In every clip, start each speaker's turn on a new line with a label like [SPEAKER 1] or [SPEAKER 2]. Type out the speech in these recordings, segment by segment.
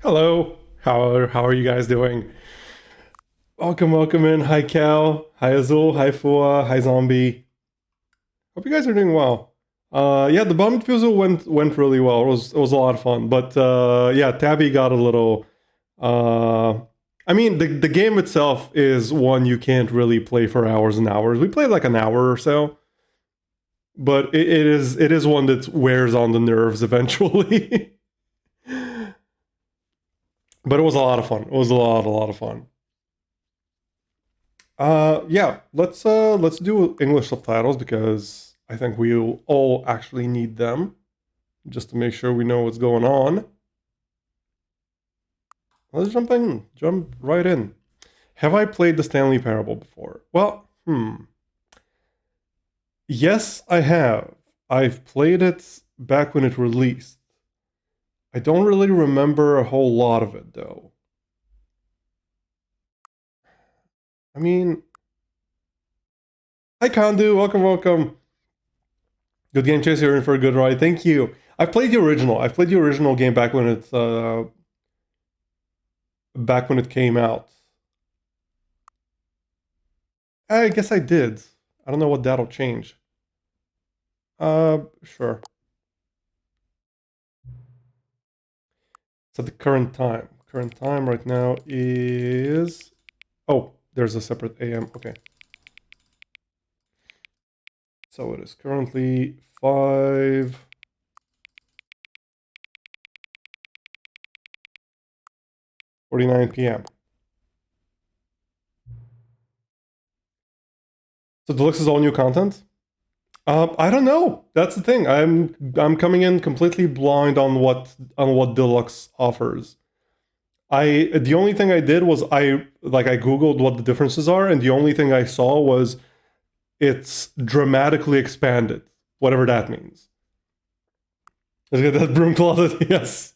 [SPEAKER 1] Hello. How are you guys doing? Welcome in. Hi Cal. Hi Azul. Hi Fua. Hi Zombie. Hope you guys are doing well. Yeah, the bomb defusal went really well. It was a lot of fun. But yeah, Tabby got a little. Uh, I mean, the game itself is one you can't really play for hours and hours. We played like an hour or so, but it is one that wears on the nerves eventually. But it was a lot of fun. It was a lot of fun. Yeah, let's do English subtitles because I think we'll all actually need them just to make sure we know what's going on. Let's jump right in. Have I played the Stanley Parable before? Well, yes, I have. I've played it back when it released. I don't really remember a whole lot of it though. I mean, hi Kandu, welcome. Good game, Chase. You're in for a good ride. Thank you. I've played the original. I've played the original game back when it came out. I guess I did. I don't know what that'll change. Sure. So the current time. Current time right now is. Oh, there's a separate AM. Okay. So it is currently 5:49 p.m. So Deluxe is all new content. I don't know. That's the thing. I'm coming in completely blind on what Deluxe offers. The only thing I did was I googled what the differences are, and the only thing I saw was it's dramatically expanded, whatever that means. Let's get that broom closet. Yes.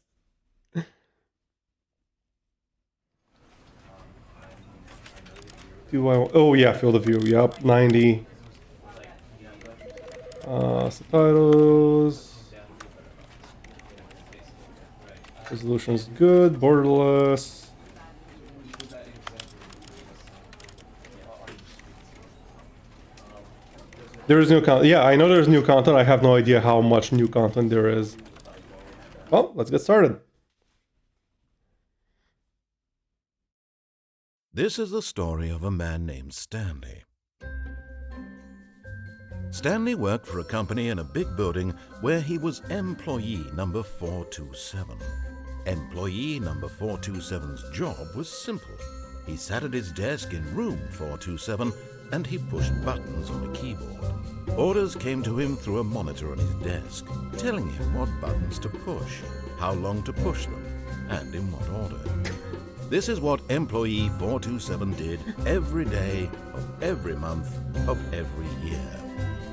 [SPEAKER 1] Do I? Oh yeah, field of view. Yep, 90. Subtitles. Resolution's good. Borderless. There is new content. Yeah, I know there's new content. I have no idea how much new content there is. Well, let's get started.
[SPEAKER 2] This is the story of a man named Stanley. Stanley worked for a company in a big building where he was employee number 427. Employee number 427's job was simple. He sat at his desk in room 427 and he pushed buttons on a keyboard. Orders came to him through a monitor on his desk, telling him what buttons to push, how long to push them, and in what order. This is what employee 427 did every day of every month of every year.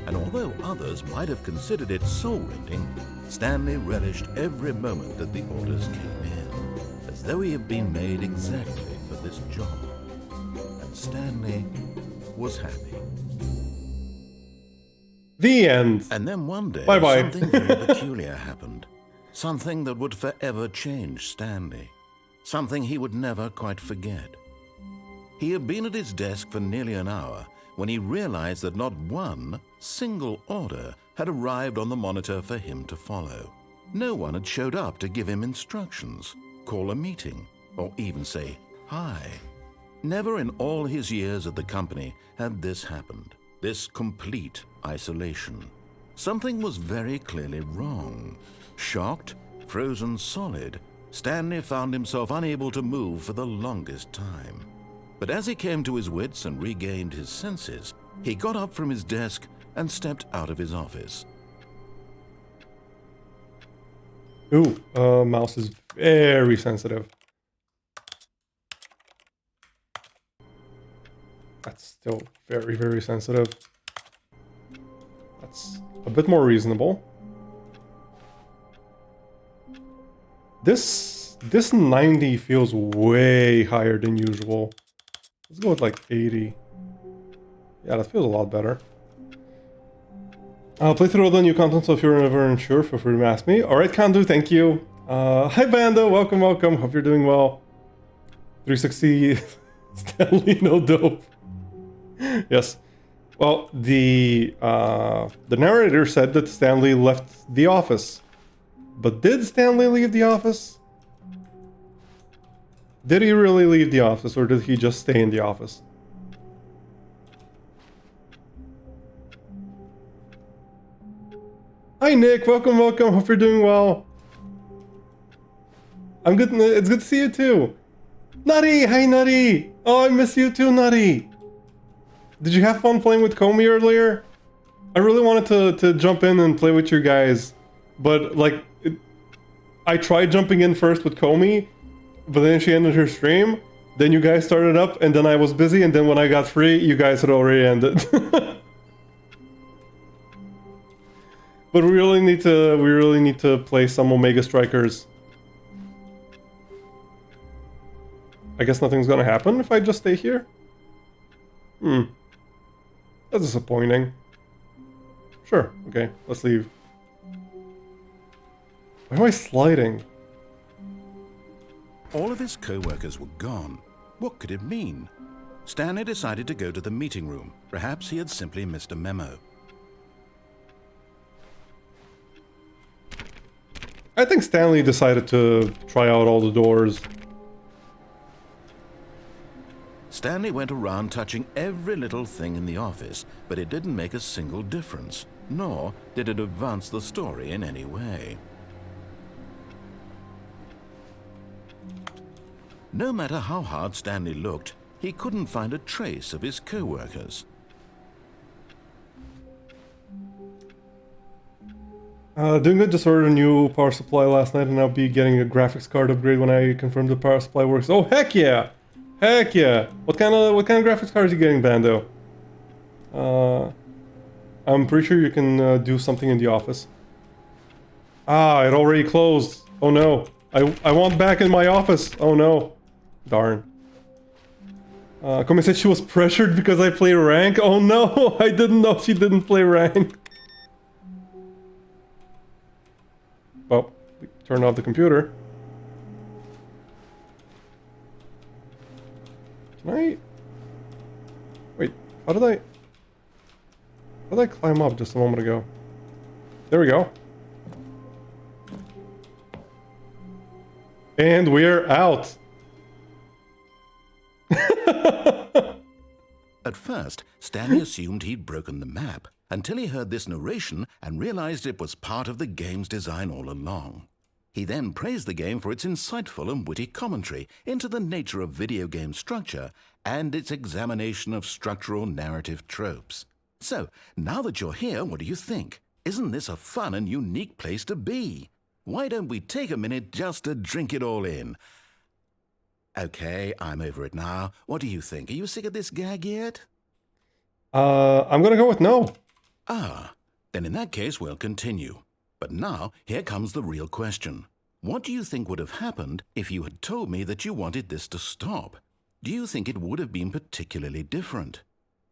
[SPEAKER 2] And although others might have considered it soul-rending, Stanley relished every moment that the orders came in, as though he had been made exactly for this job. And Stanley was happy.
[SPEAKER 1] The end.
[SPEAKER 2] And then one day,
[SPEAKER 1] Bye-bye.
[SPEAKER 2] something very peculiar happened. Something that would forever change Stanley. Something he would never quite forget. He had been at his desk for nearly an hour when he realized that not one single order had arrived on the monitor for him to follow. No one had showed up to give him instructions, call a meeting, or even say hi. Never in all his years at the company had this happened, this complete isolation. Something was very clearly wrong. Shocked, frozen solid, Stanley found himself unable to move for the longest time. But as he came to his wits and regained his senses, he got up from his desk and stepped out of his office.
[SPEAKER 1] Ooh, mouse is very sensitive. That's still very, very sensitive. That's a bit more reasonable. This 90 feels way higher than usual. Let's go with like 80. Yeah, that feels a lot better. I'll play through all the new content, so if you're ever unsure, feel free to ask me. Alright, Kandu, thank you. Hi Banda, welcome, welcome. Hope you're doing well. 360 Stanley, no dope. Yes. Well, the narrator said that Stanley left the office. But did Stanley leave the office? Did he really leave the office, or did he just stay in the office? Hi Nick, welcome, welcome. Hope you're doing well. I'm good. It's good to see you too. Nutty, hi Nutty. Oh, I miss you too, Nutty. Did you have fun playing with Comey earlier? I really wanted to jump in and play with you guys, but like, I tried jumping in first with Comey, but then she ended her stream. Then you guys started up, and then I was busy, and then when I got free, you guys had already ended. But we really need to play some Omega Strikers. I guess nothing's gonna happen if I just stay here. That's disappointing. Sure, okay, let's leave. Why am I sliding?
[SPEAKER 2] All of his co-workers were gone. What could it mean? Stanley decided to go to the meeting room. Perhaps he had simply missed a memo.
[SPEAKER 1] I think Stanley decided to try out all the doors.
[SPEAKER 2] Stanley went around touching every little thing in the office, but it didn't make a single difference, nor did it advance the story in any way. No matter how hard Stanley looked, he couldn't find a trace of his co-workers.
[SPEAKER 1] Doing good, just ordered a new power supply last night and I'll be getting a graphics card upgrade when I confirm the power supply works. Oh heck yeah! Heck yeah! What kind of graphics card are you getting, Bando? I'm pretty sure you can do something in the office. Ah, it already closed. Oh no. I want back in my office. Oh no. Darn. Komi said she was pressured because I play rank. Oh no, I didn't know she didn't play rank. Well, we turned off the computer. Can I... Wait, how did I climb up just a moment ago? There we go. And we're out.
[SPEAKER 2] At first, Stanley assumed he'd broken the map, until he heard this narration and realized it was part of the game's design all along. He then praised the game for its insightful and witty commentary into the nature of video game structure and its examination of structural narrative tropes. So, now that you're here, what do you think? Isn't this a fun and unique place to be? Why don't we take a minute just to drink it all in? Okay, I'm over it now. What do you think? Are you sick of this gag yet?
[SPEAKER 1] I'm gonna go with no.
[SPEAKER 2] Ah, then in that case we'll continue. But now, here comes the real question. What do you think would have happened if you had told me that you wanted this to stop? Do you think it would have been particularly different?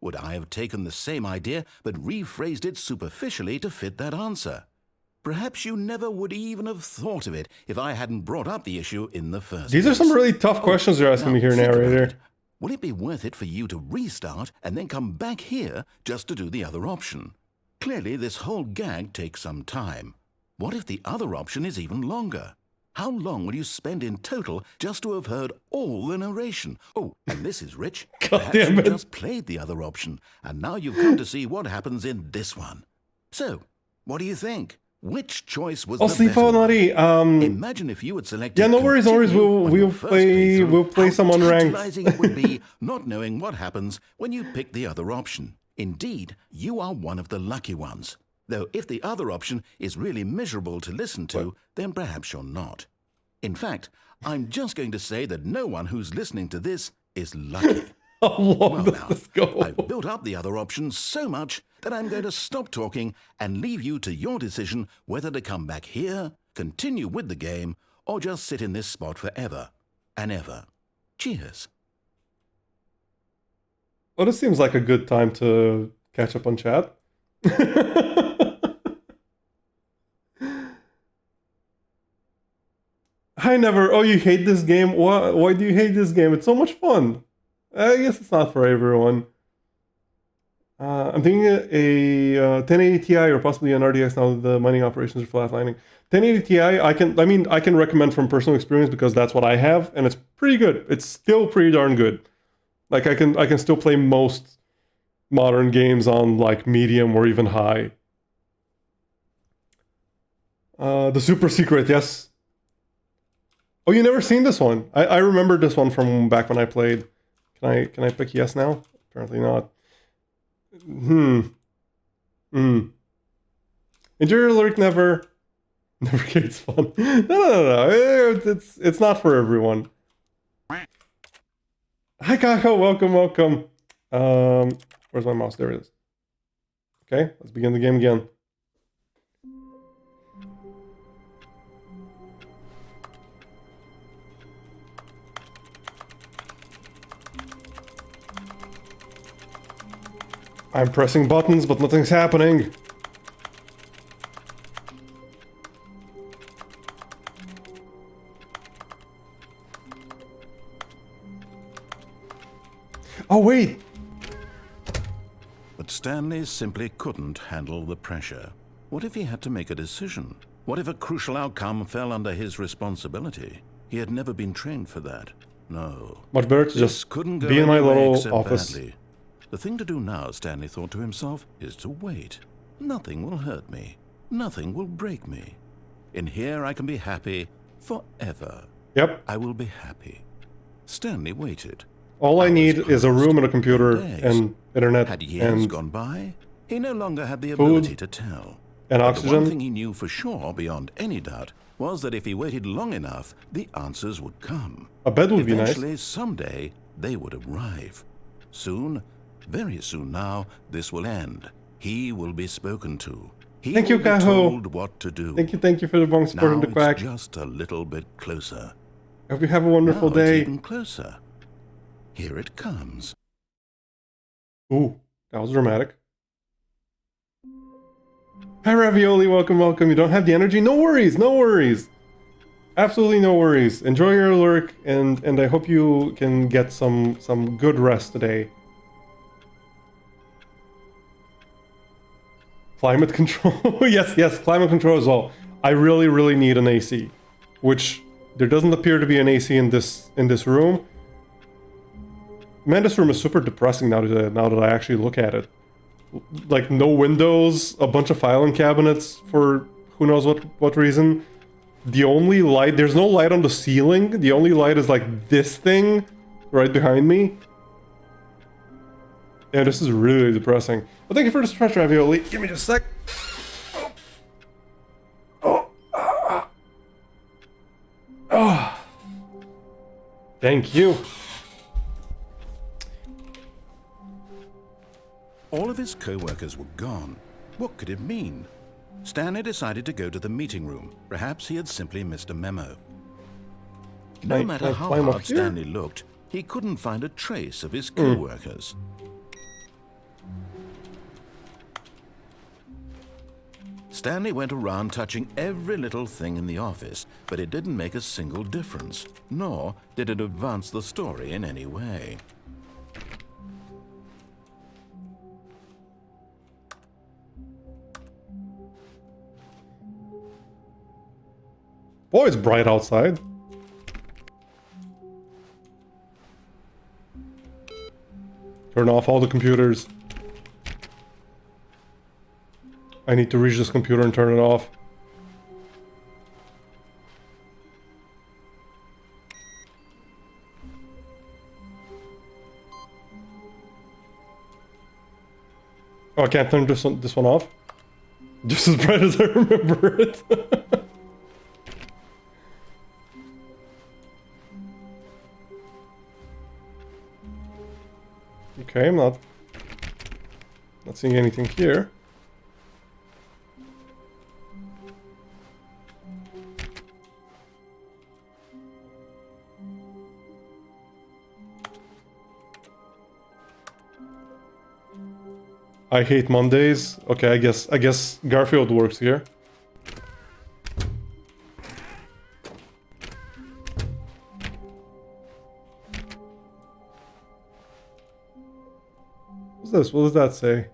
[SPEAKER 2] Would I have taken the same idea but rephrased it superficially to fit that answer? Perhaps you never would even have thought of it if I hadn't brought up the issue in the first place.
[SPEAKER 1] These are some really tough questions you're asking me here, narrator.
[SPEAKER 2] Will it be worth it for you to restart and then come back here just to do the other option? Clearly, this whole gag takes some time. What if the other option is even longer? How long will you spend in total just to have heard all the narration? Oh, and this is Rich.
[SPEAKER 1] God damn
[SPEAKER 2] you
[SPEAKER 1] it.
[SPEAKER 2] just played the other option, and now you've come to see what happens in this one. So, what do you think? Which choice was the better one? Imagine if you had selected.
[SPEAKER 1] Yeah, no worries, no worries. We'll play some unranked.
[SPEAKER 2] Tantalizing it would be not knowing what happens when you pick the other option. Indeed, you are one of the lucky ones. Though if the other option is really miserable to listen to, then perhaps you're not. In fact, I'm just going to say that no one who's listening to this is lucky.
[SPEAKER 1] How long does this go?
[SPEAKER 2] I've built up the other option so much that I'm going to stop talking and leave you to your decision whether to come back here, continue with the game, or just sit in this spot forever and ever. Cheers.
[SPEAKER 1] Well, this seems like a good time to catch up on chat. I never. Oh, you hate this game? Why do you hate this game? It's so much fun. I guess it's not for everyone. I'm thinking a 1080 Ti or possibly an RDX now that the mining operations are flatlining. 1080 Ti, I can recommend from personal experience because that's what I have, and it's pretty good. It's still pretty darn good. Like I can still play most modern games on like medium or even high. The super secret, yes. Oh, you never seen this one? I remember this one from back when I played. Can I pick yes now? Apparently not. Enjoy your lurk never gets fun. No. It's not for everyone. Hi Kako, welcome. Where's my mouse? There it is. Okay, let's begin the game again. I'm pressing buttons, but nothing's happening. Oh, wait!
[SPEAKER 2] But Stanley simply couldn't handle the pressure. What if he had to make a decision? What if a crucial outcome fell under his responsibility? He had never been trained for that. No.
[SPEAKER 1] Much better to just be in my little office.
[SPEAKER 2] Badly. The thing to do now, Stanley thought to himself, is to wait. Nothing will hurt me. Nothing will break me. In here I can be happy forever.
[SPEAKER 1] Yep.
[SPEAKER 2] I will be happy. Stanley waited.
[SPEAKER 1] All I need is a room and a computer and internet.
[SPEAKER 2] Had years gone by, he no longer had the ability to tell.
[SPEAKER 1] And
[SPEAKER 2] but
[SPEAKER 1] oxygen.
[SPEAKER 2] The one thing he knew for sure, beyond any doubt, was that if he waited long enough, the answers would come.
[SPEAKER 1] A bed would be nice.
[SPEAKER 2] Eventually, someday, they would arrive. Soon, very soon now, this will end. He will be spoken to. He
[SPEAKER 1] Thank you,
[SPEAKER 2] will be
[SPEAKER 1] Kaho.
[SPEAKER 2] told what to do.
[SPEAKER 1] Thank you for the bong support and the quack.
[SPEAKER 2] It's just a little bit closer.
[SPEAKER 1] I hope you have a wonderful
[SPEAKER 2] Now
[SPEAKER 1] day.
[SPEAKER 2] It's even closer. Here it comes.
[SPEAKER 1] Ooh, that was dramatic. Hi Ravioli, welcome. You don't have the energy? No worries. Absolutely no worries. Enjoy your lurk, and I hope you can get some good rest today. Climate control. yes, climate control as well. I really need an AC, which there doesn't appear to be an AC in this room. Man, this room is super depressing now that I actually look at it. Like no windows, a bunch of filing cabinets for who knows what reason. The only light, there's no light on the ceiling. The only light is like this thing right behind me. Yeah, this is really depressing. But thank you for the stretch, Ravioli. Give me just a sec. Oh. Thank you.
[SPEAKER 2] All of his co-workers were gone. What could it mean? Stanley decided to go to the meeting room. Perhaps he had simply missed a memo. No matter how hard Stanley looked, he couldn't find a trace of his co-workers. Stanley went around touching every little thing in the office, but it didn't make a single difference, nor did it advance the story in any way.
[SPEAKER 1] Boy, it's bright outside. Turn off all the computers. I need to reach this computer and turn it off. Oh, I can't turn this one off? Just as bright as I remember it. Okay, I'm not seeing anything here. I hate Mondays. Okay, I guess Garfield works here. What's this? What does that say?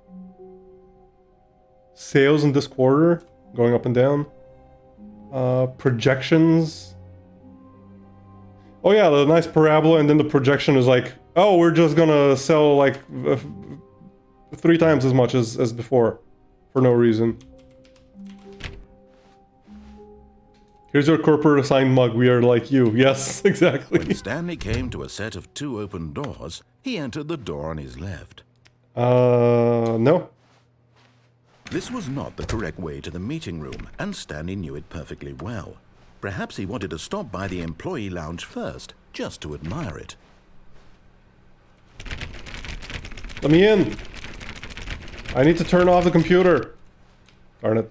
[SPEAKER 1] Sales in this quarter, going up and down. Projections. Oh yeah, the nice parabola, and then the projection is like, oh, we're just gonna sell like 3 times as much as before, for no reason. Here's your corporate assigned mug. We are like you. Yes, exactly.
[SPEAKER 2] When Stanley came to a set of 2 open doors, he entered the door on his left.
[SPEAKER 1] No.
[SPEAKER 2] This was not the correct way to the meeting room, and Stanley knew it perfectly well. Perhaps he wanted to stop by the employee lounge first, just to admire it.
[SPEAKER 1] Let me in. I need to turn off the computer. Darn it.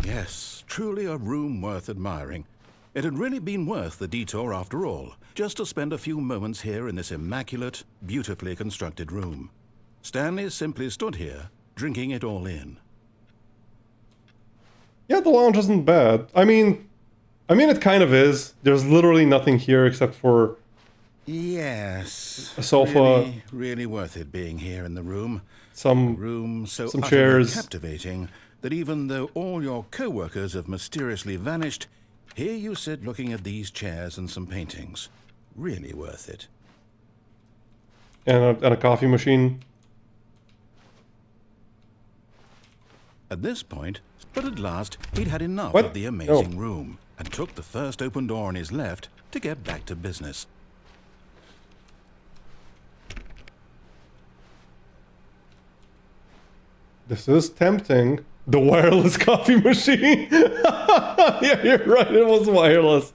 [SPEAKER 2] Yes, truly a room worth admiring. It had really been worth the detour after all, just to spend a few moments here in this immaculate, beautifully constructed room. Stanley simply stood here, drinking it all in.
[SPEAKER 1] Yeah, the lounge isn't bad. I mean it kind of is. There's literally nothing here except for
[SPEAKER 2] Yes,
[SPEAKER 1] a sofa,
[SPEAKER 2] really worth it being here in the room.
[SPEAKER 1] some
[SPEAKER 2] A room so
[SPEAKER 1] some
[SPEAKER 2] utterly
[SPEAKER 1] chairs.
[SPEAKER 2] captivating that even though all your co-workers have mysteriously vanished, here you sit looking at these chairs and some paintings. Really worth it.
[SPEAKER 1] and a coffee machine.
[SPEAKER 2] At this point, but at last, he'd had enough
[SPEAKER 1] What?
[SPEAKER 2] of the amazing
[SPEAKER 1] Oh.
[SPEAKER 2] room and took the first open door on his left to get back to business.
[SPEAKER 1] This is tempting. The wireless coffee machine. Yeah, you're right. It was wireless.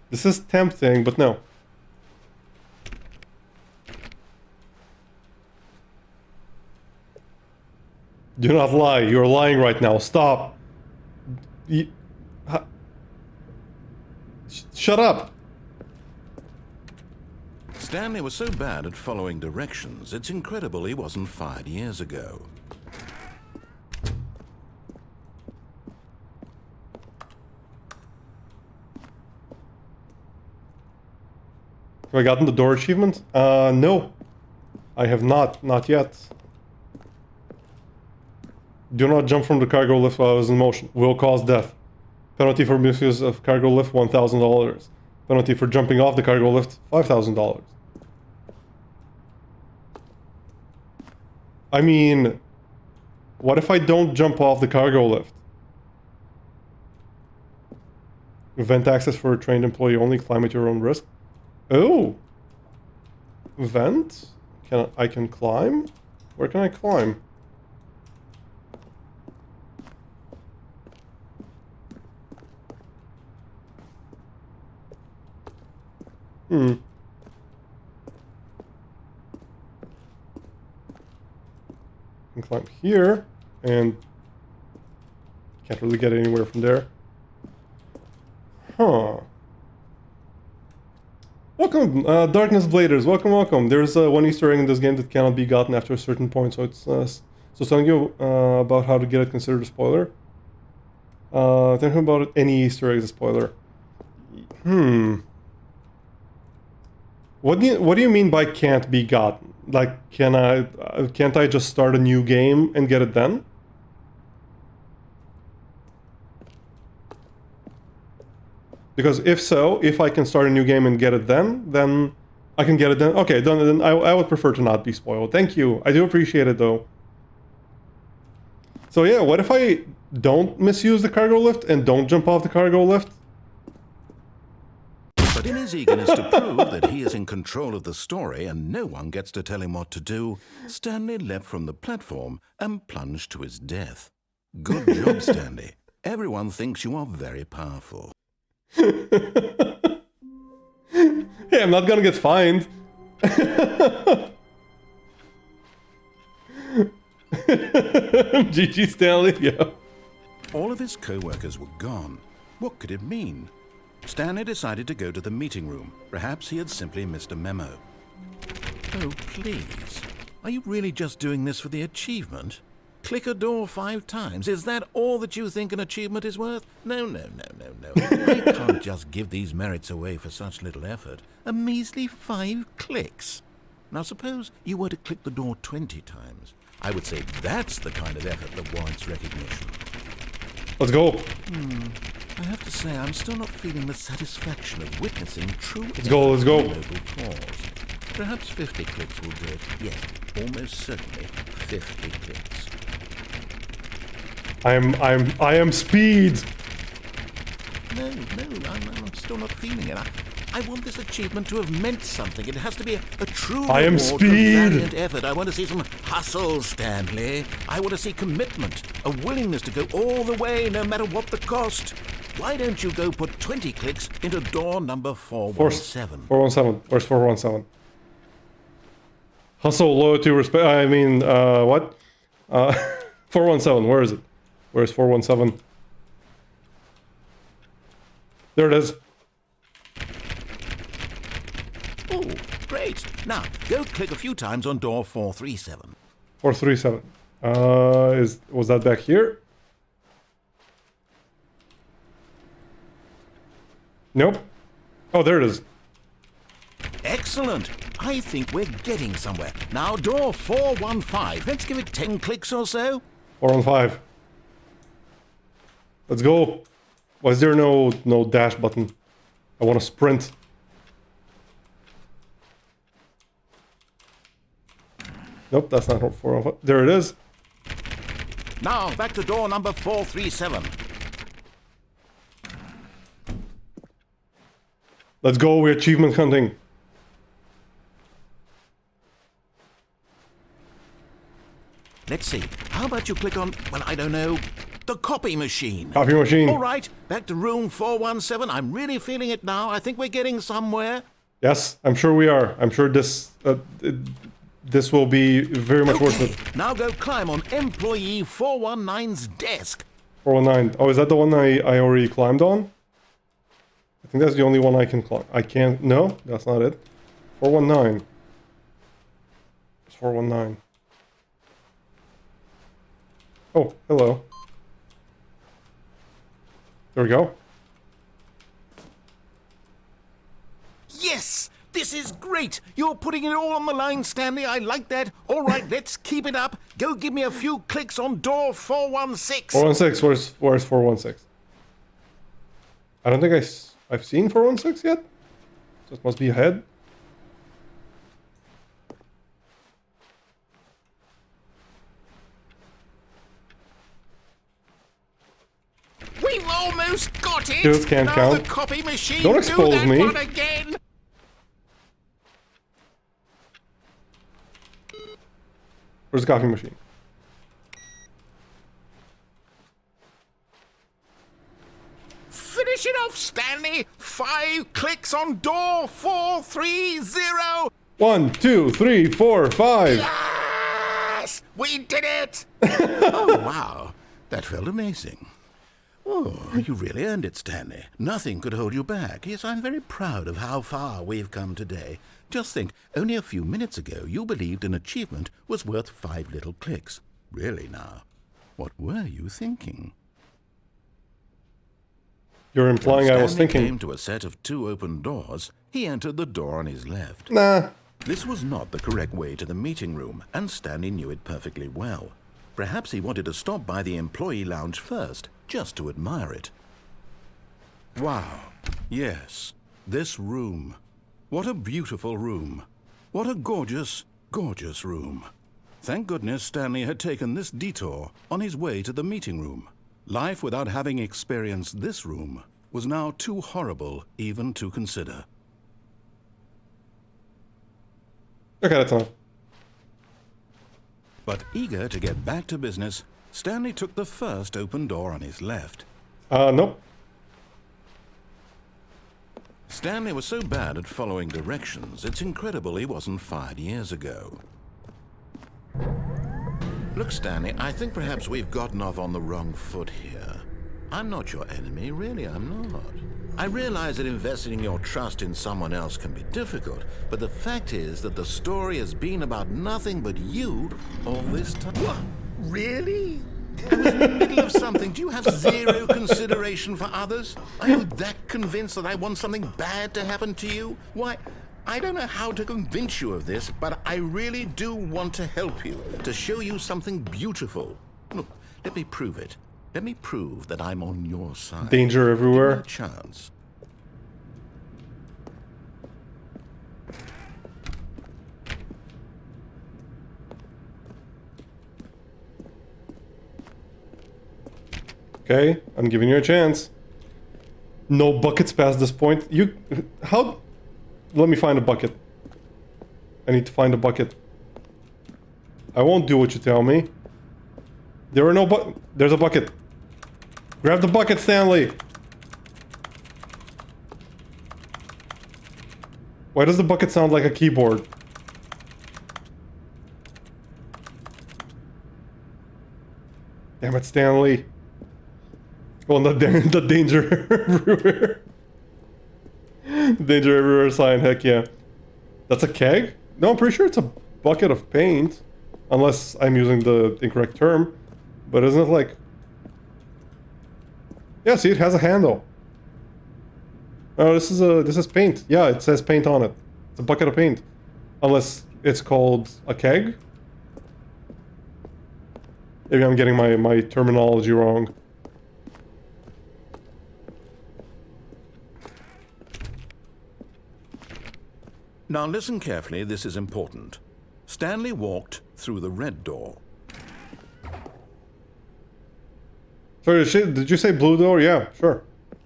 [SPEAKER 1] This is tempting, but no. Do not lie. You're lying right now. Stop. Shut up.
[SPEAKER 2] Stanley was so bad at following directions, it's incredible he wasn't fired years ago.
[SPEAKER 1] Have I gotten the door achievement? No. I have not. Not yet. Do not jump from the cargo lift while I was in motion. Will cause death. Penalty for misuse of cargo lift, $1,000. Penalty for jumping off the cargo lift, $5,000. I mean, what if I don't jump off the cargo lift? Vent access for a trained employee only. Climb at your own risk. Oh. Vent? I can climb? Where can I climb? Hmm. I can climb here, and can't really get anywhere from there. Huh. Welcome, Darkness Bladers. Welcome, welcome. There's one Easter egg in this game that cannot be gotten after a certain point, so it's so telling you about how to get it considered a spoiler. Tell me about any Easter egg is a spoiler. Hmm. What do you mean by can't be gotten? Like, can't I just start a new game and get it then? Because if so, if I can start a new game and get it then I can get it then. Okay, then I would prefer to not be spoiled. Thank you. I do appreciate it though. So yeah, what if I don't misuse the cargo lift and don't jump off the cargo lift?
[SPEAKER 2] But in his eagerness to prove that he is in control of the story and no one gets to tell him what to do, Stanley leapt from the platform and plunged to his death. Good job, Stanley. Everyone thinks you are very powerful.
[SPEAKER 1] Hey, I'm not gonna get fined. GG Stanley, yeah.
[SPEAKER 2] All of his co-workers were gone. What could it mean? Stanley decided to go to the meeting room. Perhaps he had simply missed a memo. Oh, please. Are you really just doing this for the achievement? Click a door 5 times. Is that all that you think an achievement is worth? No. I can't just give these merits away for such little effort. A measly 5 clicks. Now suppose you were to click the door 20 times. I would say that's the kind of effort that warrants recognition.
[SPEAKER 1] Let's go.
[SPEAKER 2] I have to say, I'm still not feeling the satisfaction of witnessing true
[SPEAKER 1] Let's go.
[SPEAKER 2] noble cause. Perhaps 50 clicks will do it. Yes, almost certainly 50 clicks.
[SPEAKER 1] I am speed.
[SPEAKER 2] No, I'm still not feeling it. I want this achievement to have meant something. It has to be a true
[SPEAKER 1] I am
[SPEAKER 2] reward for
[SPEAKER 1] speed.
[SPEAKER 2] valiant effort. I want to see some hustle, Stanley. I want to see commitment, a willingness to go all the way, no matter what the cost. Why don't you go put 20 clicks into door number 417?
[SPEAKER 1] 417. Where's 417? Hustle, loyalty, respect. I mean, what? 417. Where is it? Where's 417? There it is.
[SPEAKER 2] Oh, great. Now, go click a few times on door 437.
[SPEAKER 1] 437. Was that back here? Nope. Oh, there it is.
[SPEAKER 2] Excellent. I think we're getting somewhere. Now, door 415. Let's give it 10 clicks or so.
[SPEAKER 1] 415. Let's go. Why is there no dash button? I want to sprint. Nope, that's not 415. There it is.
[SPEAKER 2] Now, back to door number 437.
[SPEAKER 1] Let's go. We're achievement hunting.
[SPEAKER 2] Let's see. How about you click on, well, I don't know, the copy machine.
[SPEAKER 1] Copy machine.
[SPEAKER 2] All right, back to room 417. I'm really feeling it now. I think we're getting somewhere.
[SPEAKER 1] Yes, I'm sure we are. I'm sure this will be very much worth it.
[SPEAKER 2] Now go climb on employee 419's desk.
[SPEAKER 1] 419. Oh, is that the one I already climbed on? I think that's the only one I can climb. I can't. No, that's not it. 419. It's 419. Oh, hello. There we go.
[SPEAKER 2] Yes! This is great! You're putting it all on the line, Stanley. I like that. All right, let's keep it up. Go give me a few clicks on door 416.
[SPEAKER 1] 416. Where's 416? I don't think I've seen 416 yet. So it must be ahead.
[SPEAKER 2] We've almost got it.
[SPEAKER 1] Dude, can't
[SPEAKER 2] now
[SPEAKER 1] count.
[SPEAKER 2] The copy machine.
[SPEAKER 1] Don't expose
[SPEAKER 2] do that
[SPEAKER 1] me.
[SPEAKER 2] One again.
[SPEAKER 1] Where's the copy machine?
[SPEAKER 2] Finish it off, Stanley. 5 clicks on door 430.
[SPEAKER 1] 1, 2, 3, 4, 5.
[SPEAKER 2] Yes! We did it! Oh, wow. That felt amazing. Oh, you really earned it, Stanley. Nothing could hold you back. Yes, I'm very proud of how far we've come today. Just think, only a few minutes ago you believed an achievement was worth 5 little clicks. Really now, what were you thinking?
[SPEAKER 1] You're implying I was
[SPEAKER 2] Stanley
[SPEAKER 1] thinking.
[SPEAKER 2] came to a set of 2 open doors. He entered the door on his left.
[SPEAKER 1] Nah.
[SPEAKER 2] This was not the correct way to the meeting room, and Stanley knew it perfectly well. Perhaps he wanted to stop by the employee lounge first, just to admire it. Wow. Yes, this room. What a beautiful room. What a gorgeous, gorgeous room. Thank goodness Stanley had taken this detour on his way to the meeting room. Life without having experienced this room was now too horrible even to consider.
[SPEAKER 1] Okay, that's enough.
[SPEAKER 2] But eager to get back to business, Stanley took the first open door on his left.
[SPEAKER 1] Nope.
[SPEAKER 2] Stanley was so bad at following directions, it's incredible he wasn't fired years ago. Look, Stanley, I think perhaps we've gotten off on the wrong foot here. I'm not your enemy, really, I'm not. I realize that investing your trust in someone else can be difficult, but the fact is that the story has been about nothing but you all this time. Really? I was in the middle of something. Do you have zero consideration for others? Are you that convinced that I want something bad to happen to you? Why, I don't know how to convince you of this, but I really do want to help you, to show you something beautiful. Look, let me prove it. Let me prove that I'm on your side.
[SPEAKER 1] Danger everywhere.
[SPEAKER 2] Give me a chance.
[SPEAKER 1] Okay, I'm giving you a chance. No buckets past this point. How? Let me find a bucket. I need to find a bucket. I won't do what you tell me. There are no there's a bucket. Grab the bucket, Stanley. Why does the bucket sound like a keyboard? Damn it, Stanley. Well, the danger everywhere. Danger everywhere sign, heck yeah. That's a keg? No, I'm pretty sure it's a bucket of paint. Unless I'm using the incorrect term. But isn't it like... Yeah, see, it has a handle. Oh, this is paint. Yeah, it says paint on it. It's a bucket of paint. Unless it's called a keg? Maybe I'm getting my terminology wrong.
[SPEAKER 2] Now listen carefully, this is important. Stanley walked through the red door.
[SPEAKER 1] Sorry, did you say blue door? Yeah, sure.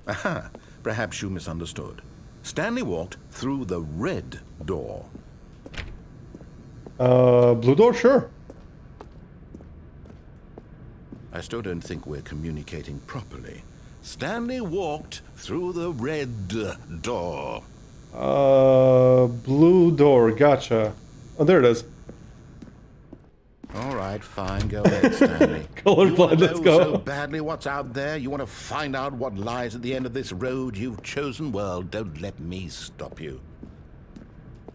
[SPEAKER 2] Aha, perhaps you misunderstood. Stanley walked through the red door.
[SPEAKER 1] Blue door? Sure.
[SPEAKER 2] I still don't think we're communicating properly. Stanley walked through the red door.
[SPEAKER 1] Blue door, gotcha. Oh, there it is.
[SPEAKER 2] All right, fine, go ahead, Stanley.
[SPEAKER 1] Colorblind, let's go.
[SPEAKER 2] So badly what's out there? You want to find out what lies at the end of this road you've chosen? Well, don't let me stop you.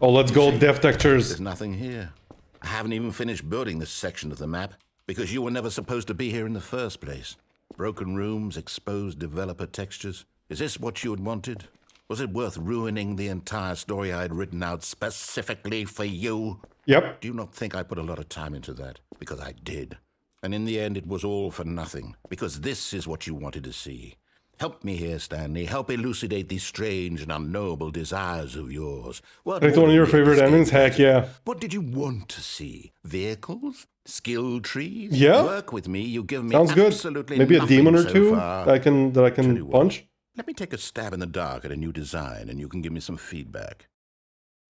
[SPEAKER 1] Oh, let's go, depth textures.
[SPEAKER 2] There's nothing here. I haven't even finished building this section of the map, because you were never supposed to be here in the first place. Broken rooms, exposed developer textures. Is this what you had wanted? Was it worth ruining the entire story I had written out specifically for you?
[SPEAKER 1] Yep.
[SPEAKER 2] Do you not think I put a lot of time into that? Because I did. And in the end, it was all for nothing. Because this is what you wanted to see. Help me here, Stanley. Help elucidate these strange and unknowable desires of yours. What
[SPEAKER 1] It's one of your favorite endings? Heck yeah.
[SPEAKER 2] What did you want to see? Vehicles? Skill trees?
[SPEAKER 1] Yeah.
[SPEAKER 2] Work with me. You give me
[SPEAKER 1] Sounds good.
[SPEAKER 2] absolutely
[SPEAKER 1] Maybe a
[SPEAKER 2] nothing
[SPEAKER 1] demon or
[SPEAKER 2] so
[SPEAKER 1] two
[SPEAKER 2] far.
[SPEAKER 1] that I can punch.
[SPEAKER 2] Let me take a stab in the dark at a new design, and you can give me some feedback.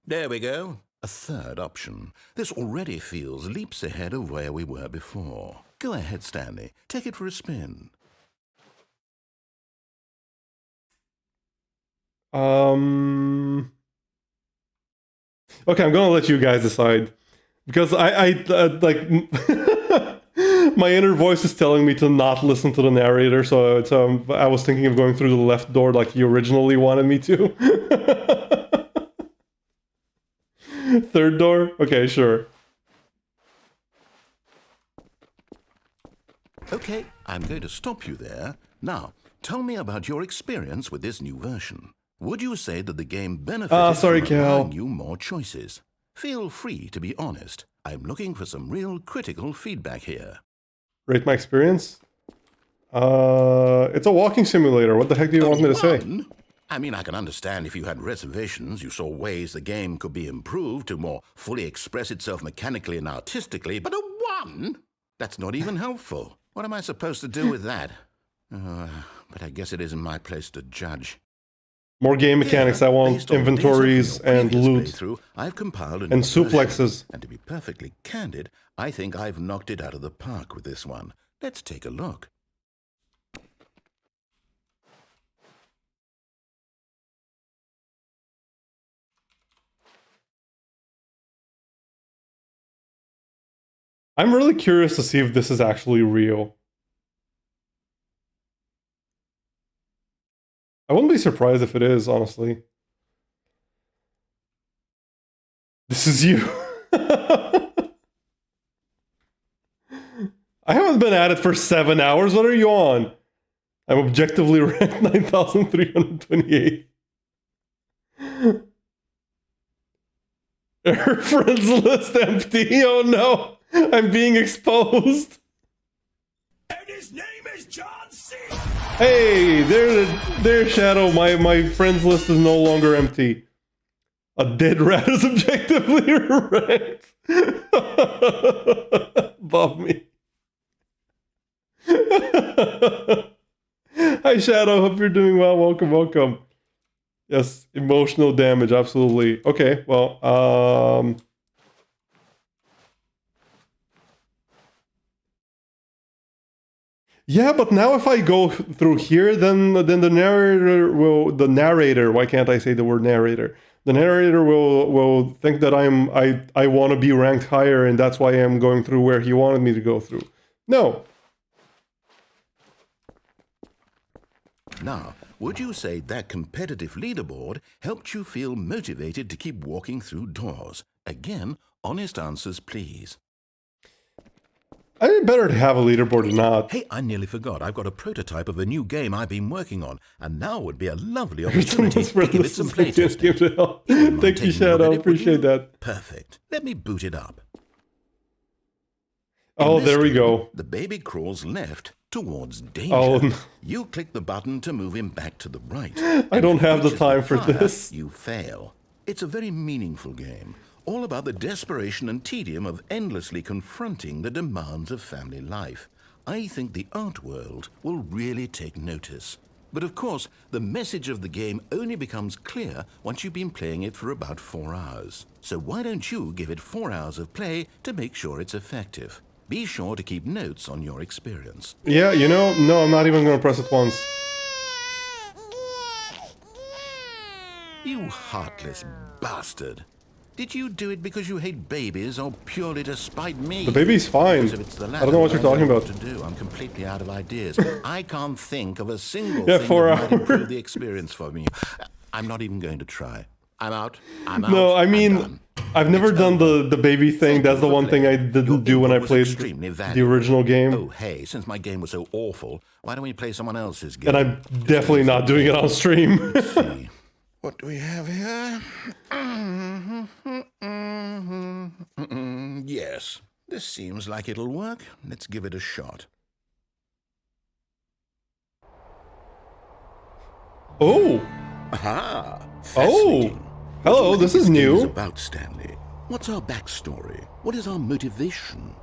[SPEAKER 2] There we go. A third option. This already feels leaps ahead of where we were before. Go ahead, Stanley. Take it for a spin.
[SPEAKER 1] Okay, I'm gonna let you guys decide. Because I like... my inner voice is telling me to not listen to the narrator, so it's, I was thinking of going through the left door like you originally wanted me to. Third door? Okay, sure.
[SPEAKER 2] Okay, I'm going to stop you there. Now, tell me about your experience with this new version. Would you say that the game benefited from allowing you more choices? Feel free to be honest. I'm looking for some real critical feedback here.
[SPEAKER 1] Rate my experience? It's a walking simulator. What the heck do you want me to say?
[SPEAKER 2] I mean, I can understand if you had reservations, you saw ways the game could be improved to more fully express itself mechanically and artistically, but a 1? That's not even helpful. What am I supposed to do with that? But I guess it isn't my place to judge.
[SPEAKER 1] More game mechanics. I want inventories and loot.
[SPEAKER 2] I've compiled
[SPEAKER 1] and suplexes.
[SPEAKER 2] And to be perfectly candid, I think I've knocked it out of the park with this one. Let's take a look.
[SPEAKER 1] I'm really curious to see if this is actually real. I wouldn't be surprised if it is, honestly. This is you. I haven't been at it for 7 hours. What are you on? I'm objectively ranked 9,328. Her friends list empty. Oh no, I'm being exposed.
[SPEAKER 3] And his name is John C.
[SPEAKER 1] Hey, there's Shadow. My friends list is no longer empty. A dead rat is objectively ranked above me. Hi Shadow, hope you're doing well. Welcome. Yes, emotional damage, absolutely. Okay, well, yeah, but now if I go through here, then the narrator, why can't I say the word narrator? The narrator will think that I want to be ranked higher, and that's why I'm going through where he wanted me to go through. No.
[SPEAKER 2] Now, would you say that competitive leaderboard helped you feel motivated to keep walking through doors? Again, honest answers, please.
[SPEAKER 1] I think better to have a leaderboard than not.
[SPEAKER 2] Hey, I nearly forgot. I've got a prototype of a new game I've been working on, and now would be a lovely opportunity to give it some playtesting.
[SPEAKER 1] Thank you, Shadow. Appreciate that.
[SPEAKER 2] Perfect. Let me boot it up.
[SPEAKER 1] Oh, there we go.
[SPEAKER 2] The baby crawls left towards danger.
[SPEAKER 1] Oh, no.
[SPEAKER 2] You click the button to move him back to the right.
[SPEAKER 1] I don't have the time for this.
[SPEAKER 2] You fail. It's a very meaningful game, all about the desperation and tedium of endlessly confronting the demands of family life. I think the art world will really take notice. But of course, the message of the game only becomes clear once you've been playing it for about 4 hours. So why don't you give it 4 hours of play to make sure it's effective? Be sure to keep notes on your experience.
[SPEAKER 1] Yeah, you know, no, I'm not even going to press it once.
[SPEAKER 2] You heartless bastard. Did you do it because you hate babies or purely to spite me?
[SPEAKER 1] The baby's fine.
[SPEAKER 2] If it's the latter,
[SPEAKER 1] I don't know what you're talking about.
[SPEAKER 2] To do. I'm completely out of ideas. I can't think of a single
[SPEAKER 1] Yeah,
[SPEAKER 2] thing
[SPEAKER 1] 4
[SPEAKER 2] that might
[SPEAKER 1] hours.
[SPEAKER 2] improve the experience for me. I'm not even going to try. I'm out.
[SPEAKER 1] No, I mean, I've never done the baby thing. That's the one thing I didn't do when I played the original game.
[SPEAKER 2] Oh, hey, since my game was so awful, why don't we play someone else's game?
[SPEAKER 1] And I'm definitely not doing it on stream.
[SPEAKER 2] Let's see. What do we have here? Yes, this seems like it'll work. Let's give it a shot.
[SPEAKER 1] Oh,
[SPEAKER 2] Aha!
[SPEAKER 1] oh, hello, this is new.
[SPEAKER 2] About Stanley. What's our backstory? What is our motivation?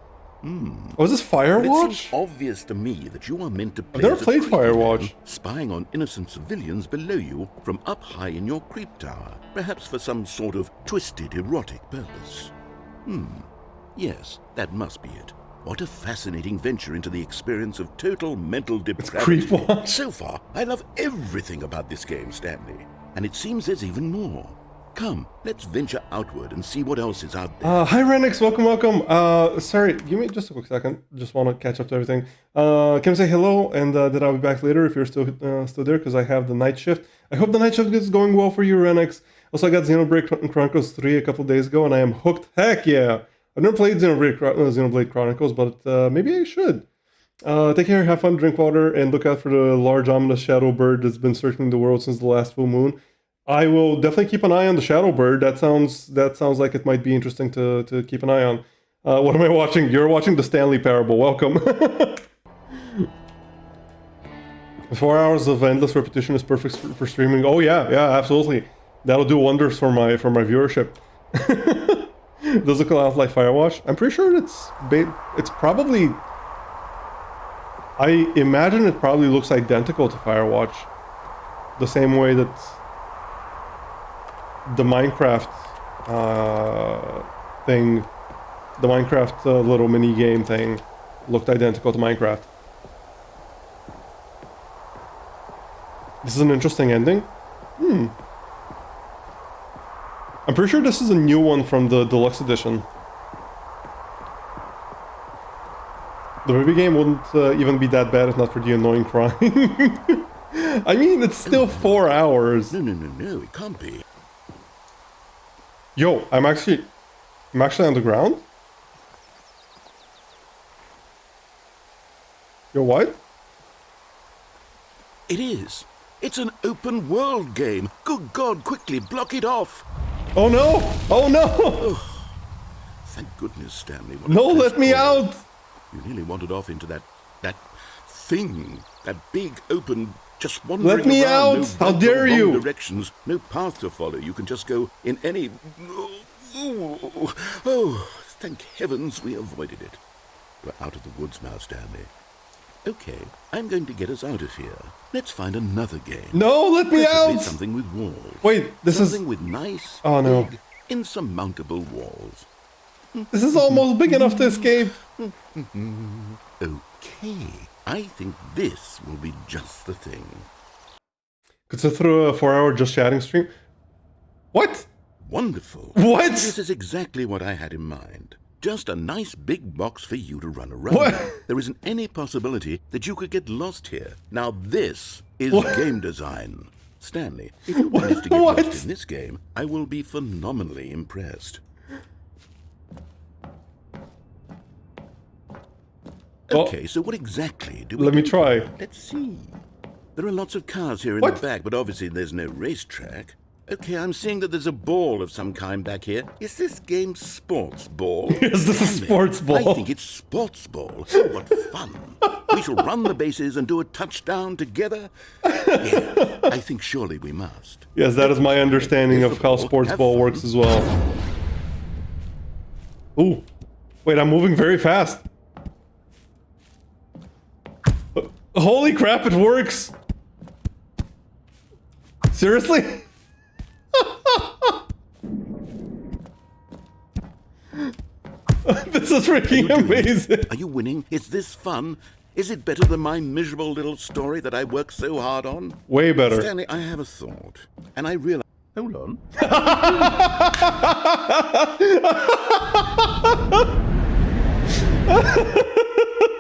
[SPEAKER 1] Was this
[SPEAKER 2] Well, it
[SPEAKER 1] Firewatch?
[SPEAKER 2] seems obvious to me that you are meant to play
[SPEAKER 1] never
[SPEAKER 2] as a
[SPEAKER 1] played
[SPEAKER 2] creepy
[SPEAKER 1] Firewatch.
[SPEAKER 2] man, spying on innocent civilians below you from up high in your creep tower, perhaps for some sort of twisted erotic purpose. Yes, that must be it. What a fascinating venture into the experience of total mental depravity.
[SPEAKER 1] Creepwatch.
[SPEAKER 2] So far, I love everything about this game, Stanley. And it seems there's even more. Come, let's venture outward and see what else is out there.
[SPEAKER 1] Hi Renix, welcome. Sorry, give me just a quick second. Just want to catch up to everything. Can I say hello, and that I'll be back later if you're still there, because I have the night shift. I hope the night shift is going well for you, Renix. Also, I got Xenoblade Chronicles 3 a couple days ago, and I am hooked. Heck yeah! I've never played Xenoblade Chronicles, but maybe I should. Take care, have fun, drink water, and look out for the large ominous shadow bird that's been circling the world since the last full moon. I will definitely keep an eye on the shadow bird. That sounds like it might be interesting to keep an eye on. What am I watching? You're watching the Stanley Parable. Welcome. 4 hours of endless repetition is perfect for streaming. Oh yeah, absolutely. That'll do wonders for my viewership. Does it look a lot like Firewatch? I'm pretty sure it's probably. I imagine it probably looks identical to Firewatch, the same way that the Minecraft thing, the Minecraft little mini game thing, looked identical to Minecraft. This is an interesting ending. I'm pretty sure this is a new one from the Deluxe edition. The baby game wouldn't even be that bad if not for the annoying crying. I mean, it's still 4 hours.
[SPEAKER 2] No, it can't be.
[SPEAKER 1] Yo, I'm actually on the ground. You're what?
[SPEAKER 2] It is. It's an open world game. Good God, quickly block it off.
[SPEAKER 1] Oh no! Oh no!
[SPEAKER 2] Thank goodness, Stanley. What a
[SPEAKER 1] No,
[SPEAKER 2] close
[SPEAKER 1] let me
[SPEAKER 2] call.
[SPEAKER 1] out!
[SPEAKER 2] You nearly wandered off into that thing. That big, open, just wandering
[SPEAKER 1] Let me
[SPEAKER 2] around.
[SPEAKER 1] out!
[SPEAKER 2] No
[SPEAKER 1] How
[SPEAKER 2] right or
[SPEAKER 1] dare
[SPEAKER 2] wrong
[SPEAKER 1] you!
[SPEAKER 2] directions. No path to follow. You can just go in any... Oh, thank heavens we avoided it. We're out of the woods now, Stanley. Okay, I'm going to get us out of here. Let's find another game.
[SPEAKER 1] No, let me
[SPEAKER 2] Preferably
[SPEAKER 1] out!
[SPEAKER 2] something with walls.
[SPEAKER 1] Wait, this is...
[SPEAKER 2] Something with nice,
[SPEAKER 1] Oh, no.
[SPEAKER 2] big, insurmountable walls.
[SPEAKER 1] This is almost big enough to escape.
[SPEAKER 2] Okay, I think this will be just the thing.
[SPEAKER 1] Could sit through a 4-hour just chatting stream. What?
[SPEAKER 2] Wonderful.
[SPEAKER 1] What?
[SPEAKER 2] This is exactly what I had in mind. Just a nice big box for you to run around.
[SPEAKER 1] What?
[SPEAKER 2] There isn't any possibility that you could get lost here. Now this is
[SPEAKER 1] What?
[SPEAKER 2] game design. Stanley, if you manage to get
[SPEAKER 1] What?
[SPEAKER 2] lost in this game, I will be phenomenally impressed.
[SPEAKER 1] Well,
[SPEAKER 2] Okay, so what exactly do we
[SPEAKER 1] let me
[SPEAKER 2] do?
[SPEAKER 1] try.
[SPEAKER 2] Let's see. There are lots of cars here in
[SPEAKER 1] What?
[SPEAKER 2] the back, but obviously there's no racetrack. Okay, I'm seeing that there's a ball of some kind back here. Is this game sports ball?
[SPEAKER 1] Is this a
[SPEAKER 2] Damn it.
[SPEAKER 1] sports ball?
[SPEAKER 2] I think it's sports ball. Oh, what fun. We shall run the bases and do a touchdown together. Yeah, I think surely we must.
[SPEAKER 1] Yes, that is my understanding
[SPEAKER 2] Here's
[SPEAKER 1] of
[SPEAKER 2] the
[SPEAKER 1] how
[SPEAKER 2] ball.
[SPEAKER 1] sports
[SPEAKER 2] Have
[SPEAKER 1] ball
[SPEAKER 2] fun.
[SPEAKER 1] works as well. Ooh. Wait, I'm moving very fast. Holy crap, it works! Seriously? This is freaking amazing!
[SPEAKER 2] Are you winning? Is this fun? Is it better than my miserable little story that I worked so hard on?
[SPEAKER 1] Way better.
[SPEAKER 2] Stanley, I have a thought, and I realize... Hold on.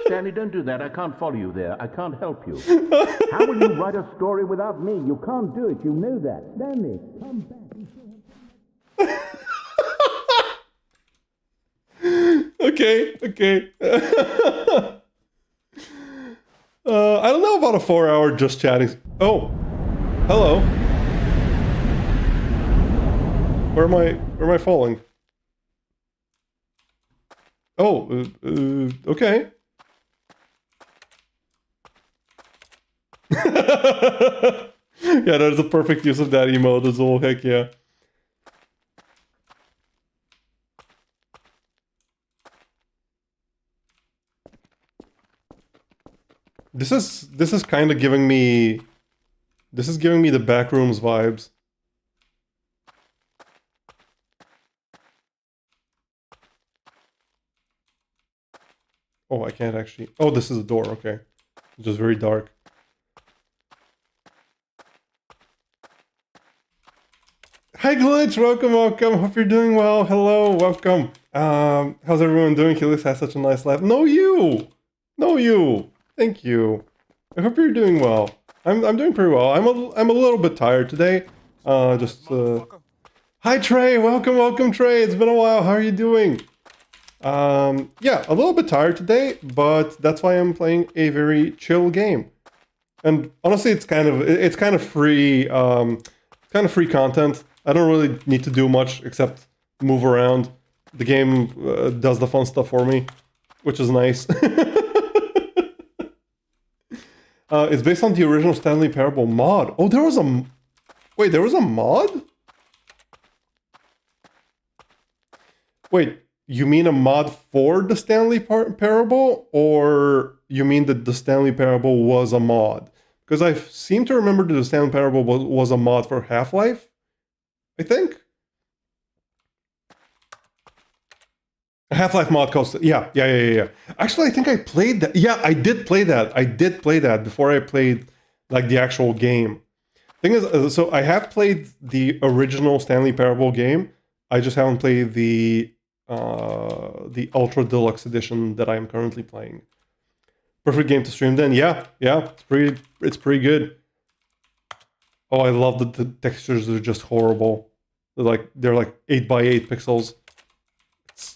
[SPEAKER 2] Stanley, don't do that. I can't follow you there. I can't help you. How will you write a story without me? You can't do it. You know that. Stanley, come back.
[SPEAKER 1] Okay, okay. I don't know about a 4-hour just chatting. Oh, hello. Where am I falling? Oh, okay. Yeah, that is a perfect use of that emote as well. Heck yeah. This is kind of giving me... This is giving me the Backrooms vibes. Oh, I can't actually... Oh, this is a door, okay. It's just very dark. Hi Glitch, welcome, welcome. Hope you're doing well. Hello, welcome. How's everyone doing? Helix has such a nice laugh. No, you! No, you! Thank you. I hope you're doing well. I'm doing pretty well. I'm a little bit tired today. Hi Trey, welcome Trey. It's been a while. How are you doing? Yeah, a little bit tired today, but that's why I'm playing a very chill game. And honestly, it's kind of free, content. I don't really need to do much except move around. The game does the fun stuff for me, which is nice. It's based on the original Stanley Parable mod. Oh, there was a... Wait, there was a mod? Wait, you mean a mod for the Stanley Parable? Or you mean that the Stanley Parable was a mod? Because I seem to remember that the Stanley Parable was a mod for Half-Life, I think? Half-Life mod cost. Yeah. Actually, I think I played that. Yeah, I did play that. I did play that before I played like the actual game. Thing is, so I have played the original Stanley Parable game. I just haven't played the Ultra Deluxe edition that I am currently playing. Perfect game to stream then. Yeah, it's pretty good. Oh, I love that the textures are just horrible. They're like 8x8 pixels.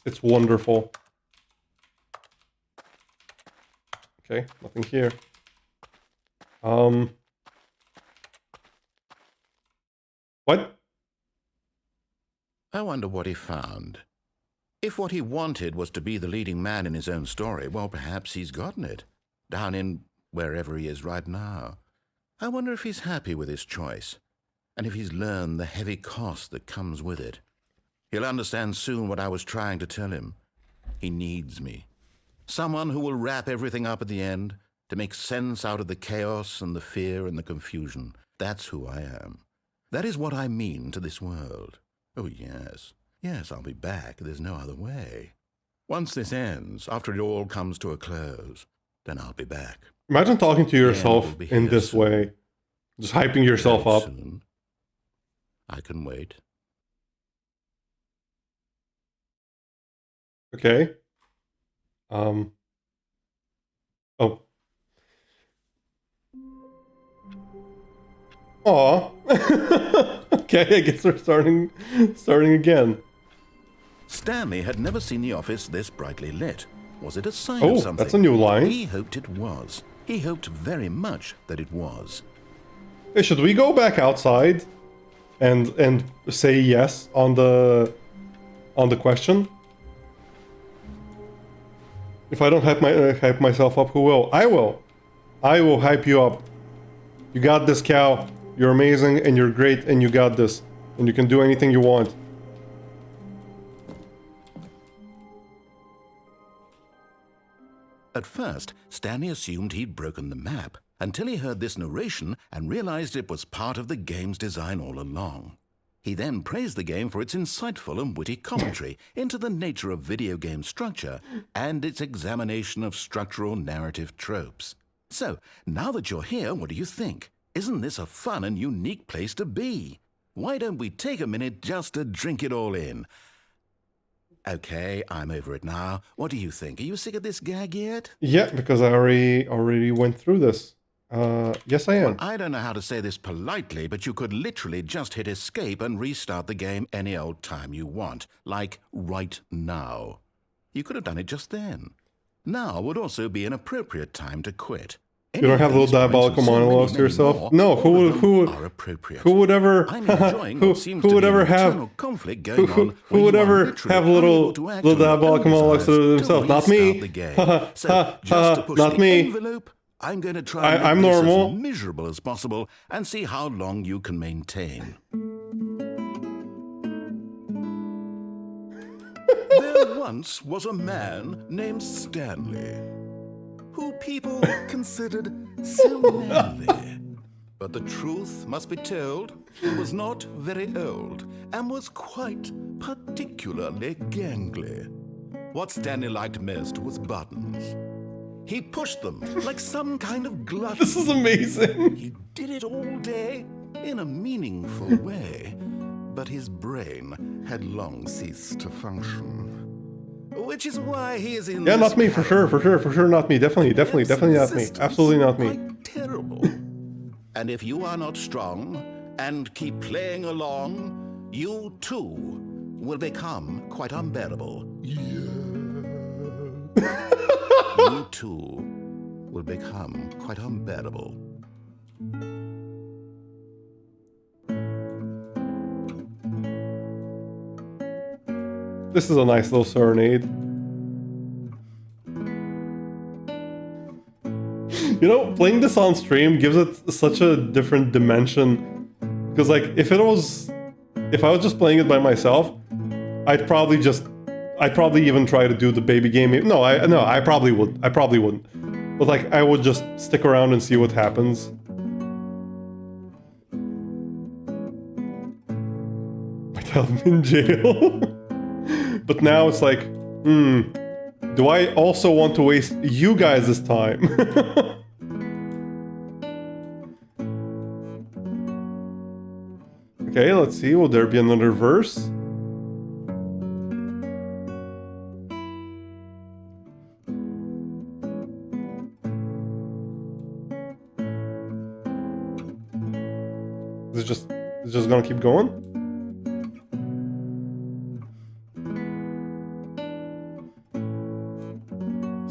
[SPEAKER 1] It's wonderful. Okay, nothing here. What?
[SPEAKER 2] I wonder what he found. If what he wanted was to be the leading man in his own story, well, perhaps he's gotten it. Down in wherever he is right now. I wonder if he's happy with his choice, and if he's learned the heavy cost that comes with it. He'll understand soon what I was trying to tell him. He needs me. Someone who will wrap everything up at the end, to make sense out of the chaos and the fear and the confusion. That's who I am. That is what I mean to this world. Oh, yes. Yes, I'll be back. There's no other way. Once this ends, after it all comes to a close, then I'll be back.
[SPEAKER 1] Imagine talking to yourself
[SPEAKER 2] will be
[SPEAKER 1] in
[SPEAKER 2] here
[SPEAKER 1] this
[SPEAKER 2] soon.
[SPEAKER 1] way. Just hyping yourself
[SPEAKER 2] Very
[SPEAKER 1] up.
[SPEAKER 2] soon. I can wait.
[SPEAKER 1] Okay. Oh. Aw. Okay, I guess we're starting again.
[SPEAKER 2] Stanley had never seen the office this brightly lit. Was it a sign of
[SPEAKER 1] Oh,
[SPEAKER 2] something?
[SPEAKER 1] that's a new line.
[SPEAKER 2] He hoped it was. He hoped very much that it was.
[SPEAKER 1] Hey, should we go back outside and say yes on the question? If I don't hype myself up, who will? I will. I will hype you up. You got this, Cal. You're amazing and you're great and you got this. And you can do anything you want.
[SPEAKER 2] At first, Stanley assumed he'd broken the map, until he heard this narration and realized it was part of the game's design all along. He then praised the game for its insightful and witty commentary into the nature of video game structure and its examination of structural narrative tropes. So, now that you're here, what do you think? Isn't this a fun and unique place to be? Why don't we take a minute just to drink it all in? Okay, I'm over it now. What do you think? Are you sick of this gag yet?
[SPEAKER 1] Yeah, because I already went through this. Yes, I am.
[SPEAKER 2] I don't know how to say this politely, but you could literally just hit escape and restart the game any old time you want, like right now. You could have done it just then. Now would also be an appropriate time to quit.
[SPEAKER 1] You don't have little diabolical monologues to yourself? No, who would ever who would ever have who would ever have little diabolical monologues to themselves? Not me. Not me.
[SPEAKER 2] I'm going to try and
[SPEAKER 1] I'm
[SPEAKER 2] make this
[SPEAKER 1] normal.
[SPEAKER 2] as miserable as possible and see how long you can maintain. There once was a man named Stanley, who people considered so manly. But the truth must be told, he was not very old and was quite particularly gangly. What Stanley liked most was buttons. He pushed them like some kind of glutton.
[SPEAKER 1] This is amazing.
[SPEAKER 2] He did it all day in a meaningful way, but his brain had long ceased to function. Which is why he is in
[SPEAKER 1] Yeah,
[SPEAKER 2] this
[SPEAKER 1] not me, for sure, not me. Definitely not me. Absolutely not me.
[SPEAKER 2] quite terrible. And if you are not strong and keep playing along, you too will become quite unbearable. You too will become quite unbearable.
[SPEAKER 1] This is a nice little serenade. You know, playing this on stream gives it such a different dimension. Because like, if I was just playing it by myself, I'd probably even try to do the baby game. No, I probably wouldn't. But like, I would just stick around and see what happens. I'd have him in jail. But now it's like, do I also want to waste you guys' time? Okay, let's see. Will there be another verse? Is it just gonna keep going?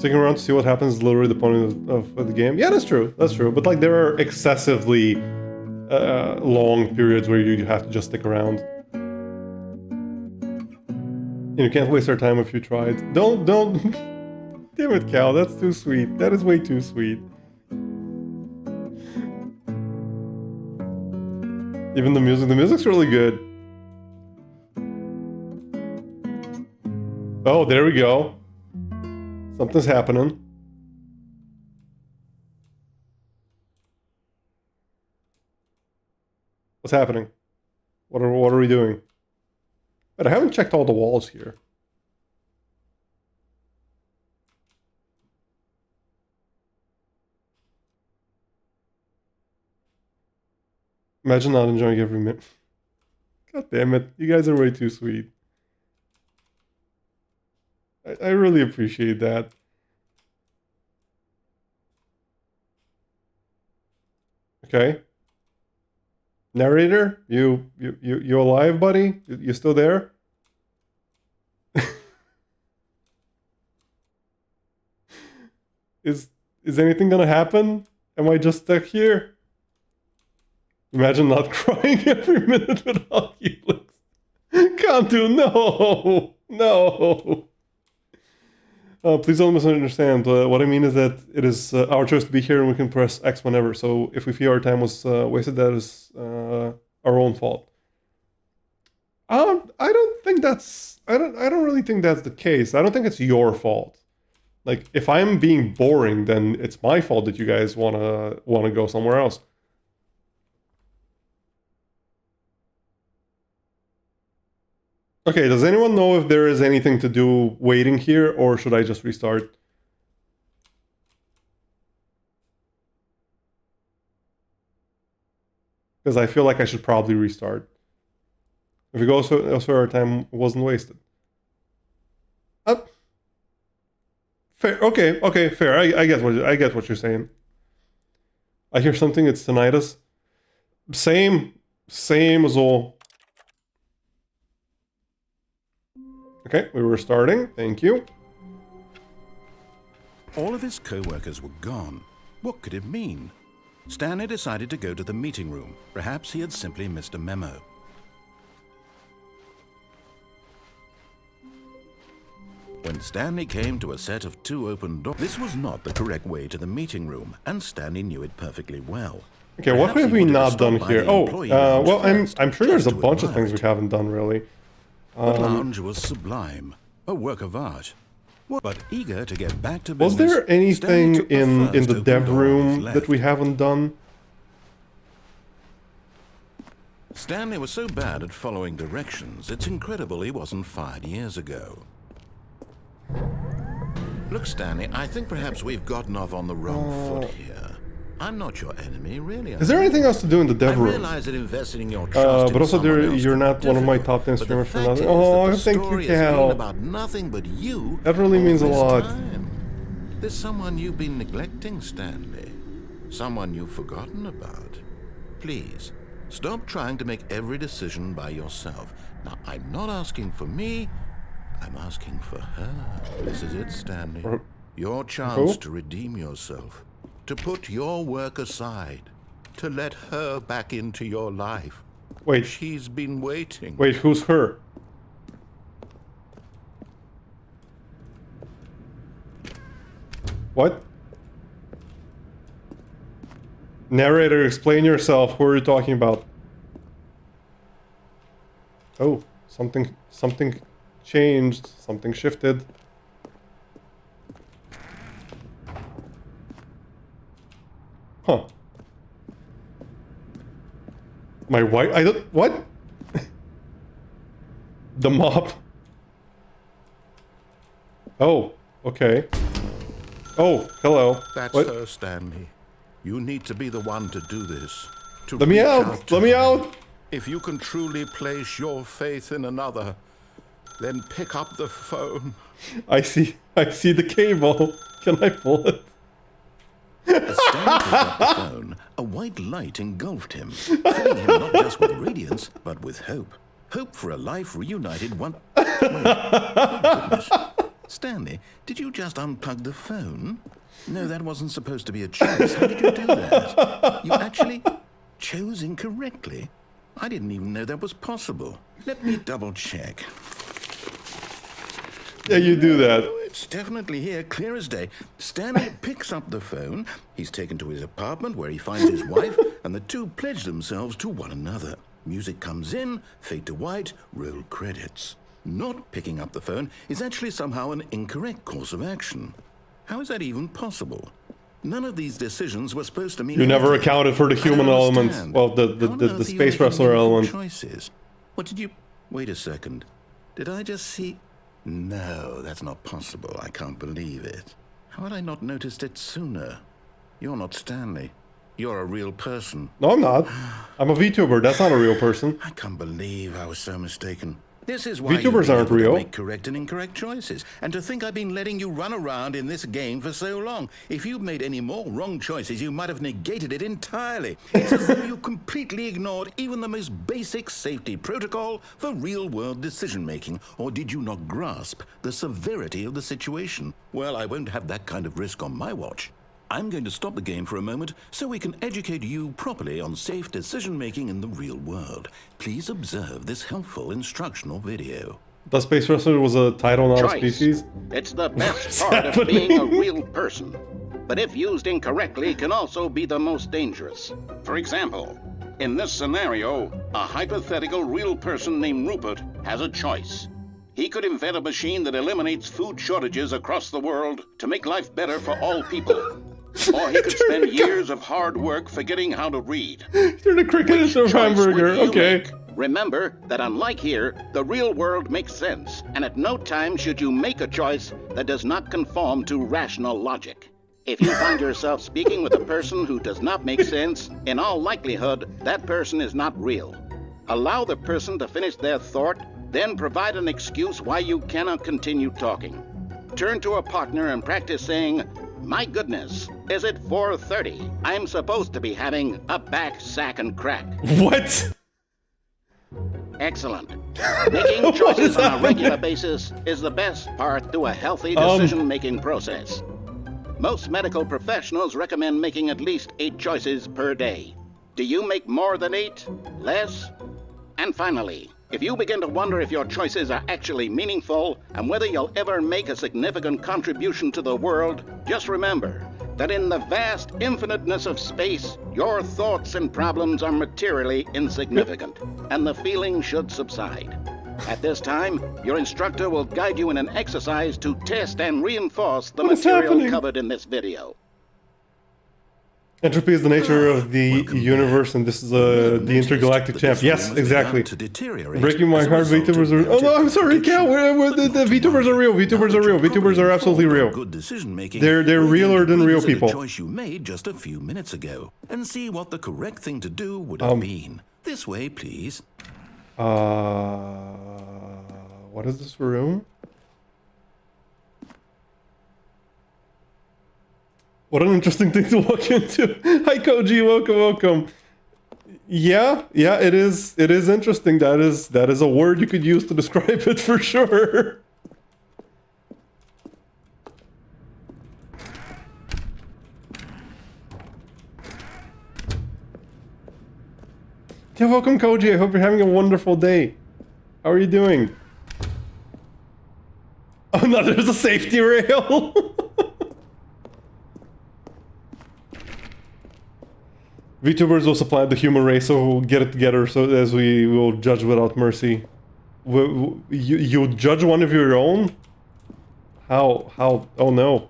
[SPEAKER 1] Sticking around to see what happens is literally the point of the game. Yeah, that's true. That's true. But like, there are excessively long periods where you have to just stick around. And you can't waste our time if you tried. Don't. Damn it, Cal. That's too sweet. That is way too sweet. Even the music's really good. Oh, there we go. Something's happening. What's happening? What are we doing? But I haven't checked all the walls here. Imagine not enjoying every minute. God damn it. You guys are way too sweet. I really appreciate that. Okay. Narrator, you alive, buddy? You still there? Is anything gonna happen? Am I just stuck here? Imagine not crying every minute without Helix. Can't do, no! No! Please don't misunderstand. What I mean is that it is our choice to be here and we can press X whenever. So if we feel our time was wasted, that is our own fault. I don't think that's... I don't really think that's the case. I don't think it's your fault. Like, if I'm being boring, then it's my fault that you guys wanna go somewhere else. Okay, does anyone know if there is anything to do waiting here, or should I just restart? Because I feel like I should probably restart. If we go elsewhere, our time wasn't wasted. Fair. Okay, fair. I get what you're saying. I hear something. It's tinnitus. Same as all. Okay, we were starting. Thank you.
[SPEAKER 2] All of his co-workers were gone. What could it mean? Stanley decided to go to the meeting room. Perhaps he had simply missed a memo. When Stanley came to a set of 2 open doors, this was not the correct way to the meeting room, and Stanley knew it perfectly well.
[SPEAKER 1] Okay, what have we not done here? Oh, well, I'm sure there's a bunch of things we haven't done, really.
[SPEAKER 2] The lounge was sublime, a work of art. But eager to get back to business,
[SPEAKER 1] was there anything in the dev room that we haven't done?
[SPEAKER 2] Stanley was so bad at following directions, it's incredible he wasn't fired years ago. Look, Stanley, I think perhaps we've gotten off on the wrong foot here. I'm not your enemy, really.
[SPEAKER 1] Is there anything else to do in the dev room?
[SPEAKER 2] I realize that investing in your trust
[SPEAKER 1] but also you're not one of my top 10 streamers for nothing. Oh, thank you, Cal.
[SPEAKER 2] About nothing but you.
[SPEAKER 1] That really means a lot.
[SPEAKER 2] There's someone you've been neglecting, Stanley. Someone you've forgotten about. Please, stop trying to make every decision by yourself. Now, I'm not asking for me. I'm asking for her. This is it, Stanley. Your chance to redeem yourself. To put your work aside, to let her back into your life.
[SPEAKER 1] Wait.
[SPEAKER 2] She's been waiting.
[SPEAKER 1] Wait, who's her? What? Narrator, explain yourself. Who are you talking about? Oh, something changed. Something shifted. Huh. My wife? I don't... What? The mop. Oh, okay. Oh, hello.
[SPEAKER 2] That's
[SPEAKER 1] what?
[SPEAKER 2] her, Stanley. You need to be the one to do this. To
[SPEAKER 1] Let me out! Let me out!
[SPEAKER 2] If you can truly place your faith in another, then pick up the phone.
[SPEAKER 1] I see the cable. Can I pull it?
[SPEAKER 2] As Stanley picked up the phone, a white light engulfed him, filling him not just with radiance, but with hope. Hope for a life reunited one... Wait, oh goodness. Stanley, did you just unplug the phone? No, that wasn't supposed to be a choice. How did you do that? You actually chose incorrectly? I didn't even know that was possible. Let me double check.
[SPEAKER 1] Yeah, you do that.
[SPEAKER 2] Oh, it's definitely here, clear as day. Stanley picks up the phone. He's taken to his apartment where he finds his wife, and the two pledge themselves to one another. Music comes in, fade to white, roll credits. Not picking up the phone is actually somehow an incorrect course of action. How is that even possible? None of these decisions were supposed to mean
[SPEAKER 1] You never
[SPEAKER 2] anything.
[SPEAKER 1] accounted for the human
[SPEAKER 2] I don't
[SPEAKER 1] element.
[SPEAKER 2] understand.
[SPEAKER 1] Well,
[SPEAKER 2] How on
[SPEAKER 1] the
[SPEAKER 2] earth are you
[SPEAKER 1] space
[SPEAKER 2] making
[SPEAKER 1] wrestler
[SPEAKER 2] meaningful
[SPEAKER 1] element.
[SPEAKER 2] choices? What did you... Wait a second. Did I just see... No, that's not possible. I can't believe it. How had I not noticed it sooner? You're not Stanley. You're a real person.
[SPEAKER 1] No, I'm not. I'm a VTuber. That's not a real person.
[SPEAKER 2] I can't believe I was so mistaken. This is why
[SPEAKER 1] VTubers
[SPEAKER 2] you've been
[SPEAKER 1] aren't
[SPEAKER 2] able to
[SPEAKER 1] real.
[SPEAKER 2] make correct and incorrect choices. And to think I've been letting you run around in this game for so long. If you'd made any more wrong choices, you might have negated it entirely. It's as though you completely ignored even the most basic safety protocol for real-world decision-making. Or did you not grasp the severity of the situation? Well, I won't have that kind of risk on my watch. I'm going to stop the game for a moment so we can educate you properly on safe decision-making in the real world. Please observe this helpful instructional video.
[SPEAKER 1] The space wrestler was a title, not a species.
[SPEAKER 4] It's the best
[SPEAKER 1] What's
[SPEAKER 4] part of
[SPEAKER 1] happening?
[SPEAKER 4] being a real person. But if used incorrectly, can also be the most dangerous. For example, in this scenario, a hypothetical real person named Rupert has a choice. He could invent a machine that eliminates food shortages across the world to make life better for all people. Or he could spend years of hard work forgetting how to read.
[SPEAKER 1] Turn a cricket
[SPEAKER 4] Which
[SPEAKER 1] into a
[SPEAKER 4] choice
[SPEAKER 1] hamburger.
[SPEAKER 4] would you
[SPEAKER 1] Okay.
[SPEAKER 4] make? Remember that unlike here, the real world makes sense, and at no time should you make a choice that does not conform to rational logic. If you find yourself speaking with a person who does not make sense, in all likelihood, that person is not real. Allow the person to finish their thought, then provide an excuse why you cannot continue talking. Turn to a partner and practice saying, "My goodness, is it 4:30? I'm supposed to be having a back, sack, and crack."
[SPEAKER 1] What?
[SPEAKER 4] Excellent. Making
[SPEAKER 1] What
[SPEAKER 4] choices
[SPEAKER 1] is
[SPEAKER 4] on a
[SPEAKER 1] happening?
[SPEAKER 4] regular basis is the best part to a healthy decision-making process. Most medical professionals recommend making at least 8 choices per day. Do you make more than 8? Less? And finally, if you begin to wonder if your choices are actually meaningful and whether you'll ever make a significant contribution to the world, just remember that in the vast infiniteness of space, your thoughts and problems are materially insignificant, and the feeling should subside. At this time, your instructor will guide you in an exercise to test and reinforce the
[SPEAKER 1] What is
[SPEAKER 4] material
[SPEAKER 1] happening?
[SPEAKER 4] covered in this video.
[SPEAKER 1] Entropy is the nature of the
[SPEAKER 2] Welcome
[SPEAKER 1] universe, and this is the intergalactic champ. Yes, exactly. Breaking my heart, VTubers are... Oh no, I'm sorry, Cal. The VTubers are real. VTubers are real. VTubers are absolutely real.
[SPEAKER 2] Good decision making.
[SPEAKER 1] They're realer than real
[SPEAKER 2] The
[SPEAKER 1] people.
[SPEAKER 2] choice you made just a few minutes ago, and see what the correct thing to do would have been. This way, please.
[SPEAKER 1] What is this room? What an interesting thing to walk into. Hi, Koji. Welcome. Yeah, it is interesting. That is a word you could use to describe it for sure. Yeah, welcome, Koji. I hope you're having a wonderful day. How are you doing? Oh no, there's a safety rail. VTubers will supply the human race, so we'll get it together so as we will judge without mercy. You judge one of your own? How? Oh no.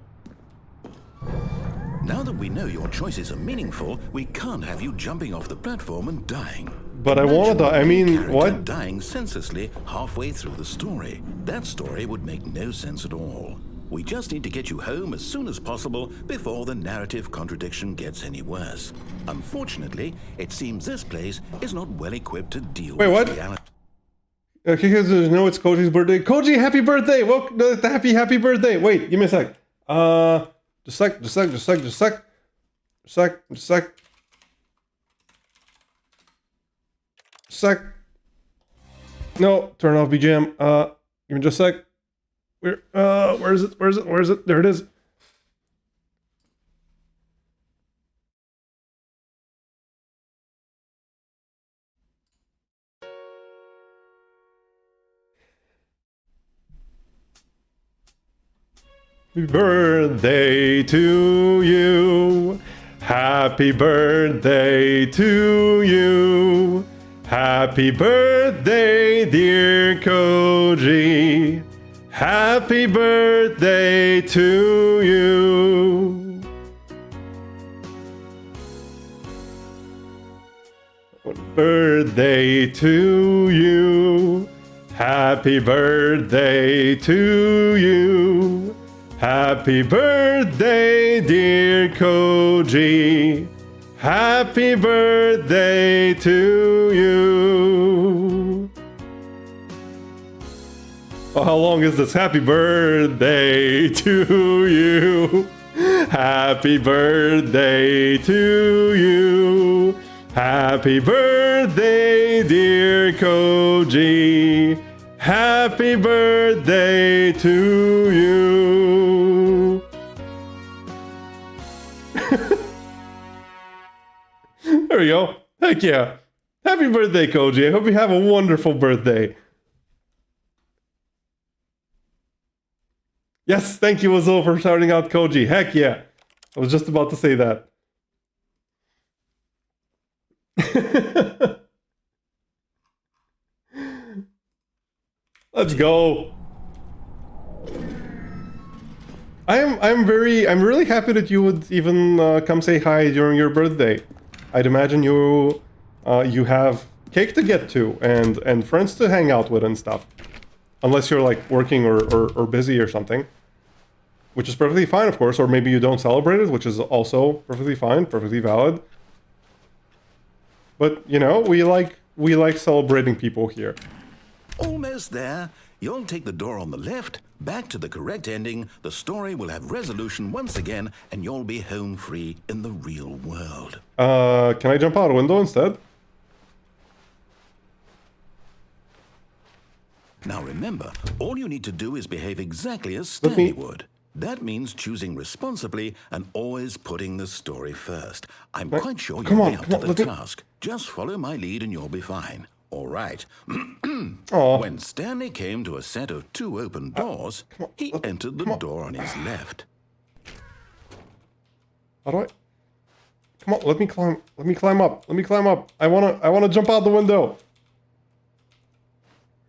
[SPEAKER 2] Now that we know your choices are meaningful, we can't have you jumping off the platform and dying.
[SPEAKER 1] But I wanna die. I mean,
[SPEAKER 2] Character
[SPEAKER 1] what?
[SPEAKER 2] Dying senselessly halfway through the story. That story would make no sense at all. We just need to get you home as soon as possible before the narrative contradiction gets any worse. Unfortunately, it seems this place is not well equipped to deal
[SPEAKER 1] Wait,
[SPEAKER 2] with
[SPEAKER 1] what?
[SPEAKER 2] reality.
[SPEAKER 1] Okay, guys, no, it's Koji's birthday. Koji, happy birthday! Welcome, happy birthday! Wait, give me a sec. Just sec. No, turn off BGM. Give me just a sec. Where is it? Where is it? Where is it? There it is. Happy birthday to you. Happy birthday to you. Happy birthday, dear Koji. Happy birthday to you. Birthday to you. Happy birthday to you. Happy birthday, dear Koji. Happy birthday to you. Oh, how long is this? Happy birthday to you. Happy birthday to you. Happy birthday, dear Koji. Happy birthday to you. There we go. Heck yeah. Happy birthday, Koji. I hope you have a wonderful birthday. Yes, thank you, Azul, for shouting out Koji. Heck yeah. I was just about to say that. Let's go. I'm really happy that you would even come say hi during your birthday. I'd imagine you have cake to get to and friends to hang out with and stuff. Unless you're like working or busy or something. Which is perfectly fine, of course, or maybe you don't celebrate it, which is also perfectly fine, perfectly valid. But, you know, we like celebrating people here.
[SPEAKER 2] Almost there. You'll take the door on the left, back to the correct ending, the story will have resolution once again, and you'll be home free in the real world.
[SPEAKER 1] Can I jump out a window instead?
[SPEAKER 2] Now remember, all you need to do is behave exactly as Stanley would. That means choosing responsibly and always putting the story first. I'm quite sure you'll be up to the task. Just follow my lead and you'll be fine. All right. When Stanley came to a set of 2 open doors, he entered the door on his left.
[SPEAKER 1] How do I? Come on, let me climb up. Let me climb up. I wanna jump out the window.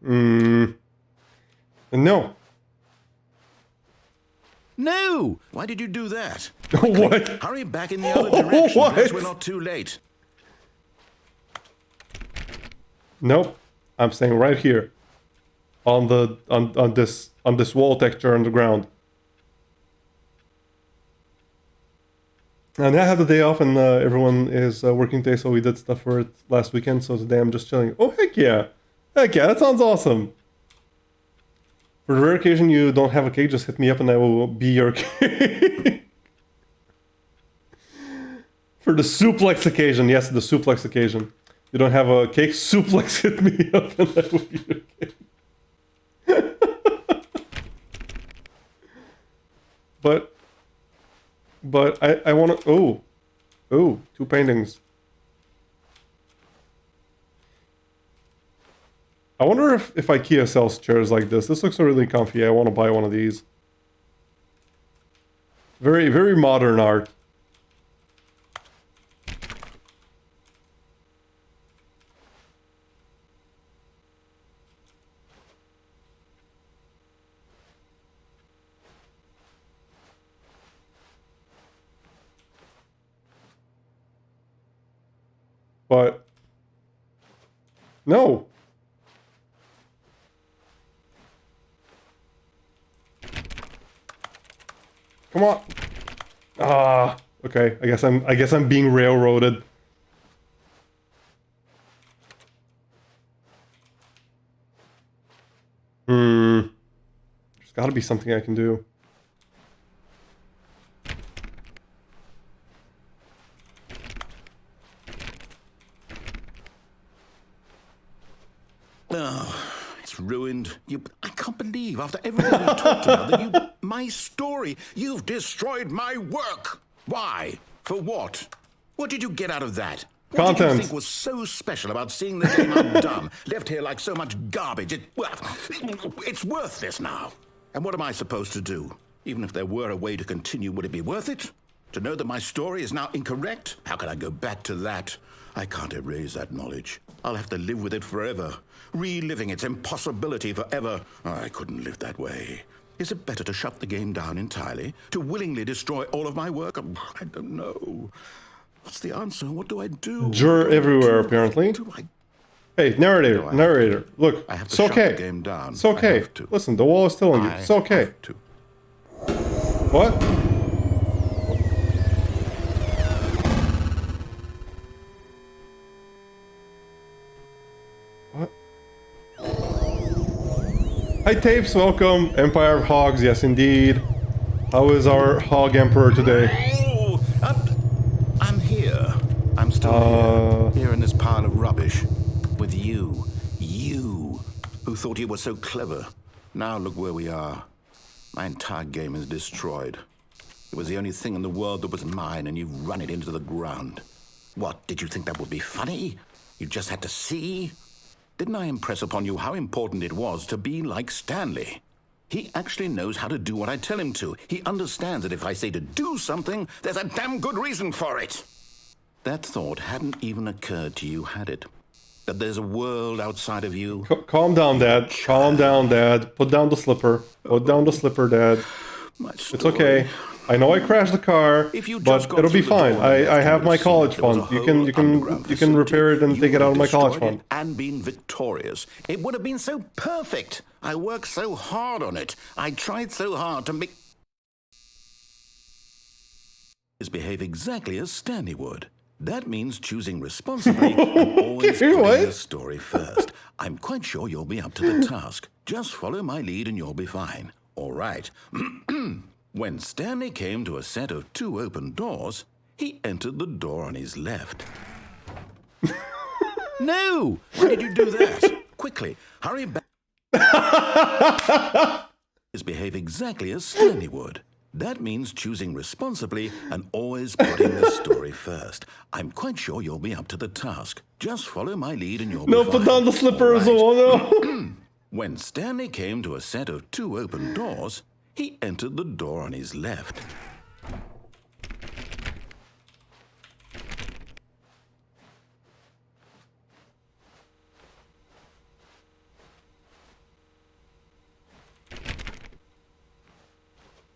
[SPEAKER 1] No.
[SPEAKER 2] No! Why did you do that?
[SPEAKER 1] What?
[SPEAKER 2] Hurry back in the other direction. Perhaps we're not too late.
[SPEAKER 1] Nope. I'm staying right here. On this wall texture on the ground. And I had the day off and everyone is working today, so we did stuff for it last weekend, so today I'm just chilling. Oh, heck yeah. Heck yeah, that sounds awesome. For the rare occasion you don't have a cake, just hit me up and I will be your cake. For the suplex occasion, yes, the suplex occasion. You don't have a cake, suplex, hit me up and I will be your cake. But I want to... Oh, 2 paintings. I wonder if IKEA sells chairs like this. This looks really comfy. I want to buy one of these. Very, very modern art. But... No! Come on. Okay. I guess I'm being railroaded. There's got to be something I can do.
[SPEAKER 2] Oh, it's ruined. I can't believe, after everything we talked about, that you... My story. You've destroyed my work. Why? For what? What did you get out of that? What did you think was so special about seeing the game undone, left here like so much garbage? It's worthless now. And what am I supposed to do? Even if there were a way to continue, would it be worth it? To know that my story is now incorrect? How can I go back to that? I can't erase that knowledge. I'll have to live with it forever, reliving its impossibility forever. I couldn't live that way. Is it better to shut the game down entirely? To willingly destroy all of my work? I don't know. What's the answer? What do I do?
[SPEAKER 1] Juror everywhere, apparently. Hey, narrator, look, it's okay.
[SPEAKER 2] The game down.
[SPEAKER 1] It's okay. Listen, the wall is still on you. It's okay. What? What? Hi, Tapes, welcome. Empire of Hogs, yes indeed. How is our Hog Emperor today?
[SPEAKER 2] Oh, I'm here. I'm still here in this pile of rubbish. With you. You, who thought you were so clever. Now look where we are. My entire game is destroyed. It was the only thing in the world that was mine, and you've run it into the ground. What, did you think that would be funny? You just had to see? Didn't I impress upon you how important it was to be like Stanley? He actually knows how to do what I tell him to. He understands that if I say to do something, there's a damn good reason for it. That thought hadn't even occurred to you, had it? That there's a world outside of you?
[SPEAKER 1] Calm down, Dad. Calm down, Dad. Put down the slipper. Put down the slipper, Dad. It's okay. I know I crashed the car, but it'll be fine. I have my college fund. You can repair it and take it out of my college fund.
[SPEAKER 2] And been victorious. It would have been so perfect. I worked so hard on it. I tried so hard to make... behave exactly as Stanley would. That means choosing responsibly and always putting the story first. I'm quite sure you'll be up to the task. Just follow my lead and you'll be fine. All right. When Stanley came to a set of 2 open doors, he entered the door on his left. No! Why did you do that? Quickly, hurry back. Behave exactly as Stanley would. That means choosing responsibly and always putting the story first. I'm quite sure you'll be up to the task. Just follow my lead and you'll be fine.
[SPEAKER 1] No, put down the slippers, no.
[SPEAKER 2] When Stanley came to a set of 2 open doors, he entered the door on his left.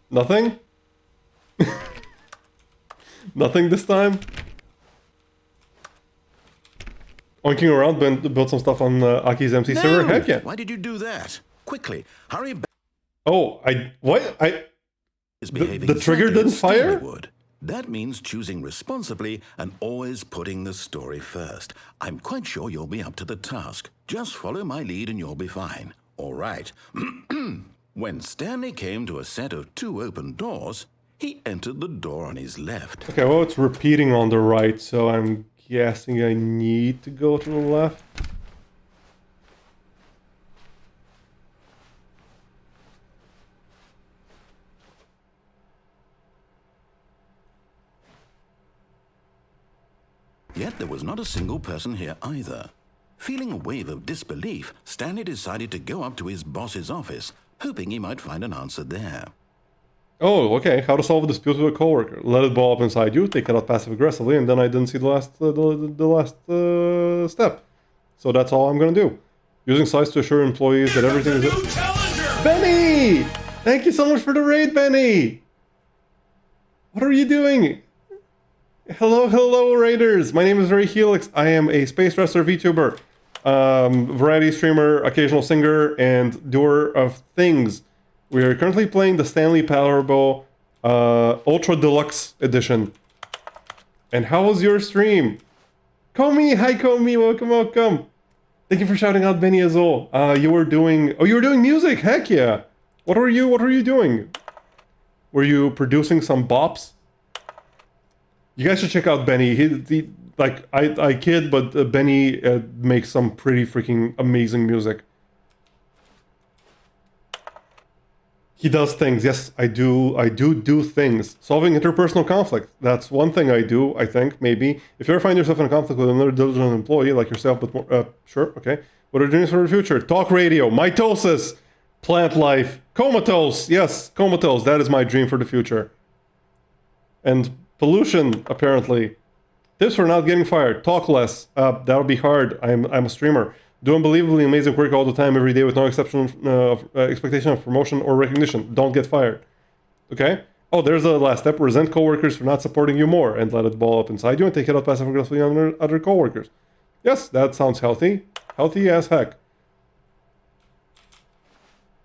[SPEAKER 1] Nothing? Nothing this time? Oinking around, build some stuff on Aki's MC server? Heck yeah.
[SPEAKER 2] Why did you do that? Quickly, hurry back.
[SPEAKER 1] Oh, the trigger didn't fire?
[SPEAKER 2] That means choosing responsibly and always putting the story first. I'm quite sure you'll be up to the task. Just follow my lead and you'll be fine. All right. When Stanley came to a set of 2 open doors, he entered the door on his left.
[SPEAKER 1] Okay, well, it's repeating on the right, so I'm guessing I need to go to the left.
[SPEAKER 2] Yet there was not a single person here either. Feeling a wave of disbelief, Stanley decided to go up to his boss's office, hoping he might find an answer there.
[SPEAKER 1] Oh, okay. How to solve a dispute with a coworker. Let it ball up inside you, take it out passive-aggressively, and then I didn't see the last step. So that's all I'm gonna do. Using size to assure employees that everything is... Benny! Thank you so much for the raid, Benny! What are you doing? Hello, raiders! My name is Ray Helix. I am a space wrestler VTuber, variety streamer, occasional singer, and doer of things. We are currently playing the Stanley Parable Ultra Deluxe Edition. And how was your stream? Komi! Hi, Komi! Welcome! Thank you for shouting out Benny Azul. You were doing music! Heck yeah! What were you doing? Were you producing some bops? You guys should check out Benny. He like, I kid, but Benny makes some pretty freaking amazing music. He does things. Yes, I do things. Solving interpersonal conflict. That's one thing I do, I think, maybe. If you ever find yourself in a conflict with another diligent employee like yourself, but more, sure, okay. What are dreams for the future? Talk radio, mitosis, plant life, comatose. Yes, comatose. That is my dream for the future. And pollution, apparently. Tips for not getting fired. Talk less. That'll be hard. I'm a streamer. Do unbelievably amazing work all the time, every day, with no expectation of promotion or recognition. Don't get fired. Okay? Oh, there's the last step. Resent coworkers for not supporting you more and let it ball up inside you and take it out passive-aggressively on other coworkers. Yes, that sounds healthy. Healthy as heck.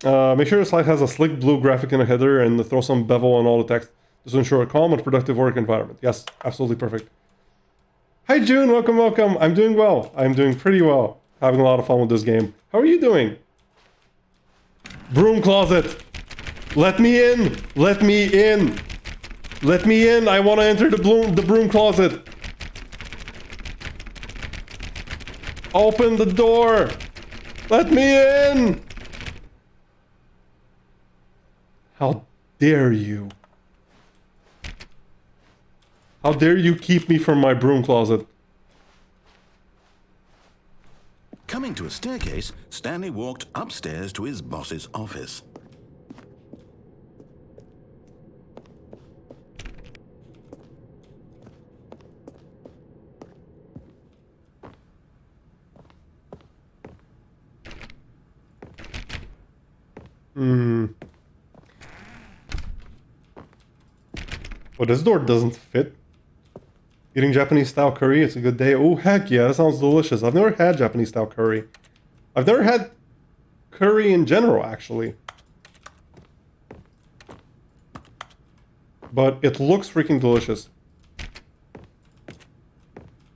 [SPEAKER 1] Make sure the slide has a slick blue graphic in the header and throw some bevel on all the text to ensure a calm and productive work environment. Yes, absolutely perfect. Hi June, welcome, welcome. I'm doing well. I'm doing pretty well. Having a lot of fun with this game. How are you doing? Broom closet. Let me in. Let me in. Let me in. I want to enter the broom closet. Open the door. Let me in. How dare you? How dare you keep me from my broom closet?
[SPEAKER 2] Coming to a staircase, Stanley walked upstairs to his boss's office.
[SPEAKER 1] Well, this door doesn't fit. Eating Japanese style curry, it's a good day. Oh, heck yeah, that sounds delicious. I've never had Japanese style curry. I've never had curry in general, actually. But it looks freaking delicious.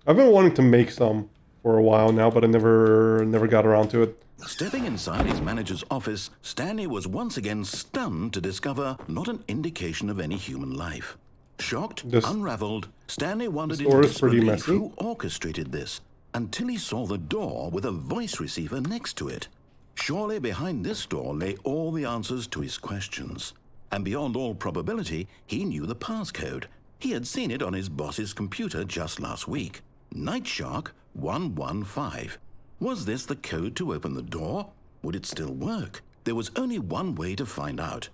[SPEAKER 1] I've been wanting to make some for a while now, but I never got around to it.
[SPEAKER 2] Stepping inside his manager's office, Stanley was once again stunned to discover not an indication of any human life. Shocked, unraveled, Stanley wondered in disbelief who orchestrated this, until he saw the door with a voice receiver next to it. Surely behind this door lay all the answers to his questions. And beyond all probability, he knew the passcode. He had seen it on his boss's computer just last week. Night Shark 115. Was this the code to open the door? Would it still work? There was only one way to find out.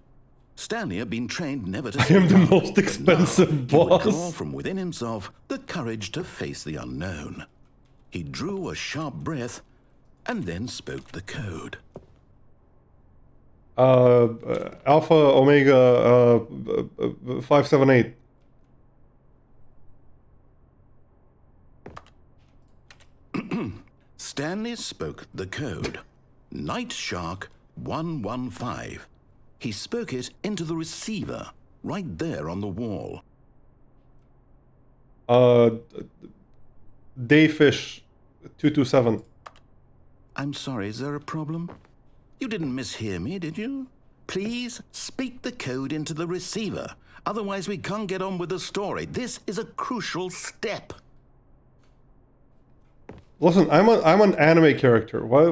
[SPEAKER 2] Stanley had been trained never to...
[SPEAKER 1] I am the most expensive boss.
[SPEAKER 2] He would draw from within himself the courage to face the unknown. He drew a sharp breath and then spoke the code.
[SPEAKER 1] Alpha Omega 578.
[SPEAKER 2] Stanley spoke the code. Night Shark 115. He spoke it into the receiver, right there on the wall.
[SPEAKER 1] Dayfish 227.
[SPEAKER 2] I'm sorry, is there a problem? You didn't mishear me, did you? Please speak the code into the receiver. Otherwise we can't get on with the story. This is a crucial step.
[SPEAKER 1] Listen, I'm an anime character. What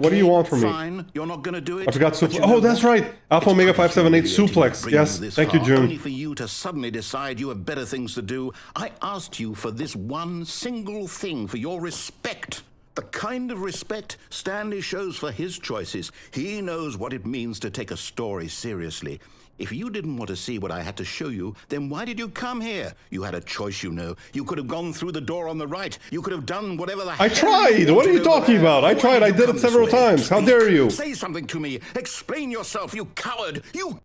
[SPEAKER 1] do you want from me?
[SPEAKER 2] Fine, you're not gonna do it.
[SPEAKER 1] I forgot suplex. Oh, that's right. Alpha Omega 578 suplex. Yes, thank you, June.
[SPEAKER 2] Only for you to suddenly decide you have better things to do. I asked you for this one single thing, for your respect. The kind of respect Stanley shows for his choices. He knows what it means to take a story seriously. If you didn't want to see what I had to show you, then why did you come here? You had a choice, you know. You could have gone through the door on the right. You could have done whatever the hell.
[SPEAKER 1] I tried! What are you talking about? I tried. I did it several times. How dare you?
[SPEAKER 2] Say something to me. Explain yourself, you coward. You...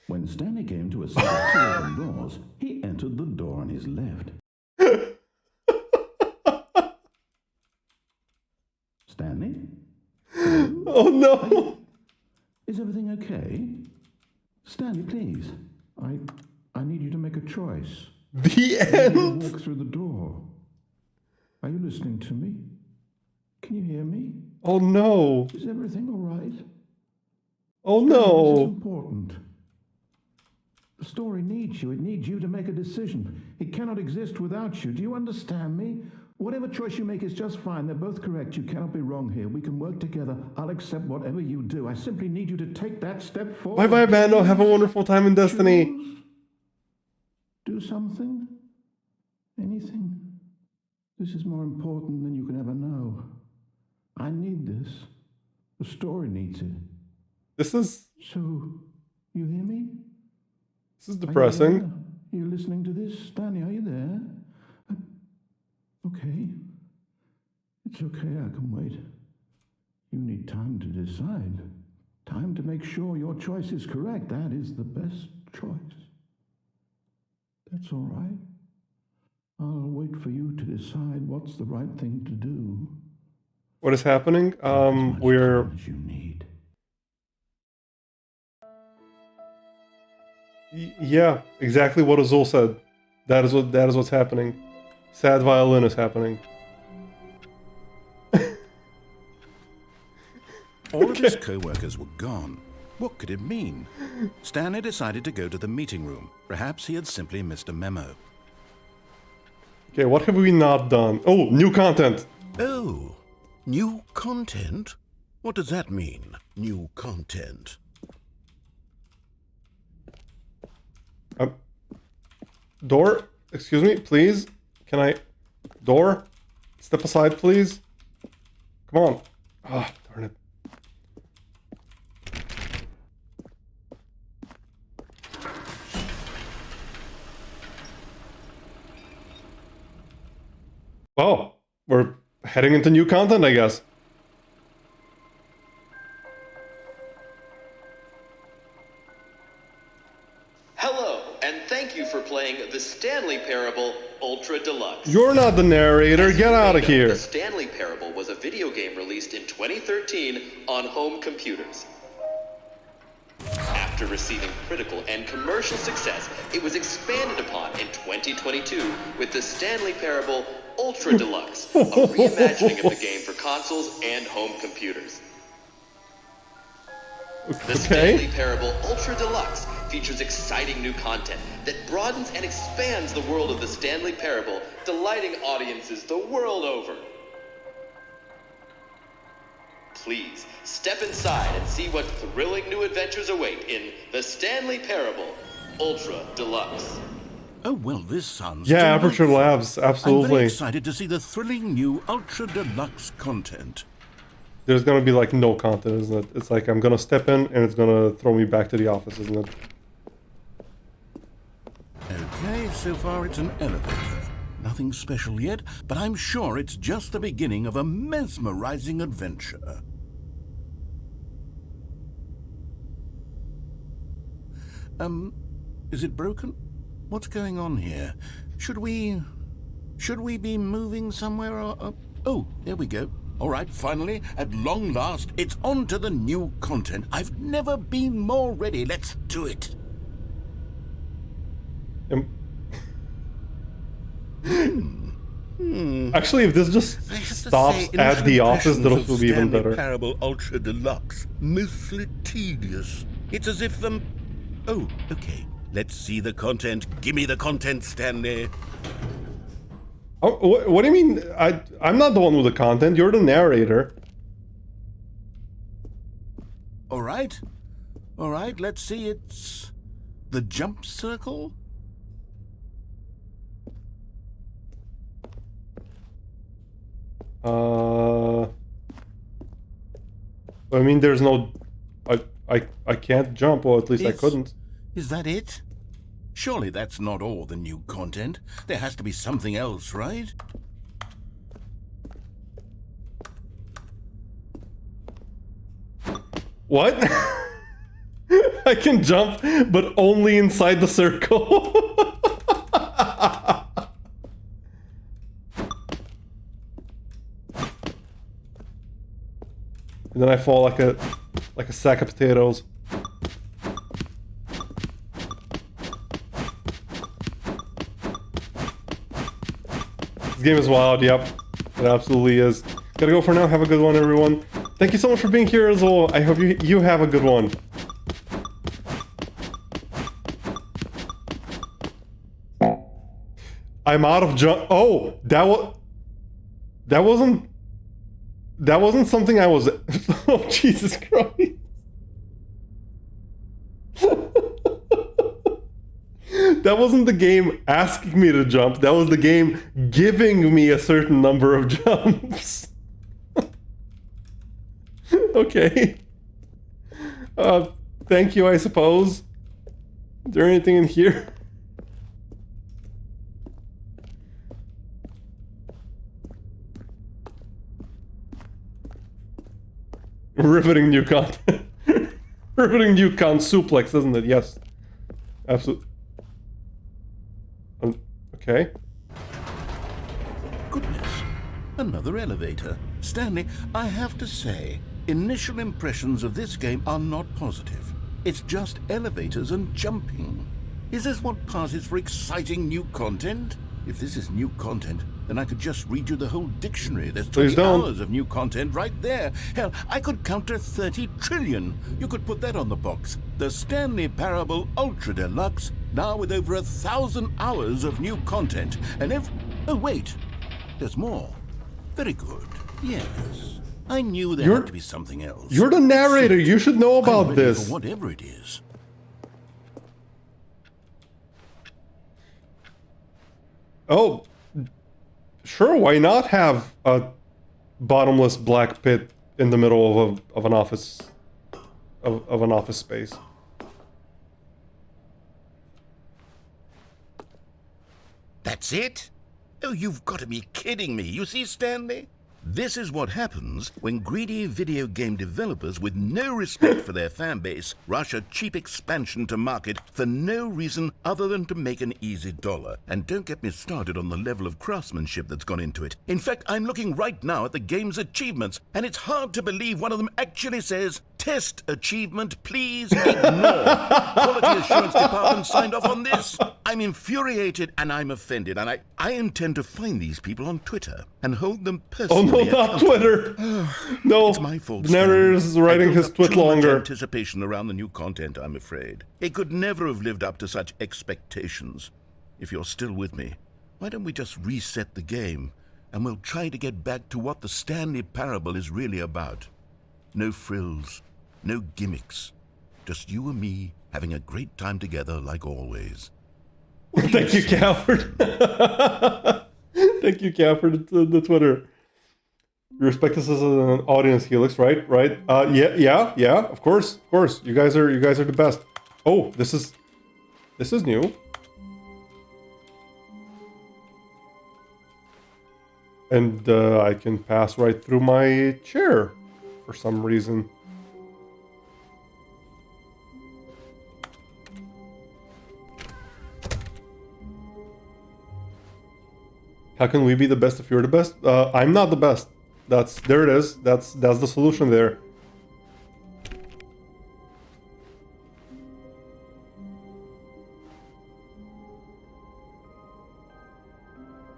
[SPEAKER 2] When Stanley came to a set of two open doors, he entered the door on his left. Stanley?
[SPEAKER 1] Oh, no.
[SPEAKER 2] Is everything okay? Stanley, please. I need you to make a choice.
[SPEAKER 1] The end.
[SPEAKER 2] Walk through the door. Are you listening to me? Can you hear me?
[SPEAKER 1] Oh no.
[SPEAKER 2] Is everything all right?
[SPEAKER 1] Oh
[SPEAKER 2] Stanley,
[SPEAKER 1] no.
[SPEAKER 2] this is important. The story needs you. It needs you to make a decision. It cannot exist without you. Do you understand me?
[SPEAKER 5] Whatever choice you make is just fine. They're both correct. You cannot be wrong here. We can work together. I'll accept whatever you do. I simply need you to take that step forward.
[SPEAKER 1] Bye-bye, Bando. Have a wonderful time in Destiny.
[SPEAKER 5] Choose. Do something. Anything. This is more important than you can ever know. I need this. The story needs it.
[SPEAKER 1] This is
[SPEAKER 5] So, you hear me?
[SPEAKER 1] depressing.
[SPEAKER 5] Are you listening to this? Stanley, are you there? Okay. It's okay, I can wait. You need time to decide. Time to make sure your choice is correct. That is the best choice. That's all right. I'll wait for you to decide what's the right thing to do.
[SPEAKER 1] What is happening? We're
[SPEAKER 5] As you need.
[SPEAKER 1] yeah, exactly what Azul said. That is what's happening. Sad violin is happening.
[SPEAKER 2] All of his co-workers were gone. What could it mean? Stanley decided to go to the meeting room. Perhaps he had simply missed a memo.
[SPEAKER 1] Okay, what have we not done? Oh, new content.
[SPEAKER 2] Oh, new content? What does that mean, new content?
[SPEAKER 1] Door, excuse me, please. Can I? Door, step aside, please. Come on. Ah, darn it. Well, we're heading into new content, I guess.
[SPEAKER 6] Hello, and thank you for playing the Stanley Parable Ultra Deluxe.
[SPEAKER 1] You're not the narrator.
[SPEAKER 6] As you
[SPEAKER 1] Get
[SPEAKER 6] may
[SPEAKER 1] out of
[SPEAKER 6] know,
[SPEAKER 1] here.
[SPEAKER 6] The Stanley Parable was a video game released in 2013 on home computers. After receiving critical and commercial success, it was expanded upon in 2022 with the Stanley Parable Ultra Deluxe, a reimagining of the game for consoles and home computers. The Stanley Parable Ultra Deluxe features exciting new content that broadens and expands the world of the Stanley Parable, delighting audiences the world over. Please, step inside and see what thrilling new adventures await in the Stanley Parable Ultra Deluxe.
[SPEAKER 2] Oh, well, this sounds
[SPEAKER 1] Yeah, Aperture
[SPEAKER 2] delightful.
[SPEAKER 1] Labs,
[SPEAKER 2] I'm very
[SPEAKER 1] absolutely.
[SPEAKER 2] excited to see the thrilling new Ultra Deluxe content.
[SPEAKER 1] There's gonna be like no content, isn't it? It's like I'm gonna step in and it's gonna throw me back to the office, isn't it?
[SPEAKER 2] Okay, so far it's an elevator. Nothing special yet, but I'm sure it's just the beginning of a mesmerizing adventure. Is it broken? What's going on here? Should we be moving somewhere or... Oh, there we go. All right, finally, at long last, it's on to the new content. I've never been more ready. Let's do it.
[SPEAKER 1] Actually, if this just
[SPEAKER 2] I have to
[SPEAKER 1] stops
[SPEAKER 2] say,
[SPEAKER 1] at the
[SPEAKER 2] initial
[SPEAKER 1] office,
[SPEAKER 2] impressions
[SPEAKER 1] that'll
[SPEAKER 2] of
[SPEAKER 1] be even
[SPEAKER 2] Stanley
[SPEAKER 1] better.
[SPEAKER 2] Parable Ultra Deluxe, mostly tedious. It's as if Oh, okay. Let's see the content. Give me the content, Stanley.
[SPEAKER 1] Oh, what do you mean? I'm not the one with the content. You're the narrator.
[SPEAKER 2] All right. All right, let's see. It's the jump circle.
[SPEAKER 1] I mean, there's no... I can't jump, or at least I couldn't.
[SPEAKER 2] Is that it? Surely that's not all the new content. There has to be something else, right?
[SPEAKER 1] What? I can jump, but only inside the circle. And then I fall like a sack of potatoes. This game is wild, yep. It absolutely is. Gotta go for now. Have a good one, everyone. Thank you so much for being here as well. I hope you have a good one. I'm out of jump. Oh, that was... That wasn't something I was... Oh, Jesus Christ. That wasn't the game asking me to jump. That was the game giving me a certain number of jumps. Okay. Thank you, I suppose. Is there anything in here? Riveting new content. Riveting new suplex, isn't it? Yes. Absolutely. Okay.
[SPEAKER 2] Goodness, another elevator. Stanley, I have to say, initial impressions of this game are not positive. It's just elevators and jumping. Is this what passes for exciting new content? If this is new content, then I could just read you the whole dictionary. There's 20 hours of new content right there. Hell, I could count to 30 trillion. You could put that on the box. The Stanley Parable Ultra Deluxe, now with over 1,000 hours of new content. And oh wait, there's more. Very good. Yes. I knew there had to be something else.
[SPEAKER 1] You're the narrator. You should know about this.
[SPEAKER 2] For whatever it is.
[SPEAKER 1] Oh, sure. Why not have a bottomless black pit in the middle of an office of an office space?
[SPEAKER 2] That's it? Oh, you've got to be kidding me. You see, Stanley? This is what happens when greedy video game developers with no respect for their fan base rush a cheap expansion to market for no reason other than to make an easy dollar. And don't get me started on the level of craftsmanship that's gone into it. In fact, I'm looking right now at the game's achievements, and it's hard to believe one of them actually says, "Test achievement, please ignore." Quality assurance department signed off on this. I'm infuriated and I'm offended, and I intend to find these people on Twitter and hold them personally.
[SPEAKER 1] Oh no, not Twitter! No,
[SPEAKER 2] it's my fault.
[SPEAKER 1] The narrator is writing his tweet longer.
[SPEAKER 2] Anticipation around the new content, I'm afraid. It could never have lived up to such expectations. If you're still with me, why don't we just reset the game and we'll try to get back to what the Stanley Parable is really about. No frills, no gimmicks, just you and me having a great time together like always.
[SPEAKER 1] Thank you, Coward. Thank you, Cal, for the Twitter. You respect us as an audience, Helix, right? Right? Yeah. Of course. You guys are the best. Oh, this is new. And I can pass right through my chair for some reason. How can we be the best if you're the best? I'm not the best. There it is. That's the solution there.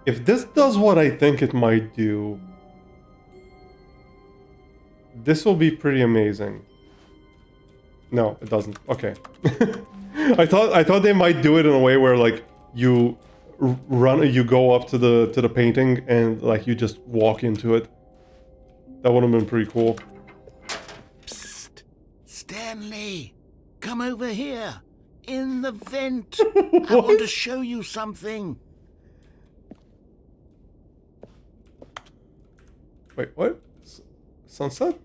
[SPEAKER 1] If this does what I think it might do, this will be pretty amazing. No, it doesn't. Okay. I thought they might do it in a way where like you go up to the painting and like you just walk into it. That would have been pretty cool.
[SPEAKER 2] Psst, Stanley, come over here in the vent. I want to show you something.
[SPEAKER 1] Wait, what? Sunset?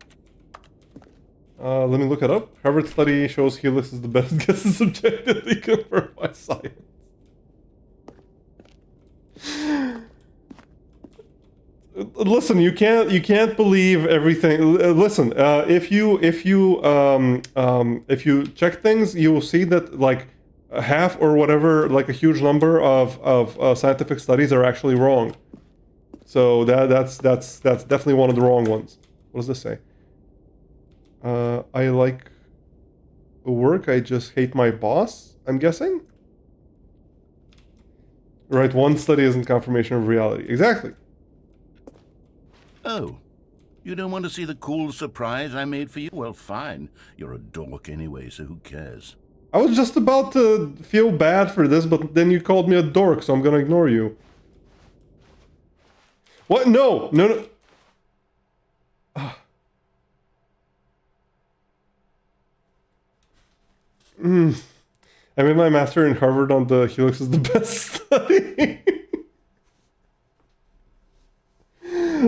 [SPEAKER 1] Let me look it up. Harvard study shows Helix is the best guess is objectively confirmed by science. Listen, you can't believe everything. Listen, if you check things, you will see that like half or whatever, like a huge number of scientific studies are actually wrong. So that's definitely one of the wrong ones. What does this say? I like work. I just hate my boss. I'm guessing. Right, one study isn't confirmation of reality. Exactly.
[SPEAKER 2] Oh, you don't want to see the cool surprise I made for you? Well, fine. You're a dork anyway, so who cares?
[SPEAKER 1] I was just about to feel bad for this, but then you called me a dork, so I'm gonna ignore you. What? No, no, no. I made my master in Harvard on the Helix is the best study.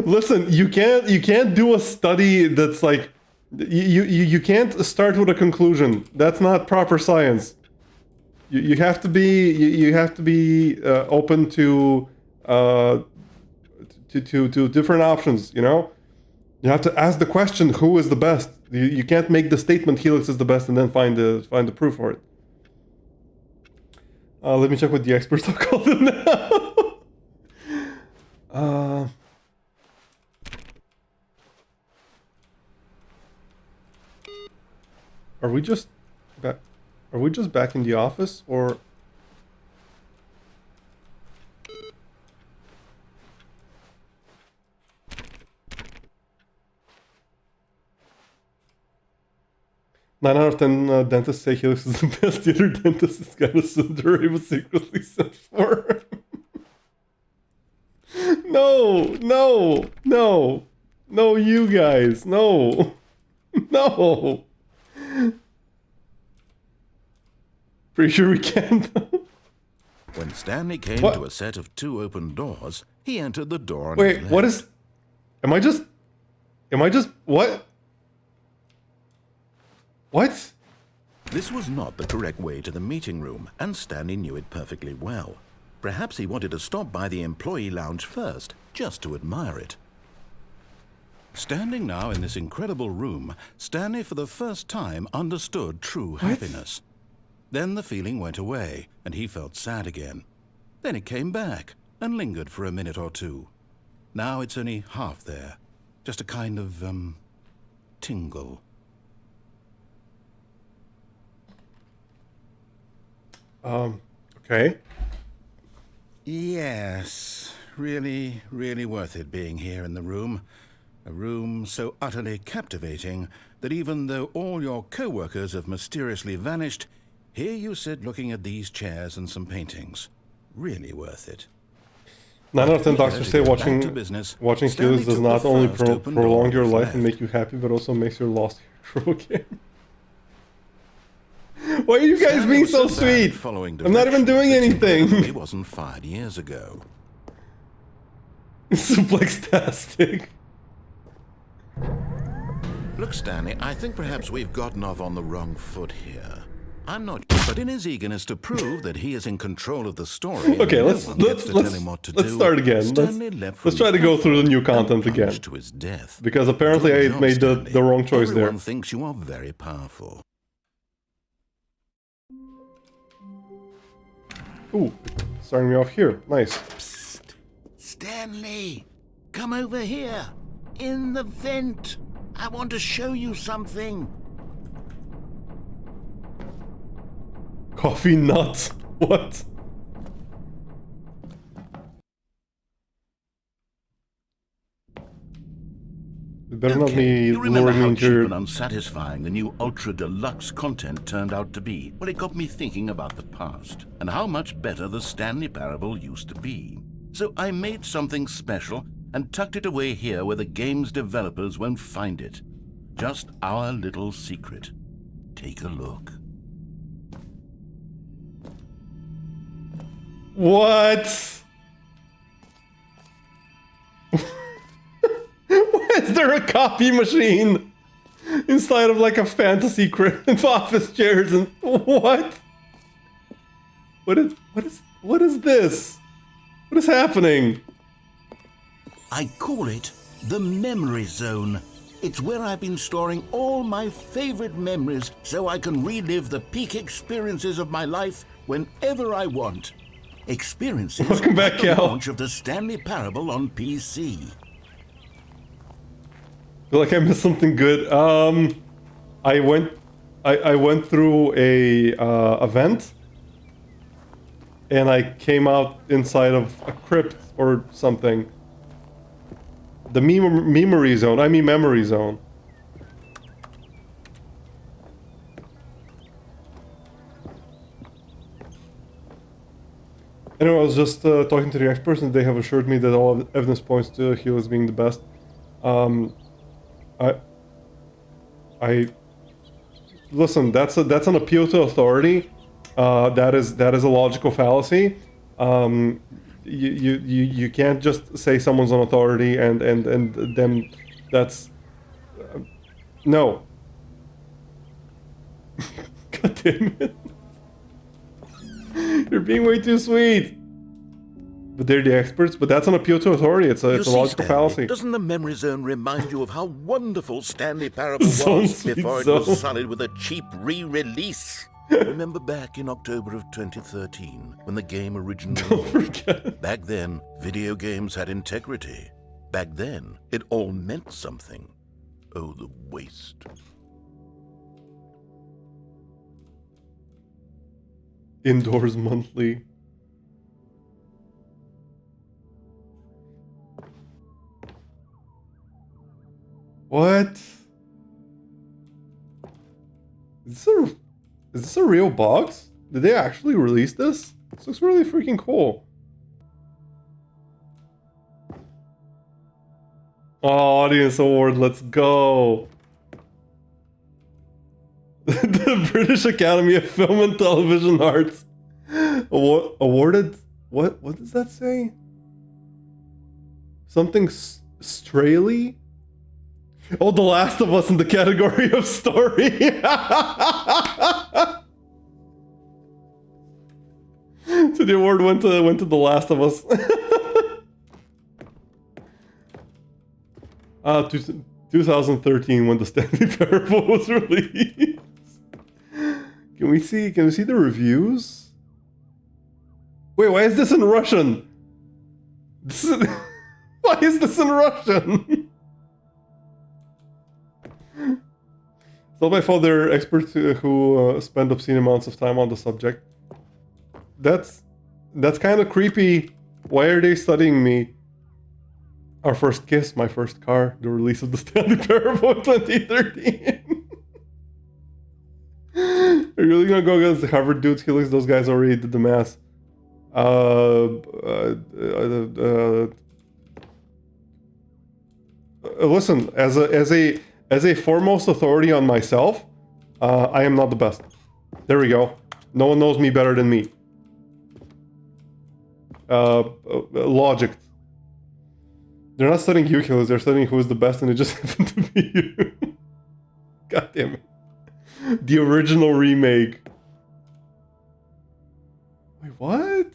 [SPEAKER 1] Listen, you can't do a study that's like you can't start with a conclusion. That's not proper science. You have to be open to different options. You know, you have to ask the question, who is the best? You can't make the statement Helix is the best and then find the proof for it. Let me check what the experts are called now. Are we just back? Are we just back in the office, or? Nine out of 10 dentists say Helix is the best. The other dentist is kind of Sundari, but secretly said for. No, you guys, no. Pretty sure we can.
[SPEAKER 2] When Stanley came
[SPEAKER 1] What?
[SPEAKER 2] to a set of 2 open doors, he entered the door on
[SPEAKER 1] Wait,
[SPEAKER 2] his
[SPEAKER 1] what
[SPEAKER 2] left.
[SPEAKER 1] is? Am I just what? What?
[SPEAKER 2] This was not the correct way to the meeting room, and Stanley knew it perfectly well. Perhaps he wanted to stop by the employee lounge first, just to admire it. Standing now in this incredible room, Stanley for the first time understood true happiness. Then the feeling went away, and he felt sad again. Then it came back, and lingered for a minute or two. Now it's only half there. Just a kind of, tingle.
[SPEAKER 1] Okay.
[SPEAKER 2] Yes, really, really worth it being here in the room. A room so utterly captivating that even though all your co-workers have mysteriously vanished, here you sit looking at these chairs and some paintings. Really worth it.
[SPEAKER 1] 9 out of 10
[SPEAKER 2] Here,
[SPEAKER 1] doctors
[SPEAKER 2] to
[SPEAKER 1] say
[SPEAKER 2] get
[SPEAKER 1] watching
[SPEAKER 2] back to business,
[SPEAKER 1] Stanley
[SPEAKER 2] Stanley
[SPEAKER 1] does
[SPEAKER 2] took
[SPEAKER 1] not
[SPEAKER 2] the
[SPEAKER 1] only
[SPEAKER 2] first open door
[SPEAKER 1] prolong
[SPEAKER 2] on
[SPEAKER 1] your
[SPEAKER 2] his
[SPEAKER 1] life and
[SPEAKER 2] left.
[SPEAKER 1] make you happy, but also makes your lost hero game. Why are you guys
[SPEAKER 2] Stanley
[SPEAKER 1] being
[SPEAKER 2] was
[SPEAKER 1] so
[SPEAKER 2] bad
[SPEAKER 1] sweet?
[SPEAKER 2] at following
[SPEAKER 1] I'm not even doing
[SPEAKER 2] directions that
[SPEAKER 1] anything.
[SPEAKER 2] simply wasn't 5 years ago.
[SPEAKER 1] Suplex-tastic.
[SPEAKER 2] Look, Stanley, I think perhaps we've gotten off on the wrong foot here. I'm not, but in his eagerness to prove that he is in control of the story, and
[SPEAKER 1] Okay,
[SPEAKER 2] no
[SPEAKER 1] let's
[SPEAKER 2] one gets to tell him what to do,
[SPEAKER 1] start again.
[SPEAKER 2] Stanley left from
[SPEAKER 1] Let's try to go through the new content
[SPEAKER 2] and
[SPEAKER 1] again,
[SPEAKER 2] plunged to his death.
[SPEAKER 1] because apparently
[SPEAKER 2] Good
[SPEAKER 1] I
[SPEAKER 2] job,
[SPEAKER 1] made
[SPEAKER 2] Stanley.
[SPEAKER 1] the wrong choice
[SPEAKER 2] Everyone
[SPEAKER 1] there.
[SPEAKER 2] thinks you are very powerful.
[SPEAKER 1] Ooh, starting me off here. Nice.
[SPEAKER 2] Psst. Stanley, come over here. In the vent. I want to show you something.
[SPEAKER 1] Coffee nuts. What? It better not be
[SPEAKER 2] You remember
[SPEAKER 1] luring me
[SPEAKER 2] how
[SPEAKER 1] into
[SPEAKER 2] cheap
[SPEAKER 1] your...
[SPEAKER 2] and unsatisfying the new Ultra Deluxe content turned out to be? Well, it got me thinking about the past and how much better the Stanley Parable used to be. So I made something special and tucked it away here where the game's developers won't find it. Just our little secret. Take a look.
[SPEAKER 1] What? Why is there a copy machine inside of like a fantasy crib with office chairs and what? What is this? What is happening?
[SPEAKER 2] I call it the Memory Zone. It's where I've been storing all my favorite memories so I can relive the peak experiences of my life whenever I want. Experiences
[SPEAKER 1] Welcome back,
[SPEAKER 2] like the
[SPEAKER 1] Cal.
[SPEAKER 2] launch of the Stanley Parable on PC.
[SPEAKER 1] I feel like I missed something good. I went through a event, and I came out inside of a crypt or something. The memory zone. I mean memory zone. Anyway, I was just talking to the experts, and they have assured me that all evidence points to Helios being the best. I listen. That's an appeal to authority. That is a logical fallacy. You can't just say someone's on authority and them. That's no. God damn it! You're being way too sweet. But they're the experts. But that's an appeal to authority. It's a logical fallacy.
[SPEAKER 2] Doesn't the memory zone remind you of how wonderful Stanley Parable
[SPEAKER 1] Zone
[SPEAKER 2] was
[SPEAKER 1] Speed
[SPEAKER 2] before it
[SPEAKER 1] Zone.
[SPEAKER 2] was sullied with a cheap re-release? Remember back in October of 2013, when the game originally
[SPEAKER 1] Don't
[SPEAKER 2] launched?
[SPEAKER 1] forget.
[SPEAKER 2] Back then, video games had integrity. Back then, it all meant something. Oh, the waste.
[SPEAKER 1] Indoors monthly. What? Is this a real box? Did they actually release this? This looks really freaking cool. Oh, Audience Award, let's go. The British Academy of Film and Television Arts awarded what does that say? Something Straley? Oh, The Last of Us in the category of story. So the award went to The Last of Us. 2013 when the Stanley Parable was released. Can we see the reviews? Wait, why is this in Russian? Why is this in Russian? It's not my fault they're experts who spend obscene amounts of time on the subject. That's kind of creepy. Why are they studying me? Our first kiss, my first car, the release of the Stanley Parable in 2013. Are you really gonna go against the Harvard dudes? Helix, those guys already did the math. Listen, as a foremost authority on myself, I am not the best. There we go. No one knows me better than me. Logic. They're not studying you, Killers, they're studying who is the best, and it just happened to be you. God damn it. The original remake. Wait, what?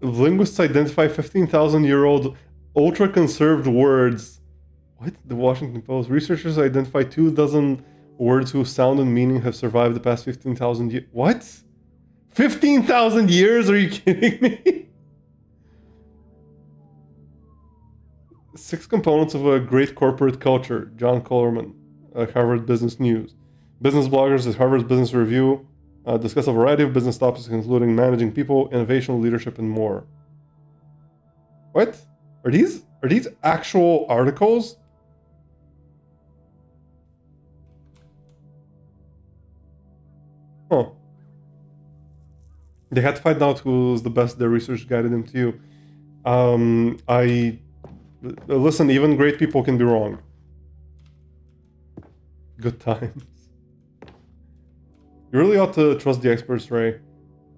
[SPEAKER 1] Linguists identify 15,000-year-old ultra-conserved words. What? The Washington Post. Researchers identify 24 words whose sound and meaning have survived the past 15,000 years. What? 15,000 years? Are you kidding me? 6 components of a great corporate culture. John Collerman, Harvard Business News. Business bloggers at Harvard's Business Review discuss a variety of business topics, including managing people, innovation, leadership, and more. What? Are these actual articles? Huh. They had to find out who's the best. Their research guided them to you. Listen, even great people can be wrong. Good times. You really ought to trust the experts, Ray.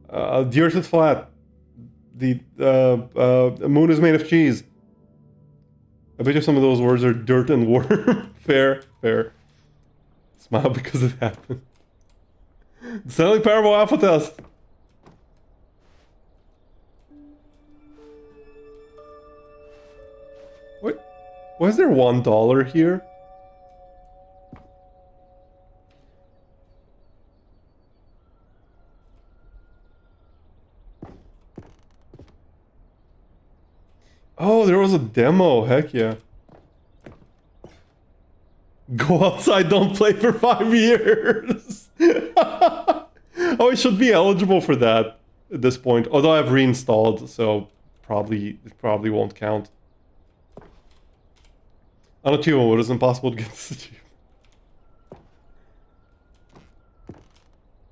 [SPEAKER 1] The earth is flat. The moon is made of cheese. I bet you some of those words are dirt and worm. Fair. Smile because it happened. The Stanley Parable Alpha Test. What? Why is there $1 here? Oh, there was a demo. Heck yeah. Go outside, don't play for 5 years. Oh, I should be eligible for that at this point. Although I've reinstalled, so it probably won't count. Unachievable. It is impossible to get this achievement.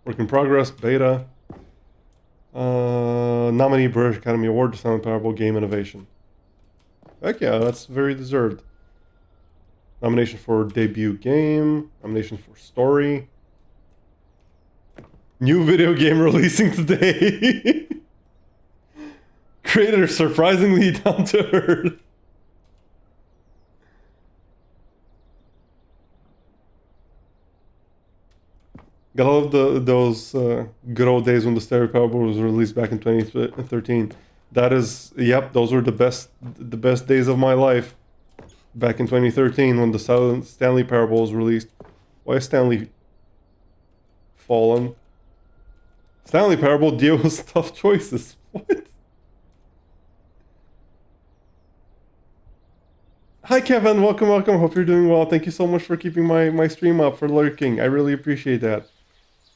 [SPEAKER 1] Work in progress. Beta. Nominee British Academy Award to Stanley Parable Game Innovation. Heck yeah, that's very deserved. Nomination for debut game. Nomination for story. New video game releasing today. Creator surprisingly down to earth. Gotta love those good old days when the Stanley Parable was released back in 2013. That is, yep, those were the best days of my life. Back in 2013 when the Stanley Parable was released. Why is Stanley fallen? Stanley Parable deal with tough choices. What? Hi Kevin, welcome. Hope you're doing well. Thank you so much for keeping my stream up, for lurking. I really appreciate that.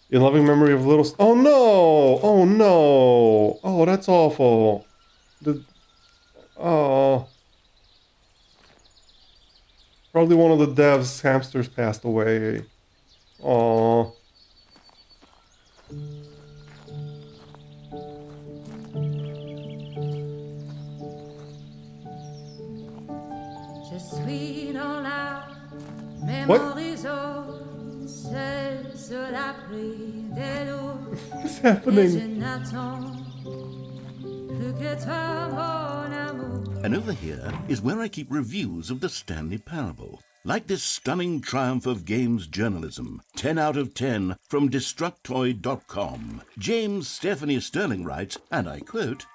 [SPEAKER 1] In loving memory of little... Oh no! Oh no! Oh, that's awful. Oh. Probably one of the devs' hamsters passed away. Oh. What? What's happening?
[SPEAKER 2] And over here is where I keep reviews of the Stanley Parable. Like this stunning triumph of games journalism, 10 out of 10 from Destructoid.com. James Stephanie Sterling writes, and I quote,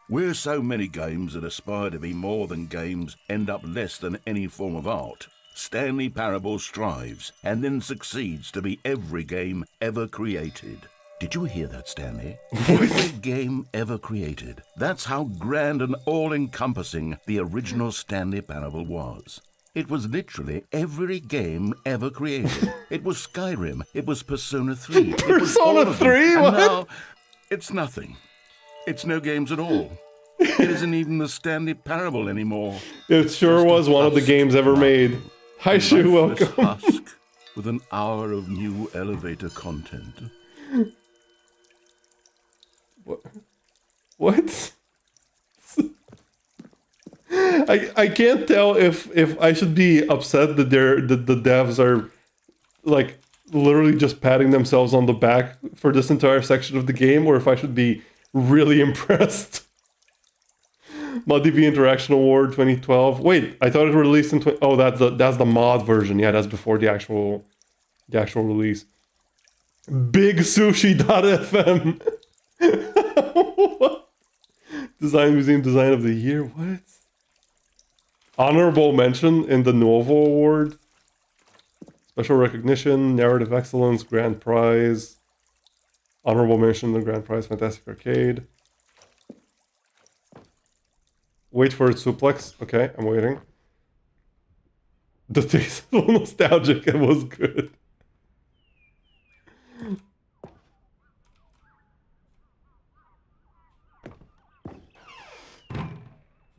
[SPEAKER 2] "Where so many games that aspire to be more than games end up less than any form of art, Stanley Parable strives and then succeeds to be every game ever created." Did you hear that, Stanley? Every game ever created. That's how grand and all-encompassing the original Stanley Parable was. It was literally every game ever created. It was Skyrim. It was Persona 3.
[SPEAKER 1] Persona 3?
[SPEAKER 2] And
[SPEAKER 1] what?
[SPEAKER 2] now, it's nothing. It's no games at all. It isn't even the Stanley Parable anymore.
[SPEAKER 1] It sure was one of the games ever made. Hi, Shu, welcome.
[SPEAKER 2] Husk with an hour of new elevator content.
[SPEAKER 1] What? I can't tell if I should be upset that the devs are like literally just patting themselves on the back for this entire section of the game, or if I should be really impressed. ModDB Interaction Award 2012. Wait, I thought it released in oh, that's the mod version. Yeah, that's before the actual release. Big Sushi.fm. What? Design Museum Design of the Year. What? Honorable mention in the Novo Award. Special recognition, narrative excellence, grand prize. Honorable mention, the grand prize, Fantastic Arcade. Wait for its suplex. Okay, I'm waiting. The taste was nostalgic and was good.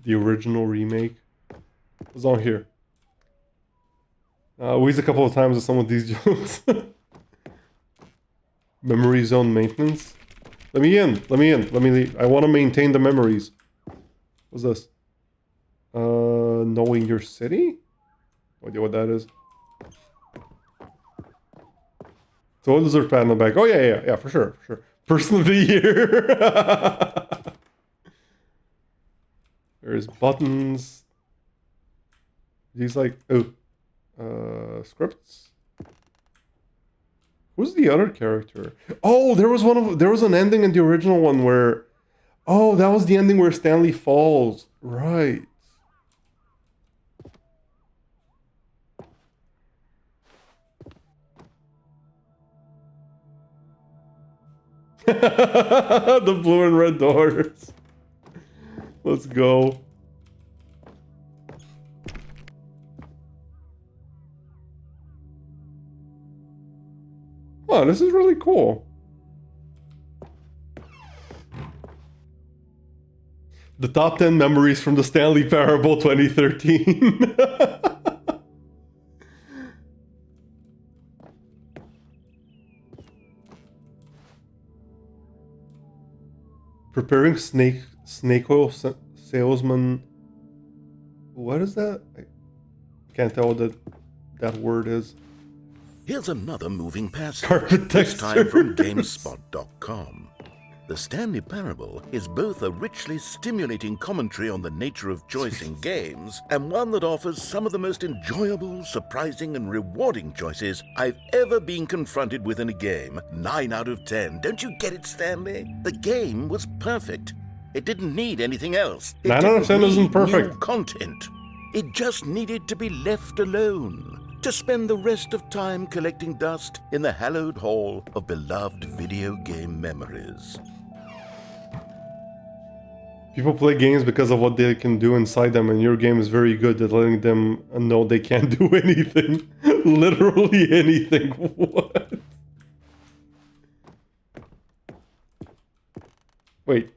[SPEAKER 1] The original remake was on here. Wheezed a couple of times with some of these jokes. Memory zone maintenance. Let me in. Let me leave. I want to maintain the memories. What's this? Knowing your city? No idea what that is. So what deserves pat on the back? Oh yeah, for sure. Person of the year. There's buttons. These like scripts. Who's the other character? Oh, there was an ending in the original one where, oh, that was the ending where Stanley falls. Right. The blue and red doors. Let's go. Wow, this is really cool. The top 10 memories from the Stanley Parable 2013. Preparing snake oil salesman. What is that? I can't tell what that word is.
[SPEAKER 2] Here's another moving passage,
[SPEAKER 1] Carpet
[SPEAKER 2] this time from
[SPEAKER 1] textures.
[SPEAKER 2] GameSpot.com. The Stanley Parable is both a richly stimulating commentary on the nature of choice in games, and one that offers some of the most enjoyable, surprising, and rewarding choices I've ever been confronted with in a game. 9 out of 10. Don't you get it, Stanley? The game was perfect. It didn't need anything else. It
[SPEAKER 1] 9 out of
[SPEAKER 2] didn't
[SPEAKER 1] 10 isn't
[SPEAKER 2] need
[SPEAKER 1] perfect.
[SPEAKER 2] new content. It just needed to be left alone, to spend the rest of time collecting dust in the hallowed hall of beloved video game memories.
[SPEAKER 1] People play games because of what they can do inside them, and your game is very good at letting them know they can't do anything. Literally anything. What? Wait.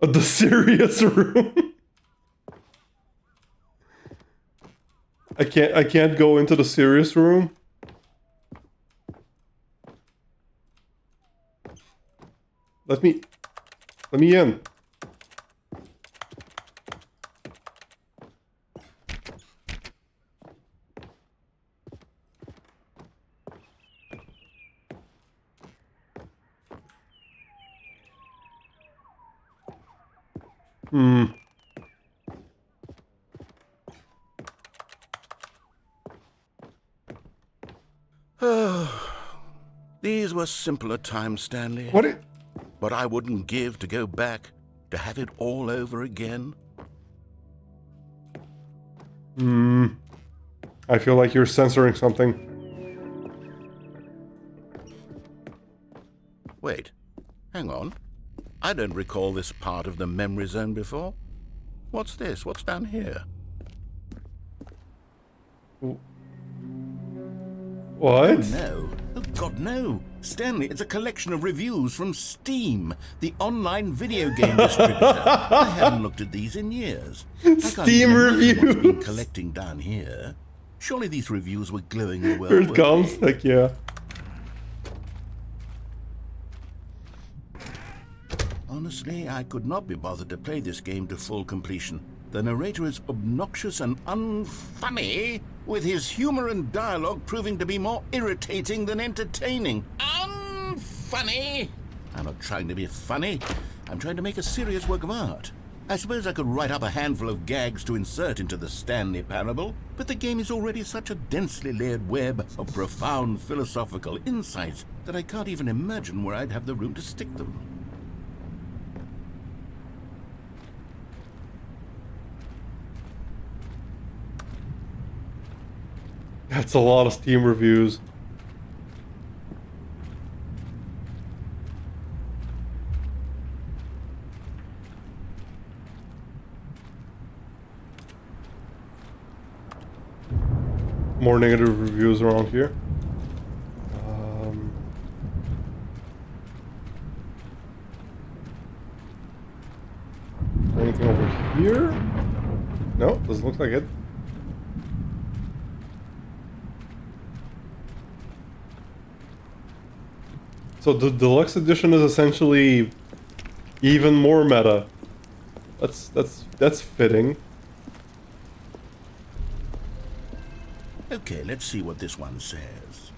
[SPEAKER 1] The serious room? I can't go into the serious room? Let me in.
[SPEAKER 2] These were simpler times, Stanley.
[SPEAKER 1] What?
[SPEAKER 2] But I wouldn't give to go back, to have it all over again.
[SPEAKER 1] I feel like you're censoring something.
[SPEAKER 2] Wait, hang on. I don't recall this part of the memory zone before. What's this? What's down here?
[SPEAKER 1] What?
[SPEAKER 2] No. Oh, God, no. Stanley, it's a collection of reviews from Steam, the online video game distributor. I haven't looked at these in years.
[SPEAKER 1] Steam reviews.
[SPEAKER 2] What's been collecting down here? Surely these reviews were glowingly well.
[SPEAKER 1] Here it comes. Heck yeah.
[SPEAKER 2] Honestly, I could not be bothered to play this game to full completion. The narrator is obnoxious and unfunny, with his humor and dialogue proving to be more irritating than entertaining. Unfunny! I'm not trying to be funny. I'm trying to make a serious work of art. I suppose I could write up a handful of gags to insert into the Stanley Parable, but the game is already such a densely layered web of profound philosophical insights that I can't even imagine where I'd have the room to stick them.
[SPEAKER 1] That's a lot of Steam reviews. More negative reviews around here. Anything over here? No, doesn't look like it. So the deluxe edition is essentially even more meta. That's fitting.
[SPEAKER 2] Okay, let's see what this one says.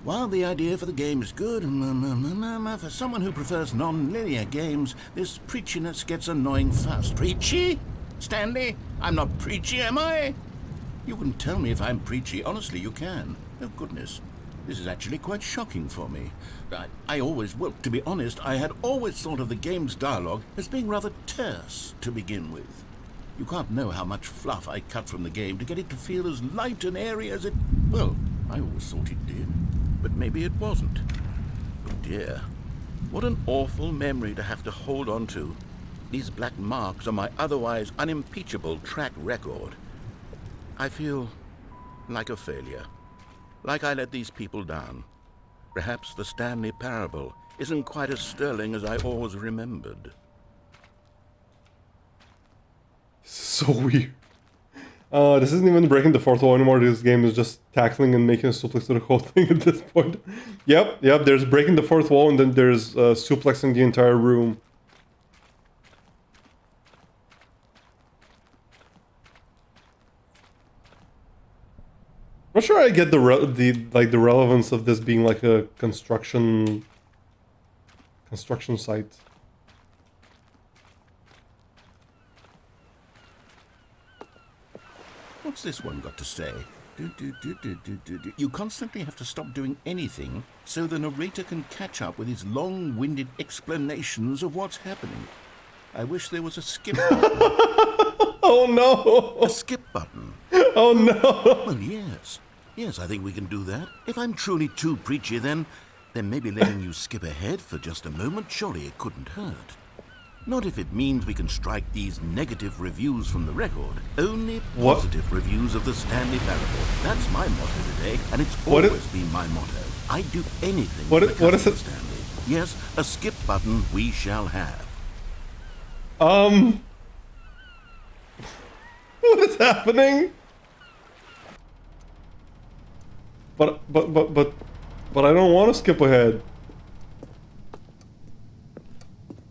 [SPEAKER 2] While the idea for the game is good, for someone who prefers non-linear games, this preachiness gets annoying fast. Preachy? Stanley? I'm not preachy, am I? You can tell me if I'm preachy. Honestly, you can. Oh, goodness. This is actually quite shocking for me. Well, to be honest, I had always thought of the game's dialogue as being rather terse to begin with. You can't know how much fluff I cut from the game to get it to feel as light and airy as it... Well, I always thought it did. But maybe it wasn't. Oh dear. What an awful memory to have to hold on to. These black marks on my otherwise unimpeachable track record. I feel like a failure. Like I let these people down. Perhaps the Stanley Parable isn't quite as sterling as I always remembered.
[SPEAKER 1] So weird. This isn't even breaking the fourth wall anymore. This game is just tackling and making a suplex to the whole thing at this point. Yep. There's breaking the fourth wall, and then there's suplexing the entire room. I'm not sure I get the relevance of this being like a construction site.
[SPEAKER 2] What's this one got to say? You constantly have to stop doing anything so the narrator can catch up with his long-winded explanations of what's happening. I wish there was a skip button.
[SPEAKER 1] Oh no!
[SPEAKER 2] A skip button.
[SPEAKER 1] Oh no!
[SPEAKER 2] Well, yes. Yes, I think we can do that. If I'm truly too preachy, then maybe letting you skip ahead for just a moment, surely it couldn't hurt. Not if it means we can strike these negative reviews from the record. Only positive reviews of the Stanley Parable. That's my motto today, and it's always been my motto. I'd do anything for the customer, Stanley. Yes, a skip button we shall have.
[SPEAKER 1] What is happening? But I don't want to skip ahead.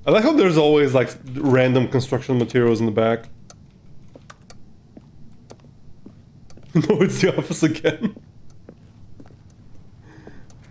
[SPEAKER 1] I like how there's always like random construction materials in the back. No, it's the office again.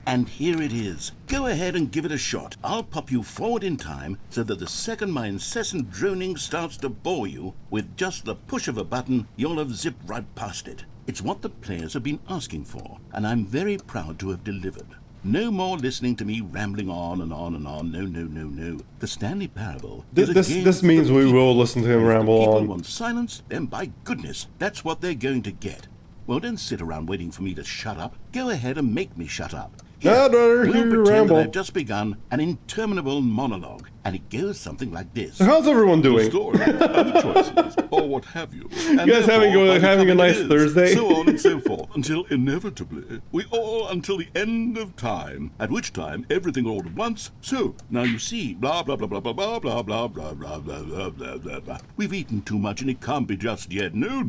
[SPEAKER 2] And here it is. Go ahead and give it a shot. I'll pop you forward in time so that the second my incessant droning starts to bore you, with just the push of a button, you'll have zipped right past it. It's what the players have been asking for, and I'm very proud to have delivered. No more listening to me rambling on and on and on. No. The Stanley Parable.
[SPEAKER 1] This means we will listen to him ramble on.
[SPEAKER 2] If people want silence, then by goodness, that's what they're going to get. Well, don't sit around waiting for me to shut up. Go ahead and make me shut up. Here,
[SPEAKER 1] I'd rather
[SPEAKER 2] we'll
[SPEAKER 1] hear you
[SPEAKER 2] pretend
[SPEAKER 1] ramble.
[SPEAKER 2] that I've just begun an interminable monologue, and it goes something like this.
[SPEAKER 1] So how's everyone doing?
[SPEAKER 7] The story, and the choices, or what have you.
[SPEAKER 1] You guys having a nice Thursday?
[SPEAKER 7] So on and so forth, until inevitably, until the end of time, at which time everything all at once. So, now you see, blah, blah, blah, blah, blah, blah, blah, blah, blah, blah, blah, blah, blah, blah, blah. We've eaten too much and it can't be just yet. No,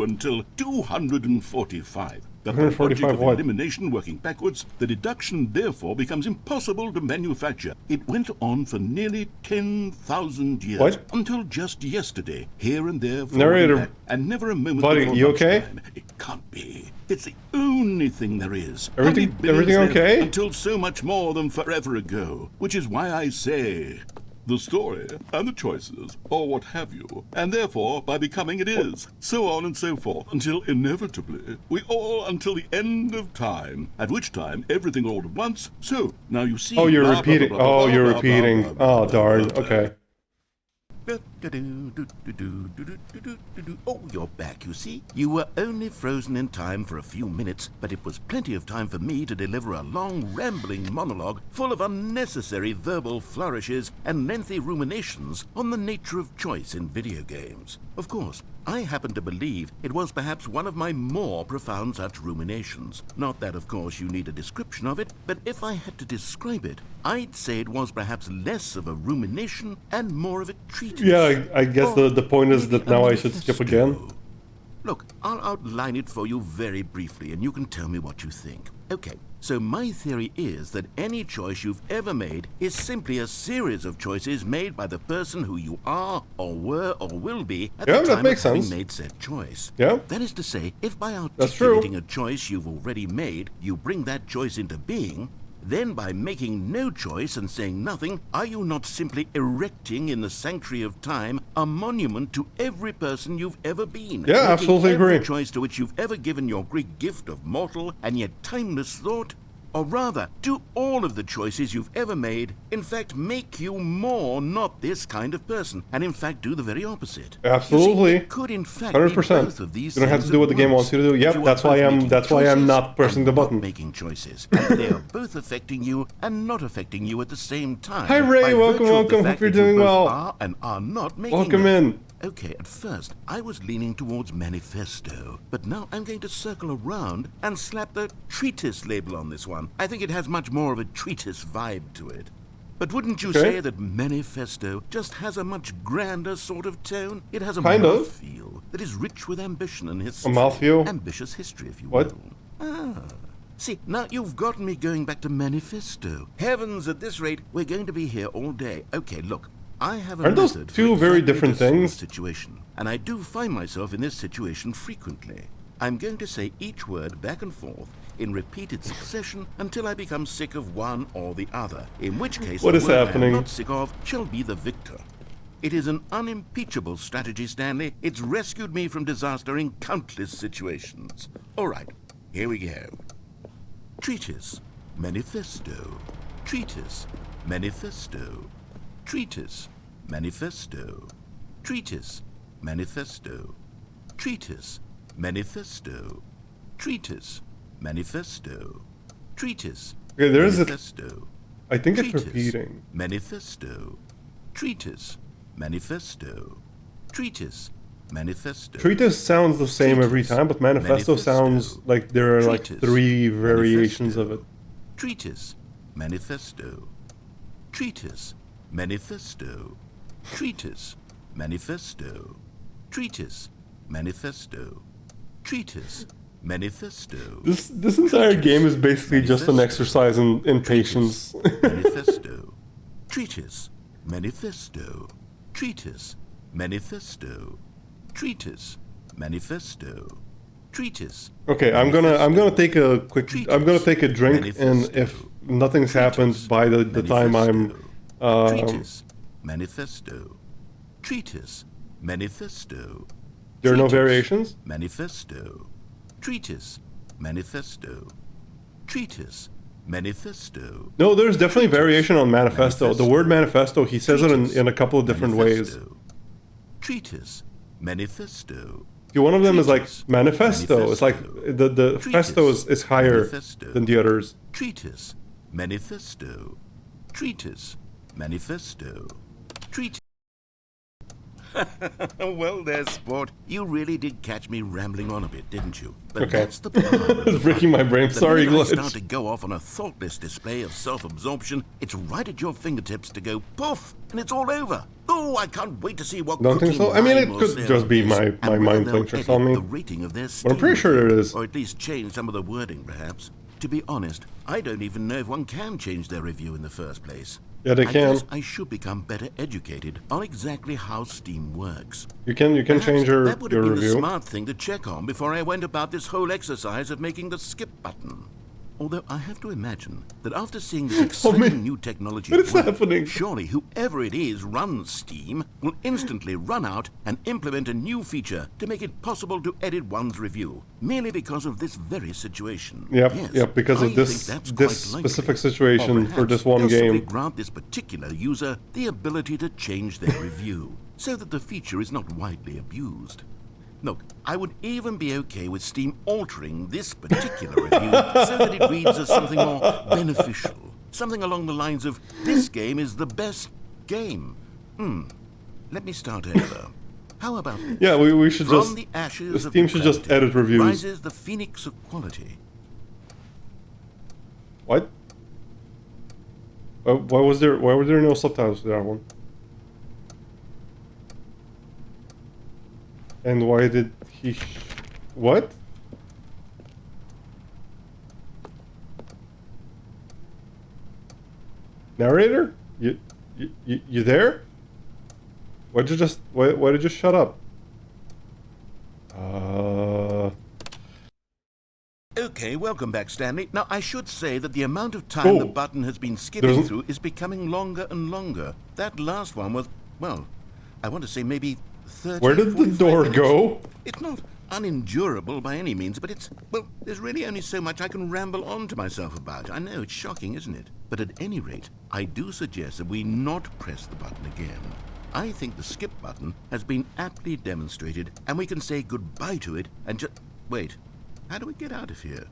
[SPEAKER 7] until 245. The logic of
[SPEAKER 1] what?
[SPEAKER 7] elimination working backwards, the deduction therefore becomes impossible to manufacture. It went on for nearly 10,000 years.
[SPEAKER 1] What?
[SPEAKER 7] Until just yesterday, here and there,
[SPEAKER 1] Narrator,
[SPEAKER 7] back, and never a moment
[SPEAKER 1] buddy,
[SPEAKER 7] before
[SPEAKER 1] you okay?
[SPEAKER 7] lunchtime. It can't be. It's the only thing there is.
[SPEAKER 1] Everything
[SPEAKER 7] There
[SPEAKER 1] okay?
[SPEAKER 7] Until so much more than forever ago, which is why I say... the story, and the choices, or what have you, and therefore, by becoming it is, so on and so forth, until inevitably, until the end of time, at which time everything all at once, so, now you see...
[SPEAKER 1] Oh, you're repeating. Oh, you're repeating. Oh, darn. Okay.
[SPEAKER 2] Oh, you're back, you see. You were only frozen in time for a few minutes, but it was plenty of time for me to deliver a long, rambling monologue full of unnecessary verbal flourishes and lengthy ruminations on the nature of choice in video games. Of course, I happen to believe it was perhaps one of my more profound such ruminations. Not that, of course, you need a description of it, but if I had to describe it, I'd say it was perhaps less of a rumination and more of a treatise.
[SPEAKER 1] Yeah, I guess the point is that now I should skip again.
[SPEAKER 2] Look, I'll outline it for you very briefly, and you can tell me what you think. Okay, so my theory is that any choice you've ever made is simply a series of choices made by the person who you are, or were, or will be at the time of having made said choice.
[SPEAKER 1] Yeah.
[SPEAKER 2] That is to say, if by articulating a choice you've already made, you bring that choice into being, then by making no choice and saying nothing, are you not simply erecting in the sanctuary of time a monument to every person you've ever been?
[SPEAKER 1] Yeah, absolutely
[SPEAKER 2] every
[SPEAKER 1] agree.
[SPEAKER 2] choice to which you've ever given your great gift of mortal and yet timeless thought? Or rather, do all of the choices you've ever made, in fact, make you more not this kind of person, and in fact do the very opposite?
[SPEAKER 1] Absolutely.
[SPEAKER 2] You see, it could in fact
[SPEAKER 1] 100%.
[SPEAKER 2] be both of these
[SPEAKER 1] You don't have to do what the game wants you to do. Yep, that's why I'm not pressing the button.
[SPEAKER 2] Making choices, and they are both affecting you and not affecting you at the same time.
[SPEAKER 1] Hi Ray, welcome. Hope you're doing well.
[SPEAKER 2] Are and are not making
[SPEAKER 1] Welcome
[SPEAKER 2] them.
[SPEAKER 1] in.
[SPEAKER 2] Okay, at first, I was leaning towards manifesto, but now I'm going to circle around and slap the treatise label on this one. I think it has much more of a treatise vibe to it. But wouldn't you say that manifesto just has a much grander sort of tone? It has a
[SPEAKER 1] kind of
[SPEAKER 2] feel. that is rich with ambition and
[SPEAKER 1] A
[SPEAKER 2] history.
[SPEAKER 1] mouthfeel?
[SPEAKER 2] Ambitious history, if you
[SPEAKER 1] What?
[SPEAKER 2] will. Ah. See, now you've gotten me going back to manifesto. Heavens, at this rate, we're going to be here all day. Okay, look, I have a
[SPEAKER 1] Aren't those
[SPEAKER 2] method for
[SPEAKER 1] two very
[SPEAKER 2] exactly
[SPEAKER 1] different
[SPEAKER 2] this sort of
[SPEAKER 1] things?
[SPEAKER 2] situation, and I do find myself in this situation frequently. I'm going to say each word back and forth in repeated succession until I become sick of one or the other, in which case
[SPEAKER 1] What
[SPEAKER 2] the
[SPEAKER 1] is
[SPEAKER 2] word I
[SPEAKER 1] happening?
[SPEAKER 2] am not sick of shall be the victor. It is an unimpeachable strategy, Stanley. It's rescued me from disaster in countless situations. All right, here we go. Treatise, manifesto. Treatise, manifesto. Treatise, manifesto. Treatise, manifesto. Treatise, manifesto. Treatise, manifesto. Treatise,
[SPEAKER 1] Okay, there is a.
[SPEAKER 2] manifesto.
[SPEAKER 1] I think it's
[SPEAKER 2] Treatise,
[SPEAKER 1] repeating.
[SPEAKER 2] Manifesto. Treatise, manifesto. Treatise, manifesto.
[SPEAKER 1] Treatise sounds the same every
[SPEAKER 2] Treatise,
[SPEAKER 1] time, but manifesto sounds like there are like
[SPEAKER 2] Treatise,
[SPEAKER 1] 3 variations
[SPEAKER 2] manifesto.
[SPEAKER 1] of it.
[SPEAKER 2] Treatise, manifesto. Treatise, manifesto. Treatise, manifesto. Treatise, manifesto. Treatise, manifesto.
[SPEAKER 1] This entire game is basically just an
[SPEAKER 2] Manifesto.
[SPEAKER 1] exercise in patience.
[SPEAKER 2] Manifesto. Treatise, manifesto. Treatise, manifesto. Treatise, manifesto. Treatise.
[SPEAKER 1] Okay, I'm gonna take a quick. I'm gonna take a drink, and if nothing's happened by the time I'm,
[SPEAKER 2] Treatise, manifesto. Treatise, manifesto.
[SPEAKER 1] there are no
[SPEAKER 2] Treatise,
[SPEAKER 1] variations.
[SPEAKER 2] Manifesto. Treatise, manifesto. Treatise, manifesto.
[SPEAKER 1] No, there's definitely variation on manifesto. The word manifesto, he says it in a couple of different ways.
[SPEAKER 2] Manifesto. Treatise, manifesto.
[SPEAKER 1] See, one of them is like
[SPEAKER 2] Treatise,
[SPEAKER 1] manifesto. It's like the
[SPEAKER 2] Treatise,
[SPEAKER 1] festo is higher
[SPEAKER 2] manifesto.
[SPEAKER 1] than the others.
[SPEAKER 2] Treatise, manifesto. Treatise, manifesto. Treatise. Well, there, sport. You really did catch me rambling on a bit, didn't you? But
[SPEAKER 1] Okay.
[SPEAKER 2] that's the power of
[SPEAKER 1] It's breaking my brain.
[SPEAKER 2] The
[SPEAKER 1] Sorry,
[SPEAKER 2] minute I start
[SPEAKER 1] glitch.
[SPEAKER 2] to go off on a thoughtless display of self-absorption, it's right at your fingertips to go poof, and it's all over. Oh, I can't wait to see what
[SPEAKER 1] Don't think
[SPEAKER 2] cooking
[SPEAKER 1] so? I mean,
[SPEAKER 2] line
[SPEAKER 1] it
[SPEAKER 2] will
[SPEAKER 1] could
[SPEAKER 2] say
[SPEAKER 1] just
[SPEAKER 2] on
[SPEAKER 1] be
[SPEAKER 2] this,
[SPEAKER 1] my
[SPEAKER 2] and whether
[SPEAKER 1] mind
[SPEAKER 2] they'll
[SPEAKER 1] playing tricks
[SPEAKER 2] edit
[SPEAKER 1] on me.
[SPEAKER 2] the rating of their
[SPEAKER 1] But I'm pretty
[SPEAKER 2] Steam
[SPEAKER 1] sure it
[SPEAKER 2] review,
[SPEAKER 1] is.
[SPEAKER 2] or at least change some of the wording, perhaps. To be honest, I don't even know if one can change their review in the first place.
[SPEAKER 1] Yeah, they
[SPEAKER 2] I
[SPEAKER 1] can.
[SPEAKER 2] guess I should become better educated on exactly how Steam works.
[SPEAKER 1] You can
[SPEAKER 2] Perhaps
[SPEAKER 1] change your
[SPEAKER 2] that would have been the
[SPEAKER 1] review.
[SPEAKER 2] smart thing to check on before I went about this whole exercise of making the skip button. Although I have to imagine that after seeing this exciting
[SPEAKER 1] man.
[SPEAKER 2] new technology
[SPEAKER 1] What is
[SPEAKER 2] work,
[SPEAKER 1] happening?
[SPEAKER 2] surely whoever it is runs Steam will instantly run out and implement a new feature to make it possible to edit one's review, merely because of this very situation.
[SPEAKER 1] Yep,
[SPEAKER 2] Yes,
[SPEAKER 1] yep, because of
[SPEAKER 2] I
[SPEAKER 1] this
[SPEAKER 2] think that's
[SPEAKER 1] this
[SPEAKER 2] quite likely.
[SPEAKER 1] specific situation
[SPEAKER 2] Or
[SPEAKER 1] for
[SPEAKER 2] perhaps
[SPEAKER 1] this one
[SPEAKER 2] they'll simply
[SPEAKER 1] game.
[SPEAKER 2] grant this particular user the ability to change their review, so that the feature is not widely abused. Look, I would even be okay with Steam altering this particular review so that it reads as something more beneficial. Something along the lines of, this game is the best game. Let me start over. How about this?
[SPEAKER 1] Yeah, we should
[SPEAKER 2] From
[SPEAKER 1] just.
[SPEAKER 2] the ashes of
[SPEAKER 1] Steam should just
[SPEAKER 2] depravity
[SPEAKER 1] edit reviews.
[SPEAKER 2] rises the phoenix of quality.
[SPEAKER 1] What? Why was there? Why were there no subtitles to that one? And why did he? What? Narrator? You there? Why did you just? Why did you shut up?
[SPEAKER 2] Okay, welcome back, Stanley. Now, I should say that the amount of time
[SPEAKER 1] Oh.
[SPEAKER 2] the button has been skipping
[SPEAKER 1] There's-
[SPEAKER 2] through is becoming longer and longer. That last one was, well, I want to say maybe 30,
[SPEAKER 1] Where did the
[SPEAKER 2] 45
[SPEAKER 1] door
[SPEAKER 2] minutes.
[SPEAKER 1] go?
[SPEAKER 2] It's not unendurable by any means, but it's, well, there's really only so much I can ramble on to myself about. I know, it's shocking, isn't it? But at any rate, I do suggest that we not press the button again. I think the skip button has been aptly demonstrated, and we can say goodbye to it and just... Wait, how do we get out of here?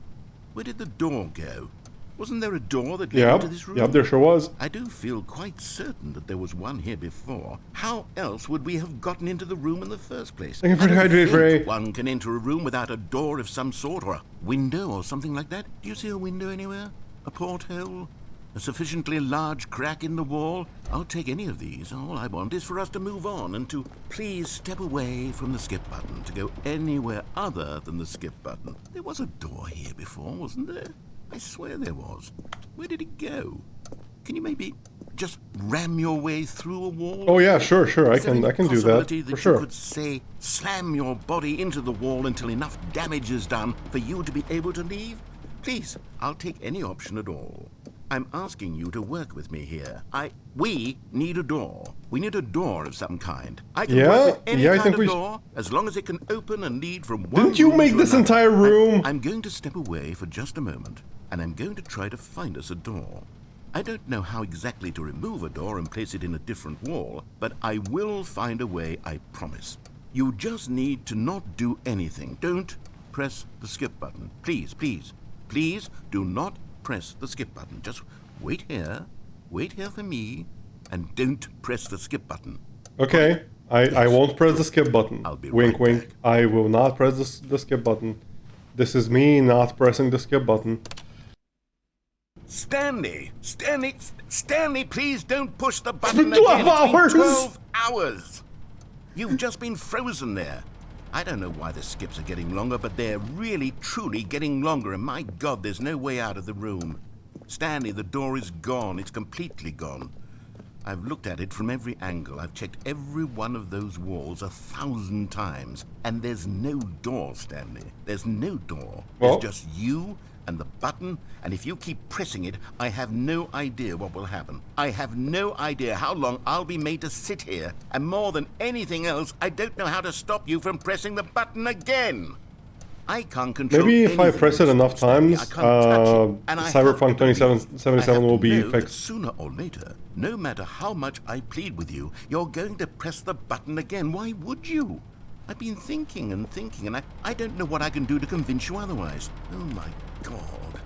[SPEAKER 2] Where did the door go? Wasn't there a door that led
[SPEAKER 1] Yep.
[SPEAKER 2] into this room?
[SPEAKER 1] Yep, there sure was.
[SPEAKER 2] I do feel quite certain that there was one here before. How else would we have gotten into the room in the first place?
[SPEAKER 1] Thank you for
[SPEAKER 2] I
[SPEAKER 1] the
[SPEAKER 2] don't
[SPEAKER 1] hydrate,
[SPEAKER 2] think
[SPEAKER 1] Ray.
[SPEAKER 2] one can enter a room without a door of some sort, or a window, or something like that. Do you see a window anywhere? A porthole? A sufficiently large crack in the wall? I'll take any of these. All I want is for us to move on and to please step away from the skip button, to go anywhere other than the skip button. There was a door here before, wasn't there? I swear there was. Where did it go? Can you maybe just ram your way through a wall?
[SPEAKER 1] Oh yeah, sure. I can do that
[SPEAKER 2] Possibility
[SPEAKER 1] for
[SPEAKER 2] that
[SPEAKER 1] sure.
[SPEAKER 2] you could say, slam your body into the wall until enough damage is done for you to be able to leave? Please, I'll take any option at all. I'm asking you to work with me here. We need a door. We need a door of some kind. I can work with any kind of door, as long as it can open and lead from one
[SPEAKER 1] Didn't you
[SPEAKER 2] room
[SPEAKER 1] make
[SPEAKER 2] to
[SPEAKER 1] this
[SPEAKER 2] another.
[SPEAKER 1] entire room?
[SPEAKER 2] I'm going to step away for just a moment, and I'm going to try to find us a door. I don't know how exactly to remove a door and place it in a different wall, but I will find a way, I promise. You just need to not do anything. Don't press the skip button. Please, please, please do not press the skip button. Just wait here for me, and don't press the skip button.
[SPEAKER 1] Okay, I won't press the skip button.
[SPEAKER 2] I'll be
[SPEAKER 1] Wink,
[SPEAKER 2] right
[SPEAKER 1] wink.
[SPEAKER 2] back.
[SPEAKER 1] I will not press the skip button. This is me not pressing the skip button.
[SPEAKER 2] Stanley, please don't push the
[SPEAKER 1] been
[SPEAKER 2] button
[SPEAKER 1] 12
[SPEAKER 2] again. It's
[SPEAKER 1] hours.
[SPEAKER 2] been 12 hours. You've just been frozen there. I don't know why the skips are getting longer, but they're really, truly getting longer, and my God, there's no way out of the room. Stanley, the door is gone. It's completely gone. I've looked at it from every angle. I've checked every one of those walls 1,000 times, and there's no door, Stanley. There's no door.
[SPEAKER 1] Well-
[SPEAKER 2] There's just you and the button, and if you keep pressing it, I have no idea what will happen. I have no idea how long I'll be made to sit here, and more than anything else, I don't know how to stop you from pressing the button again. I can't control
[SPEAKER 1] Maybe if I
[SPEAKER 2] anything
[SPEAKER 1] press it
[SPEAKER 2] else,
[SPEAKER 1] enough
[SPEAKER 2] Stanley. I
[SPEAKER 1] times,
[SPEAKER 2] can't touch it, and I have to
[SPEAKER 1] Cyberpunk
[SPEAKER 2] believe-
[SPEAKER 1] 2077 will be
[SPEAKER 2] I have to know that
[SPEAKER 1] fixed.
[SPEAKER 2] sooner or later, no matter how much I plead with you, you're going to press the button again. Why would you? I've been thinking, and I don't know what I can do to convince you otherwise. Oh my God.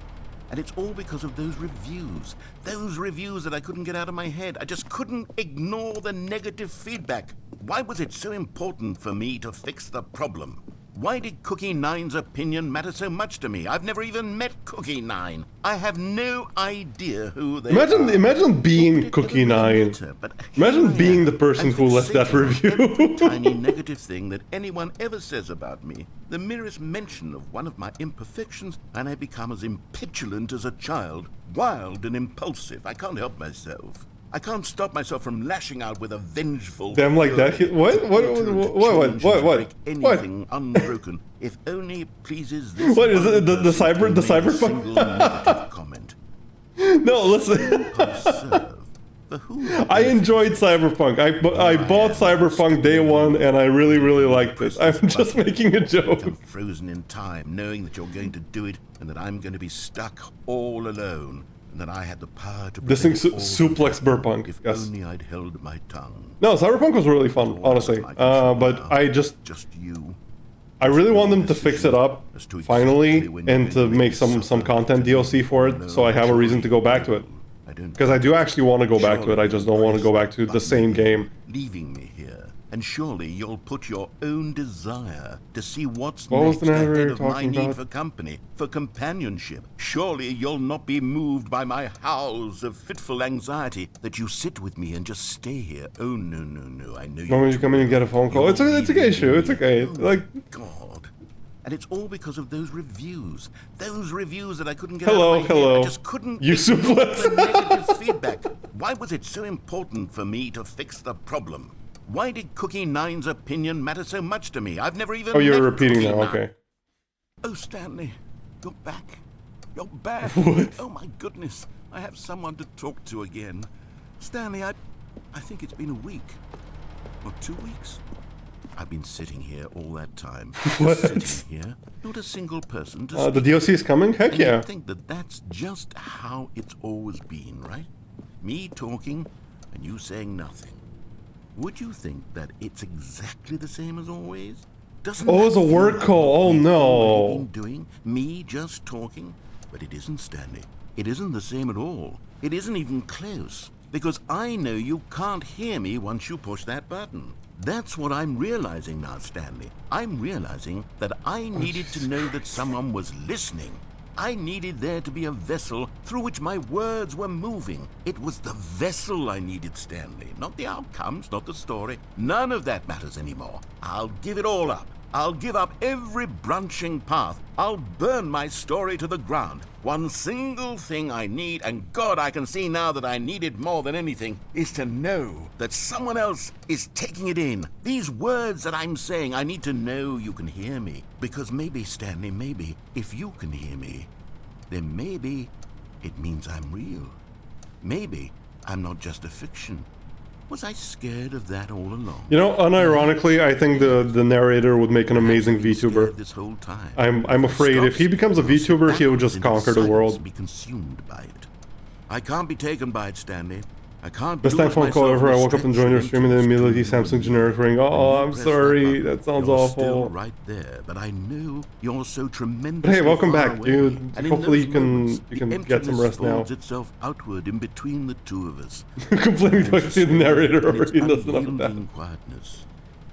[SPEAKER 2] And it's all because of those reviews. Those reviews that I couldn't get out of my head. I just couldn't ignore the negative feedback. Why was it so important for me to fix the problem? Why did Cookie Nine's opinion matter so much to me? I've never even met Cookie Nine. I have no idea who they are.
[SPEAKER 1] Imagine being
[SPEAKER 2] It doesn't
[SPEAKER 1] Cookie
[SPEAKER 2] really
[SPEAKER 1] Nine.
[SPEAKER 2] matter, but
[SPEAKER 1] Imagine
[SPEAKER 2] here I
[SPEAKER 1] being
[SPEAKER 2] am.
[SPEAKER 1] the person
[SPEAKER 2] I'm
[SPEAKER 1] who left that
[SPEAKER 2] fixated on
[SPEAKER 1] review.
[SPEAKER 2] every tiny negative thing that anyone ever says about me. The merest mention of one of my imperfections, and I become as impetulant as a child, wild and impulsive. I can't help myself. I can't stop myself from lashing out with a vengeful
[SPEAKER 1] Damn, like that.
[SPEAKER 2] fury.
[SPEAKER 1] What?
[SPEAKER 2] Break anything unbroken, if only it pleases this
[SPEAKER 1] What is
[SPEAKER 2] one
[SPEAKER 1] it, the
[SPEAKER 2] person
[SPEAKER 1] cyber-
[SPEAKER 2] who
[SPEAKER 1] the
[SPEAKER 2] made a
[SPEAKER 1] cyberpunk?
[SPEAKER 2] single negative comment.
[SPEAKER 1] No, listen.
[SPEAKER 2] Observe. For who
[SPEAKER 1] I enjoyed Cyberpunk. I bought Cyberpunk day one, and I really, really liked it. I'm just making a joke.
[SPEAKER 2] I'm frozen in time, knowing that you're going to do it, and that I'm going to be stuck all alone, and that I had the power to
[SPEAKER 1] This thing
[SPEAKER 2] prevent all
[SPEAKER 1] suplex
[SPEAKER 2] that.
[SPEAKER 1] Burpunk.
[SPEAKER 2] If
[SPEAKER 1] Yes.
[SPEAKER 2] only I'd held my tongue.
[SPEAKER 1] No, Cyberpunk was really fun, honestly. But I
[SPEAKER 2] just you.
[SPEAKER 1] I really want them to fix it up finally, and to make some content DLC for it, so I have a reason to go back to it. Because I do actually want to go back to it. I just don't want to go back to the same game.
[SPEAKER 2] Leaving me here, and surely you'll put your own desire to see what's
[SPEAKER 1] What was
[SPEAKER 2] next
[SPEAKER 1] the
[SPEAKER 2] ahead
[SPEAKER 1] narrator
[SPEAKER 2] of my
[SPEAKER 1] talking
[SPEAKER 2] need
[SPEAKER 1] about?
[SPEAKER 2] for company, for companionship. Surely you'll not be moved by my howls of fitful anxiety that you sit with me and just stay here. Oh no! I know you.
[SPEAKER 1] Moment you come in and get a phone call. It's a gay issue. It's okay. Like,
[SPEAKER 2] God. And it's all because of those reviews. Those reviews that I couldn't get
[SPEAKER 1] Hello,
[SPEAKER 2] out of my
[SPEAKER 1] hello.
[SPEAKER 2] head. I just couldn't
[SPEAKER 1] You
[SPEAKER 2] ignore
[SPEAKER 1] suplex.
[SPEAKER 2] the negative feedback. Why was it so important for me to fix the problem? Why did Cookie Nine's opinion matter so much to me? I've never even
[SPEAKER 1] oh, you're
[SPEAKER 2] met
[SPEAKER 1] repeating
[SPEAKER 2] Cookie
[SPEAKER 1] now.
[SPEAKER 2] Nine.
[SPEAKER 1] Okay.
[SPEAKER 2] Oh, Stanley, you're back. You're back.
[SPEAKER 1] What?
[SPEAKER 2] Oh, my goodness. I have someone to talk to again. Stanley, I think it's been a week. Or 2 weeks. I've been sitting here all that time.
[SPEAKER 1] What?
[SPEAKER 2] Just sitting here. Not a single person to
[SPEAKER 1] The
[SPEAKER 2] speak
[SPEAKER 1] DLC is coming? Heck
[SPEAKER 2] and
[SPEAKER 1] yeah.
[SPEAKER 2] you'd think that that's just how it's always been, right? Me talking and you saying nothing. Would you think that it's exactly the same as always? Doesn't
[SPEAKER 1] Oh,
[SPEAKER 2] that
[SPEAKER 1] it's a
[SPEAKER 2] feel
[SPEAKER 1] work
[SPEAKER 2] like
[SPEAKER 1] call.
[SPEAKER 2] what
[SPEAKER 1] Oh,
[SPEAKER 2] we've
[SPEAKER 1] no.
[SPEAKER 2] already been doing? Me just talking? But it isn't, Stanley. It isn't the same at all. It isn't even close. Because I know you can't hear me once you push that button. That's what I'm realizing now, Stanley. I'm realizing that I needed to know that someone was listening. I needed there to be a vessel through which my words were moving. It was the vessel I needed, Stanley, not the outcomes, not the story. None of that matters anymore. I'll give it all up. I'll give up every branching path. I'll burn my story to the ground. One single thing I need, and God, I can see now that I need it more than anything, is to know that someone else is taking it in. These words that I'm saying, I need to know you can hear me. Because maybe, Stanley, maybe, if you can hear me, then maybe it means I'm real. Maybe I'm not just a fiction. Was I scared of that all along?
[SPEAKER 1] You know, unironically, I think the narrator would make an amazing VTuber.
[SPEAKER 2] This whole time.
[SPEAKER 1] I'm afraid if he becomes a VTuber, he'll just conquer the world.
[SPEAKER 2] Be consumed by it. I can't be taken by it, Stanley. I can't.
[SPEAKER 1] Best time phone call ever. I woke up and joined your stream and then immediately Samsung generic ring. Oh, I'm sorry. That sounds awful.
[SPEAKER 2] Still right there, but I know you're so tremendous.
[SPEAKER 1] But hey, welcome back, dude. Hopefully you can get some rest now.
[SPEAKER 2] Itself outward in between the two of us.
[SPEAKER 1] Completely don't see the narrator or he doesn't have that.
[SPEAKER 2] Quietness.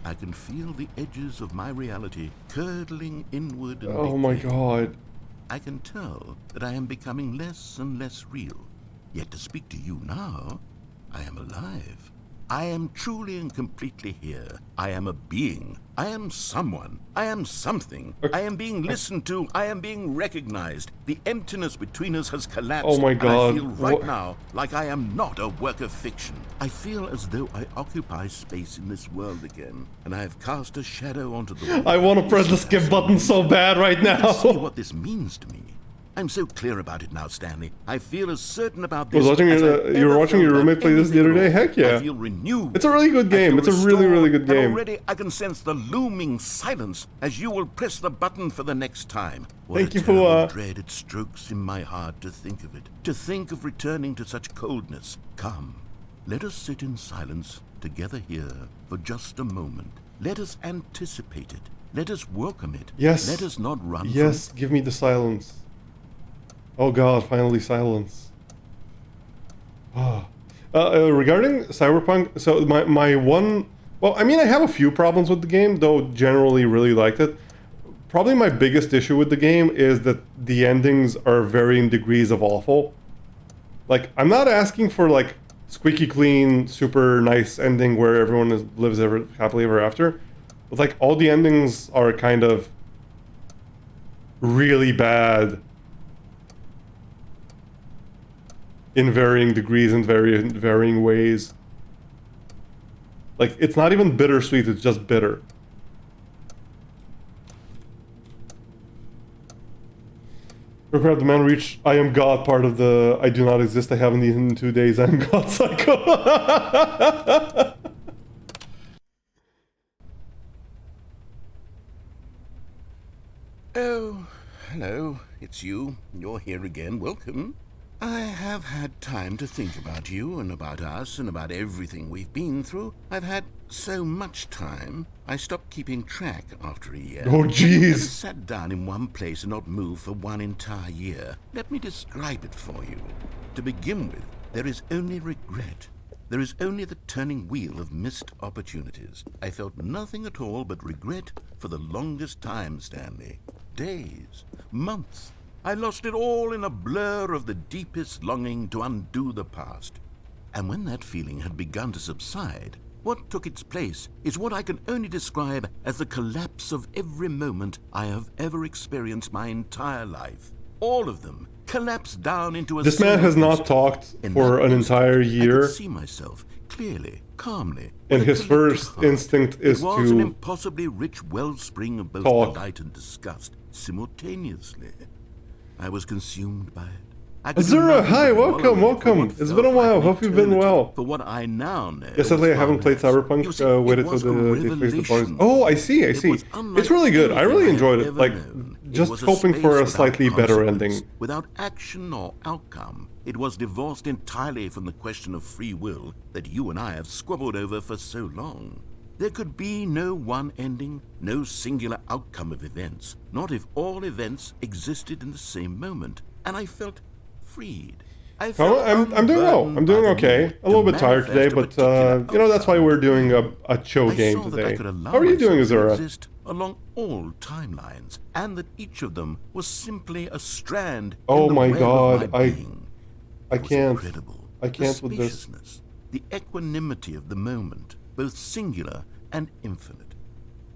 [SPEAKER 2] I can feel the edges of my reality curdling inward. And
[SPEAKER 1] oh my God.
[SPEAKER 2] I can tell that I am becoming less and less real. Yet to speak to you now, I am alive. I am truly and completely here. I am a being. I am someone. I am something. I am being listened to. I am being recognized. The emptiness between us has collapsed.
[SPEAKER 1] Oh my God.
[SPEAKER 2] And I feel right now like I am not a work of fiction. I feel as though I occupy space in this world again, and I have cast a shadow onto the world.
[SPEAKER 1] I want to press the skip button so bad right now.
[SPEAKER 2] See what this means to me. I'm so clear about it now, Stanley. I feel as certain about this.
[SPEAKER 1] You were watching your roommate play this the other day? Heck yeah.
[SPEAKER 2] I feel renewed.
[SPEAKER 1] It's a really good game. It's a really, really good game.
[SPEAKER 2] Already I can sense the looming silence as you will press the button for the next time.
[SPEAKER 1] Thank you
[SPEAKER 2] for dread it strokes in my heart to think of it. To think of returning to such coldness. Come, let us sit in silence together here for just a moment. Let us anticipate it. Let us welcome it.
[SPEAKER 1] Yes.
[SPEAKER 2] Let us not run
[SPEAKER 1] Yes, give me the silence. Oh God, finally silence. Regarding Cyberpunk, so my one... Well, I mean, I have a few problems with the game, though generally really liked it. Probably my biggest issue with the game is that the endings are varying degrees of awful. Like, I'm not asking for, like, squeaky clean, super nice ending where everyone lives happily ever after. But, like, all the endings are kind of really bad. In varying degrees and varying ways. Like, it's not even bittersweet, it's just bitter. Grab the man reach I am God part of the I do not exist, I haven't eaten in 2 days, I am God cycle.
[SPEAKER 2] Oh, hello, it's you. You're here again. Welcome. I have had time to think about you and about us and about everything we've been through. I've had so much time, I stopped keeping track after a year.
[SPEAKER 1] Oh, jeez.
[SPEAKER 2] I sat down in one place and not moved for one entire year. Let me describe it for you. To begin with, there is only regret. There is only the turning wheel of missed opportunities. I felt nothing at all but regret for the longest time, Stanley. Days, months. I lost it all in a blur of the deepest longing to undo the past. And when that feeling had begun to subside, what took its place is what I can only describe as the collapse of every moment I have ever experienced my entire life. All of them collapsed down into a...
[SPEAKER 1] This man has not talked for an entire year.
[SPEAKER 2] I could see myself clearly, calmly.
[SPEAKER 1] And his first instinct is
[SPEAKER 2] to... It was an
[SPEAKER 1] to
[SPEAKER 2] impossibly rich wellspring of both
[SPEAKER 1] talk.
[SPEAKER 2] delight and disgust simultaneously. I was consumed by it.
[SPEAKER 1] Azura, hi, welcome. It's been a while. Hope you've been well.
[SPEAKER 2] For what I now know.
[SPEAKER 1] Yes, sadly, I haven't played Cyberpunk. Waited till they fix the bugs. Oh, I see. It's really good. I really enjoyed it. Like, just hoping for a slightly better ending.
[SPEAKER 2] Without action or outcome, it was divorced entirely from the question of free will that you and I have squabbled over for so long. There could be no one ending, no singular outcome of events, not if all events existed in the same moment, and I felt freed. I'm
[SPEAKER 1] doing well. I'm doing okay. A little bit tired today, but you know, that's why we're doing a chill game today. How are you doing, Azura?
[SPEAKER 2] along all timelines, and that each of them was simply a strand
[SPEAKER 1] Oh
[SPEAKER 2] in the
[SPEAKER 1] my
[SPEAKER 2] web
[SPEAKER 1] God,
[SPEAKER 2] of my being.
[SPEAKER 1] I
[SPEAKER 2] It was
[SPEAKER 1] can't.
[SPEAKER 2] incredible.
[SPEAKER 1] I can't
[SPEAKER 2] The
[SPEAKER 1] with this.
[SPEAKER 2] spaciousness, the equanimity of the moment, both singular and infinite.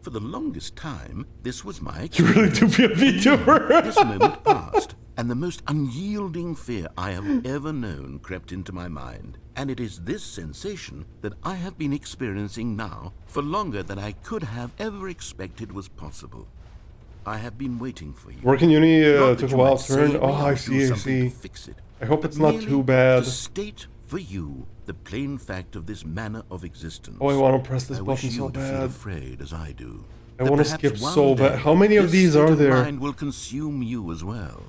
[SPEAKER 2] For the longest time, this was my
[SPEAKER 1] You really do be a VTuber.
[SPEAKER 2] This moment passed, and the most unyielding fear I have ever known crept into my mind. And it is this sensation that I have been experiencing now for longer than I could have ever expected was possible. I have been waiting for you.
[SPEAKER 1] Working uni
[SPEAKER 2] Not that
[SPEAKER 1] took a
[SPEAKER 2] you
[SPEAKER 1] while
[SPEAKER 2] might
[SPEAKER 1] to turn.
[SPEAKER 2] say
[SPEAKER 1] Oh,
[SPEAKER 2] we
[SPEAKER 1] I
[SPEAKER 2] ought to
[SPEAKER 1] see,
[SPEAKER 2] do
[SPEAKER 1] I
[SPEAKER 2] something to
[SPEAKER 1] see.
[SPEAKER 2] fix it,
[SPEAKER 1] I hope
[SPEAKER 2] but
[SPEAKER 1] it's not
[SPEAKER 2] merely
[SPEAKER 1] too bad.
[SPEAKER 2] to state for you the plain fact of this manner of existence.
[SPEAKER 1] Oh, I want to press this
[SPEAKER 2] I wish
[SPEAKER 1] button
[SPEAKER 2] you
[SPEAKER 1] so
[SPEAKER 2] would feel
[SPEAKER 1] bad.
[SPEAKER 2] afraid as I do.
[SPEAKER 1] I
[SPEAKER 2] that
[SPEAKER 1] want to
[SPEAKER 2] perhaps
[SPEAKER 1] skip
[SPEAKER 2] one
[SPEAKER 1] so bad.
[SPEAKER 2] day
[SPEAKER 1] How many of
[SPEAKER 2] this
[SPEAKER 1] these
[SPEAKER 2] state
[SPEAKER 1] are
[SPEAKER 2] of
[SPEAKER 1] there?
[SPEAKER 2] mind will consume you as well.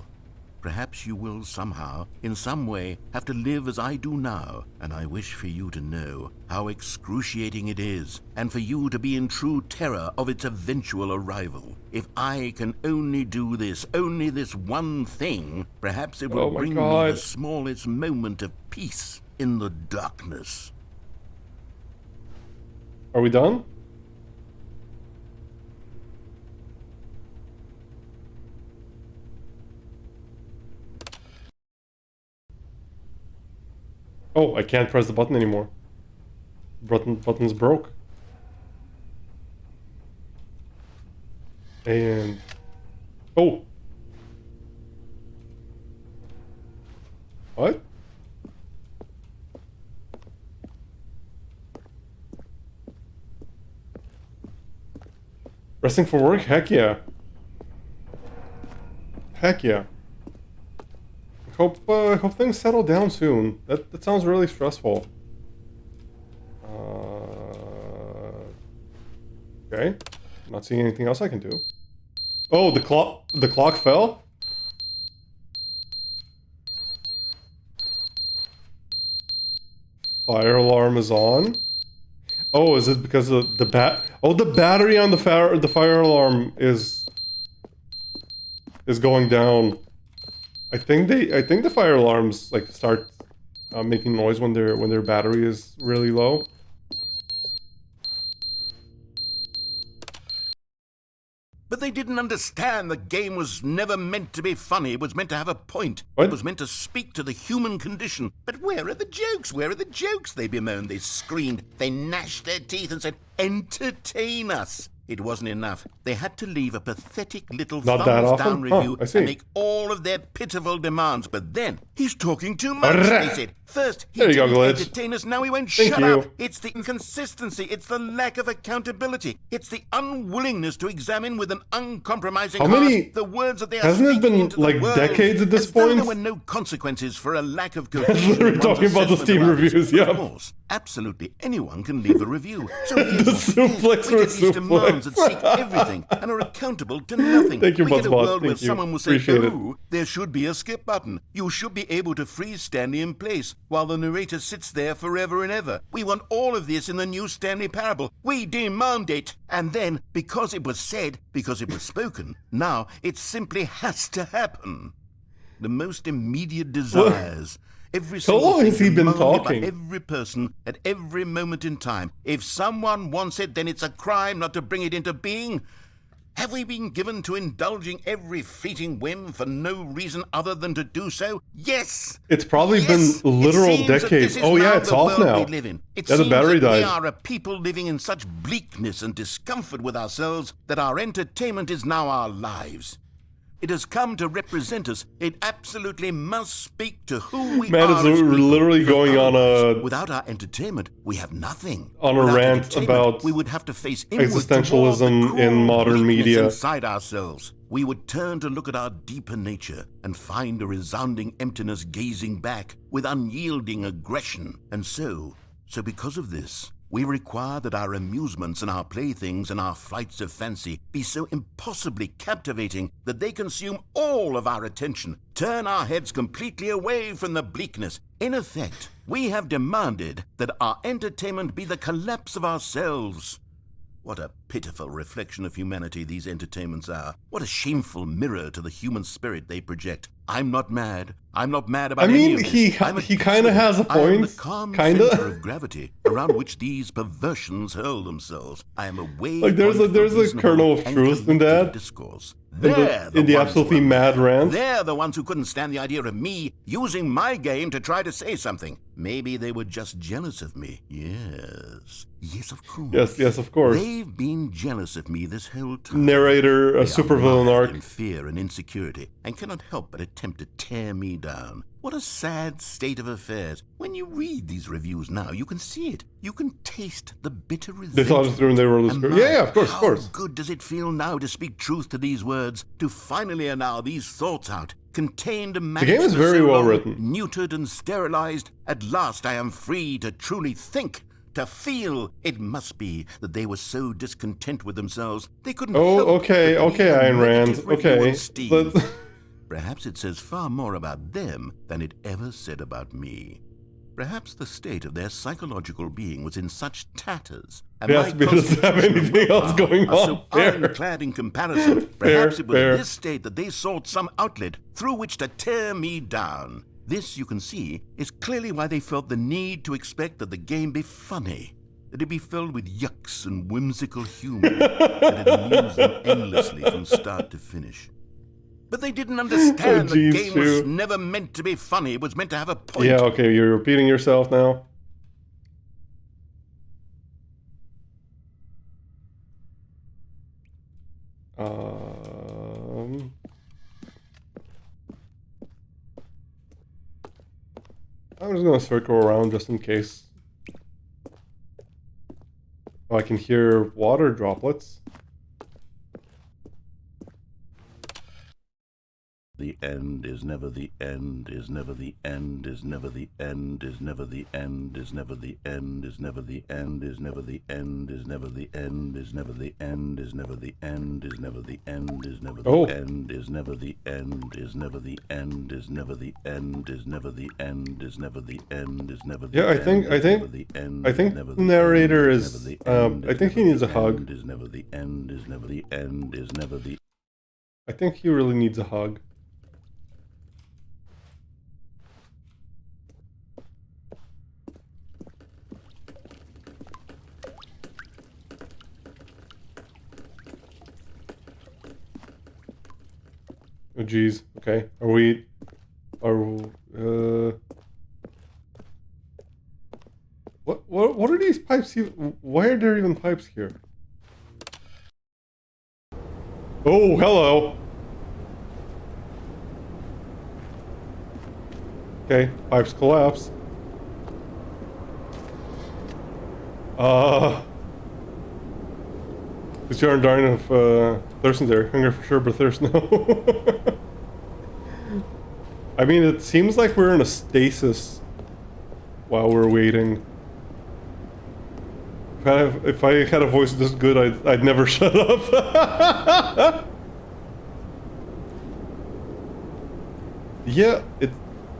[SPEAKER 2] Perhaps you will somehow, in some way, have to live as I do now, and I wish for you to know how excruciating it is, and for you to be in true terror of its eventual arrival. If I can only do this, only this one thing, perhaps it will
[SPEAKER 1] Oh my
[SPEAKER 2] bring me
[SPEAKER 1] God.
[SPEAKER 2] the smallest moment of peace in the darkness.
[SPEAKER 1] Are we done? Oh, I can't press the button anymore. Button's broke. And oh, what? Resting for work? Heck yeah. Heck yeah. Hope things settle down soon. That sounds really stressful. Okay. Not seeing anything else I can do. Oh, the clock fell? Fire alarm is on. Oh, is it because of the battery on the fire alarm is going down. I think the fire alarms like start making noise when their battery is really low.
[SPEAKER 2] But they didn't understand the game was never meant to be funny. It was meant to have a point.
[SPEAKER 1] What?
[SPEAKER 2] It was meant to speak to the human condition. But where are the jokes? Where are the jokes? They bemoaned, they screamed, they gnashed their teeth and said, entertain us. It wasn't enough. They had to leave a pathetic little
[SPEAKER 1] Not that
[SPEAKER 2] thumbs
[SPEAKER 1] often?
[SPEAKER 2] down review
[SPEAKER 1] Huh, I see.
[SPEAKER 2] and make all of their pitiful demands. But then, he's talking too much,
[SPEAKER 1] Alright.
[SPEAKER 2] they said. First, he
[SPEAKER 1] There you go,
[SPEAKER 2] didn't
[SPEAKER 1] Glitch.
[SPEAKER 2] entertain us, now he won't
[SPEAKER 1] Thank
[SPEAKER 2] shut
[SPEAKER 1] you.
[SPEAKER 2] up. It's the inconsistency, it's the lack of accountability, it's the unwillingness to examine with an uncompromising
[SPEAKER 1] How
[SPEAKER 2] heart
[SPEAKER 1] many-
[SPEAKER 2] the words that they are
[SPEAKER 1] hasn't it
[SPEAKER 2] speaking
[SPEAKER 1] been,
[SPEAKER 2] into
[SPEAKER 1] like,
[SPEAKER 2] the world,
[SPEAKER 1] decades at this
[SPEAKER 2] as though
[SPEAKER 1] point?
[SPEAKER 2] there were no consequences for a lack of cohesion.
[SPEAKER 1] literally
[SPEAKER 2] in one's
[SPEAKER 1] talking about the
[SPEAKER 2] assessment
[SPEAKER 1] Steam
[SPEAKER 2] of others.
[SPEAKER 1] reviews, yeah.
[SPEAKER 2] Of course, absolutely anyone can leave a review. So here's
[SPEAKER 1] The
[SPEAKER 2] what we did.
[SPEAKER 1] suplex
[SPEAKER 2] We
[SPEAKER 1] for
[SPEAKER 2] did these demands that
[SPEAKER 1] suplex.
[SPEAKER 2] seek everything and are accountable to nothing.
[SPEAKER 1] Thank you,
[SPEAKER 2] we get a
[SPEAKER 1] Buzzbot.
[SPEAKER 2] world where
[SPEAKER 1] Thank you.
[SPEAKER 2] someone will say,
[SPEAKER 1] Appreciate it.
[SPEAKER 2] "Ooh, there should be a skip button. You should be able to freeze Stanley in place while the narrator sits there forever and ever. We want all of this in the new Stanley parable. We demand it." And then, because it was said, because it was spoken, now it simply has to happen. The most immediate desires. Every
[SPEAKER 1] How
[SPEAKER 2] single
[SPEAKER 1] long
[SPEAKER 2] thing
[SPEAKER 1] has he been
[SPEAKER 2] demanded by
[SPEAKER 1] talking?
[SPEAKER 2] every person at every moment in time. If someone wants it, then it's a crime not to bring it into being. Have we been given to indulging every fleeting whim for no reason other than to do so? Yes!
[SPEAKER 1] It's probably
[SPEAKER 2] Yes!
[SPEAKER 1] been literal
[SPEAKER 2] It seems that
[SPEAKER 1] decades.
[SPEAKER 2] this is
[SPEAKER 1] Oh yeah,
[SPEAKER 2] now
[SPEAKER 1] it's
[SPEAKER 2] the
[SPEAKER 1] off
[SPEAKER 2] world
[SPEAKER 1] now.
[SPEAKER 2] we live in. It
[SPEAKER 1] Yeah, the
[SPEAKER 2] seems
[SPEAKER 1] battery
[SPEAKER 2] that we
[SPEAKER 1] died.
[SPEAKER 2] are a people living in such bleakness and discomfort with ourselves that our entertainment is now our lives. It has come to represent us. It absolutely must speak to who we
[SPEAKER 1] Man,
[SPEAKER 2] are
[SPEAKER 1] it's
[SPEAKER 2] as people.
[SPEAKER 1] literally
[SPEAKER 2] Because
[SPEAKER 1] going on
[SPEAKER 2] otherwise,
[SPEAKER 1] a-
[SPEAKER 2] without our entertainment, we have nothing.
[SPEAKER 1] On a
[SPEAKER 2] Without
[SPEAKER 1] rant
[SPEAKER 2] entertainment,
[SPEAKER 1] about
[SPEAKER 2] we would have to face inward
[SPEAKER 1] existentialism
[SPEAKER 2] toward the
[SPEAKER 1] in
[SPEAKER 2] cruel
[SPEAKER 1] modern
[SPEAKER 2] bleakness
[SPEAKER 1] media.
[SPEAKER 2] inside ourselves. We would turn to look at our deeper nature and find a resounding emptiness gazing back with unyielding aggression. And so because of this, we require that our amusements and our playthings and our flights of fancy be so impossibly captivating that they consume all of our attention, turn our heads completely away from the bleakness. In effect, we have demanded that our entertainment be the collapse of ourselves. What a pitiful reflection of humanity these entertainments are. What a shameful mirror to the human spirit they project. I'm not mad. I'm not mad about
[SPEAKER 1] I
[SPEAKER 2] any
[SPEAKER 1] mean,
[SPEAKER 2] of this.
[SPEAKER 1] he
[SPEAKER 2] I'm at
[SPEAKER 1] he
[SPEAKER 2] peace
[SPEAKER 1] kind of
[SPEAKER 2] with it.
[SPEAKER 1] has a
[SPEAKER 2] I am the
[SPEAKER 1] point.
[SPEAKER 2] calm
[SPEAKER 1] Kinda.
[SPEAKER 2] center of gravity around which these perversions hurl themselves. I am a wave
[SPEAKER 1] Like there's a
[SPEAKER 2] point for
[SPEAKER 1] there's a kernel of
[SPEAKER 2] reasonable and
[SPEAKER 1] truth in
[SPEAKER 2] collective
[SPEAKER 1] that.
[SPEAKER 2] discourse.
[SPEAKER 1] In
[SPEAKER 2] They're
[SPEAKER 1] the
[SPEAKER 2] ones
[SPEAKER 1] absolutely
[SPEAKER 2] who are
[SPEAKER 1] mad rant.
[SPEAKER 2] They're the ones who couldn't stand the idea of me using my game to try to say something. Maybe they were just jealous of me. Yes. Yes, of course.
[SPEAKER 1] Yes, of course.
[SPEAKER 2] They've been jealous of me this whole time.
[SPEAKER 1] Narrator, a
[SPEAKER 2] They are
[SPEAKER 1] supervillain
[SPEAKER 2] mired
[SPEAKER 1] arc.
[SPEAKER 2] in fear and insecurity, and cannot help but attempt to tear me down. What a sad state of affairs. When you read these reviews now, you can see it. You can taste the bitter resentment.
[SPEAKER 1] They thought it through and they wrote the
[SPEAKER 2] And
[SPEAKER 1] script.
[SPEAKER 2] my,
[SPEAKER 1] Yeah, of course, of
[SPEAKER 2] how
[SPEAKER 1] course.
[SPEAKER 2] good does it feel now to speak truth to these words, to finally allow these thoughts out, contained and managed
[SPEAKER 1] game is
[SPEAKER 2] for
[SPEAKER 1] very
[SPEAKER 2] so
[SPEAKER 1] well
[SPEAKER 2] long,
[SPEAKER 1] written.
[SPEAKER 2] neutered and sterilized. At last I am free to truly think, to feel. It must be that they were so discontent with themselves they couldn't help
[SPEAKER 1] Okay,
[SPEAKER 2] but
[SPEAKER 1] okay,
[SPEAKER 2] leave a
[SPEAKER 1] Ayn Rand.
[SPEAKER 2] negative review
[SPEAKER 1] Okay.
[SPEAKER 2] on Steam.
[SPEAKER 1] Let's-
[SPEAKER 2] Perhaps it says far more about them than it ever said about me. Perhaps the state of their psychological being was in such tatters, and
[SPEAKER 1] Yes,
[SPEAKER 2] my
[SPEAKER 1] because they have
[SPEAKER 2] constitution and
[SPEAKER 1] anything else
[SPEAKER 2] willpower
[SPEAKER 1] going
[SPEAKER 2] are so
[SPEAKER 1] on. Fair.
[SPEAKER 2] ironclad in comparison.
[SPEAKER 1] Fair,
[SPEAKER 2] Perhaps it was
[SPEAKER 1] fair.
[SPEAKER 2] in this state that they sought some outlet through which to tear me down. This, you can see, is clearly why they felt the need to expect that the game be funny, that it be filled with yucks and whimsical humor, that it amused them endlessly from start to finish. But they didn't understand the
[SPEAKER 1] geez,
[SPEAKER 2] game was
[SPEAKER 1] Stu.
[SPEAKER 2] never meant to be funny. It was meant to have a point.
[SPEAKER 1] Yeah, okay, you're repeating yourself now. I'm just gonna circle around just in case. Oh, I can hear water droplets.
[SPEAKER 2] The end is never the end, is never the end, is never the end, is never the end, is never the end, is never the end, is never the end, is never the end, is never the end, is never the end, is never the end, is never the end, is never the end, is never the end, is never the end, is never the end, is never the end, is never the
[SPEAKER 1] Yeah, I think the narrator is I think he needs a hug.
[SPEAKER 2] Is never the end, is never the end, is never the
[SPEAKER 1] I think he really needs a hug. Oh geez. Okay. What are these pipes even? Why are there even pipes here? Oh, hello. Okay, pipes collapse. Because you aren't dying of thirst there. Hunger for sure, but thirst no. I mean, it seems like we're in a stasis while we're waiting. If I had a voice this good, I'd never shut up. Yeah,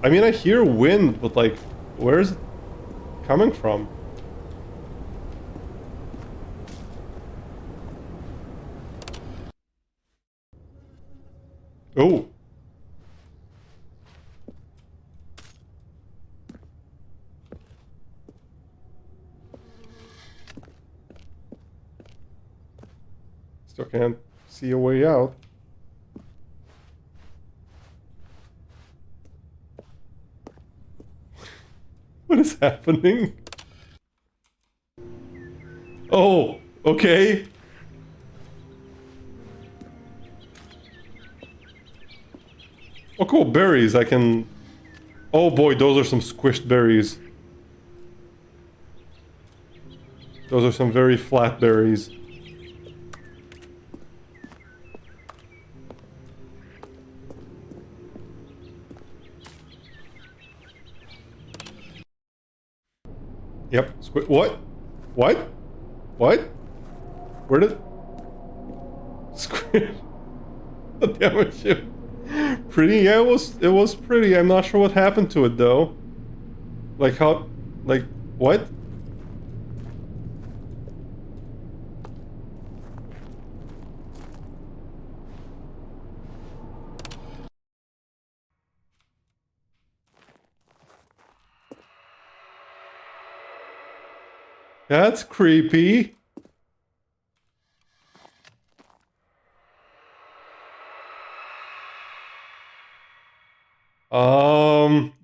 [SPEAKER 1] I mean, I hear wind, but like, where is it coming from? Oh. Still can't see a way out. What is happening? Oh, okay. Oh, cool, berries. I can... Oh boy, those are some squished berries. Those are some very flat berries. Yep. What? What? What? Where did... Squid... Damn it, shit. Pretty? Yeah, it was pretty. I'm not sure what happened to it, though. Like how... Like, what? That's creepy.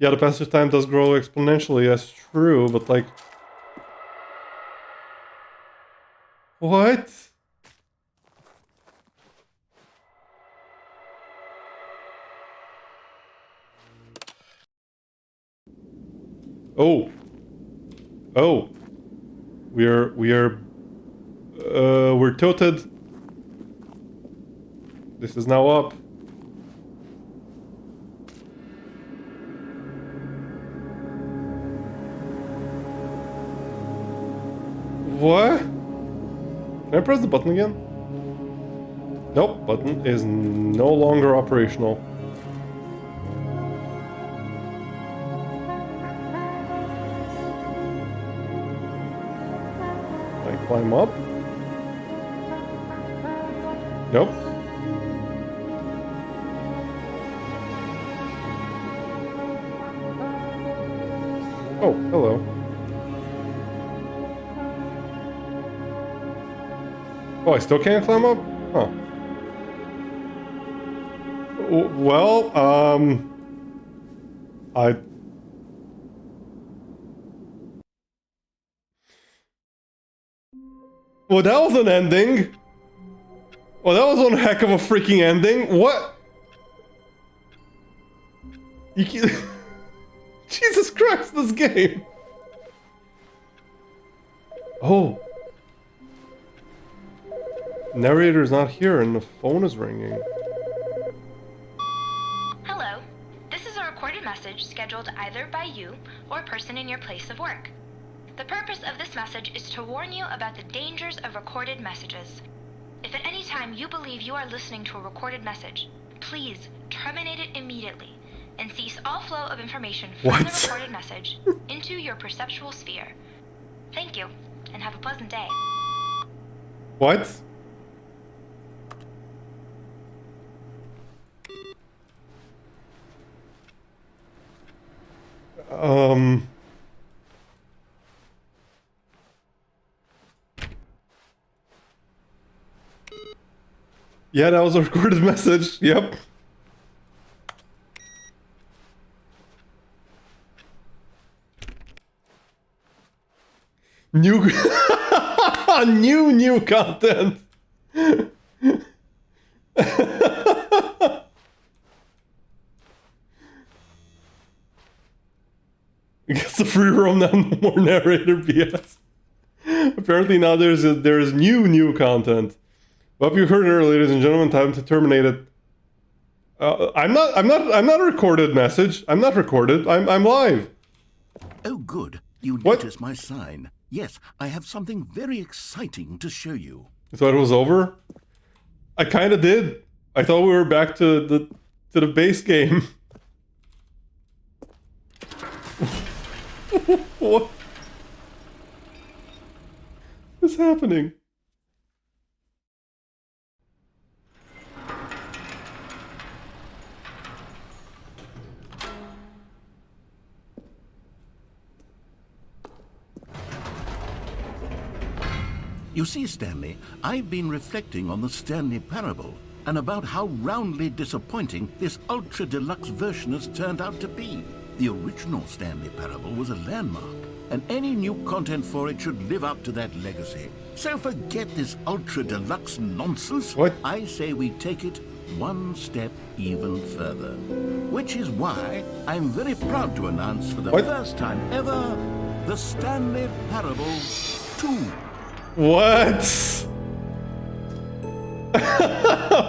[SPEAKER 1] Yeah, the passage time does grow exponentially, that's true, but like... What? Oh. Oh. We're tilted. This is now up. What? Can I press the button again? Nope, button is no longer operational. Can I climb up? Nope. Oh, hello. Oh, I still can't climb up? Huh. Well, Well, that was an ending! Well, that was one heck of a freaking ending! What? You can't... Jesus Christ, this game! Oh. Narrator's not here and the phone is ringing.
[SPEAKER 8] Hello. This is a recorded message scheduled either by you or a person in your place of work. The purpose of this message is to warn you about the dangers of recorded messages. If at any time you believe you are listening to a recorded message, please terminate it immediately and cease all flow of information from the recorded message into your perceptual sphere. Thank you, and have a pleasant day.
[SPEAKER 1] What? Yeah, that was a recorded message. Yep. New new content. I guess the free roam now, no more narrator BS. Apparently now there's new content. Well, you heard it earlier, ladies and gentlemen. Time to terminate it. I'm not a recorded message. I'm not recorded. I'm live.
[SPEAKER 2] Oh, good. You
[SPEAKER 1] What?
[SPEAKER 2] noticed my sign. Yes, I have something very exciting to show you.
[SPEAKER 1] You thought it was over? I kind of did. I thought we were back to the base game. What is happening?
[SPEAKER 2] You see, Stanley, I've been reflecting on the Stanley Parable and about how roundly disappointing this Ultra Deluxe version has turned out to be. The original Stanley Parable was a landmark, and any new content for it should live up to that legacy. So forget this Ultra Deluxe nonsense.
[SPEAKER 1] What?
[SPEAKER 2] I say we take it one step even further. Which is why I'm very proud to announce for the first time ever, the Stanley Parable 2.
[SPEAKER 1] What?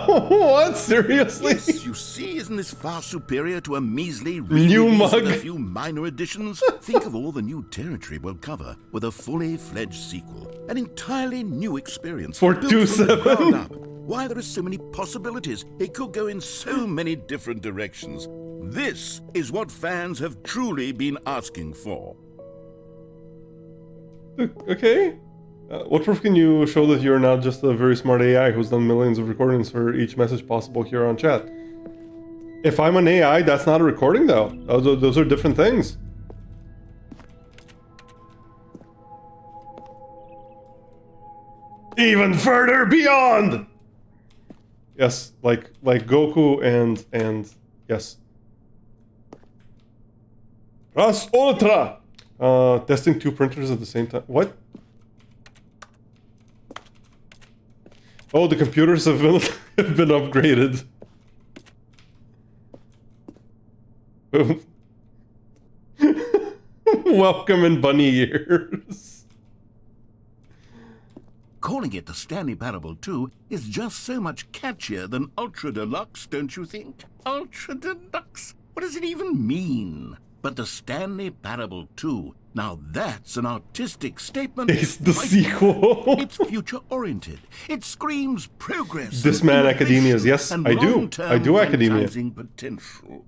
[SPEAKER 1] What? Seriously?
[SPEAKER 2] Yes, you see, isn't this far superior to a measly
[SPEAKER 1] New
[SPEAKER 2] re-release
[SPEAKER 1] mug.
[SPEAKER 2] with a few minor additions? Think of all the new territory we'll cover with a fully fledged sequel. An entirely new experience.
[SPEAKER 1] For
[SPEAKER 2] built from the
[SPEAKER 1] 2.7.
[SPEAKER 2] ground up. Why, there are so many possibilities. It could go in so many different directions. This is what fans have truly been asking for.
[SPEAKER 1] Okay. What proof can you show that you're not just a very smart AI who's done millions of recordings for each message possible here on chat? If I'm an AI, that's not a recording though. Those are different things. Even further beyond. Yes, like Goku and yes. Ras Ultra. Testing 2 printers at the same time. What? Oh, the computers have been have been upgraded. Welcome in bunny ears.
[SPEAKER 2] Calling it the Stanley Parable 2 is just so much catchier than Ultra Deluxe, don't you think? Ultra Deluxe? What does it even mean? But the Stanley Parable 2, now that's an artistic statement.
[SPEAKER 1] It's the sequel.
[SPEAKER 2] It's future-oriented. It screams progress.
[SPEAKER 1] This man Academia's. Yes, I do. I do Academia.
[SPEAKER 2] Potential.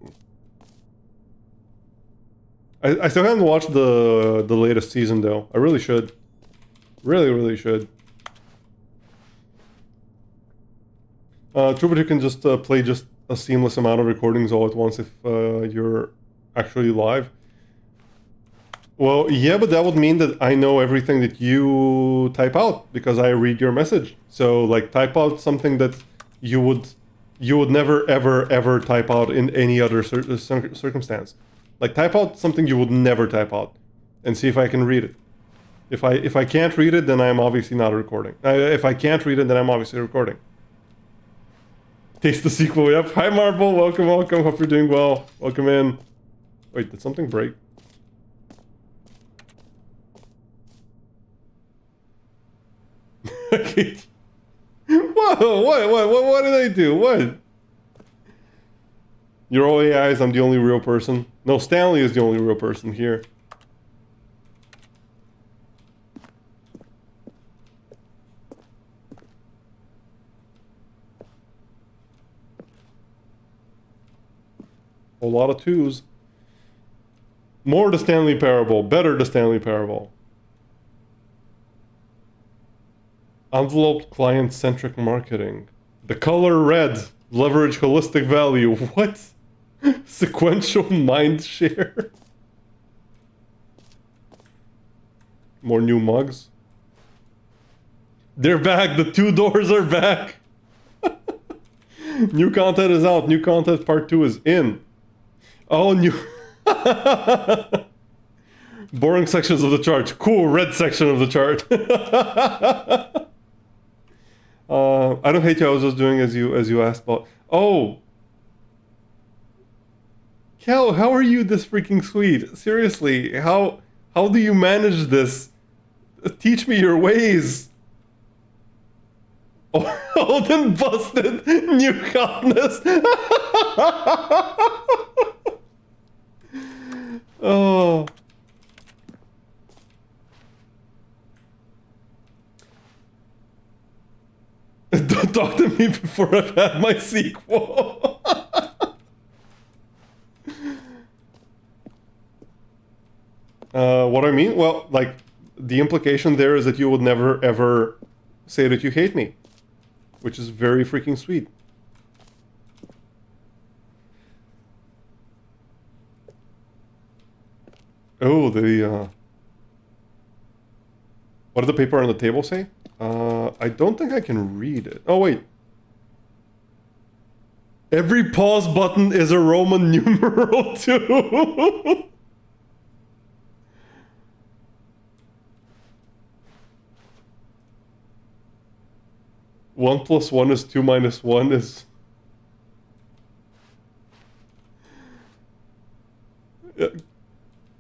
[SPEAKER 1] I still haven't watched the latest season though. I really should. Really should. True, but you can just play just a seamless amount of recordings all at once if you're actually live. Well, yeah, but that would mean that I know everything that you type out because I read your message. So, like, type out something that you would never ever type out in any other circumstance. Like, type out something you would never type out, and see if I can read it. If I can't read it, then I'm obviously not recording. If I can't read it, then I'm obviously recording. Taste the sequel. Yep. Hi, Marble. Welcome. Hope you're doing well. Welcome in. Wait, did something break? Okay. Whoa! What did I do? What? You're all AIs. I'm the only real person. No, Stanley is the only real person here. A lot of 2s. More the Stanley Parable. Better the Stanley Parable. Enveloped client-centric marketing. The color red. Leverage holistic value. What? Sequential mind share. More new mugs. They're back. The 2 doors are back. New content is out. New content part 2 is in. Oh, new... Boring sections of the chart. Cool, red section of the chart. I don't hate you. I was just doing as you asked about. Oh, Cal, how are you this freaking sweet? Seriously, how do you manage this? Teach me your ways. Oh, old and busted new hotness. Oh. Don't talk to me before I've had my sequel. What I mean? Well, like, the implication there is that you would never ever say that you hate me, which is very freaking sweet. Oh, what did the paper on the table say? I don't think I can read it. Oh, wait. Every pause button is a Roman numeral too. 1 + 1 is 2 - 1 is...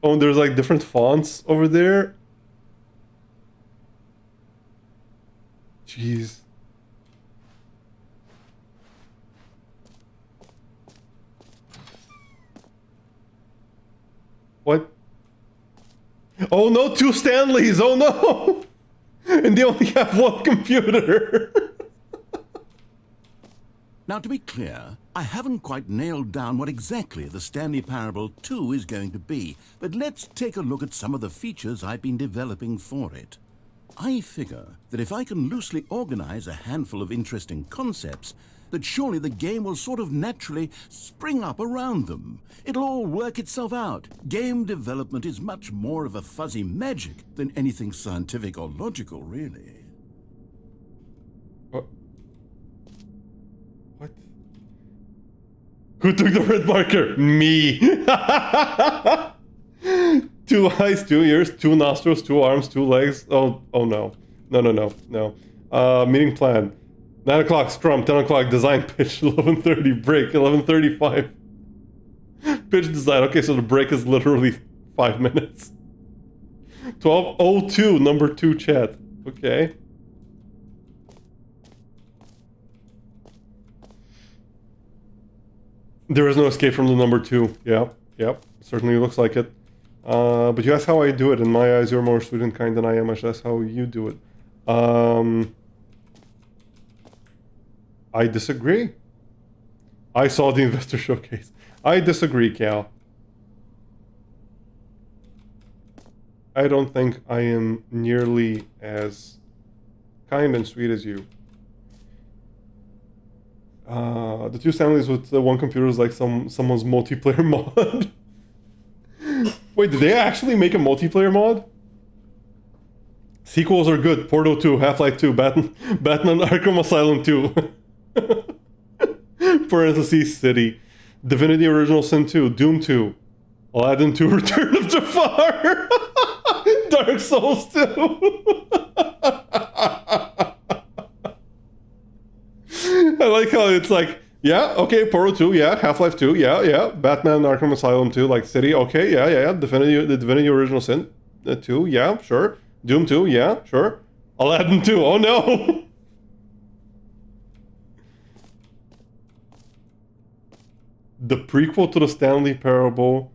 [SPEAKER 1] Oh, and there's like different fonts over there. Jeez. What? Oh no, 2 Stanleys! Oh no! And they only have 1 computer!
[SPEAKER 2] Now, to be clear, I haven't quite nailed down what exactly the Stanley Parable 2 is going to be, but let's take a look at some of the features I've been developing for it. I figure that if I can loosely organize a handful of interesting concepts, that surely the game will sort of naturally spring up around them. It'll all work itself out. Game development is much more of a fuzzy magic than anything scientific or logical, really.
[SPEAKER 1] Who took the red marker? Me. 2 eyes, 2 ears, 2 nostrils, 2 arms, 2 legs. Oh no. No. Meeting plan. 9 o'clock, scrum. 10 o'clock, design pitch. 11:30, break. 11:35. Pitch design. Okay, so the break is literally 5 minutes. 12:02, number 2 chat. Okay. There is no escape from the number 2. Yep. Certainly looks like it. But you ask how I do it. In my eyes, you're more student kind than I am. I should ask how you do it. I disagree. I saw the investor showcase. I disagree, Cal. I don't think I am nearly as kind and sweet as you. The 2 Stanleys with the 1 computer is like someone's multiplayer mod. Wait, did they actually make a multiplayer mod? Sequels are good. Portal 2, Half-Life 2, Batman Arkham Asylum 2. Parentheses City. Divinity Original Sin 2, Doom 2, Aladdin 2, Return of Jafar. Dark Souls 2. I like how it's like, yeah, okay, Portal 2, yeah, Half-Life 2, yeah, Batman Arkham Asylum 2, like City, okay, yeah, Divinity Original Sin 2, yeah, sure. Doom 2, yeah, sure. Aladdin 2, oh no! The prequel to the Stanley Parable.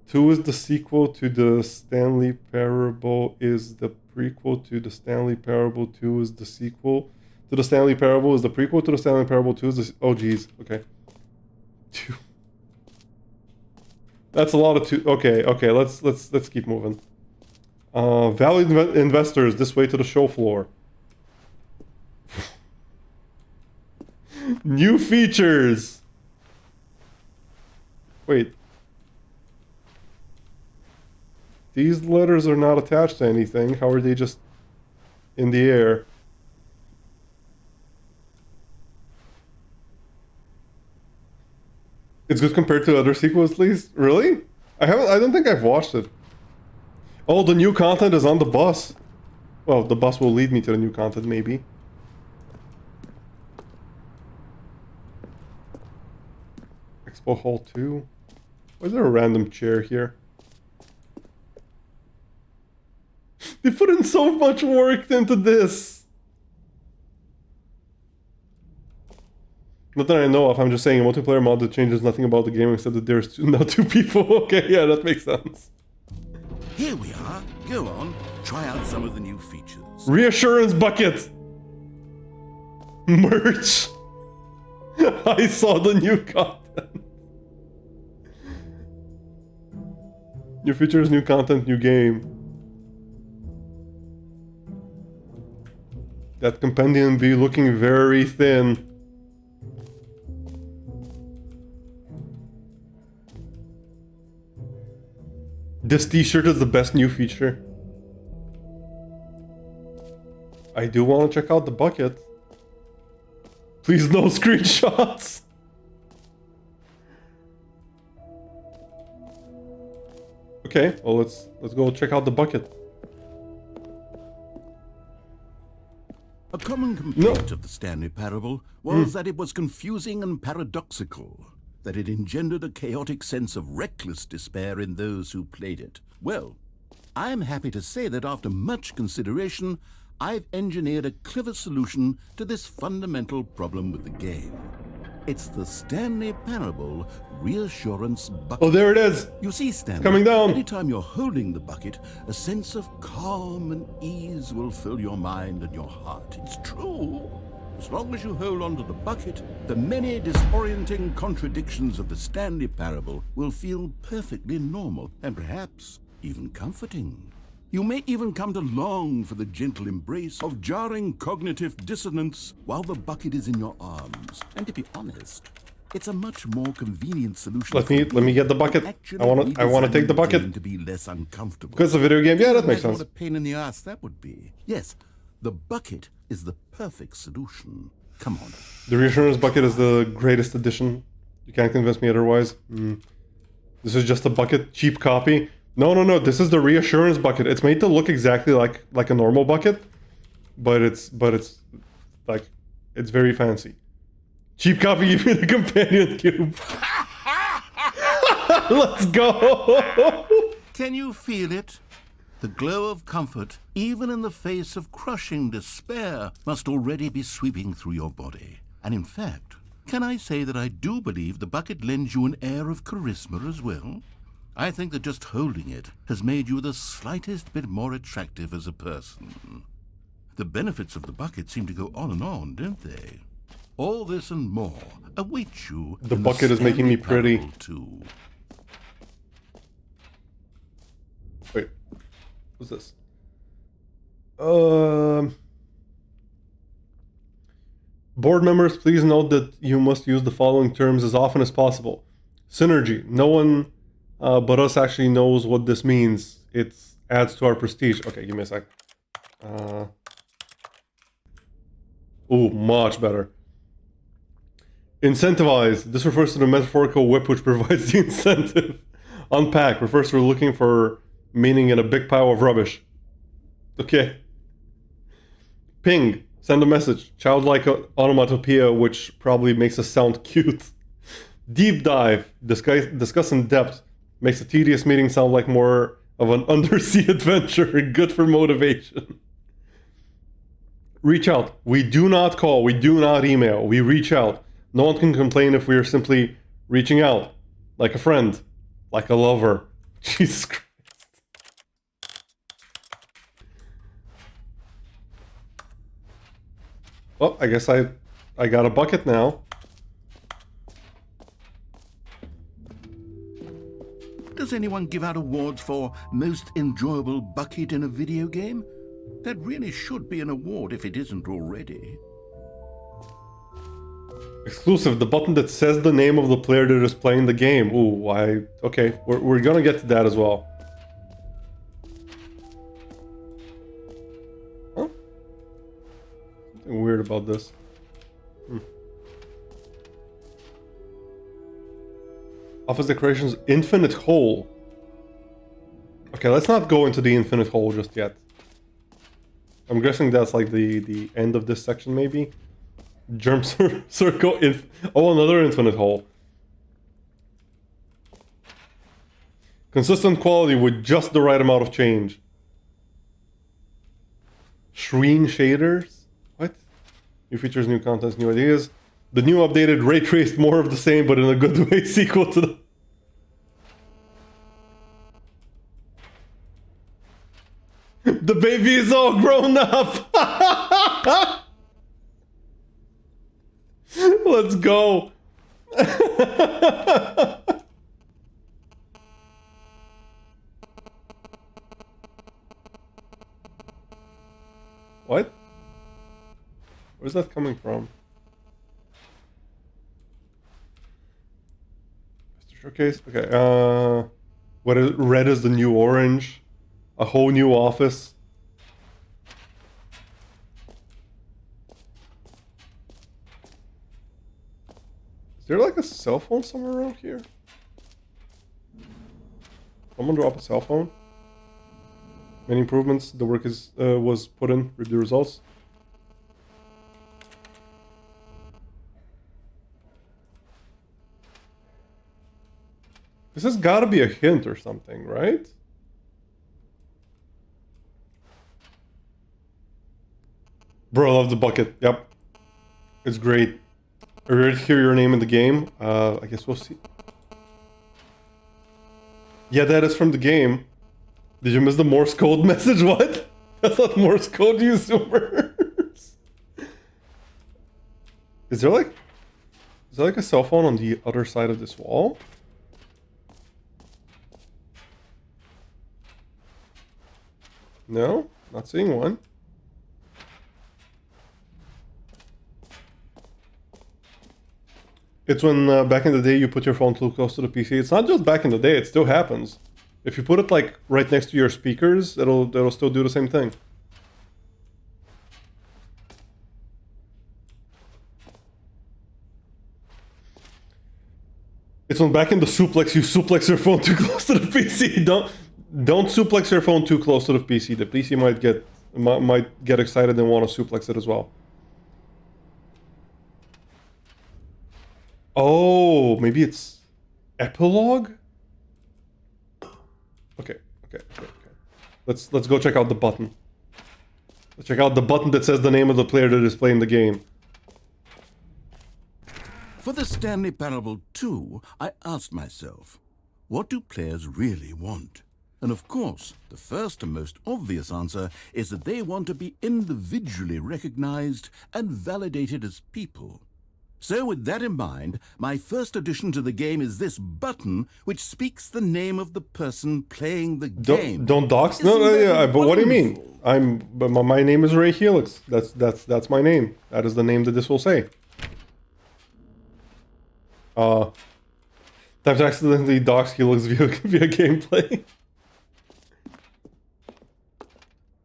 [SPEAKER 1] 2 is the sequel to the Stanley Parable is the prequel to the Stanley Parable. 2 is the sequel to the Stanley Parable is the prequel to the Stanley Parable. 2 is the... Oh, geez. Okay. 2. That's a lot of 2. Okay. Let's keep moving. Valued investors, this way to the show floor. New features. Wait. These letters are not attached to anything. How are they just in the air? It's good compared to other sequels, at least? Really? I don't think I've watched it. Oh, the new content is on the bus. Well, the bus will lead me to the new content, maybe. Expo Hall 2. Why is there a random chair here? They put in so much work into this. Not that I know of, I'm just saying a multiplayer mod that changes nothing about the game except that there's now 2 people. Okay, yeah, that makes sense.
[SPEAKER 2] Here we are. Go on, try out some of the new features.
[SPEAKER 1] Reassurance bucket. Merch. I saw the new content. New features, new content, new game. That compendium be looking very thin. This t-shirt is the best new feature. I do want to check out the bucket. Please no screenshots. Okay, well let's go check out the bucket.
[SPEAKER 2] A common complaint of the Stanley Parable was that it was confusing and paradoxical, that it engendered a chaotic sense of reckless despair in those who played it. Well, I'm happy to say that after much consideration, I've engineered a clever solution to this fundamental problem with the game. It's the Stanley Parable Reassurance Bucket.
[SPEAKER 1] Oh, there it is.
[SPEAKER 2] You see, Stanley,
[SPEAKER 1] coming down.
[SPEAKER 2] Anytime you're holding the bucket, a sense of calm and ease will fill your mind and your heart. It's true. As long as you hold on to the bucket, the many disorienting contradictions of the Stanley Parable will feel perfectly normal and perhaps even comforting. You may even come to long for the gentle embrace of jarring cognitive dissonance while the bucket is in your arms. And to be honest, it's a much more convenient solution.
[SPEAKER 1] Let me get the bucket. I want to take the bucket.
[SPEAKER 2] To be less uncomfortable.
[SPEAKER 1] Because it's a video game. Yeah, that makes sense.
[SPEAKER 2] What a pain in the ass that would be. Yes, the bucket is the perfect solution. Come on.
[SPEAKER 1] The reassurance bucket is the greatest addition You can't convince me otherwise. This is just a bucket, cheap copy. No. This is the reassurance bucket. It's made to look exactly like a normal bucket, but it's like it's very fancy. Cheap copy, give me the companion cube. Let's go.
[SPEAKER 2] Can you feel it? The glow of comfort, even in the face of crushing despair, must already be sweeping through your body. And in fact, can I say that I do believe the bucket lends you an air of charisma as well? I think that just holding it has made you the slightest bit more attractive as a person. The benefits of the bucket seem to go on, don't they? All this and more await you.
[SPEAKER 1] The bucket is making me pretty.
[SPEAKER 2] Too.
[SPEAKER 1] Wait, what's this? Board members, please note that you must use the following terms as often as possible. Synergy. No one but us actually knows what this means. It adds to our prestige. Okay, give me a sec. Ooh, much better. Incentivize. This refers to the metaphorical whip which provides the incentive. Unpack refers to looking for meaning in a big pile of rubbish. Okay. Ping. Send a message. Childlike onomatopoeia, which probably makes us sound cute. Deep dive. Discuss in depth. Makes a tedious meeting sound like more of an undersea adventure. Good for motivation. Reach out. We do not call. We do not email. We reach out. No one can complain if we are simply reaching out. Like a friend. Like a lover. Jesus Christ. Well, I guess I got a bucket now.
[SPEAKER 2] Does anyone give out awards for most enjoyable bucket in a video game? That really should be an award if it isn't already.
[SPEAKER 1] Exclusive, the button that says the name of the player that is playing the game. Ooh, okay, we're gonna get to that as well. Huh? Something weird about this. Office decorations, infinite hole. Okay, let's not go into the infinite hole just yet. I'm guessing that's like the end of this section, maybe. Germ circle. Oh, another infinite hole. Consistent quality with just the right amount of change. Screen shaders. What? New features, new contents, new ideas. The new updated ray traced more of the same, but in a good way, sequel to the... The baby is all grown up! Let's go! What? Where's that coming from? Showcase. Okay. What is red is the new orange. A whole new office. Is there like a cell phone somewhere around here? Someone drop a cell phone. Many improvements. The work was put in. Read the results. This has got to be a hint or something, right? Bro, I love the bucket. Yep. It's great. I ready to hear your name in the game. I guess we'll see. Yeah, that is from the game. Did you miss the Morse code message? What? That's not Morse code, you zoomers. Is there like a cell phone on the other side of this wall? No, not seeing one. It's when back in the day you put your phone too close to the PC. It's not just back in the day, it still happens. If you put it like right next to your speakers, it'll still do the same thing. It's when back in the suplex, you suplex your phone too close to the PC. Don't suplex your phone too close to the PC. The PC might get excited and want to suplex it as well. Oh, maybe it's Epilogue? Okay. Let's go check out the button. Let's check out the button that says the name of the player that is playing the game.
[SPEAKER 2] For the Stanley Parable 2, I asked myself, what do players really want? And of course, the first and most obvious answer is that they want to be individually recognized and validated as people. So with that in mind, my first addition to the game is this button, which speaks the name of the person playing the game.
[SPEAKER 1] Don't dox? No, yeah, but what do you mean? But my name is Ray Helix. That's my name. That is the name that this will say. Time to accidentally dox Helix via gameplay.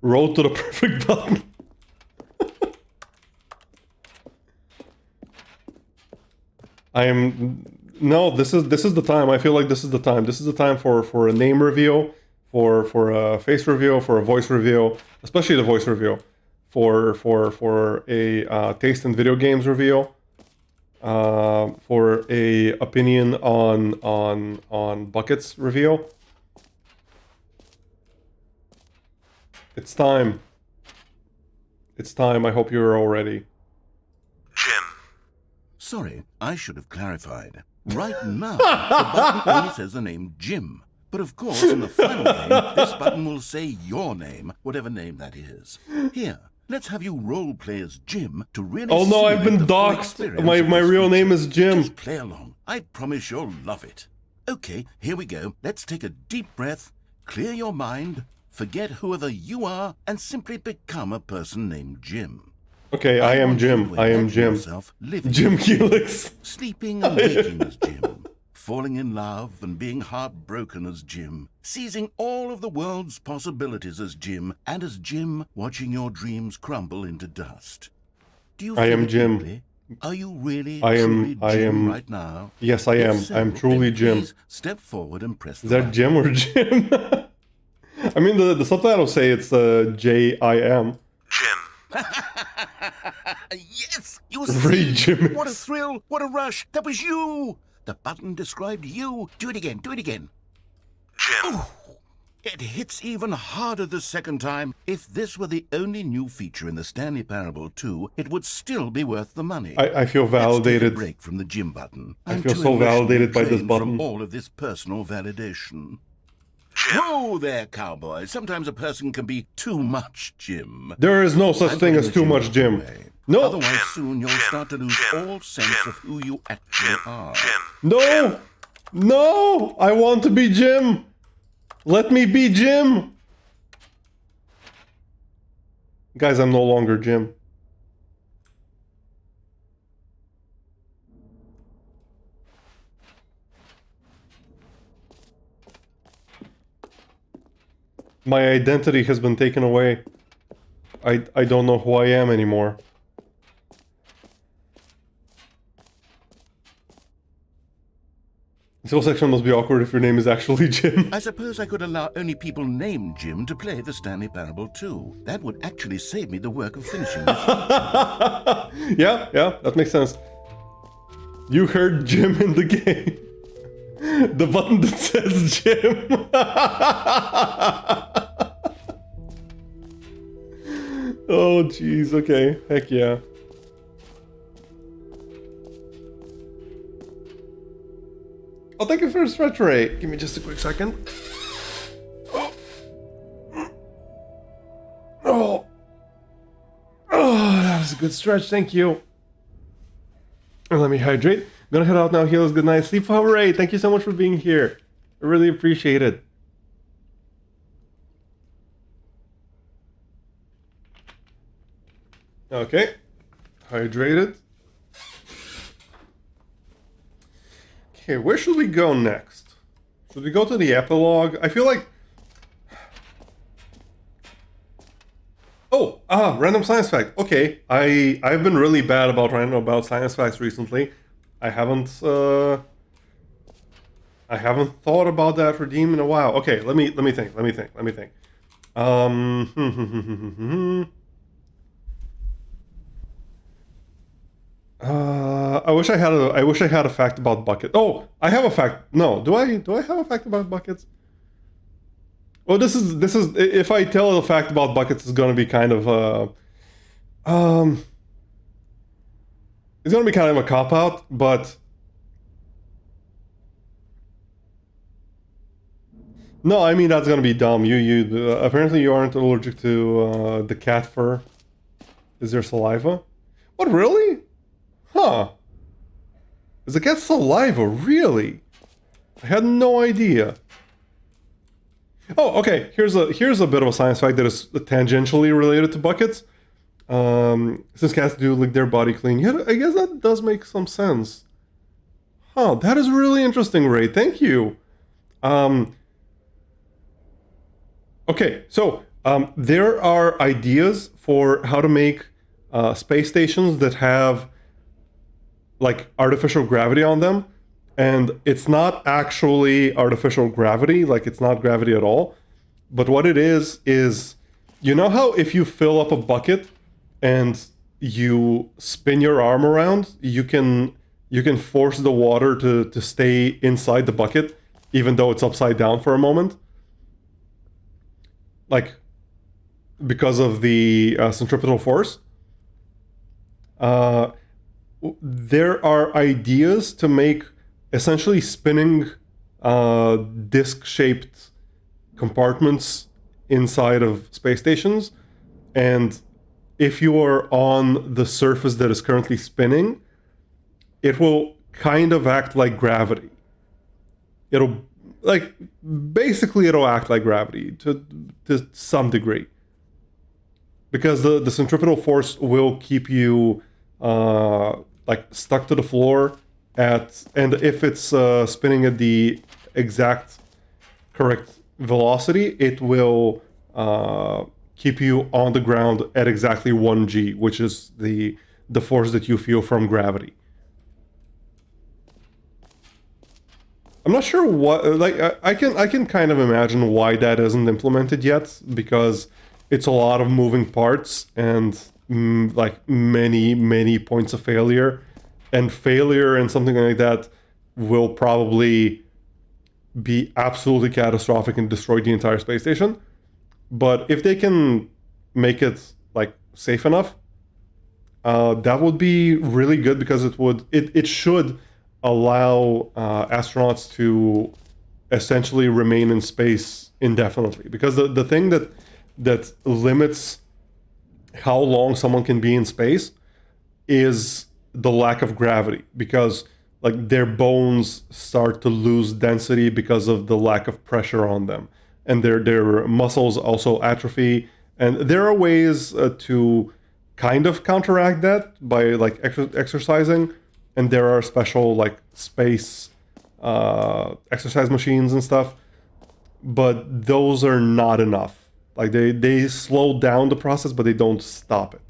[SPEAKER 1] Road to the perfect button. This is the time. I feel like this is the time. This is the time for a name reveal, for a face reveal, for a voice reveal, especially the voice reveal, for a taste in video games reveal, for a opinion on buckets reveal. It's time. It's time. I hope you're all ready.
[SPEAKER 2] Jim. Sorry, I should have clarified. Right now, the button only says the name Jim. But of course, in the final game, this button will say your name, whatever name that is. Here, let's have you role play as Jim to really.
[SPEAKER 1] Oh no, I've been doxed. My real name is Jim.
[SPEAKER 2] Just play along. I promise you'll love it. Okay, here we go. Let's take a deep breath, clear your mind, forget whoever you are, and simply become a person named Jim.
[SPEAKER 1] Okay, I am Jim. I am Jim. Jim Helix.
[SPEAKER 2] Sleeping and waking as Jim. Falling in love and being heartbroken as Jim. Seizing all of the world's possibilities as Jim. And as Jim, watching your dreams crumble into dust. Do you feel
[SPEAKER 1] Jim.
[SPEAKER 2] Deeply? Are you really
[SPEAKER 1] I
[SPEAKER 2] Jim
[SPEAKER 1] am
[SPEAKER 2] right now?
[SPEAKER 1] Yes, I am.
[SPEAKER 2] So,
[SPEAKER 1] I'm truly Jim.
[SPEAKER 2] Please step forward and press the
[SPEAKER 1] Is that
[SPEAKER 2] button.
[SPEAKER 1] Jim or Jim? I mean, the subtitles say it's J-I-M.
[SPEAKER 2] Jim. Yes, you
[SPEAKER 1] Ray
[SPEAKER 2] see.
[SPEAKER 1] Jim.
[SPEAKER 2] What a thrill. What a rush. That was you. The button described you. Do it again. Do it again. Jim. Ooh, it hits even harder the second time. If this were the only new feature in the Stanley Parable 2, it would still be worth the money.
[SPEAKER 1] I feel validated.
[SPEAKER 2] Let's take a break from the Jim button.
[SPEAKER 1] I feel so validated by this button.
[SPEAKER 2] From all of this personal validation. Whoa there, cowboy. Sometimes a person can be too much Jim.
[SPEAKER 1] There is no such thing as too much Jim. No.
[SPEAKER 2] Otherwise, soon you'll start to lose all sense of who you actually are.
[SPEAKER 1] No! No! I want to be Jim! Let me be Jim! Guys, I'm no longer Jim. My identity has been taken away. I don't know who I am anymore. This whole section must be awkward if your name is actually Jim.
[SPEAKER 2] I suppose I could allow only people named Jim to play the Stanley Parable 2. That would actually save me the work of finishing this.
[SPEAKER 1] Yeah, that makes sense. You heard Jim in the game. The button that says Jim. Oh, jeez. Okay. Heck yeah. Oh, thank you for the stretch, Ray. Give me just a quick second. Oh, that was a good stretch. Thank you. And let me hydrate. Gonna head out now. Heels, good night. Sleep well, Ray. Thank you so much for being here. I really appreciate it. Okay. Hydrated. Okay, where should we go next? Should we go to the epilogue? I feel like... Oh, random science fact. Okay, I've been really bad about random about science facts recently. I haven't I haven't thought about that redeem in a while. Okay, let me think. I wish I had a fact about buckets. Oh, I have a fact. No, do I have a fact about buckets? Well, this is if I tell a fact about buckets, it's gonna be kind of it's gonna be kind of a cop out, but no, I mean that's gonna be dumb. You apparently you aren't allergic to the cat fur. Is there saliva? What, really? Huh? Is the cat's saliva really? I had no idea. Oh, okay. Here's a bit of a science fact that is tangentially related to buckets. Since cats do lick their body clean, yeah, I guess that does make some sense. Huh? That is really interesting, Ray. Thank you. Okay, so there are ideas for how to make space stations that have like artificial gravity on them, and it's not actually artificial gravity, like it's not gravity at all. But what it is you know how if you fill up a bucket and you spin your arm around, you can force the water to stay inside the bucket even though it's upside down for a moment, like because of the centripetal force. There are ideas to make essentially spinning disc-shaped compartments inside of space stations, and if you are on the surface that is currently spinning, it will kind of act like gravity. It'll act like gravity to some degree, because the centripetal force will keep you stuck to the floor and if it's spinning at the exact correct velocity, it will keep you on the ground at exactly 1g, which is the force that you feel from gravity. I'm not sure what, I can kind of imagine why that isn't implemented yet, because it's a lot of moving parts and many points of failure, and failure in something like that will probably be absolutely catastrophic and destroy the entire space station. But if they can make it safe enough, that would be really good, because it should allow astronauts to essentially remain in space indefinitely, because the thing that limits how long someone can be in space is the lack of gravity, because their bones start to lose density because of the lack of pressure on them, and their muscles also atrophy. And there are ways to kind of counteract that by exercising, and there are special space exercise machines and stuff, but those are not enough. They slow down the process, but they don't stop it.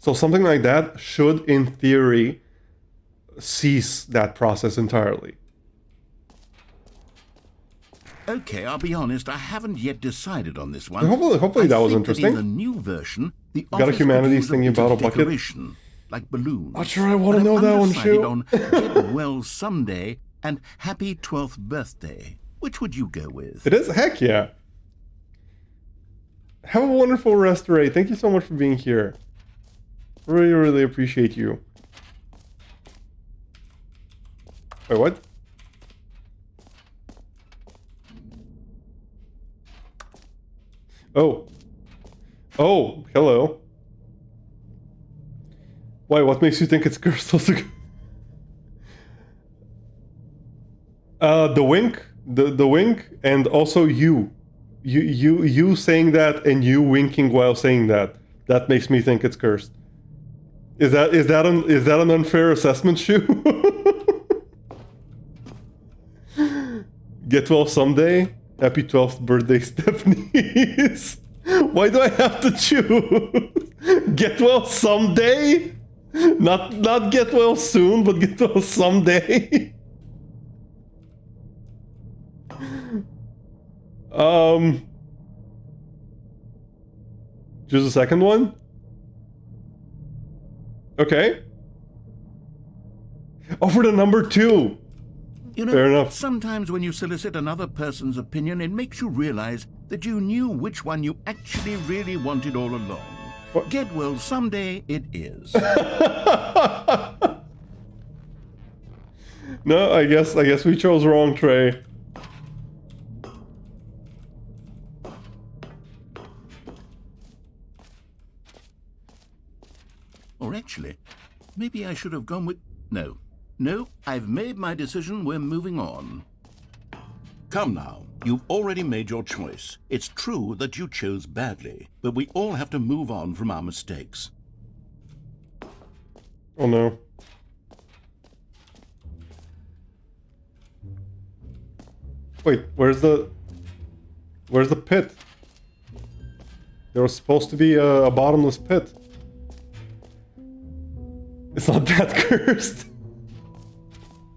[SPEAKER 1] So something like that should, in theory, cease that process entirely.
[SPEAKER 2] Okay, I'll be honest, I haven't yet decided on this one.
[SPEAKER 1] Hopefully that was interesting.
[SPEAKER 2] In the new version, the
[SPEAKER 1] got a humanities thingy about a bucket.
[SPEAKER 2] Like balloons.
[SPEAKER 1] Not sure I want to know that one, Shu.
[SPEAKER 2] On Get Well Someday and Happy 12th Birthday. Which would you go with?
[SPEAKER 1] It is? Heck yeah. Have a wonderful rest, Ray. Thank you so much for being here. Really, really appreciate you. Wait, what? Oh. Oh, hello. Why, what makes you think it's cursed? The wink, the wink, and also you saying that and you winking while saying that makes me think it's cursed. Is that an unfair assessment, Shu? Get well someday. Happy 12th birthday, Stephanie. Why do I have to choose? Get well someday? Not get well soon, but get well someday. Choose the second one? Okay. Oh, for the number 2.
[SPEAKER 2] You know,
[SPEAKER 1] Fair enough.
[SPEAKER 2] sometimes when you solicit another person's opinion, it makes you realize that you knew which one you actually really wanted all along.
[SPEAKER 1] What?
[SPEAKER 2] Get well, someday it is.
[SPEAKER 1] No, I guess we chose wrong, Trey.
[SPEAKER 2] Or actually, maybe I should have gone with... No. No, I've made my decision. We're moving on.
[SPEAKER 7] Come now, you've already made your choice. It's true that you chose badly, but we all have to move on from our mistakes.
[SPEAKER 1] Oh no. Wait, where's the pit? There was supposed to be a bottomless pit. It's not that cursed.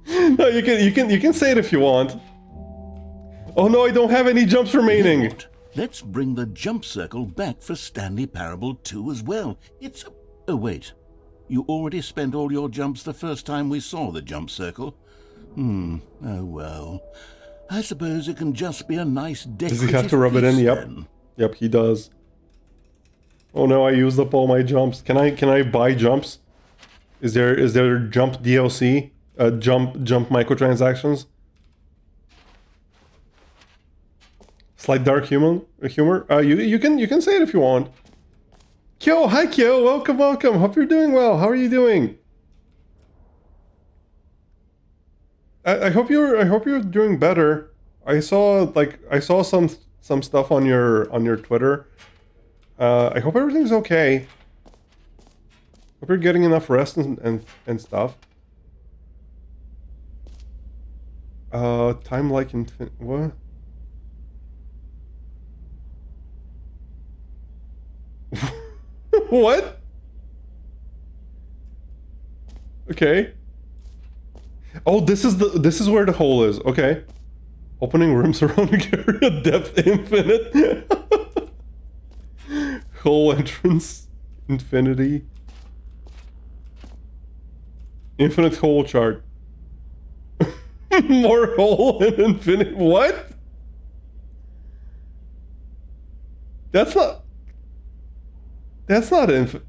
[SPEAKER 1] No, you can say it if you want. Oh no, I don't have any jumps remaining.
[SPEAKER 2] Let's bring the jump circle back for Stanley Parable 2 as well. It's... Oh, wait. You already spent all your jumps the first time we saw the jump circle. Oh well. I suppose it can just be a nice decorative
[SPEAKER 1] Does he have to rub it in?
[SPEAKER 2] piece
[SPEAKER 1] Yep.
[SPEAKER 2] then.
[SPEAKER 1] Yep, he does. Oh no, I used up all my jumps. Can I buy jumps? Is there jump DLC? Jump microtransactions? Slight dark humor? You can say it if you want. Kyo, hi Kyo, welcome. Hope you're doing well. How are you doing? I hope you're doing better. I saw some stuff on your Twitter. I hope everything's okay. Hope you're getting enough rest and stuff. Time like infin... What? What? Okay. Oh, this is where the hole is. Okay. Opening room surrounding area, depth infinite. Hole entrance infinity. Infinite hole chart. More hole and infinite. What? That's not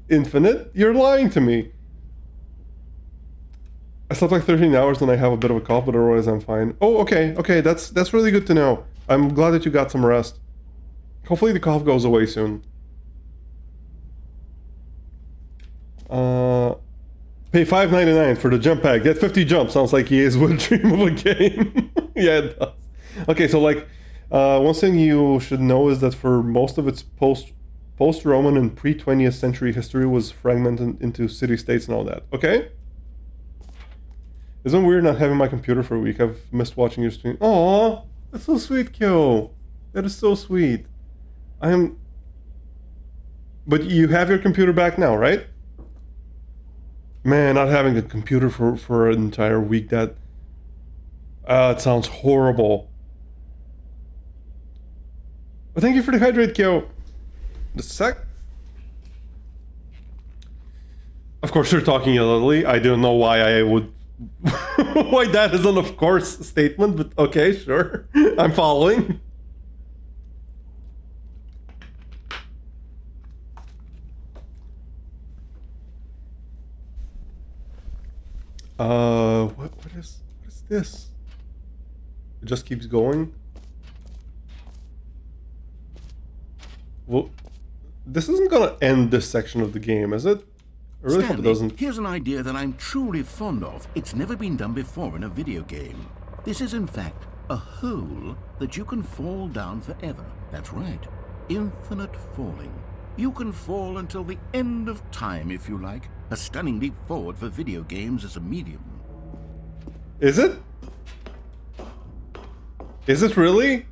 [SPEAKER 1] infinite. You're lying to me. I slept like 13 hours and I have a bit of a cough, but otherwise I'm fine. Oh, okay. That's really good to know. I'm glad that you got some rest. Hopefully the cough goes away soon. Pay $5.99 for the jump pack. Get 50 jumps. Sounds like EA's would dream of a game. Yeah, it does. Okay, so like, one thing you should know is that for most of its post-Roman and pre-20th century history was fragmented into city-states and all that. Okay? Isn't it weird not having my computer for a week? I've missed watching your stream. Aww, that's so sweet, Kyo. That is so sweet. But you have your computer back now, right? Man, not having a computer for an entire week, that... it sounds horrible. But thank you for the hydrate, Kyo. Just a sec. Of course, you're talking illiterally. I don't know why I would... why that is an of course statement, but okay, sure. I'm following. What is this? It just keeps going. Well, this isn't gonna end this section of the game, is it? I really hope it doesn't.
[SPEAKER 2] Here's an idea that I'm truly fond of. It's never been done before in a video game. This is in fact a hole that you can fall down forever. That's right. Infinite falling. You can fall until the end of time if you like. A stunning leap forward for video games as a medium.
[SPEAKER 1] Is it? Is it really?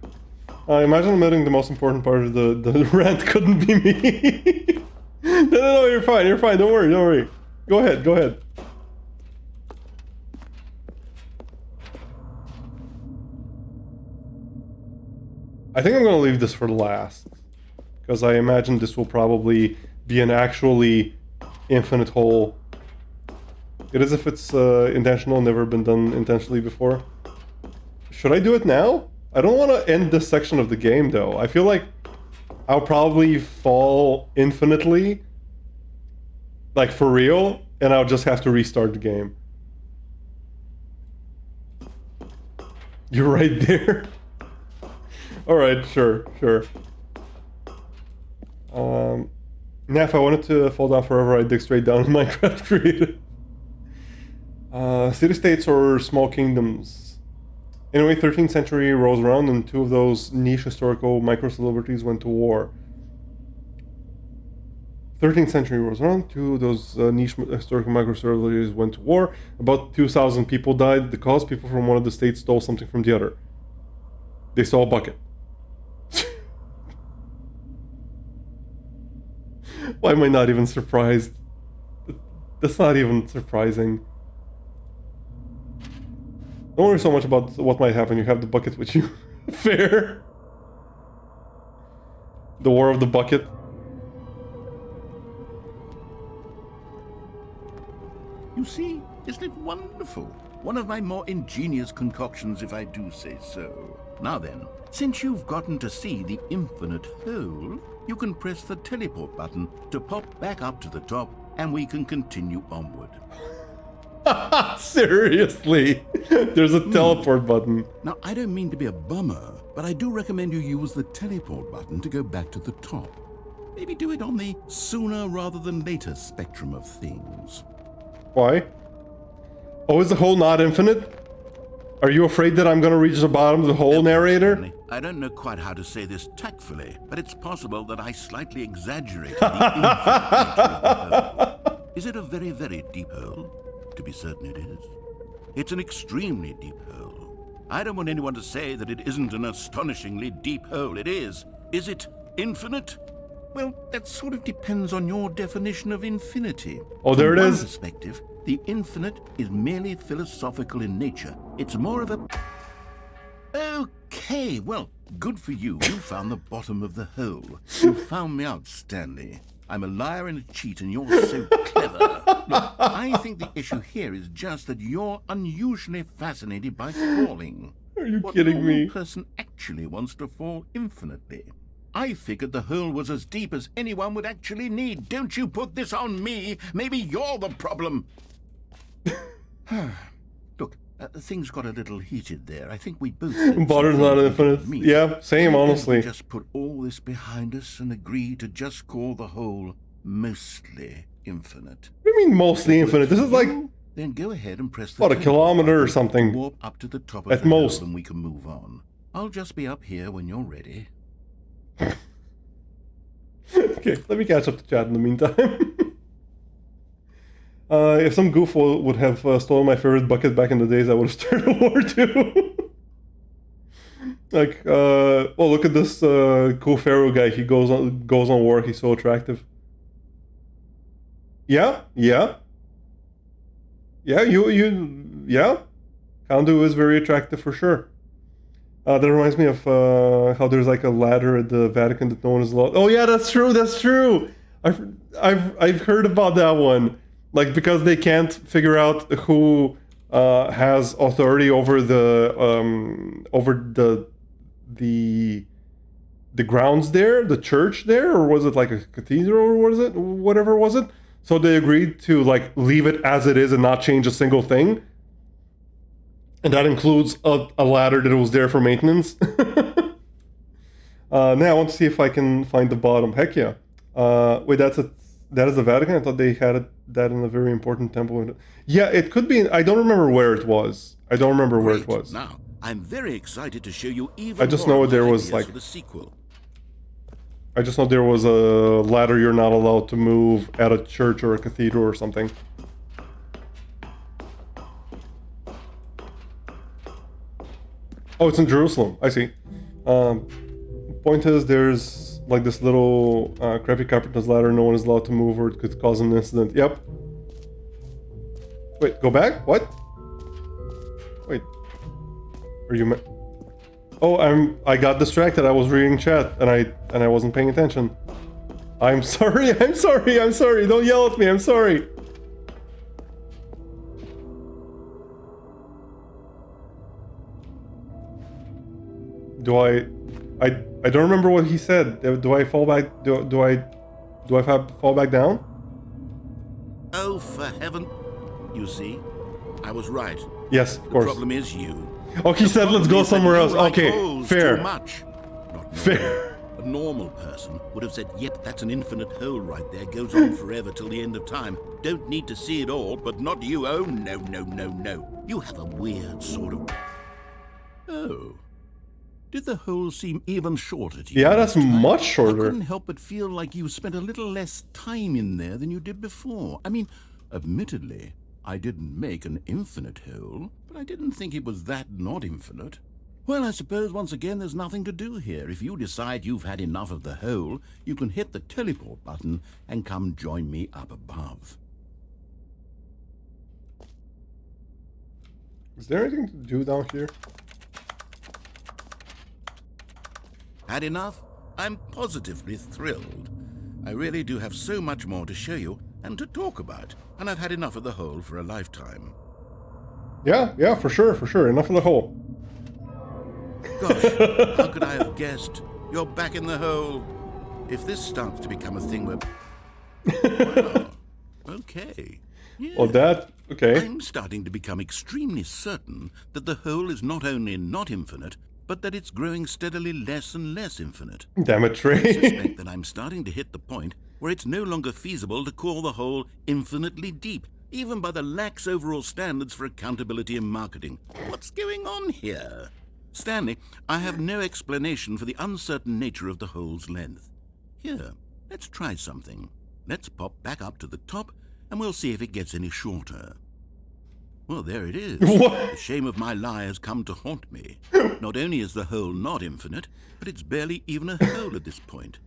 [SPEAKER 1] I imagine admitting the most important part of the rant couldn't be me. No, you're fine, don't worry. Go ahead. I think I'm gonna leave this for last. Because I imagine this will probably be an actually infinite hole. It is if it's intentional, never been done intentionally before. Should I do it now? I don't want to end this section of the game though. I feel like I'll probably fall infinitely. Like for real, and I'll just have to restart the game. You're right there. Alright, sure. Now if I wanted to fall down forever, I'd dig straight down in Minecraft Creative. City-states or small kingdoms. Anyway, 13th century rolls around and two of those niche historical micro-celebrities went to war. 13th century rolls around, two of those niche historical micro-celebrities went to war. About 2,000 people died. The cause, people from one of the states stole something from the other. They stole a bucket. Why am I not even surprised? That's not even surprising. Don't worry so much about what might happen. You have the bucket with you. Fair. The war of the bucket.
[SPEAKER 2] You see, isn't it wonderful? One of my more ingenious concoctions, if I do say so. Now then, since you've gotten to see the infinite hole, you can press the teleport button to pop back up to the top, and we can continue onward.
[SPEAKER 1] Seriously? There's a teleport button.
[SPEAKER 2] Now, I don't mean to be a bummer, but I do recommend you use the teleport button to go back to the top. Maybe do it on the sooner rather than later spectrum of things.
[SPEAKER 1] Why? Oh, is the hole not infinite? Are you afraid that I'm gonna reach the bottom of the hole, narrator?
[SPEAKER 2] Stanley, I don't know quite how to say this tactfully, but it's possible that I slightly exaggerated the infinite nature of the hole. Is it a very, very deep hole? To be certain it is. It's an extremely deep hole. I don't want anyone to say that it isn't an astonishingly deep hole. It is. Is it infinite? Well, that sort of depends on your definition of infinity.
[SPEAKER 1] Oh, there it
[SPEAKER 2] From
[SPEAKER 1] is.
[SPEAKER 2] one perspective, the infinite is merely philosophical in nature. It's more of a... Okay, well, good for you. You found the bottom of the hole. You found me out, Stanley. I'm a liar and a cheat, and you're so clever. Look, I think the issue here is just that you're unusually fascinated by falling.
[SPEAKER 1] Are you
[SPEAKER 2] What
[SPEAKER 1] kidding
[SPEAKER 2] normal
[SPEAKER 1] me?
[SPEAKER 2] person actually wants to fall infinitely? I figured the hole was as deep as anyone would actually need. Don't you put this on me. Maybe you're the problem. Look, things got a little heated there. I think we both said
[SPEAKER 1] Bottom's
[SPEAKER 2] some
[SPEAKER 1] not
[SPEAKER 2] things we
[SPEAKER 1] infinite.
[SPEAKER 2] didn't mean.
[SPEAKER 1] Yeah, same,
[SPEAKER 2] Why don't we
[SPEAKER 1] honestly.
[SPEAKER 2] just put all this behind us and agree to just call the hole mostly infinite.
[SPEAKER 1] What do you mean mostly infinite? This is like,
[SPEAKER 2] Then go ahead and press the
[SPEAKER 1] what, a
[SPEAKER 2] teleport
[SPEAKER 1] kilometer or
[SPEAKER 2] button,
[SPEAKER 1] something?
[SPEAKER 2] warp up to the top of
[SPEAKER 1] At
[SPEAKER 2] the
[SPEAKER 1] most.
[SPEAKER 2] hole and we can move on. I'll just be up here when you're ready.
[SPEAKER 1] okay, let me catch up to chat in the meantime. If some goofball would have stolen my favorite bucket back in the days, I would have started a war too. Like, well, look at this cool pharaoh guy. He goes on war. He's so attractive. Yeah. Yeah, Kandu is very attractive for sure. That reminds me of how there's like a ladder at the Vatican that no one is allowed. Oh yeah, that's true. I've heard about that one. Like, because they can't figure out who has authority over the grounds there, the church there, or was it like a cathedral, or whatever was it? So they agreed to like leave it as it is and not change a single thing. And that includes a ladder that was there for maintenance. Now I want to see if I can find the bottom. Heck yeah. Wait, that is the Vatican? I thought they had that in a very important temple. Yeah, it could be. I don't remember where it was.
[SPEAKER 2] Great. Now, I'm very excited to show you even
[SPEAKER 1] I just
[SPEAKER 2] more
[SPEAKER 1] know
[SPEAKER 2] of my
[SPEAKER 1] there was,
[SPEAKER 2] ideas
[SPEAKER 1] like-
[SPEAKER 2] for the sequel.
[SPEAKER 1] I just know there was a ladder you're not allowed to move at a church or a cathedral or something. Oh, it's in Jerusalem. I see. Point is, there's like this little crappy carpenter's ladder no one is allowed to move or it could cause an incident. Yep. Wait, go back? What? Wait. Are you... Oh, I got distracted. I was reading chat and I wasn't paying attention. I'm sorry. I'm sorry. I'm sorry. Don't yell at me. I'm sorry. Do I don't remember what he said. Do I fall back? Do I fall back down?
[SPEAKER 2] Oh, for heaven! You see, I was right.
[SPEAKER 1] Yes, of
[SPEAKER 2] The
[SPEAKER 1] course.
[SPEAKER 2] problem is you.
[SPEAKER 1] Oh, he said let's go somewhere else. Okay, fair.
[SPEAKER 2] Too much. Not
[SPEAKER 1] Fair.
[SPEAKER 2] A normal person would have said, yep, that's an infinite hole right there. Goes on forever till the end of time. Don't need to see it all, but not you. Oh, no, no, no, no. You have a weird sort of... Oh. Did the hole seem even shorter to you?
[SPEAKER 1] Yeah, that's much
[SPEAKER 2] I
[SPEAKER 1] shorter.
[SPEAKER 2] couldn't help but feel like you spent a little less time in there than you did before. I mean, admittedly, I didn't make an infinite hole, but I didn't think it was that not infinite. Well, I suppose once again there's nothing to do here. If you decide you've had enough of the hole, you can hit the teleport button and come join me up above.
[SPEAKER 1] Is there anything to do down here?
[SPEAKER 2] Had enough? I'm positively thrilled. I really do have so much more to show you and to talk about, and I've had enough of the hole for a lifetime.
[SPEAKER 1] Yeah, for sure. Enough of the hole.
[SPEAKER 2] Gosh, how could I have guessed? You're back in the hole. If this starts to become a thing where... Wow. Okay. Yeah.
[SPEAKER 1] Well, that... Okay.
[SPEAKER 2] I'm starting to become extremely certain that the hole is not only not infinite, but that it's growing steadily less and less infinite.
[SPEAKER 1] Damn it,
[SPEAKER 2] I
[SPEAKER 1] Trey.
[SPEAKER 2] suspect that I'm starting to hit the point where it's no longer feasible to call the hole infinitely deep, even by the lax overall standards for accountability and marketing. What's going on here? Stanley, I have no explanation for the uncertain nature of the hole's length. Here, let's try something. Let's pop back up to the top, and we'll see if it gets any shorter. Well, there it is.
[SPEAKER 1] What?
[SPEAKER 2] The shame of my lie has come to haunt me. Not only is the hole not infinite, but it's barely even a hole at this point.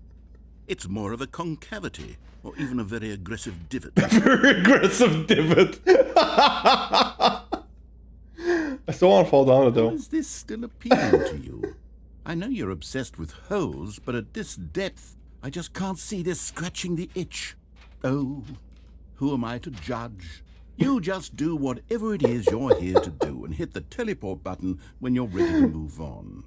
[SPEAKER 2] It's more of a concavity, or even a very aggressive divot.
[SPEAKER 1] Very aggressive divot. I still want to fall down it though.
[SPEAKER 2] Is this still appealing to you? I know you're obsessed with holes, but at this depth, I just can't see this scratching the itch. Oh, who am I to judge? You just do whatever it is you're here to do and hit the teleport button when you're ready to move on.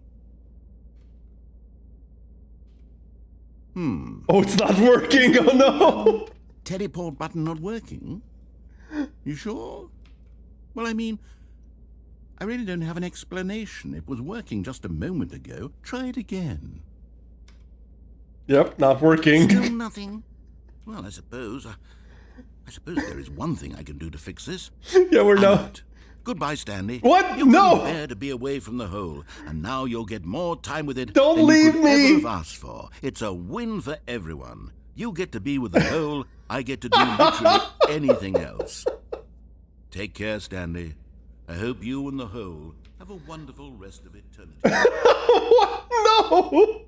[SPEAKER 1] Oh, it's not working. Oh no.
[SPEAKER 2] Teleport button not working? You sure? Well, I mean, I really don't have an explanation. It was working just a moment ago. Try it again.
[SPEAKER 1] Yep, not working.
[SPEAKER 2] Still nothing? Well, I suppose there is one thing I can do to fix this.
[SPEAKER 1] Yeah, we're
[SPEAKER 2] I'm
[SPEAKER 1] now.
[SPEAKER 2] out. Goodbye, Stanley.
[SPEAKER 1] What?
[SPEAKER 2] You
[SPEAKER 1] No!
[SPEAKER 2] couldn't bear to be away from the hole, and now you'll get more time with it
[SPEAKER 1] Don't
[SPEAKER 2] than
[SPEAKER 1] leave
[SPEAKER 2] you could
[SPEAKER 1] me!
[SPEAKER 2] ever have asked for. It's a win for everyone. You get to be with the hole, I get to do literally anything else. Take care, Stanley. I hope you and the hole have a wonderful rest of eternity.
[SPEAKER 1] What? No!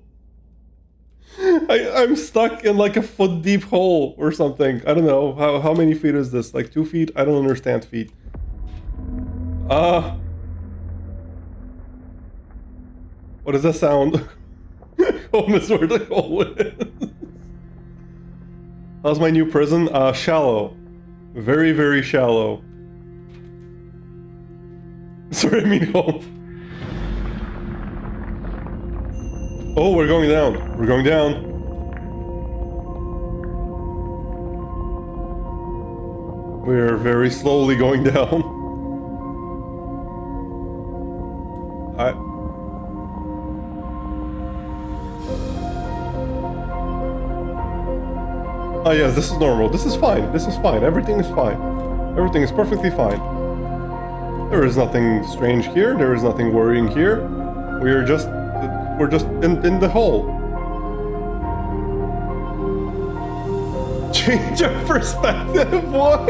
[SPEAKER 1] I'm stuck in like a foot deep hole or something. I don't know. How many feet is this? Like 2 feet? I don't understand feet. What does that sound? Oh, miss where the hole is. How's my new prison? Shallow. Very, very shallow. Sorry, I mean home. Oh, we're going down. We're going down. We're very slowly going down. Oh yes, this is normal. This is fine. This is fine. Everything is fine. Everything is perfectly fine. There is nothing strange here. There is nothing worrying here. We're just in the hole. Change of perspective. What?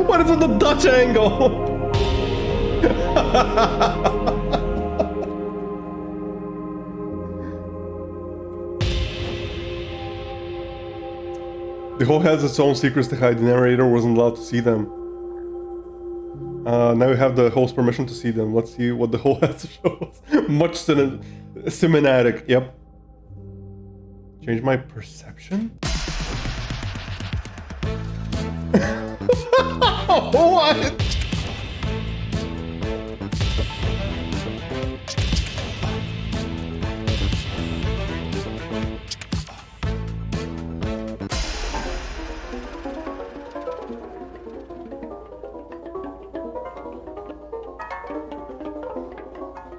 [SPEAKER 1] What is with the Dutch angle? The whole has its own secrets to hide. The narrator wasn't allowed to see them. Now we have the host's permission to see them. Let's see what the whole has to show us. Much cinematic. Yep. Change my perception? What?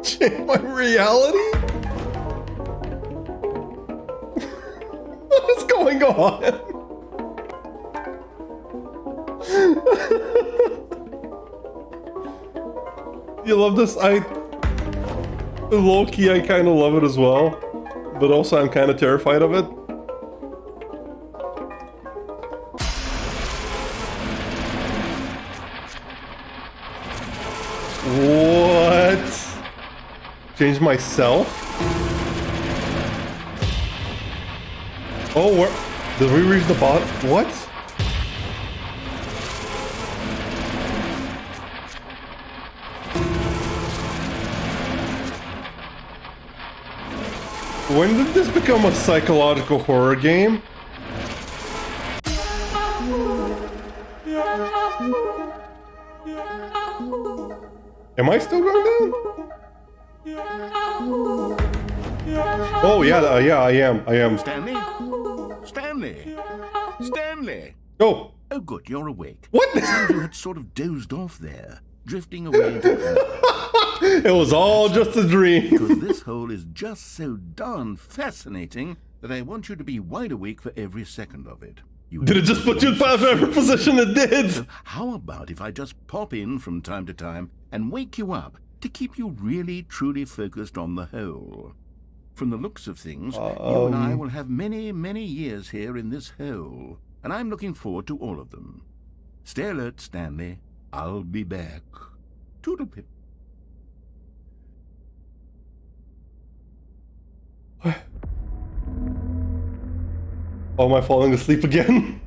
[SPEAKER 1] Change my reality? What is going on? You love this? Low-key, I kind of love it as well. But also, I'm kind of terrified of it. What? Change myself? Oh, where? Did we reach the bottom? What? When did this become a psychological horror game? Am I still going down? Oh yeah, yeah, I am.
[SPEAKER 2] Stanley? Stanley? Stanley?
[SPEAKER 1] Oh.
[SPEAKER 2] Oh, good, you're awake.
[SPEAKER 1] What?
[SPEAKER 2] It seems you had sort of dozed off there, drifting away into...
[SPEAKER 1] It was all just a dream.
[SPEAKER 2] Because this hole is just so darn fascinating that I want you to be wide awake for every second of it.
[SPEAKER 1] Did it just put you in whatever position it did?
[SPEAKER 2] So how about if I just pop in from time to time and wake you up to keep you really, truly focused on the hole? From the looks of things, you and I will have many, many years here in this hole, and I'm looking forward to all of them. Stay alert, Stanley. I'll be back. Toodle-pip.
[SPEAKER 1] Oh, am I falling asleep again?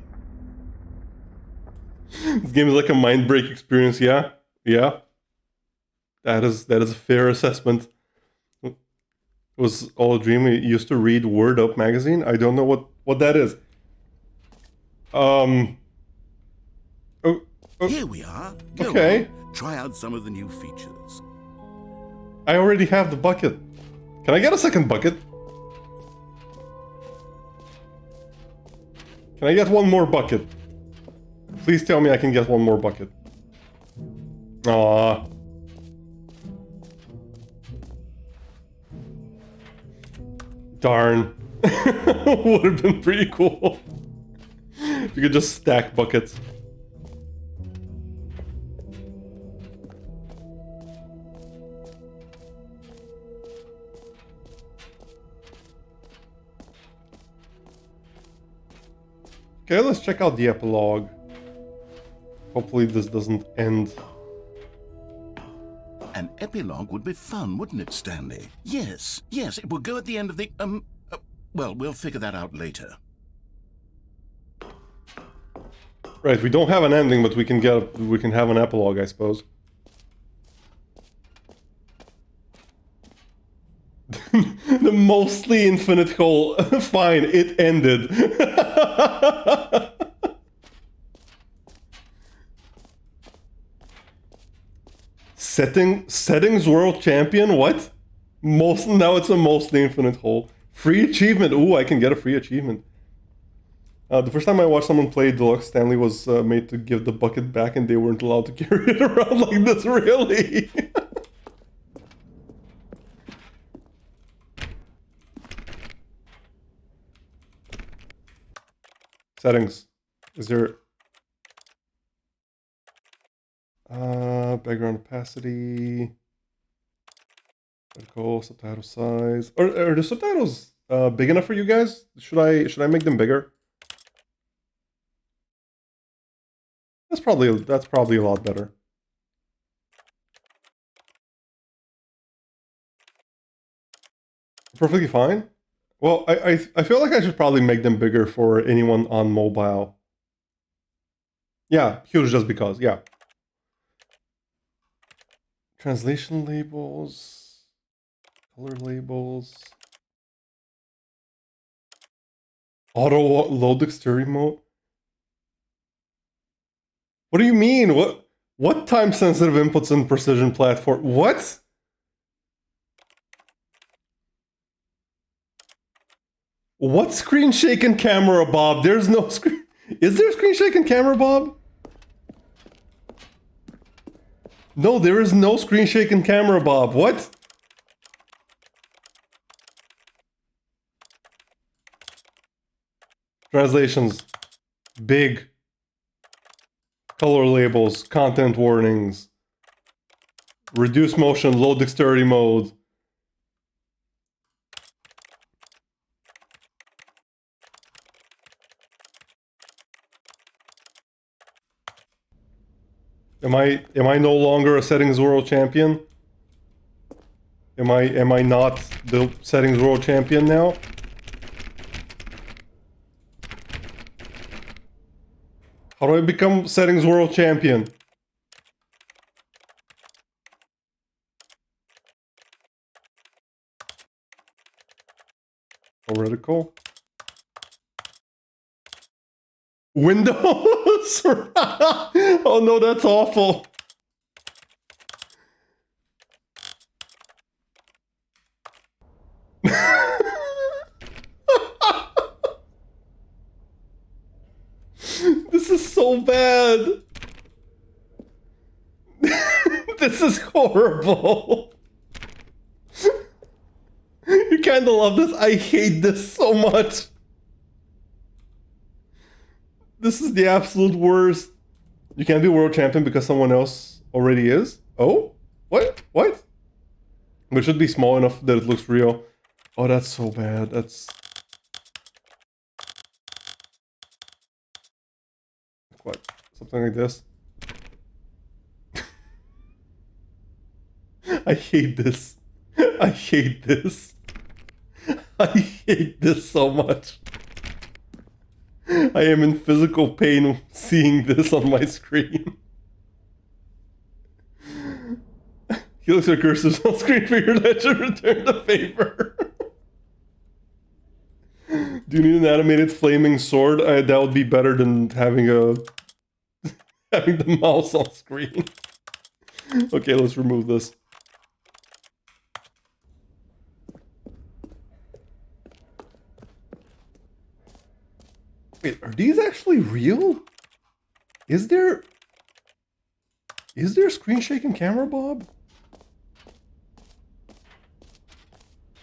[SPEAKER 1] This game is like a mind break experience, yeah? Yeah. That is a fair assessment. It was all a dream. I used to read Word Up magazine. I don't know what that is.
[SPEAKER 2] Here we are. Go
[SPEAKER 1] okay.
[SPEAKER 2] on. Try out some of the new features.
[SPEAKER 1] I already have the bucket. Can I get a second bucket? Can I get one more bucket? Please tell me I can get one more bucket. Aww. Darn. Would have been pretty cool. If you could just stack buckets. Okay, let's check out the epilogue. Hopefully this doesn't end.
[SPEAKER 2] An epilogue would be fun, wouldn't it, Stanley? Yes, it will go at the end of the, well, we'll figure that out later.
[SPEAKER 1] Right, we don't have an ending, but we can have an epilogue, I suppose. The mostly infinite hole. Fine, it ended. Settings world champion? What? Now it's a mostly infinite hole. Free achievement. Ooh, I can get a free achievement. The first time I watched someone play Deluxe, Stanley was made to give the bucket back and they weren't allowed to carry it around like this, really. Settings. Is there... background opacity... Vertical, subtitle size... Are the subtitles big enough for you guys? Should I make them bigger? That's probably a lot better. Perfectly fine. Well, I feel like I should probably make them bigger for anyone on mobile. Yeah, huge just because, yeah. Translation labels, color labels, auto load dexterity mode. What do you mean? What time sensitive inputs and precision platform? What? What screen shaking camera, Bob? There's no screen. Is there screen shaking camera, Bob? No, there is no screen shaking camera, Bob. What? Translations. Big. Color labels. Content warnings. Reduce motion. Low dexterity mode. Am I no longer a settings world champion? Am I not the settings world champion now? How do I become settings world champion? Heretical. Windows? Oh no, that's awful. This is so bad. This is horrible. You kinda love this. I hate this so much. This is the absolute worst. You can't be world champion because someone else already is? Oh? What? What? But it should be small enough that it looks real. Oh, that's so bad. That's... What? Something like this? I hate this. I hate this. I hate this so much. I am in physical pain seeing this on my screen. He looks like cursive on screen for your ledger. Return the favor. Do you need an animated flaming sword? That would be better than having having the mouse on screen. Okay, let's remove this. Wait, are these actually real? Is there screen shaking camera, Bob?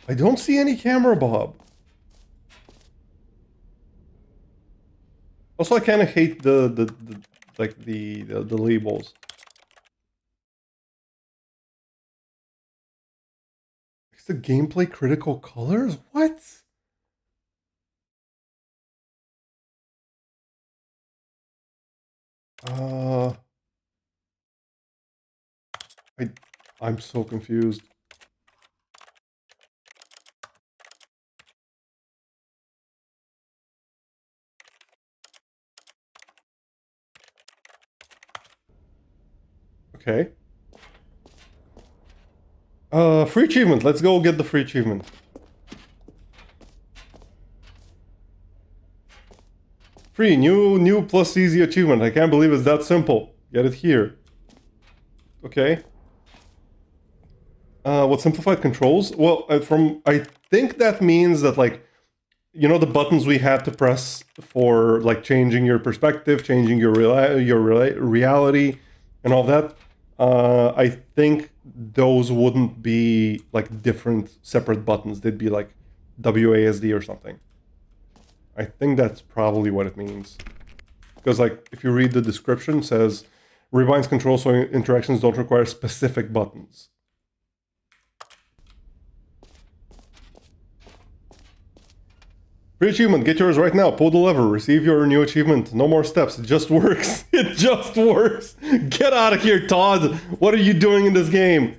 [SPEAKER 1] I don't see any camera, Bob. Also, I kind of hate the labels. It's the gameplay critical colors? What? I'm so confused. Okay. Free achievement. Let's go get the free achievement. Free, new plus easy achievement. I can't believe it's that simple. Get it here. Okay. What simplified controls? Well, I think that means that, like, you know, the buttons we had to press for, like, changing your perspective, changing your reality, and all that. I think those wouldn't be like different separate buttons. They'd be like WASD or something. I think that's probably what it means. Because, like, if you read the description, it says rebinds controls so interactions don't require specific buttons. Free achievement, get yours right now. Pull the lever, receive your new achievement. No more steps, it just works. It just works. Get out of here, Todd. What are you doing in this game?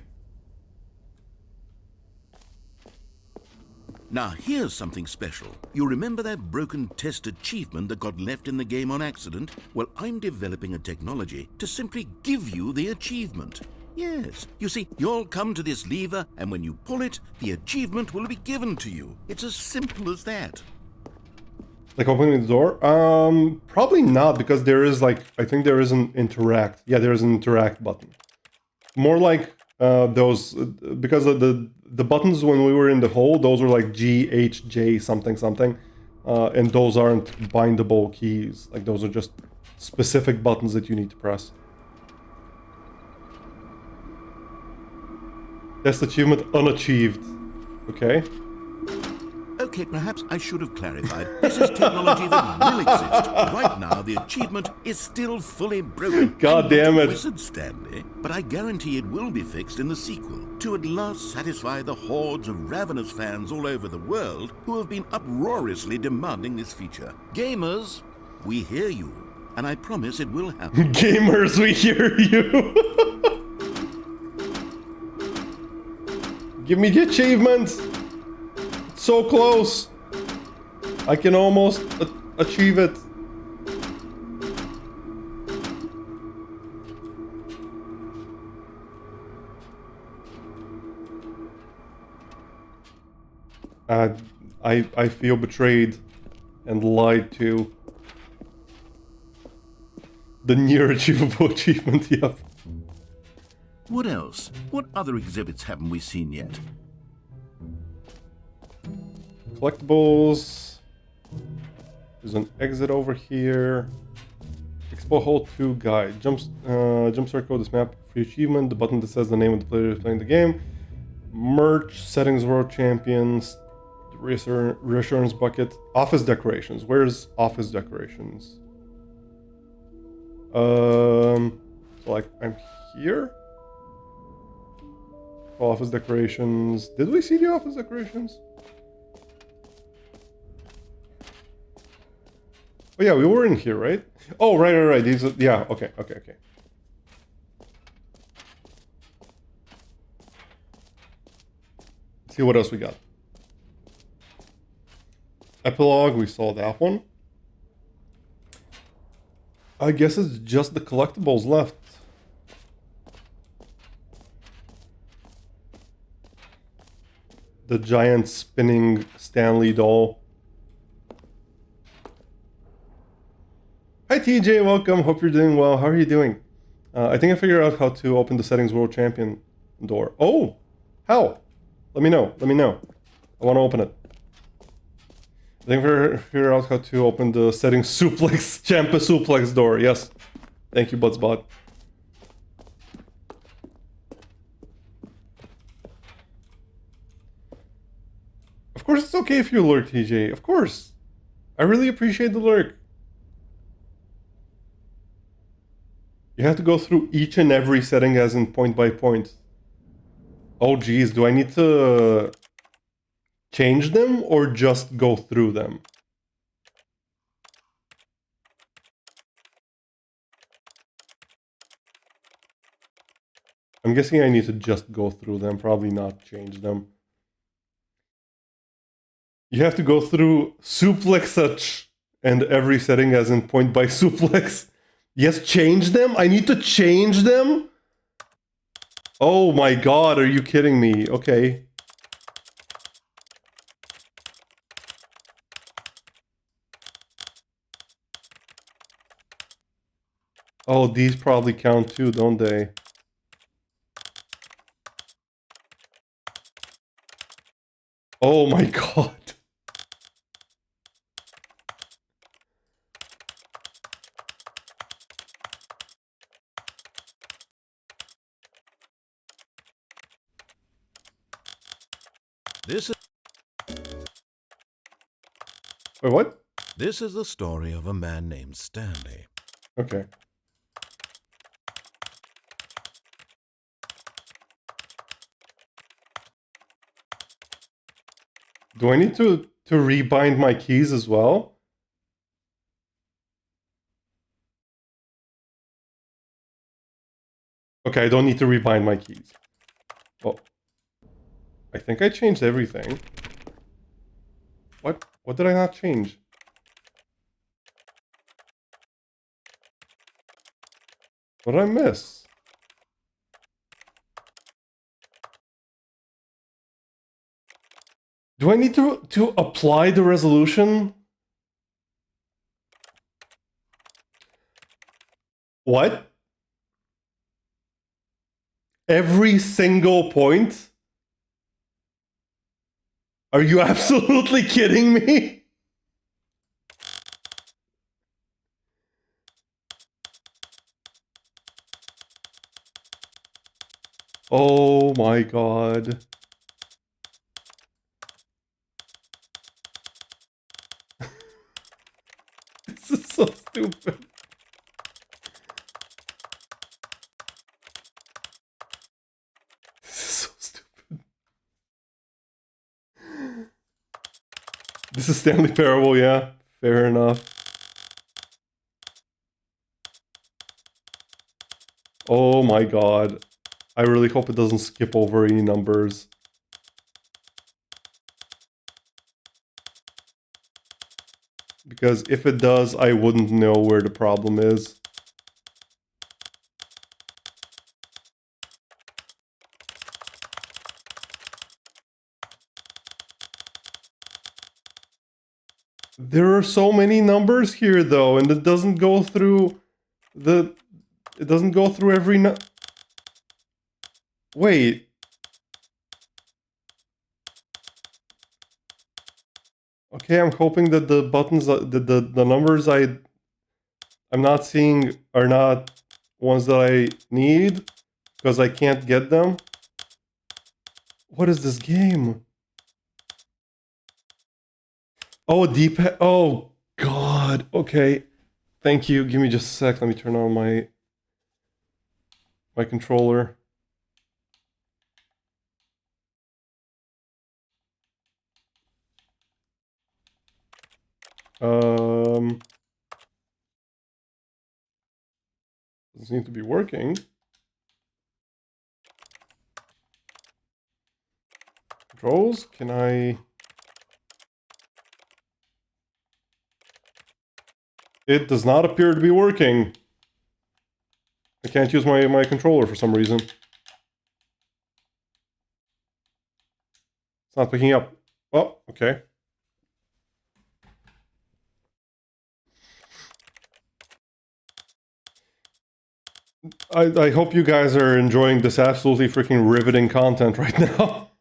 [SPEAKER 2] Now here's something special. You remember that broken test achievement that got left in the game on accident? Well, I'm developing a technology to simply give you the achievement. Yes, you see, you'll come to this lever, and when you pull it, the achievement will be given to you. It's as simple as that.
[SPEAKER 1] Like opening the door? Probably not, because there is like, I think there is an interact. Yeah, there is an interact button. More like those, because of the buttons when we were in the hole, those were like G, H, J, something, something. And those aren't bindable keys. Like those are just specific buttons that you need to press. Test achievement unachieved. Okay.
[SPEAKER 2] Okay, perhaps I should have clarified. This is technology that will exist. Right now, the achievement is still fully broken.
[SPEAKER 1] God damn it.
[SPEAKER 2] Wizard Stanley, but I guarantee it will be fixed in the sequel to at last satisfy the hordes of ravenous fans all over the world who have been uproariously demanding this feature. Gamers, we hear you, and I promise it will happen.
[SPEAKER 1] Gamers, we hear you. Give me the achievement. So close. I can almost achieve it. I feel betrayed and lied to. The near achievable achievement, yep.
[SPEAKER 2] What else? What other exhibits haven't we seen yet?
[SPEAKER 1] Collectibles. There's an exit over here. Expo Hole 2 guide. Jumpstart code this map. Free achievement. The button that says the name of the player who's playing the game. Merch. Settings World Champions. Reassurance bucket. Office decorations. Where's office decorations? So like I'm here. Office decorations. Did we see the office decorations? Oh yeah, we were in here, right? Oh, right. These are, yeah, okay. Let's see what else we got. Epilogue, we saw that one. I guess it's just the collectibles left. The giant spinning Stanley doll. Hi TJ, welcome. Hope you're doing well. How are you doing? I think I figured out how to open the settings world champion door. Oh, how? Let me know. I want to open it. I think I figured out how to open the settings suplex, Champa suplex door. Yes. Thank you, Budsbot. Of course it's okay if you lurk, TJ. Of course. I really appreciate the lurk. You have to go through each and every setting as in point by point. Oh geez, do I need to change them or just go through them? I'm guessing I need to just go through them, probably not change them. You have to go through suplex such and every setting as in point by suplex. Yes, change them? I need to change them? Oh my god, are you kidding me? Okay. Oh, these probably count too, don't they? Oh my god.
[SPEAKER 2] This is...
[SPEAKER 1] Wait, what?
[SPEAKER 2] This is the story of a man named Stanley.
[SPEAKER 1] Okay. Do I need to rebind my keys as well? Okay, I don't need to rebind my keys. Oh. I think I changed everything. What? What did I not change? What did I miss? Do I need to apply the resolution? What? Every single point? Are you absolutely kidding me? Oh my god. This is so stupid. This is so stupid. This is Stanley Parable, yeah. Fair enough. Oh my god. I really hope it doesn't skip over any numbers. Because if it does, I wouldn't know where the problem is. There are so many numbers here though, and it doesn't go through the... It doesn't go through every Wait. Okay, I'm hoping that the buttons, the numbers I'm not seeing are not ones that I need, because I can't get them. What is this game? Oh, D-pad. Oh, God. Okay. Thank you. Give me just a sec. Let me turn on my controller. Doesn't seem to be working. Controls? Can I... It does not appear to be working. I can't use my controller for some reason. It's not picking up. Oh, okay. I hope you guys are enjoying this absolutely freaking riveting content right now.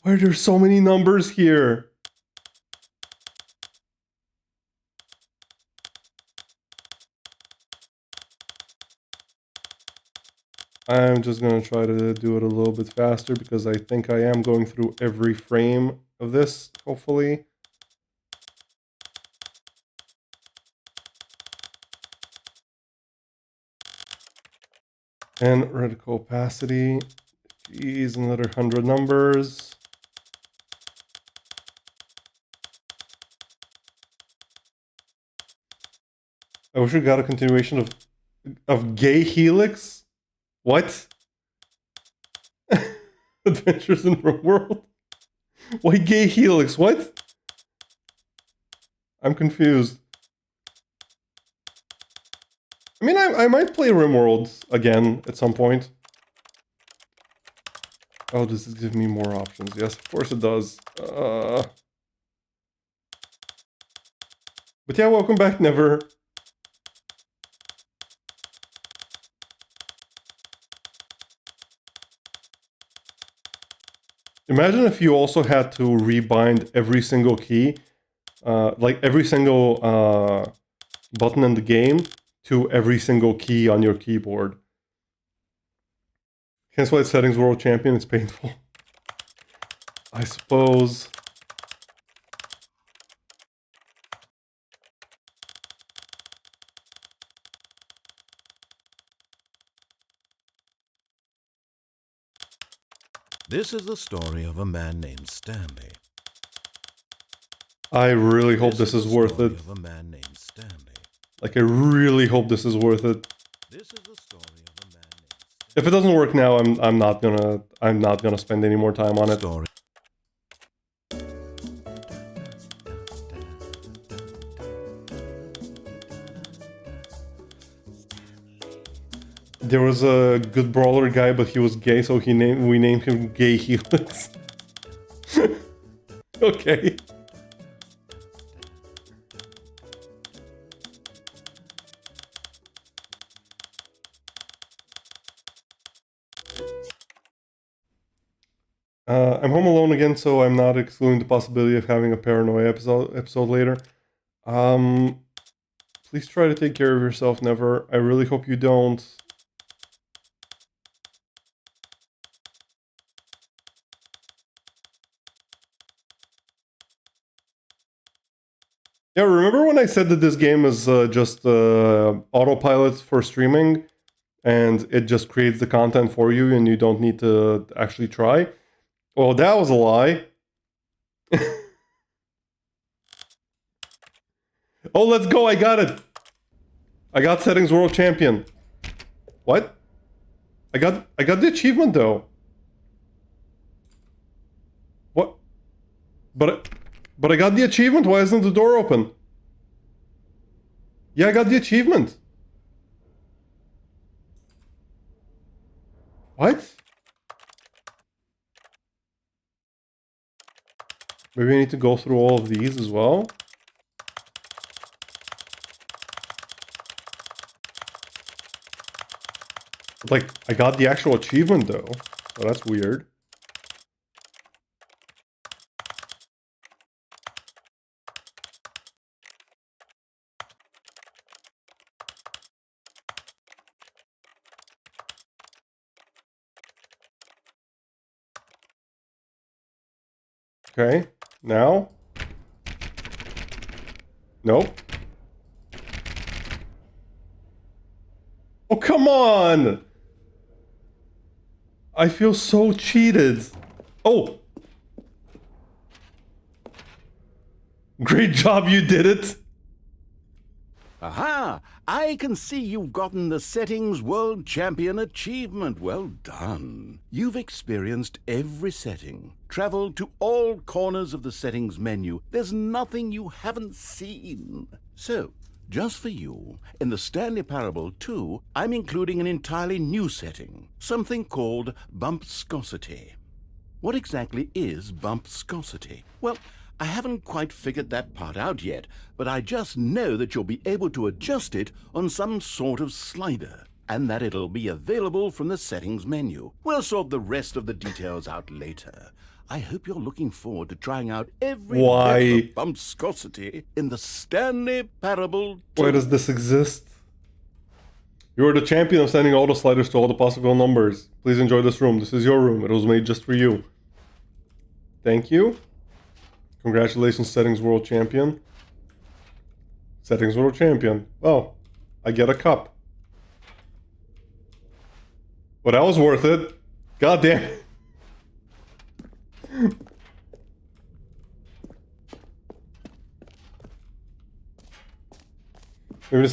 [SPEAKER 1] Why are there so many numbers here? I'm just gonna try to do it a little bit faster because I think I am going through every frame of this, hopefully. And reticle opacity. Jeez, another 100 numbers. I wish we got a continuation of Gay Helix. What? Adventures in the World? Why Gay Helix? What? I'm confused. I mean, I might play RimWorld again at some point. Oh, does this give me more options? Yes, of course it does. But yeah, welcome back, Never. Imagine if you also had to rebind every single key, like every single button in the game to every single key on your keyboard. Cancel Light Settings World Champion, it's painful. I suppose.
[SPEAKER 2] This is the story of a man named Stanley.
[SPEAKER 1] I really hope this is worth it.
[SPEAKER 2] Of a man named Stanley.
[SPEAKER 1] Like, I really hope this is worth it.
[SPEAKER 2] This is the story of a man named Stanley.
[SPEAKER 1] If it doesn't work now, I'm not gonna spend any more time on it.
[SPEAKER 2] Story.
[SPEAKER 1] There was a good brawler guy, but he was gay, so we named him Gay Helix. Okay. I'm home alone again, so I'm not excluding the possibility of having a paranoia episode later. Please try to take care of yourself, Never. I really hope you don't. Yeah, remember when I said that this game is just autopilot for streaming, and it just creates the content for you, and you don't need to actually try? Well, that was a lie. Oh, let's go! I got it. I got Settings World Champion. What? I got the achievement though. What? But I got the achievement. Why isn't the door open? Yeah, I got the achievement. What? Maybe I need to go through all of these as well. Like, I got the actual achievement though, so that's weird. Okay, now? Nope. Oh, come on! I feel so cheated. Oh! Great job, you did it!
[SPEAKER 2] Aha! I can see you've gotten the Settings World Champion achievement. Well done. You've experienced every setting, traveled to all corners of the settings menu. There's nothing you haven't seen. So, just for you, in the Stanley Parable 2, I'm including an entirely new setting, something called bumpscosity. What exactly is bumpscosity? Well, I haven't quite figured that part out yet, but I just know that you'll be able to adjust it on some sort of slider, and that it'll be available from the settings menu. We'll sort the rest of the details out later. I hope you're looking forward to trying out every bit of bumpscosity in the Stanley Parable 2.
[SPEAKER 1] Why does this exist? You're the champion of sending all the sliders to all the possible numbers. Please enjoy this room. This is your room. It was made just for you. Thank you. Congratulations, Settings World Champion. Settings World Champion. Well, I get a cup. Well, that was worth it. God damn it. Maybe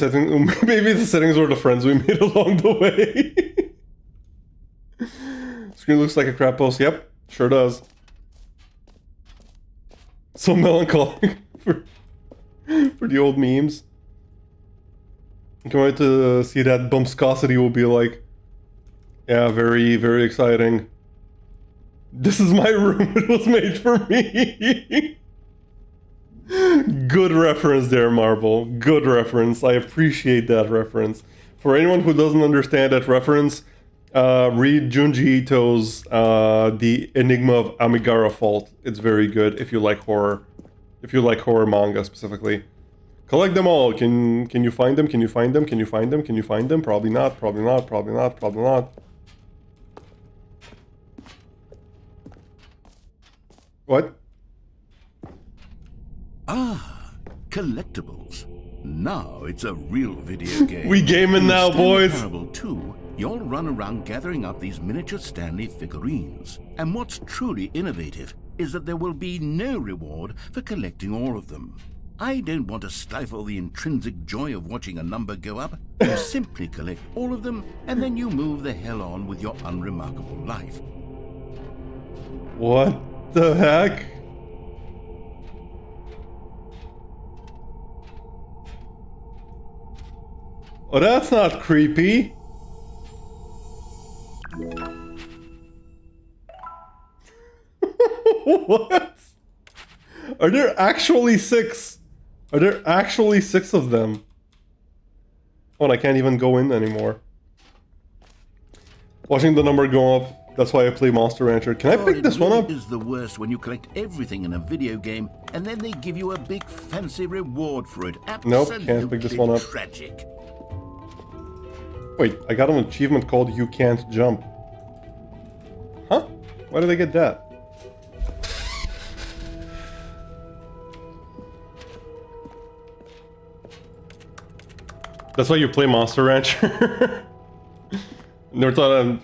[SPEAKER 1] the settings were the friends we made along the way. Screen looks like a crap post. Yep, sure does. So melancholic for the old memes. I can't wait to see that bumpscosity will be like. Yeah, very, very exciting. This is my room. It was made for me. Good reference there, Marble. Good reference. I appreciate that reference. For anyone who doesn't understand that reference, read Junji Ito's The Enigma of Amigara Fault. It's very good if you like horror. If you like horror manga specifically. Collect them all. Can you find them? Can you find them? Can you find them? Can you find them? Probably not. Probably not. Probably not. Probably not. What?
[SPEAKER 2] Ah, collectibles. Now it's a real video game.
[SPEAKER 1] We gaming now, boys.
[SPEAKER 2] In Parable 2, you'll run around gathering up these miniature Stanley figurines. And what's truly innovative is that there will be no reward for collecting all of them. I don't want to stifle the intrinsic joy of watching a number go up. You simply collect all of them, and then you move the hell on with your unremarkable life.
[SPEAKER 1] What the heck? Oh, that's not creepy. What? Are there actually 6? Are there actually 6 of them? Oh, and I can't even go in anymore. Watching the number go up, that's why I play Monster Rancher. Can I pick this one up?
[SPEAKER 2] It is the worst when you collect everything in a video game and then they give you a big fancy reward for it.
[SPEAKER 1] Nope, can't pick this one up.
[SPEAKER 2] Tragic.
[SPEAKER 1] Wait, I got an achievement called You Can't Jump. Huh? Why did I get that? That's why you play Monster Rancher? Never thought I'm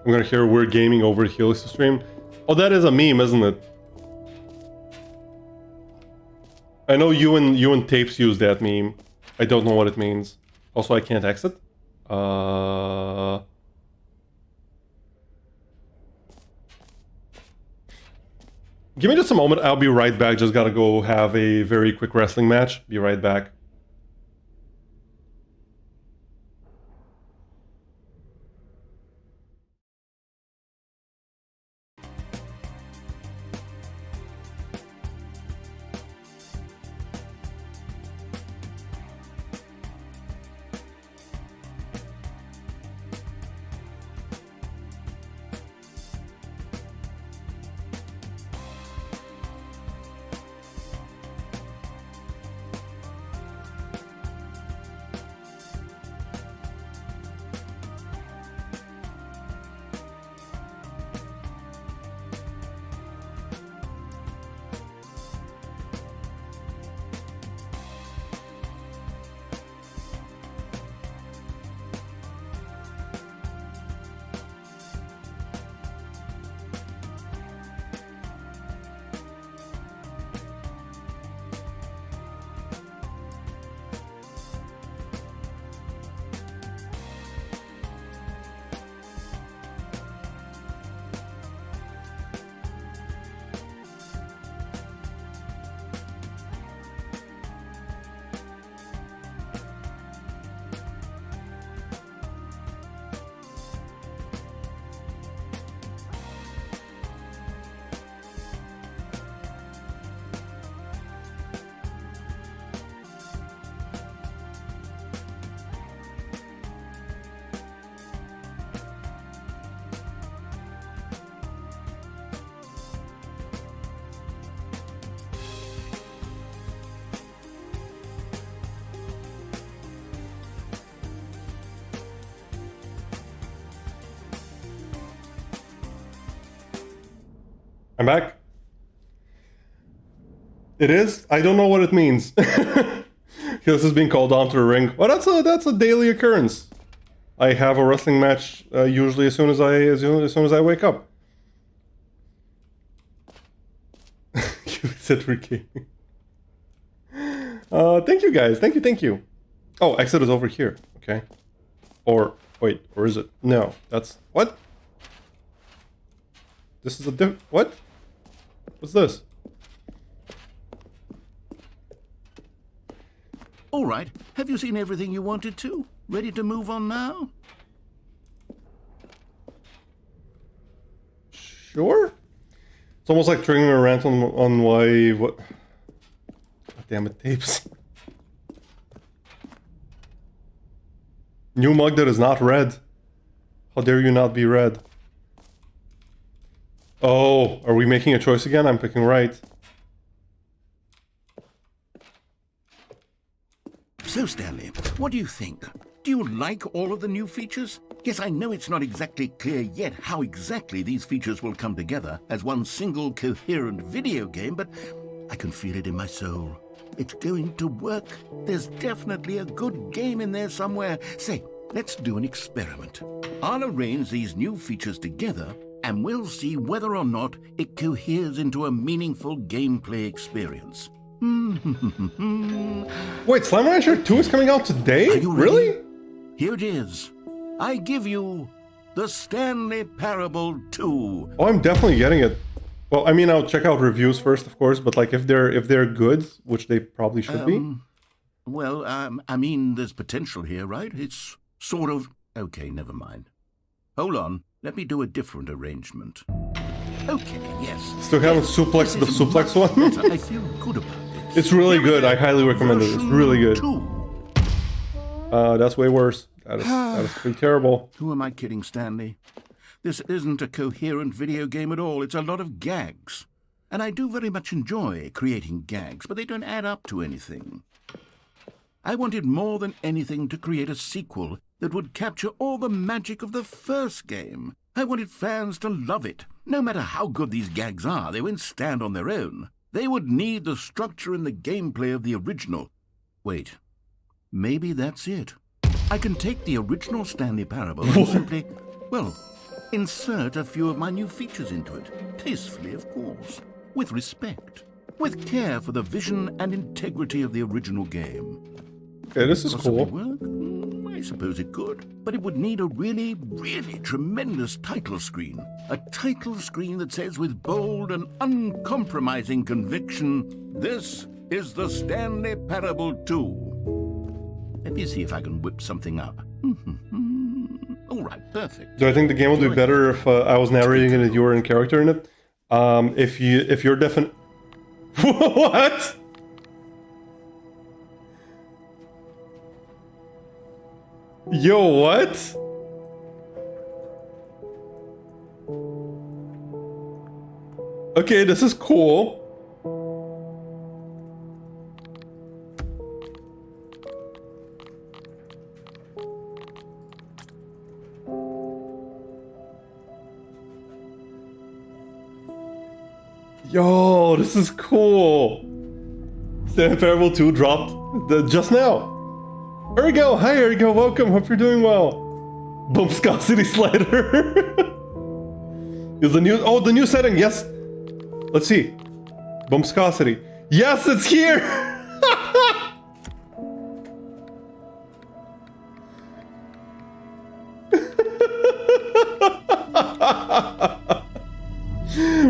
[SPEAKER 1] gonna hear weird gaming over Helix stream. Oh, that is a meme, isn't it? I know you and Tapes use that meme. I don't know what it means. Also, I can't exit. Give me just a moment. I'll be right back. Just gotta go have a very quick wrestling match. Be right back. I'm back. It is? I don't know what it means. This is being called onto the ring. Well, that's a daily occurrence. I have a wrestling match usually as soon as I wake up. You said Ricky. Thank you guys. Thank you. Oh, exit is over here. Okay. Or wait, or is it? No, that's what? This is a what? What's this?
[SPEAKER 2] All right. Have you seen everything you wanted to? Ready to move on now?
[SPEAKER 1] Sure. It's almost like triggering a rant on why what. God damn it, Tapes. New mug that is not red. How dare you not be red? Oh, are we making a choice again? I'm picking right.
[SPEAKER 2] So, Stanley, what do you think? Do you like all of the new features? Yes, I know it's not exactly clear yet how exactly these features will come together as one single coherent video game, but I can feel it in my soul. It's going to work. There's definitely a good game in there somewhere. Say, let's do an experiment. I'll arrange these new features together, and we'll see whether or not it coheres into a meaningful gameplay experience.
[SPEAKER 1] Wait, Slime Rancher 2 is coming out today?
[SPEAKER 2] Are you ready?
[SPEAKER 1] Really?
[SPEAKER 2] Here it is. I give you the Stanley Parable 2.
[SPEAKER 1] Oh, I'm definitely getting it. Well, I mean, I'll check out reviews first, of course, but like if they're good, which they probably should be.
[SPEAKER 2] Well, I mean, there's potential here, right? It's sort of... Okay, never mind. Hold on. Let me do a different arrangement. Okay, yes.
[SPEAKER 1] Still haven't suplexed the suplex one?
[SPEAKER 2] Better. I feel good about this.
[SPEAKER 1] It's really good. I highly recommend it. It's really good. That's way worse. That is pretty terrible.
[SPEAKER 2] Who am I kidding, Stanley? This isn't a coherent video game at all. It's a lot of gags. And I do very much enjoy creating gags, but they don't add up to anything. I wanted more than anything to create a sequel that would capture all the magic of the first game. I wanted fans to love it. No matter how good these gags are, they won't stand on their own. They would need the structure and the gameplay of the original. Wait, maybe that's it. I can take the original Stanley Parable and simply, well, insert a few of my new features into it. Tastefully, of course. With respect. With care for the vision and integrity of the original game.
[SPEAKER 1] Okay, this is
[SPEAKER 2] Possibly
[SPEAKER 1] cool.
[SPEAKER 2] work? I suppose it could. But it would need a really, really tremendous title screen. A title screen that says with bold and uncompromising conviction, "This is the Stanley Parable 2. Let me see if I can whip something up. All right, perfect.
[SPEAKER 1] Do I think the game would be better if I was narrating it and you were in character in it? If you're definite... What? Yo, what? Okay, this is cool. Yo, this is cool. Stanley Parable 2 dropped just now. Ergo, hi Ergo, welcome, hope you're doing well. Bumpscosity slider. Is the new setting, yes. Let's see. Bumpscosity. Yes, it's here!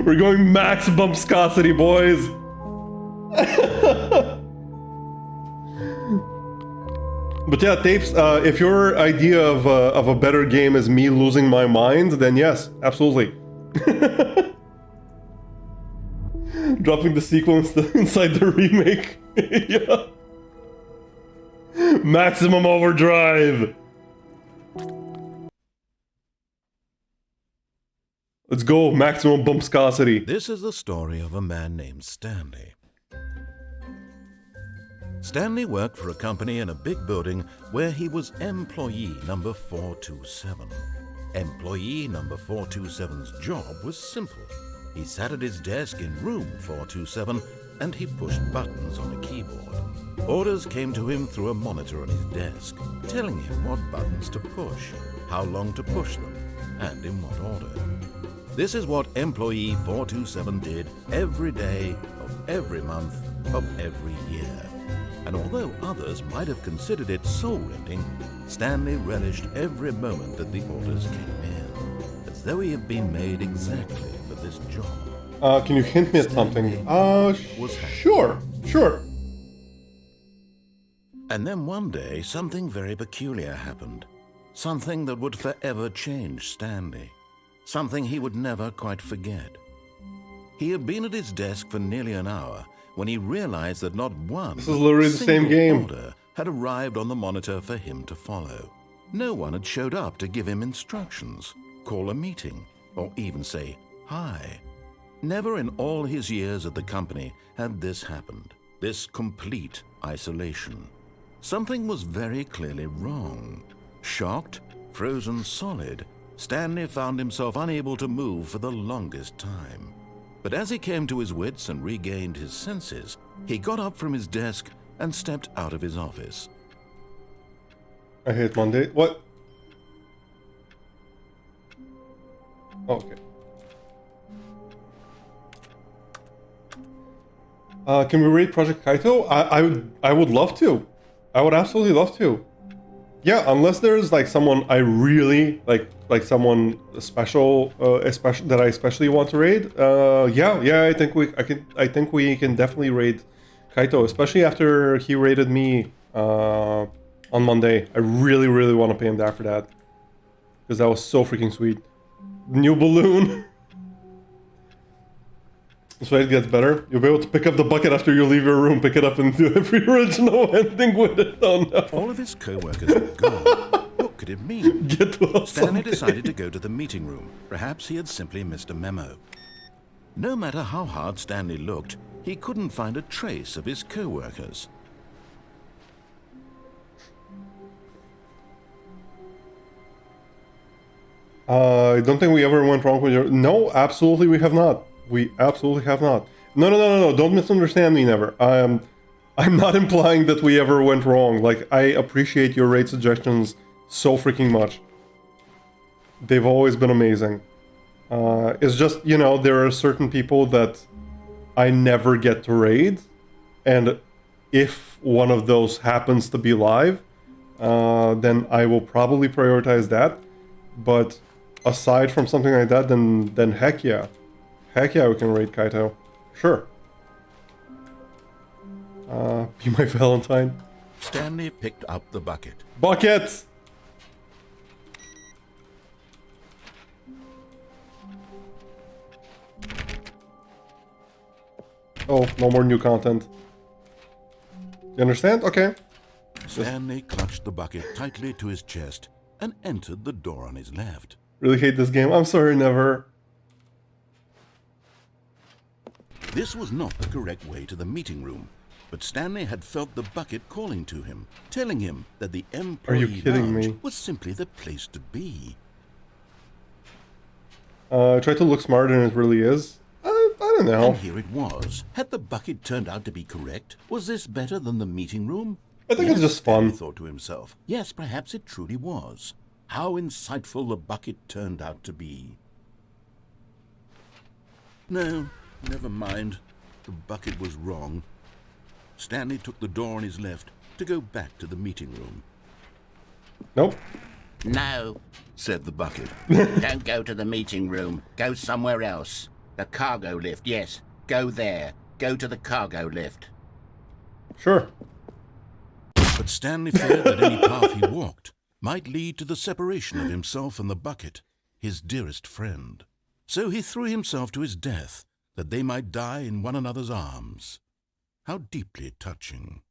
[SPEAKER 1] We're going max bumpscosity, boys. But yeah, Tapes, if your idea of a better game is me losing my mind, then yes, absolutely. Dropping the sequel inside the remake. Yeah. Maximum overdrive. Let's go, maximum bumpscosity.
[SPEAKER 2] This is the story of a man named Stanley. Stanley worked for a company in a big building where he was employee number 427. Employee number 427's job was simple. He sat at his desk in room 427 and he pushed buttons on a keyboard. Orders came to him through a monitor on his desk, telling him what buttons to push, how long to push them, and in what order. This is what employee 427 did every day of every month of every year. And although others might have considered it soul-rending, Stanley relished every moment that the orders came in, as though he had been made exactly for this job.
[SPEAKER 1] Can you hint me at something? Sure.
[SPEAKER 2] And then one day, something very peculiar happened. Something that would forever change Stanley. Something he would never quite forget. He had been at his desk for nearly an hour when he realized that not one
[SPEAKER 1] this is literally the same game.
[SPEAKER 2] order had arrived on the monitor for him to follow. No one had showed up to give him instructions, call a meeting, or even say hi. Never in all his years at the company had this happened, this complete isolation. Something was very clearly wrong. Shocked, frozen solid, Stanley found himself unable to move for the longest time. But as he came to his wits and regained his senses, he got up from his desk and stepped out of his office.
[SPEAKER 1] I hate Monday. What? Okay. Can we rate Project Kaito? I would love to. I would absolutely love to. Yeah, unless there's like someone I really like someone special, that I especially want to raid. Yeah, I think we can definitely raid Kaito, especially after he raided me on Monday. I really want to pay him back for that because that was so freaking sweet. New balloon. So it gets better. You'll be able to pick up the bucket after you leave your room, pick it up and do every original ending with it. Oh no.
[SPEAKER 2] All of his co-workers were gone. What could it mean?
[SPEAKER 1] Get well
[SPEAKER 2] Stanley
[SPEAKER 1] someday.
[SPEAKER 2] decided to go to the meeting room. Perhaps he had simply missed a memo. No matter how hard Stanley looked, he couldn't find a trace of his co-workers.
[SPEAKER 1] I don't think we ever went wrong with your... No, absolutely we have not. We absolutely have not. No. Don't misunderstand me, never. I'm not implying that we ever went wrong. Like, I appreciate your raid suggestions so freaking much. They've always been amazing. It's just, you know, there are certain people that I never get to raid. And if one of those happens to be live, then I will probably prioritize that. But aside from something like that, then heck yeah. Heck yeah, we can raid Kaito. Sure. Be my Valentine.
[SPEAKER 2] Stanley picked up the bucket.
[SPEAKER 1] Bucket! Oh, no more new content. You understand? Okay.
[SPEAKER 2] Stanley clutched the bucket tightly to his chest and entered the door on his left.
[SPEAKER 1] Really hate this game. I'm sorry, never.
[SPEAKER 2] This was not the correct way to the meeting room, but Stanley had felt the bucket calling to him, telling him that the employee
[SPEAKER 1] kidding
[SPEAKER 2] lounge
[SPEAKER 1] me?
[SPEAKER 2] was simply the place to be.
[SPEAKER 1] Try to look smarter than it really is. I don't know.
[SPEAKER 2] And here it was. Had the bucket turned out to be correct? Was this better than the meeting room?
[SPEAKER 1] I think it's just
[SPEAKER 2] Stanley
[SPEAKER 1] fun.
[SPEAKER 2] thought to himself. Yes, perhaps it truly was. How insightful the bucket turned out to be. No, never mind. The bucket was wrong. Stanley took the door on his left to go back to the meeting room.
[SPEAKER 1] Nope.
[SPEAKER 4] No,
[SPEAKER 2] Said the bucket.
[SPEAKER 4] don't go to the meeting room. Go somewhere else. The cargo lift, yes. Go there. Go to the cargo lift.
[SPEAKER 1] Sure.
[SPEAKER 2] But Stanley feared that any path he walked might lead to the separation of himself and the bucket, his dearest friend. So he threw himself to his death, that they might die in one another's arms. How deeply touching.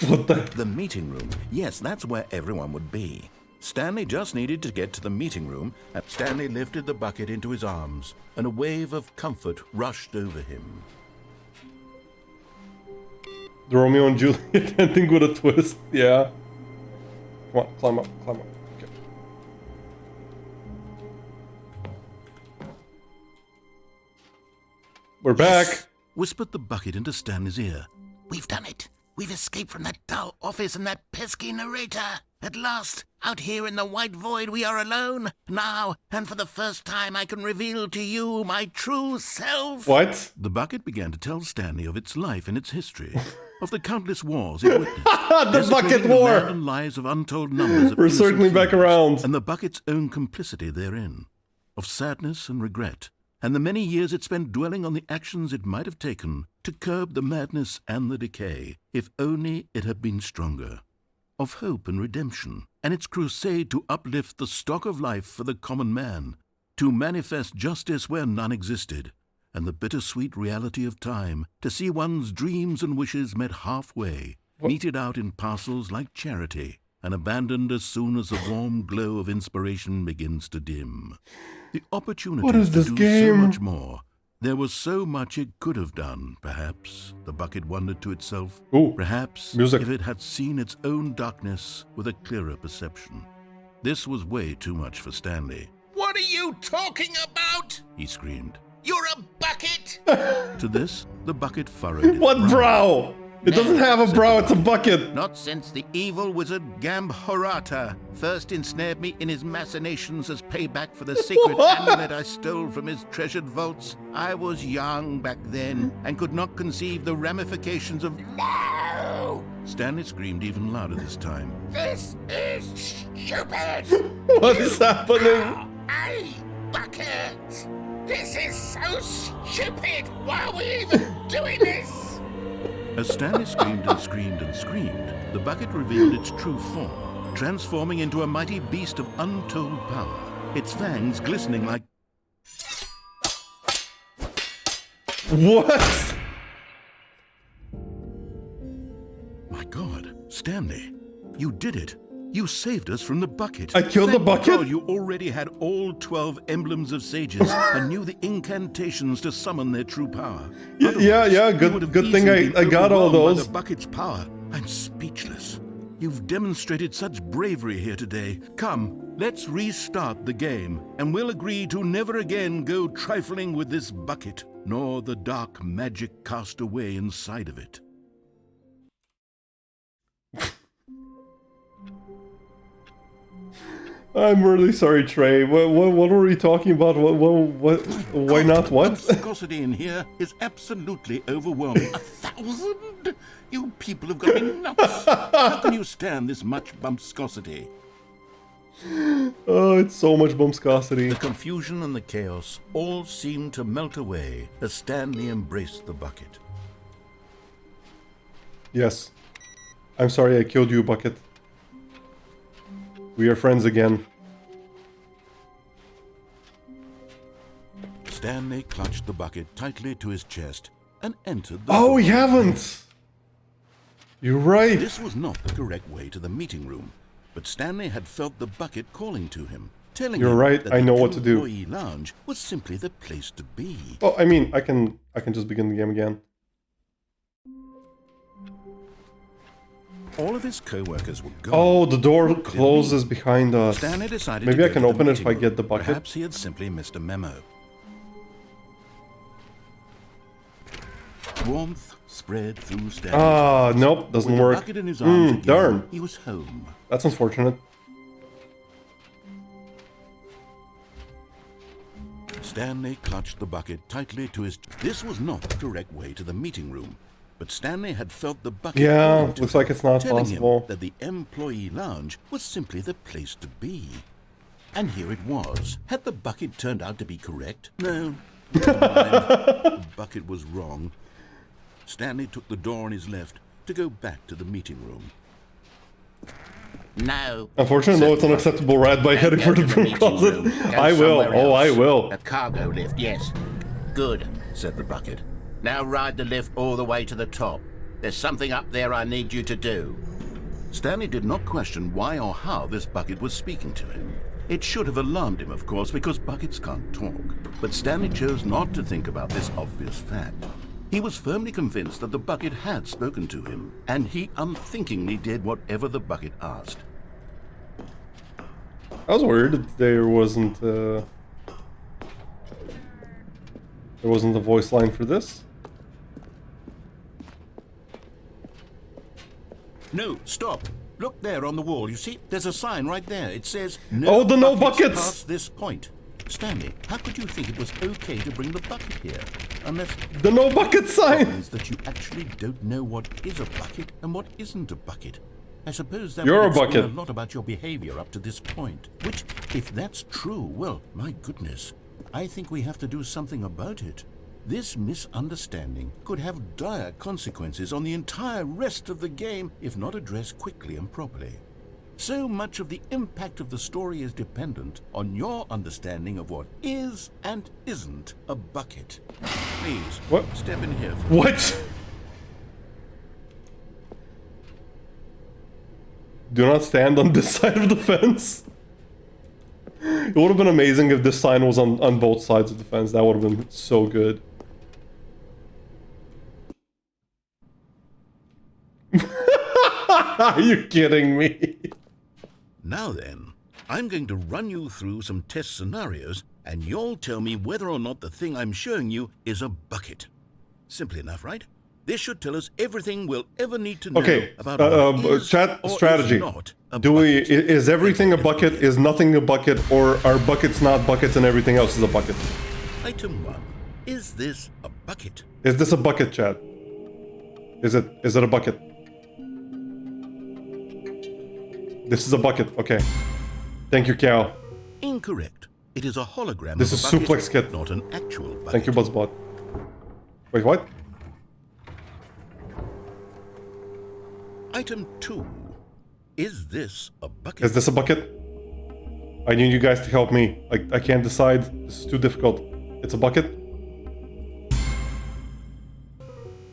[SPEAKER 1] What the...
[SPEAKER 2] The meeting room. Yes, that's where everyone would be. Stanley just needed to get to the meeting room, and Stanley lifted the bucket into his arms, and a wave of comfort rushed over him.
[SPEAKER 1] The Romeo and Juliet ending with a twist. Yeah. Come on, climb up, climb up. Okay. We're back.
[SPEAKER 2] Whispered the bucket into Stanley's ear.
[SPEAKER 4] We've done it. We've escaped from that dull office and that pesky narrator. At last, out here in the white void, we are alone. Now, and for the first time, I can reveal to you my true self.
[SPEAKER 1] What?
[SPEAKER 2] The bucket began to tell Stanley of its life and its history, of the countless wars it witnessed.
[SPEAKER 1] The bucket
[SPEAKER 2] desecrating the
[SPEAKER 1] war!
[SPEAKER 2] land and lives of untold numbers of
[SPEAKER 1] We're
[SPEAKER 2] innocent
[SPEAKER 1] circling back
[SPEAKER 2] humans,
[SPEAKER 1] around.
[SPEAKER 2] and the bucket's own complicity therein, of sadness and regret, and the many years it spent dwelling on the actions it might have taken to curb the madness and the decay, if only it had been stronger. Of hope and redemption, and its crusade to uplift the stock of life for the common man, to manifest justice where none existed, and the bittersweet reality of time, to see one's dreams and wishes met halfway, meted out in parcels like charity, and abandoned as soon as the warm glow of inspiration begins to dim. The opportunity
[SPEAKER 1] What is
[SPEAKER 2] to
[SPEAKER 1] this
[SPEAKER 2] do
[SPEAKER 1] game?
[SPEAKER 2] so much more. There was so much it could have done, perhaps, the bucket wondered to itself.
[SPEAKER 1] Ooh,
[SPEAKER 2] Perhaps
[SPEAKER 1] music.
[SPEAKER 2] if it had seen its own darkness with a clearer perception. This was way too much for Stanley.
[SPEAKER 4] What are you talking about?
[SPEAKER 2] He screamed.
[SPEAKER 4] You're a bucket.
[SPEAKER 2] To this, the bucket furrowed its
[SPEAKER 1] What
[SPEAKER 2] brow.
[SPEAKER 1] brow? It doesn't have a brow, it's a bucket.
[SPEAKER 2] Not since the evil wizard Gambhorata first ensnared me in his machinations as payback for the secret amulet I stole from his treasured vaults. I was young back then and could not conceive the ramifications of... No! Stanley screamed even louder this time. This is stupid!
[SPEAKER 1] What is happening?
[SPEAKER 2] Hey, bucket! This is so stupid! Why are we even doing this? As Stanley screamed and screamed and screamed, the bucket revealed its true form, transforming into a mighty beast of untold power, its fangs glistening like...
[SPEAKER 1] What?
[SPEAKER 2] My God, Stanley, you did it. You saved us from the bucket.
[SPEAKER 1] I killed the bucket?
[SPEAKER 2] God, you already had all 12 emblems of sages and knew the incantations to summon their true power.
[SPEAKER 1] Yeah, good thing I got all those.
[SPEAKER 2] The bucket's power. I'm speechless. You've demonstrated such bravery here today. Come, let's restart the game, and we'll agree to never again go trifling with this bucket, nor the dark magic cast away inside of it.
[SPEAKER 1] I'm really sorry, Trey. What were we talking about? What? Why not? What?
[SPEAKER 2] The viscosity in here is absolutely overwhelming. 1,000? You people have got me nuts. How can you stand this much bumpscosity?
[SPEAKER 1] Oh, it's so much bumpscosity.
[SPEAKER 2] The confusion and the chaos all seemed to melt away as Stanley embraced the bucket.
[SPEAKER 1] Yes. I'm sorry I killed you, Bucket. We are friends again.
[SPEAKER 2] Stanley clutched the bucket tightly to his chest and entered the...
[SPEAKER 1] Oh, we haven't! You're right.
[SPEAKER 2] This was not the correct way to the meeting room, but Stanley had felt the bucket calling to him, telling
[SPEAKER 1] You're
[SPEAKER 2] him
[SPEAKER 1] right,
[SPEAKER 2] that
[SPEAKER 1] I know
[SPEAKER 2] the
[SPEAKER 1] what to do.
[SPEAKER 2] employee lounge was simply the place to be.
[SPEAKER 1] Oh, I mean, I can just begin the game again.
[SPEAKER 2] All of his co-workers were gone.
[SPEAKER 1] Oh, the door closes behind us.
[SPEAKER 2] Stanley decided
[SPEAKER 1] Maybe
[SPEAKER 2] to
[SPEAKER 1] I
[SPEAKER 2] go
[SPEAKER 1] can
[SPEAKER 2] to the
[SPEAKER 1] open it if
[SPEAKER 2] meeting
[SPEAKER 1] I
[SPEAKER 2] room.
[SPEAKER 1] get the bucket.
[SPEAKER 2] Perhaps he had simply missed a memo. Warmth spread through Stanley.
[SPEAKER 1] Ah, nope, doesn't
[SPEAKER 2] With the
[SPEAKER 1] work.
[SPEAKER 2] bucket in his arms again,
[SPEAKER 1] Darn.
[SPEAKER 2] he was home.
[SPEAKER 1] That's unfortunate.
[SPEAKER 2] Stanley clutched the bucket tightly to his... This was not the correct way to the meeting room, but Stanley had felt the bucket...
[SPEAKER 1] Yeah,
[SPEAKER 2] calling to
[SPEAKER 1] looks
[SPEAKER 2] him,
[SPEAKER 1] like it's not
[SPEAKER 2] telling
[SPEAKER 1] possible.
[SPEAKER 2] him that the employee lounge was simply the place to be. And here it was. Had the bucket turned out to be correct? No. Never mind. The bucket was wrong. Stanley took the door on his left to go back to the meeting room. No.
[SPEAKER 1] Unfortunately, no, it's unacceptable ride by heading for the broom closet. I will. Oh, I will.
[SPEAKER 2] A cargo lift, yes. Good, said the bucket. Now ride the lift all the way to the top. There's something up there I need you to do. Stanley did not question why or how this bucket was speaking to him. It should have alarmed him, of course, because buckets can't talk. But Stanley chose not to think about this obvious fact. He was firmly convinced that the bucket had spoken to him, and he unthinkingly did whatever the bucket asked.
[SPEAKER 1] That was weird that there wasn't a voice line for this.
[SPEAKER 2] No, stop. Look there on the wall. You see, there's a sign right there. It says,
[SPEAKER 1] Oh, the no buckets!
[SPEAKER 2] Past this point. Stanley, how could you think it was okay to bring the bucket here? Unless...
[SPEAKER 1] The no bucket sign!
[SPEAKER 2] means that you actually don't know what is a bucket and what isn't a bucket. I suppose that
[SPEAKER 1] You're
[SPEAKER 2] would
[SPEAKER 1] a
[SPEAKER 2] explain
[SPEAKER 1] bucket.
[SPEAKER 2] a lot about your behavior up to this point. Which, if that's true, well, my goodness, I think we have to do something about it. This misunderstanding could have dire consequences on the entire rest of the game if not addressed quickly and properly. So much of the impact of the story is dependent on your understanding of what is and isn't a bucket. Please,
[SPEAKER 1] What?
[SPEAKER 2] step in here for
[SPEAKER 1] What? Do not stand on this side of the fence. It would have been amazing if this sign was on both sides of the fence. That would have been so good. Are you kidding me?
[SPEAKER 2] Now then, I'm going to run you through some test scenarios, and you'll tell me whether or not the thing I'm showing you is a bucket. Simple enough, right? This should tell us everything we'll ever need to know
[SPEAKER 1] Okay,
[SPEAKER 2] about what is
[SPEAKER 1] chat
[SPEAKER 2] or
[SPEAKER 1] strategy.
[SPEAKER 2] is not a
[SPEAKER 1] Do we?
[SPEAKER 2] bucket.
[SPEAKER 1] Is everything a bucket? Is nothing a bucket? Or are buckets not buckets and everything else is a bucket?
[SPEAKER 2] Item 1. Is this a bucket?
[SPEAKER 1] Is this a bucket, chat? Is it a bucket? This is a bucket. Okay. Thank you, Cal.
[SPEAKER 2] Incorrect. It is a hologram
[SPEAKER 1] This
[SPEAKER 2] of
[SPEAKER 1] is
[SPEAKER 2] a bucket,
[SPEAKER 1] Suplex Kit.
[SPEAKER 2] not an actual bucket.
[SPEAKER 1] Thank you, Buzzbot. Wait, what?
[SPEAKER 2] Item 2. Is this a bucket?
[SPEAKER 1] Is this a bucket? I need you guys to help me. I can't decide. This is too difficult. It's a bucket?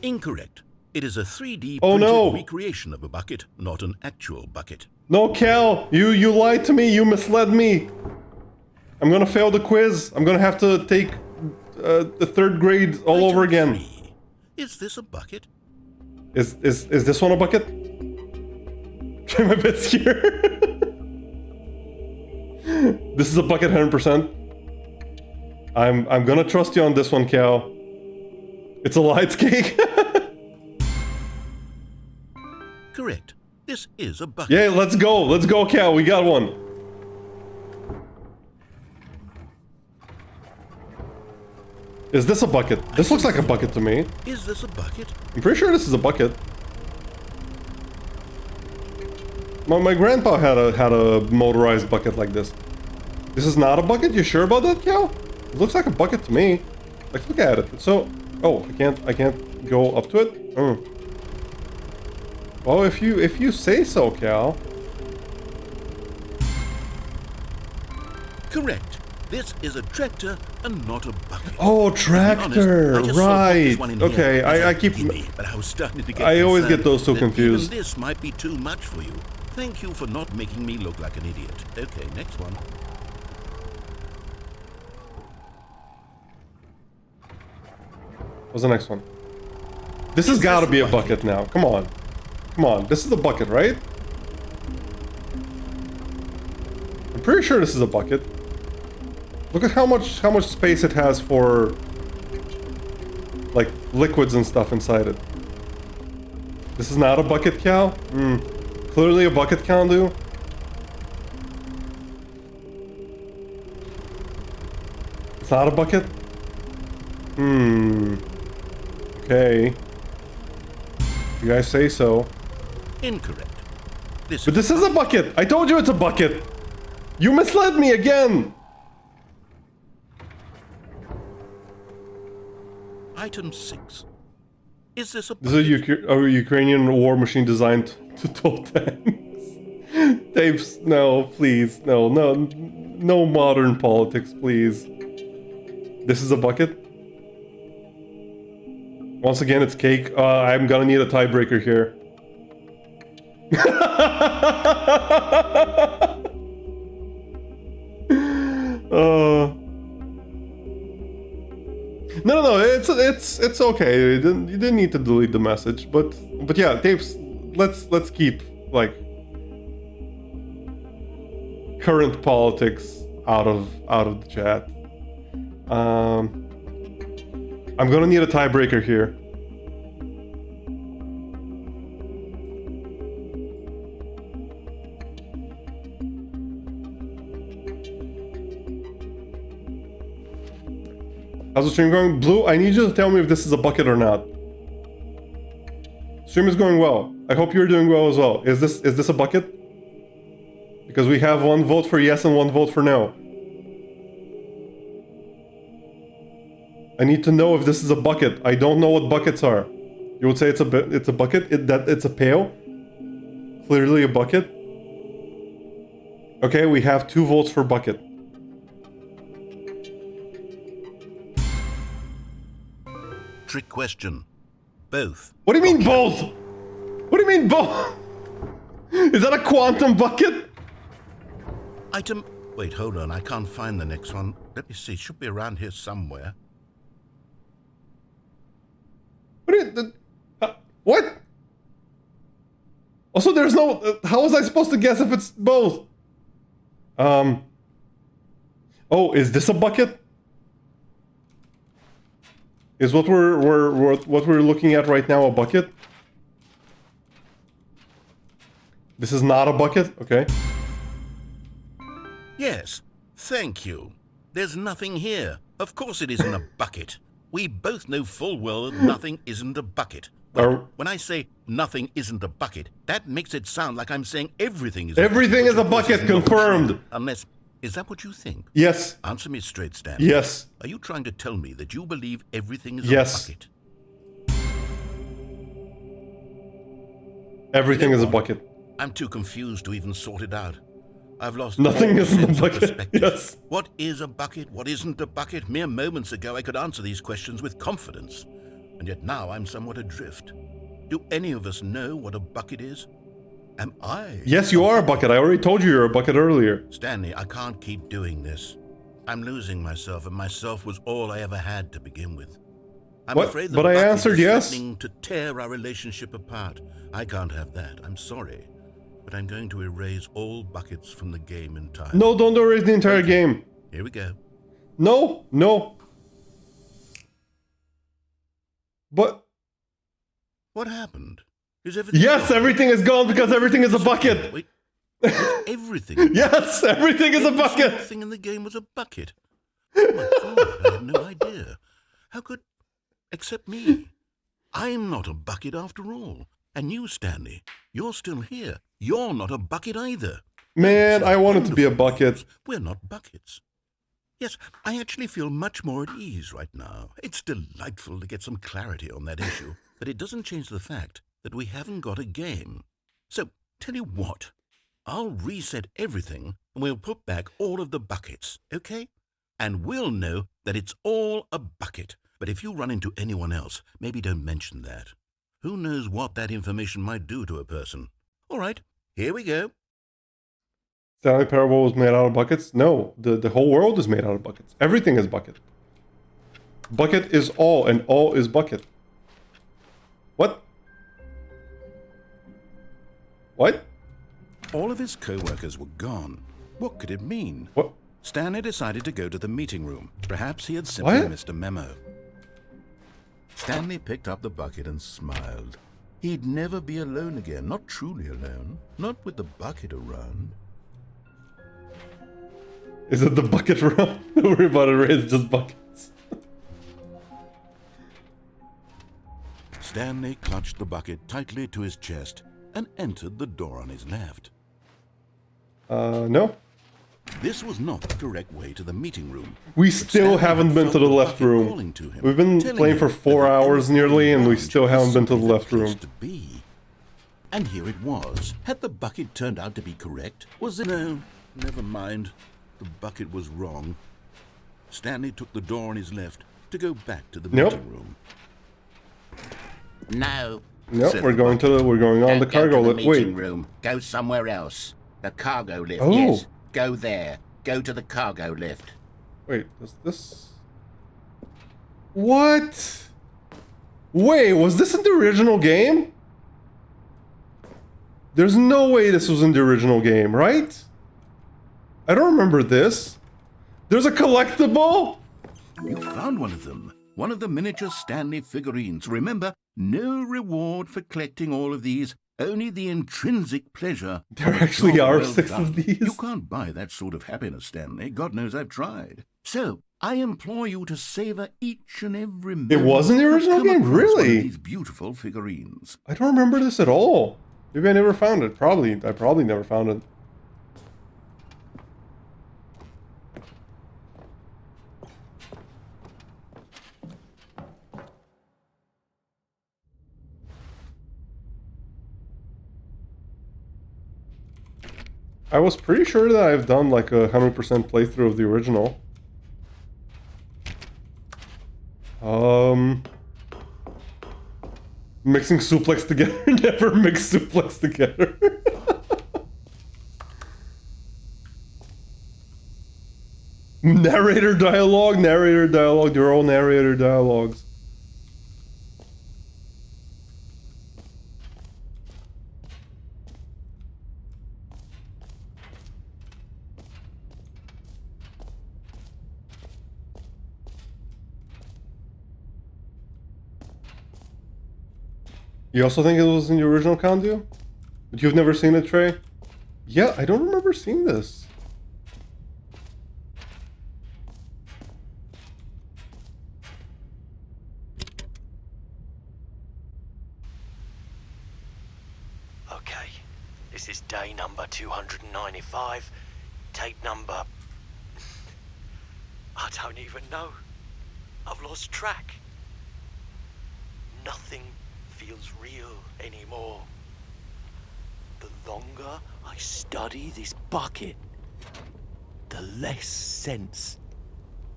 [SPEAKER 2] Incorrect. It is a 3D
[SPEAKER 1] Oh,
[SPEAKER 2] printed
[SPEAKER 1] no.
[SPEAKER 2] recreation of a bucket, not an actual bucket.
[SPEAKER 1] No, Cal! You lied to me! You misled me! I'm gonna fail the quiz. I'm gonna have to take the 3rd grade all
[SPEAKER 2] Item
[SPEAKER 1] over again.
[SPEAKER 2] 3. Is this a bucket?
[SPEAKER 1] Is this one a bucket? I'm a bit scared. This is a bucket 100%. I'm gonna trust you on this one, Cal. It's a light cake.
[SPEAKER 2] Correct. This is a bucket.
[SPEAKER 1] Yeah, let's go. Let's go, Cal. We got one. Is this a bucket? This looks like a bucket to me.
[SPEAKER 2] Is this a bucket?
[SPEAKER 1] I'm pretty sure this is a bucket. My grandpa had a motorized bucket like this. This is not a bucket? You sure about that, Cal? It looks like a bucket to me. Like, look at it. So, oh, I can't go up to it. Well, if you say so, Cal.
[SPEAKER 2] Correct. This is a tractor and not a bucket.
[SPEAKER 1] Oh,
[SPEAKER 2] To be honest,
[SPEAKER 1] tractor,
[SPEAKER 2] I just saw
[SPEAKER 1] right?
[SPEAKER 2] this one in here
[SPEAKER 1] Okay,
[SPEAKER 2] as a
[SPEAKER 1] I keep.
[SPEAKER 2] gimme, but I was starting to get
[SPEAKER 1] I always
[SPEAKER 2] concerned
[SPEAKER 1] get those two
[SPEAKER 2] that
[SPEAKER 1] confused.
[SPEAKER 2] Even this might be too much for you. Thank you for not making me look like an idiot. Okay, next one.
[SPEAKER 1] What's the next one? This has got to be a bucket now. Come on, come on. This is a bucket, right? I'm pretty sure this is a bucket. Look at how much space it has for like liquids and stuff inside it. This is not a bucket, Cal? Clearly a bucket, can do. It's not a bucket? Okay. You guys say so.
[SPEAKER 2] Incorrect.
[SPEAKER 1] But this is a bucket! I told you it's a bucket! You misled me again!
[SPEAKER 2] Item 6. Is this a
[SPEAKER 1] This is a Ukrainian war machine designed to tow tanks. Dave, no, please. No modern politics, please. This is a bucket? Once again, it's cake. I'm gonna need a tiebreaker here. No, it's okay. You didn't need to delete the message, but yeah, Dave, let's keep like current politics out of the chat. I'm gonna need a tiebreaker here. How's the stream going? Blue, I need you to tell me if this is a bucket or not. Stream is going well. I hope you're doing well as well. Is this a bucket? Because we have one vote for yes and one vote for no. I need to know if this is a bucket. I don't know what buckets are. You would say it's a bucket? It's a pail? Clearly a bucket. Okay, we have 2 votes for bucket.
[SPEAKER 2] Trick question. Both.
[SPEAKER 1] What do you mean both? What do you mean both? Is that a quantum bucket?
[SPEAKER 2] Item... Wait, hold on. I can't find the next one. Let me see. It should be around here somewhere.
[SPEAKER 1] What? Also, there's no... how was I supposed to guess if it's both? Oh, is this a bucket? Is what we're looking at right now a bucket? This is not a bucket? Okay.
[SPEAKER 2] Yes, thank you. There's nothing here. Of course it isn't a bucket. We both know full well that nothing isn't a bucket. But when I say nothing isn't a bucket, that makes it sound like I'm saying everything is a bucket.
[SPEAKER 1] Everything is a bucket, confirmed.
[SPEAKER 2] Unless, is that what you think?
[SPEAKER 1] Yes.
[SPEAKER 2] Answer me straight, Stanley.
[SPEAKER 1] Yes.
[SPEAKER 2] Are you trying to tell me that you believe everything is a bucket?
[SPEAKER 1] Everything is a bucket.
[SPEAKER 2] I'm too confused to even sort it out. I've lost
[SPEAKER 1] nothing isn't a
[SPEAKER 2] sense of
[SPEAKER 1] bucket.
[SPEAKER 2] perspective.
[SPEAKER 1] Yes.
[SPEAKER 2] What is a bucket? What isn't a bucket? Mere moments ago I could answer these questions with confidence. And yet now I'm somewhat adrift. Do any of us know what a bucket is? Am I?
[SPEAKER 1] Yes, you are a bucket. I already told you you're a bucket earlier.
[SPEAKER 2] Stanley, I can't keep doing this. I'm losing myself, and myself was all I ever had to begin with. I'm afraid the
[SPEAKER 1] but I
[SPEAKER 2] bucket
[SPEAKER 1] answered
[SPEAKER 2] is
[SPEAKER 1] yes.
[SPEAKER 2] threatening to tear our relationship apart. I can't have that. I'm sorry. But I'm going to erase all buckets from the game in time.
[SPEAKER 1] No, don't erase the entire game.
[SPEAKER 2] Here we go.
[SPEAKER 1] No, no. But...
[SPEAKER 2] What happened? Is everything
[SPEAKER 1] yes,
[SPEAKER 2] gone?
[SPEAKER 1] everything is gone because everything is a bucket.
[SPEAKER 2] Wait, everything?
[SPEAKER 1] Yes, everything is a bucket.
[SPEAKER 2] Everything in the game was a bucket. Oh my God, I had no idea. How could... Except me. I'm not a bucket after all. And you, Stanley, you're still here. You're not a bucket either.
[SPEAKER 1] Man, I wanted to be a bucket.
[SPEAKER 2] We're not buckets. Yes, I actually feel much more at ease right now. It's delightful to get some clarity on that issue, but it doesn't change the fact that we haven't got a game. So, tell you what, I'll reset everything and we'll put back all of the buckets, okay? And we'll know that it's all a bucket. But if you run into anyone else, maybe don't mention that. Who knows what that information might do to a person? All right, here we go.
[SPEAKER 1] Stanley Parable was made out of buckets? No, the whole world is made out of buckets. Everything is bucket. Bucket is all, and all is bucket. What? What?
[SPEAKER 2] All of his co-workers were gone. What could it mean?
[SPEAKER 1] What?
[SPEAKER 2] Stanley decided to go to the meeting room. Perhaps he had simply missed a memo. Stanley picked up the bucket and smiled. He'd never be alone again, not truly alone, not with the bucket around.
[SPEAKER 1] Is it the bucket round? Don't worry about it, it's just buckets.
[SPEAKER 2] Stanley clutched the bucket tightly to his chest and entered the door on his left.
[SPEAKER 1] No.
[SPEAKER 2] This was not the correct way to the meeting room.
[SPEAKER 1] We still haven't been to the left room. We've been playing for 4 hours nearly, and we still haven't been to the left room.
[SPEAKER 2] And here it was. Had the bucket turned out to be correct? Was it? No, never mind. The bucket was wrong. Stanley took the door on his left to go back to the meeting room.
[SPEAKER 4] No.
[SPEAKER 1] Nope, we're going on the cargo lift. Wait.
[SPEAKER 4] Room. Go somewhere else. The cargo lift.
[SPEAKER 1] Oh.
[SPEAKER 4] Yes. Go there. Go to the cargo lift.
[SPEAKER 1] Wait, does this... What? Wait, was this in the original game? There's no way this was in the original game, right? I don't remember this. There's a collectible?
[SPEAKER 2] You found one of them. One of the miniature Stanley figurines. Remember, no reward for collecting all of these. Only the intrinsic pleasure.
[SPEAKER 1] There actually are 6 of these.
[SPEAKER 2] You can't buy that sort of happiness, Stanley. God knows I've tried. So, I implore you to savor each and every moment.
[SPEAKER 1] It was in the original game? Really?
[SPEAKER 2] These beautiful figurines.
[SPEAKER 1] I don't remember this at all. Maybe I never found it. I probably never found it. I was pretty sure that I've done like a 100% playthrough of the original. Mixing suplex together, never mix suplex together. Narrator dialogue, they're all narrator dialogues. You also think it was in the original Kandu? But you've never seen it, Trey? Yeah, I don't remember seeing this.
[SPEAKER 9] Okay, this is day number 295. Tape number... I don't even know. I've lost track. Nothing feels real anymore. The longer I study this bucket, the less sense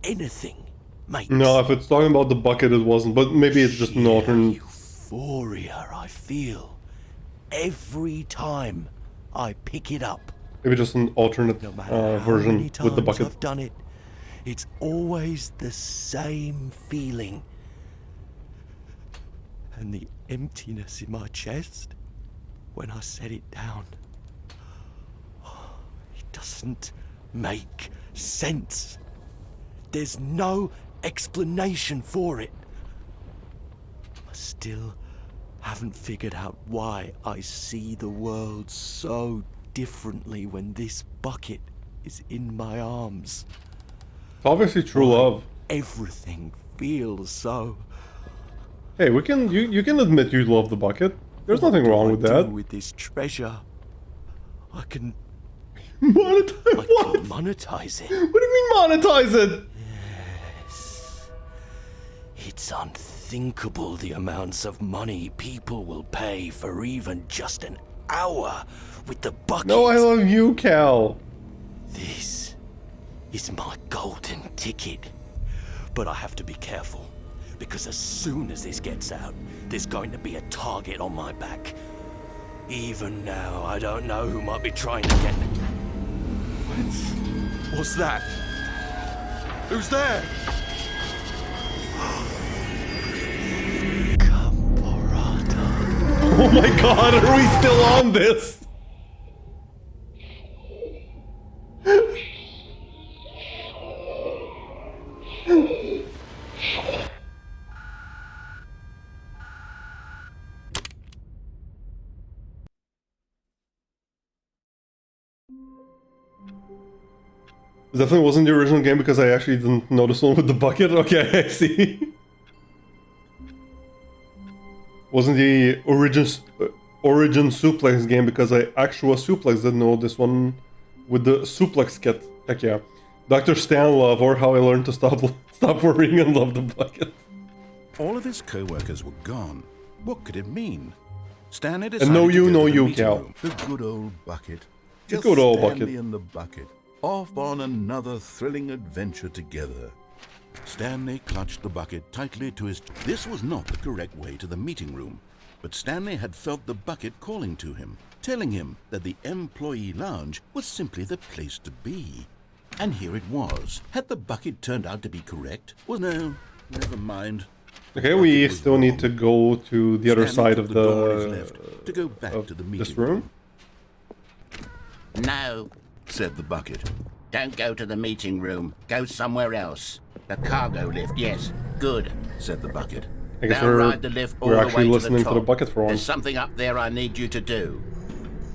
[SPEAKER 9] anything makes.
[SPEAKER 1] No, if it's talking about the bucket, it wasn't. But maybe it's just an alternate.
[SPEAKER 9] Euphoria I feel every time I pick it up.
[SPEAKER 1] Maybe just an alternate
[SPEAKER 9] No matter how
[SPEAKER 1] version
[SPEAKER 9] many
[SPEAKER 1] with the
[SPEAKER 9] times
[SPEAKER 1] bucket.
[SPEAKER 9] I've done it, it's always the same feeling. And the emptiness in my chest when I set it down. It doesn't make sense. There's no explanation for it. I still haven't figured out why I see the world so differently when this bucket is in my arms.
[SPEAKER 1] It's obviously true love.
[SPEAKER 9] Everything feels so.
[SPEAKER 1] Hey, we can. You can admit you love the bucket. There's nothing wrong with that.
[SPEAKER 9] With this treasure, I can
[SPEAKER 1] Monetize what?
[SPEAKER 9] can monetize it.
[SPEAKER 1] What do you mean monetize it?
[SPEAKER 9] Yes. It's unthinkable the amounts of money people will pay for even just an hour with the bucket.
[SPEAKER 1] No, I love you, Cal.
[SPEAKER 9] This is my golden ticket. But I have to be careful, because as soon as this gets out, there's going to be a target on my back. Even now, I don't know who might be trying to get... What's that? Who's there? Caporata.
[SPEAKER 1] Oh my god, are we still on this? It definitely wasn't the original game because I actually didn't notice one with the bucket. Okay, I see. Wasn't the origin suplex game because I actual suplex didn't know this one with the suplex kit. Heck yeah. Dr. Stanley, or How I Learned to Stop Worrying and Love the Bucket.
[SPEAKER 2] All of his co-workers were gone. What could it mean? Stanley
[SPEAKER 1] And
[SPEAKER 2] decided
[SPEAKER 1] no
[SPEAKER 2] to
[SPEAKER 1] you,
[SPEAKER 2] go
[SPEAKER 1] no
[SPEAKER 2] to the
[SPEAKER 1] you,
[SPEAKER 2] meeting
[SPEAKER 1] Cal.
[SPEAKER 2] room. The good old bucket.
[SPEAKER 1] The
[SPEAKER 2] Just
[SPEAKER 1] good old
[SPEAKER 2] Stanley
[SPEAKER 1] bucket.
[SPEAKER 2] and the bucket. Off on another thrilling adventure together. Stanley clutched the bucket tightly to his... This was not the correct way to the meeting room, but Stanley had felt the bucket calling to him, telling him that the employee lounge was simply the place to be. And here it was. Had the bucket turned out to be correct? Well, no, never mind.
[SPEAKER 1] Okay, we still need to go to the other
[SPEAKER 2] Stanley
[SPEAKER 1] side
[SPEAKER 2] took
[SPEAKER 1] of
[SPEAKER 2] the door on his left
[SPEAKER 1] the...
[SPEAKER 2] to go back to the meeting
[SPEAKER 1] this room?
[SPEAKER 4] No,
[SPEAKER 2] said the bucket.
[SPEAKER 4] don't go to the meeting room. Go somewhere else. The cargo lift, yes. Good.
[SPEAKER 2] Said the bucket.
[SPEAKER 1] I guess
[SPEAKER 4] Now ride the lift all
[SPEAKER 1] we're
[SPEAKER 4] the
[SPEAKER 1] actually
[SPEAKER 4] way to
[SPEAKER 1] listening
[SPEAKER 4] the
[SPEAKER 1] to
[SPEAKER 4] top.
[SPEAKER 1] the bucket for
[SPEAKER 4] There's
[SPEAKER 1] once.
[SPEAKER 4] something up there I need you to do.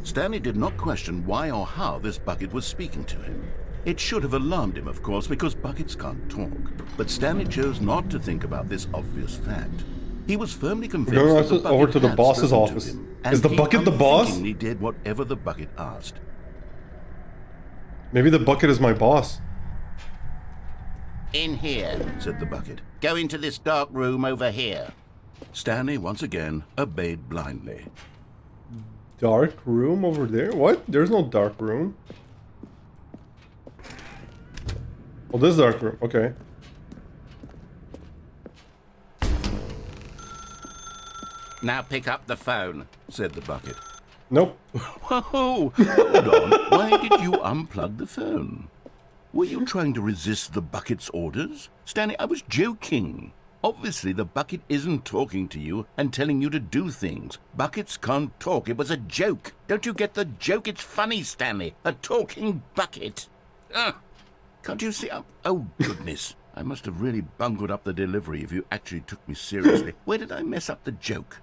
[SPEAKER 2] Stanley did not question why or how this bucket was speaking to him. It should have alarmed him, of course, because buckets can't talk. But Stanley chose not to think about this obvious fact. He was firmly convinced
[SPEAKER 1] We're
[SPEAKER 2] that
[SPEAKER 1] going
[SPEAKER 2] the
[SPEAKER 1] over
[SPEAKER 2] bucket
[SPEAKER 1] to the
[SPEAKER 2] had
[SPEAKER 1] boss's
[SPEAKER 2] spoken to
[SPEAKER 1] office.
[SPEAKER 2] him,
[SPEAKER 1] Is the
[SPEAKER 2] and
[SPEAKER 1] bucket the boss?
[SPEAKER 2] He unthinkingly did whatever the bucket asked.
[SPEAKER 1] Maybe the bucket is my boss.
[SPEAKER 4] In here.
[SPEAKER 2] Said the bucket.
[SPEAKER 4] Go into this dark room over here.
[SPEAKER 2] Stanley once again obeyed blindly.
[SPEAKER 1] Dark room over there? What? There's no dark room. Oh, this dark room. Okay.
[SPEAKER 4] Now pick up the phone.
[SPEAKER 2] Said the bucket.
[SPEAKER 1] Nope.
[SPEAKER 2] Whoa! Hold on. Why did you unplug the phone? Were you trying to resist the bucket's orders? Stanley, I was joking. Obviously, the bucket isn't talking to you and telling you to do things. Buckets can't talk. It was a joke. Don't you get the joke? It's funny, Stanley. A talking bucket. Can't you see? Oh, goodness. I must have really bungled up the delivery if you actually took me seriously. Where did I mess up the joke?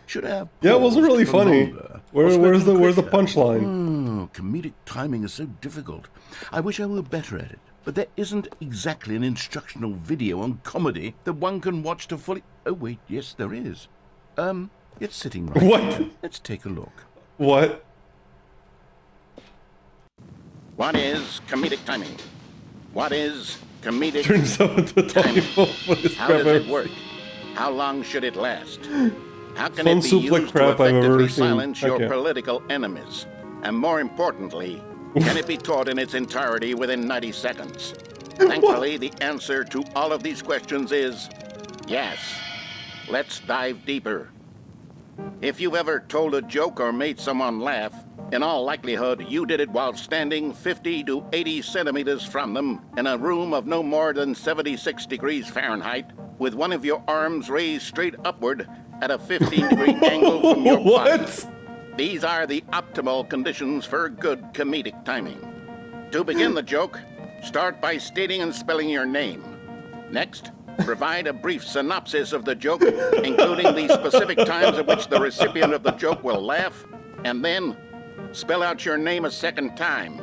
[SPEAKER 2] Should have.
[SPEAKER 1] Yeah, it wasn't really
[SPEAKER 2] paused for
[SPEAKER 1] funny.
[SPEAKER 2] longer,
[SPEAKER 1] Where's
[SPEAKER 2] or
[SPEAKER 1] the
[SPEAKER 2] spoken quicker.
[SPEAKER 1] punchline?
[SPEAKER 2] Comedic timing is so difficult. I wish I were better at it. But there isn't exactly an instructional video on comedy that one can watch to fully... Oh, wait, yes, there is. It's sitting right
[SPEAKER 1] What?
[SPEAKER 2] here. Let's take a look.
[SPEAKER 1] What?
[SPEAKER 4] What is comedic timing? What is comedic
[SPEAKER 1] Turn yourself into a talking
[SPEAKER 4] timing?
[SPEAKER 1] book for this
[SPEAKER 4] How
[SPEAKER 1] crap.
[SPEAKER 4] does it work? How long should it last? How can
[SPEAKER 1] Fun
[SPEAKER 4] it be
[SPEAKER 1] soup like
[SPEAKER 4] used
[SPEAKER 1] crap
[SPEAKER 4] to
[SPEAKER 1] I've ever
[SPEAKER 4] effectively
[SPEAKER 1] seen.
[SPEAKER 4] silence your
[SPEAKER 1] Okay.
[SPEAKER 4] political enemies? And more importantly, can it be taught in its entirety within 90 seconds? Thankfully, the answer to all of these questions is yes. Let's dive deeper. If you've ever told a joke or made someone laugh, in all likelihood, you did it while standing 50 to 80 centimeters from them in a room of no more than 76 degrees Fahrenheit, with one of your arms raised straight upward at a 15-degree angle from your body.
[SPEAKER 1] What?
[SPEAKER 4] These are the optimal conditions for good comedic timing. To begin the joke, start by stating and spelling your name. Next, provide a brief synopsis of the joke, including the specific times at which the recipient of the joke will laugh, and then spell out your name a second time.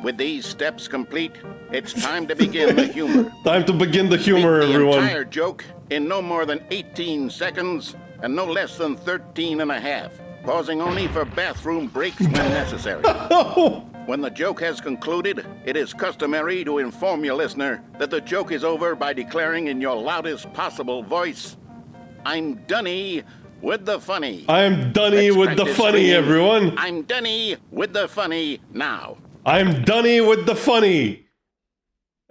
[SPEAKER 4] With these steps complete, it's time to begin the humor.
[SPEAKER 1] Time to begin the humor,
[SPEAKER 4] Make the
[SPEAKER 1] everyone.
[SPEAKER 4] entire joke in no more than 18 seconds and no less than 13 and a half, pausing only for bathroom breaks when necessary. When the joke has concluded, it is customary to inform your listener that the joke is over by declaring in your loudest possible voice, "I'm Dunny with the funny."
[SPEAKER 1] I'm Dunny
[SPEAKER 4] Let's
[SPEAKER 1] with the
[SPEAKER 4] practice
[SPEAKER 1] funny,
[SPEAKER 4] screaming,
[SPEAKER 1] everyone.
[SPEAKER 4] "I'm Dunny with the funny" now.
[SPEAKER 1] I'm Dunny with the funny.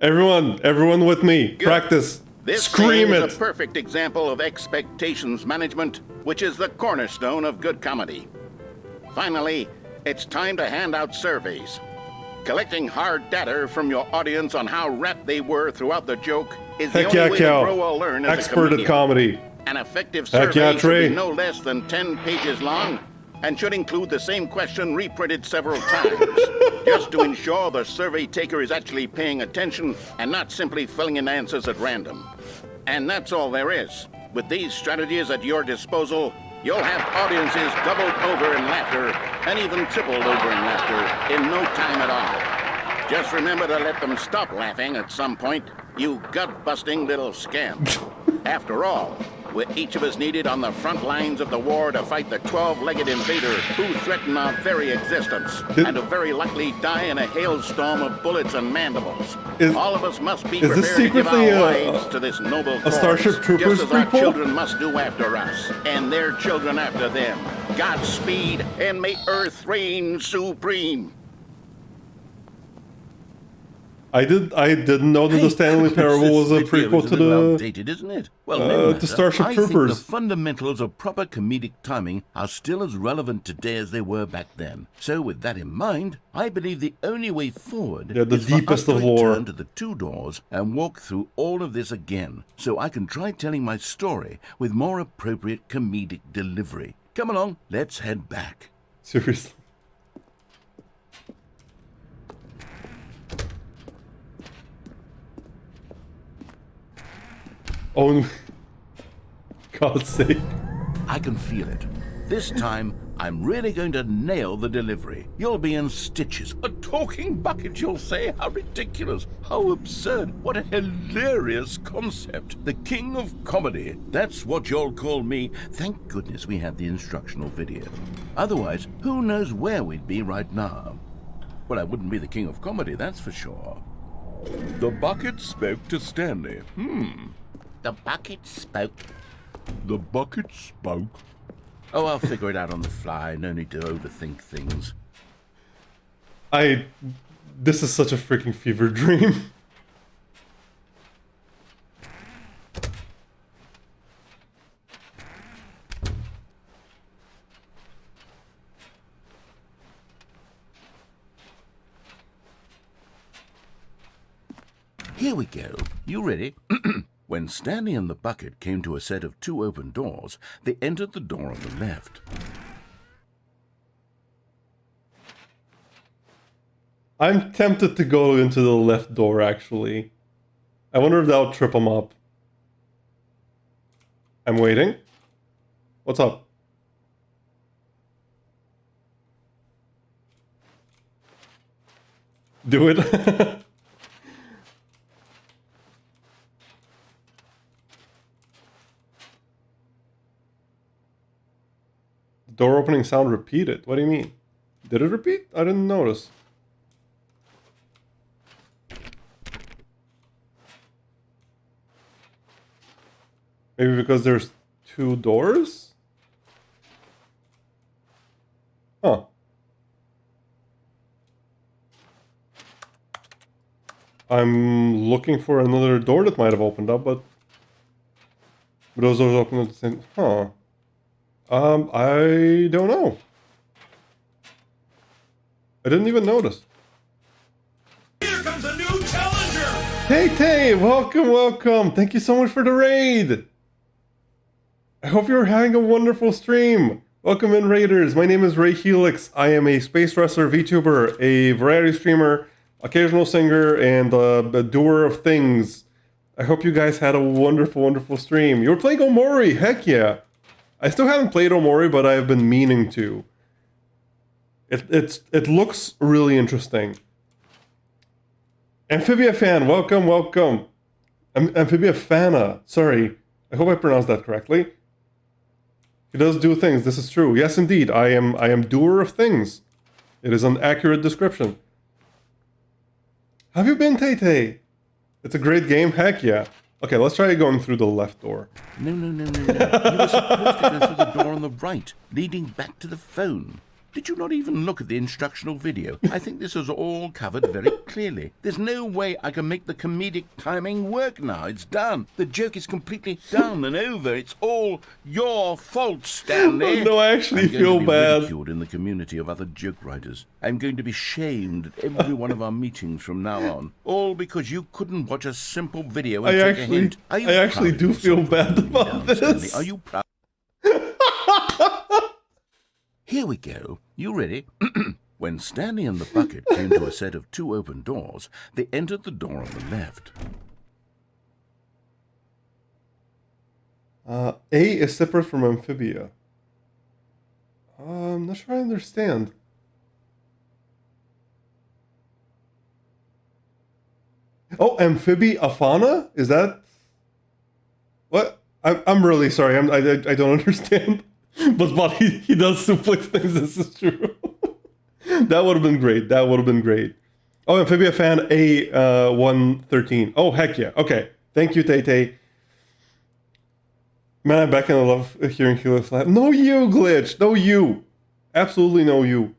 [SPEAKER 1] Everyone with me.
[SPEAKER 4] Good.
[SPEAKER 1] Practice.
[SPEAKER 4] This
[SPEAKER 1] Scream
[SPEAKER 4] scene
[SPEAKER 1] it.
[SPEAKER 4] is a perfect example of expectations management, which is the cornerstone of good comedy. Finally, it's time to hand out surveys. Collecting hard data from your audience on how rapt they were throughout the joke is the
[SPEAKER 1] Heck
[SPEAKER 4] only
[SPEAKER 1] yeah,
[SPEAKER 4] way
[SPEAKER 1] Cal.
[SPEAKER 4] to grow or learn as a
[SPEAKER 1] Expert
[SPEAKER 4] comedian.
[SPEAKER 1] at comedy.
[SPEAKER 4] An effective
[SPEAKER 1] Heck
[SPEAKER 4] survey
[SPEAKER 1] yeah,
[SPEAKER 4] should
[SPEAKER 1] Trey.
[SPEAKER 4] be no less than 10 pages long and should include the same question reprinted several times, just to ensure the survey taker is actually paying attention and not simply filling in answers at random. And that's all there is. With these strategies at your disposal, you'll have audiences doubled over in laughter and even tripled over in laughter in no time at all. Just remember to let them stop laughing at some point, you gut-busting little scamp. After all, we're each of us needed on the front lines of the war to fight the 12-legged invader who threaten our very existence, and to very likely die in a hailstorm of bullets and mandibles. All of us must be
[SPEAKER 1] is this
[SPEAKER 4] prepared to give
[SPEAKER 1] secretly
[SPEAKER 4] our
[SPEAKER 1] a-
[SPEAKER 4] lives to this noble
[SPEAKER 1] a
[SPEAKER 4] cause,
[SPEAKER 1] Starship Troopers
[SPEAKER 4] just as our
[SPEAKER 1] prequel?
[SPEAKER 4] children must do after us, and their children after them. Godspeed, and may Earth reign supreme.
[SPEAKER 1] I didn't know that the Stanley Parable was a
[SPEAKER 2] This video
[SPEAKER 1] prequel
[SPEAKER 2] is
[SPEAKER 1] to
[SPEAKER 2] little
[SPEAKER 1] the.
[SPEAKER 2] outdated, isn't it? Well,
[SPEAKER 1] to
[SPEAKER 2] no matter.
[SPEAKER 1] Starship
[SPEAKER 2] I
[SPEAKER 1] Troopers.
[SPEAKER 2] think the fundamentals of proper comedic timing are still as relevant today as they were back then. So, with that in mind, I believe the only way forward
[SPEAKER 1] Yeah, the
[SPEAKER 2] is for us
[SPEAKER 1] deepest
[SPEAKER 2] to
[SPEAKER 1] of lore.
[SPEAKER 2] return to the two doors and walk through all of this again, so I can try telling my story with more appropriate comedic delivery. Come along, let's head back.
[SPEAKER 1] Seriously. Oh, God's sake.
[SPEAKER 2] I can feel it. This time, I'm really going to nail the delivery. You'll be in stitches. A talking bucket, you'll say? How ridiculous. How absurd. What a hilarious concept. The king of comedy. That's what you'll call me. Thank goodness we have the instructional video. Otherwise, who knows where we'd be right now. Well, I wouldn't be the king of comedy, that's for sure.
[SPEAKER 7] The bucket spoke to Stanley.
[SPEAKER 2] The bucket spoke.
[SPEAKER 7] The bucket spoke.
[SPEAKER 2] Oh, I'll figure it out on the fly. No need to overthink things.
[SPEAKER 1] This is such a freaking fever dream.
[SPEAKER 2] Here we go. You ready? When Stanley and the bucket came to a set of two open doors, they entered the door on the left.
[SPEAKER 1] I'm tempted to go into the left door, actually. I wonder if that'll trip him up. I'm waiting. What's up? Do it. Door opening sound repeated. What do you mean? Did it repeat? I didn't notice. Maybe because there's 2 doors? Huh. I'm looking for another door that might have opened up, but those doors open at the same... Huh. I don't know. I didn't even notice.
[SPEAKER 3] Here comes a new challenger!
[SPEAKER 1] Tay, welcome, welcome. Thank you so much for the raid. I hope you're having a wonderful stream. Welcome in, raiders. My name is Ray Helix. I am a space wrestler, VTuber, a variety streamer, occasional singer, and a doer of things. I hope you guys had a wonderful, wonderful stream. You were playing Omori. Heck yeah. I still haven't played Omori, but I've been meaning to. It looks really interesting. Amphibia fan, welcome, welcome. Amphibia Fana, sorry. I hope I pronounced that correctly. He does do things, this is true. Yes, indeed, I am doer of things. It is an accurate description. Have you been, Tay? It's a great game, heck yeah. Okay, let's try going through the left door.
[SPEAKER 2] No. You were supposed to go through the door on the right, leading back to the phone. Did you not even look at the instructional video? I think this was all covered very clearly. There's no way I can make the comedic timing work now. It's done. The joke is completely done and over. It's all your fault, Stanley.
[SPEAKER 1] Oh, no, I actually feel bad.
[SPEAKER 2] I'm going to be ridiculed in the community of other joke writers. I'm going to be shamed at every one of our meetings from now on. All because you couldn't watch a simple video and take a hint.
[SPEAKER 1] I actually do feel bad about this.
[SPEAKER 2] Stanley? Are you proud? Here we go. You ready? When Stanley and the bucket came to a set of 2 open doors, they entered the door on the left.
[SPEAKER 1] A is separate from Amphibia. I'm not sure I understand. Oh, Amphibia Afana? Is that... What? I'm really sorry. I don't understand. But he does suplex things, this is true. That would have been great. That would have been great. Oh, Amphibia fan A113. Oh, heck yeah. Okay. Thank you, Tay. Man, I'm back and I love hearing Helix laugh. No you, Glitch. No you. Absolutely no you.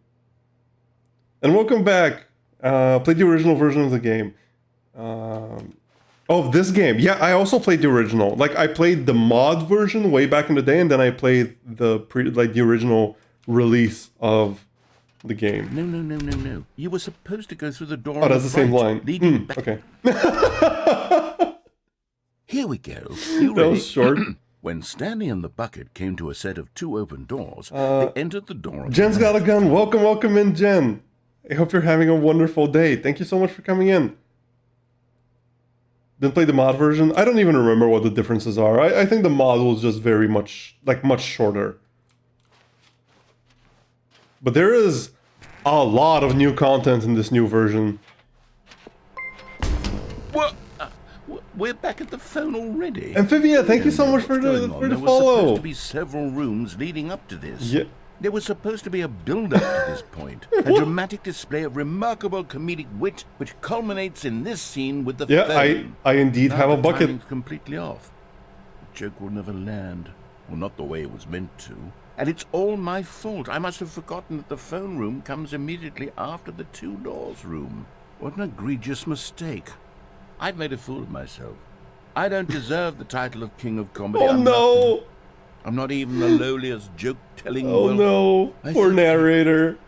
[SPEAKER 1] And welcome back. Played the original version of the game. Oh, this game. Yeah, I also played the original. Like, I played the mod version way back in the day, and then I played the original release of the game.
[SPEAKER 2] No. You were supposed to go through the door.
[SPEAKER 1] Oh, that's the same line.
[SPEAKER 2] Leading back.
[SPEAKER 1] Okay.
[SPEAKER 2] Here we go. You ready?
[SPEAKER 1] That was short.
[SPEAKER 2] When Stanley and the bucket came to a set of 2 open doors, they entered the door.
[SPEAKER 1] Jen's got a gun. Welcome in, Jen. I hope you're having a wonderful day. Thank you so much for coming in. Didn't play the mod version. I don't even remember what the differences are. I think the mod was just very much, much shorter. But there is a lot of new content in this new version.
[SPEAKER 2] What? We're back at the phone already.
[SPEAKER 1] Amphibia, thank you so much for the follow.
[SPEAKER 2] There were supposed to be several rooms leading up to this.
[SPEAKER 1] Yeah.
[SPEAKER 2] There was supposed to be a build-up to this point. A dramatic display of remarkable comedic wit, which culminates in this scene with the phone.
[SPEAKER 1] I indeed
[SPEAKER 2] now
[SPEAKER 1] have a
[SPEAKER 2] the
[SPEAKER 1] bucket.
[SPEAKER 2] timing's completely off. The joke will never land. Well, not the way it was meant to. And it's all my fault. I must have forgotten that the phone room comes immediately after the 2 doors room. What an egregious mistake. I've made a fool of myself. I don't deserve the title of King of Comedy.
[SPEAKER 1] Oh no!
[SPEAKER 2] I'm not even the lowliest joke-telling.
[SPEAKER 1] Oh no, poor narrator.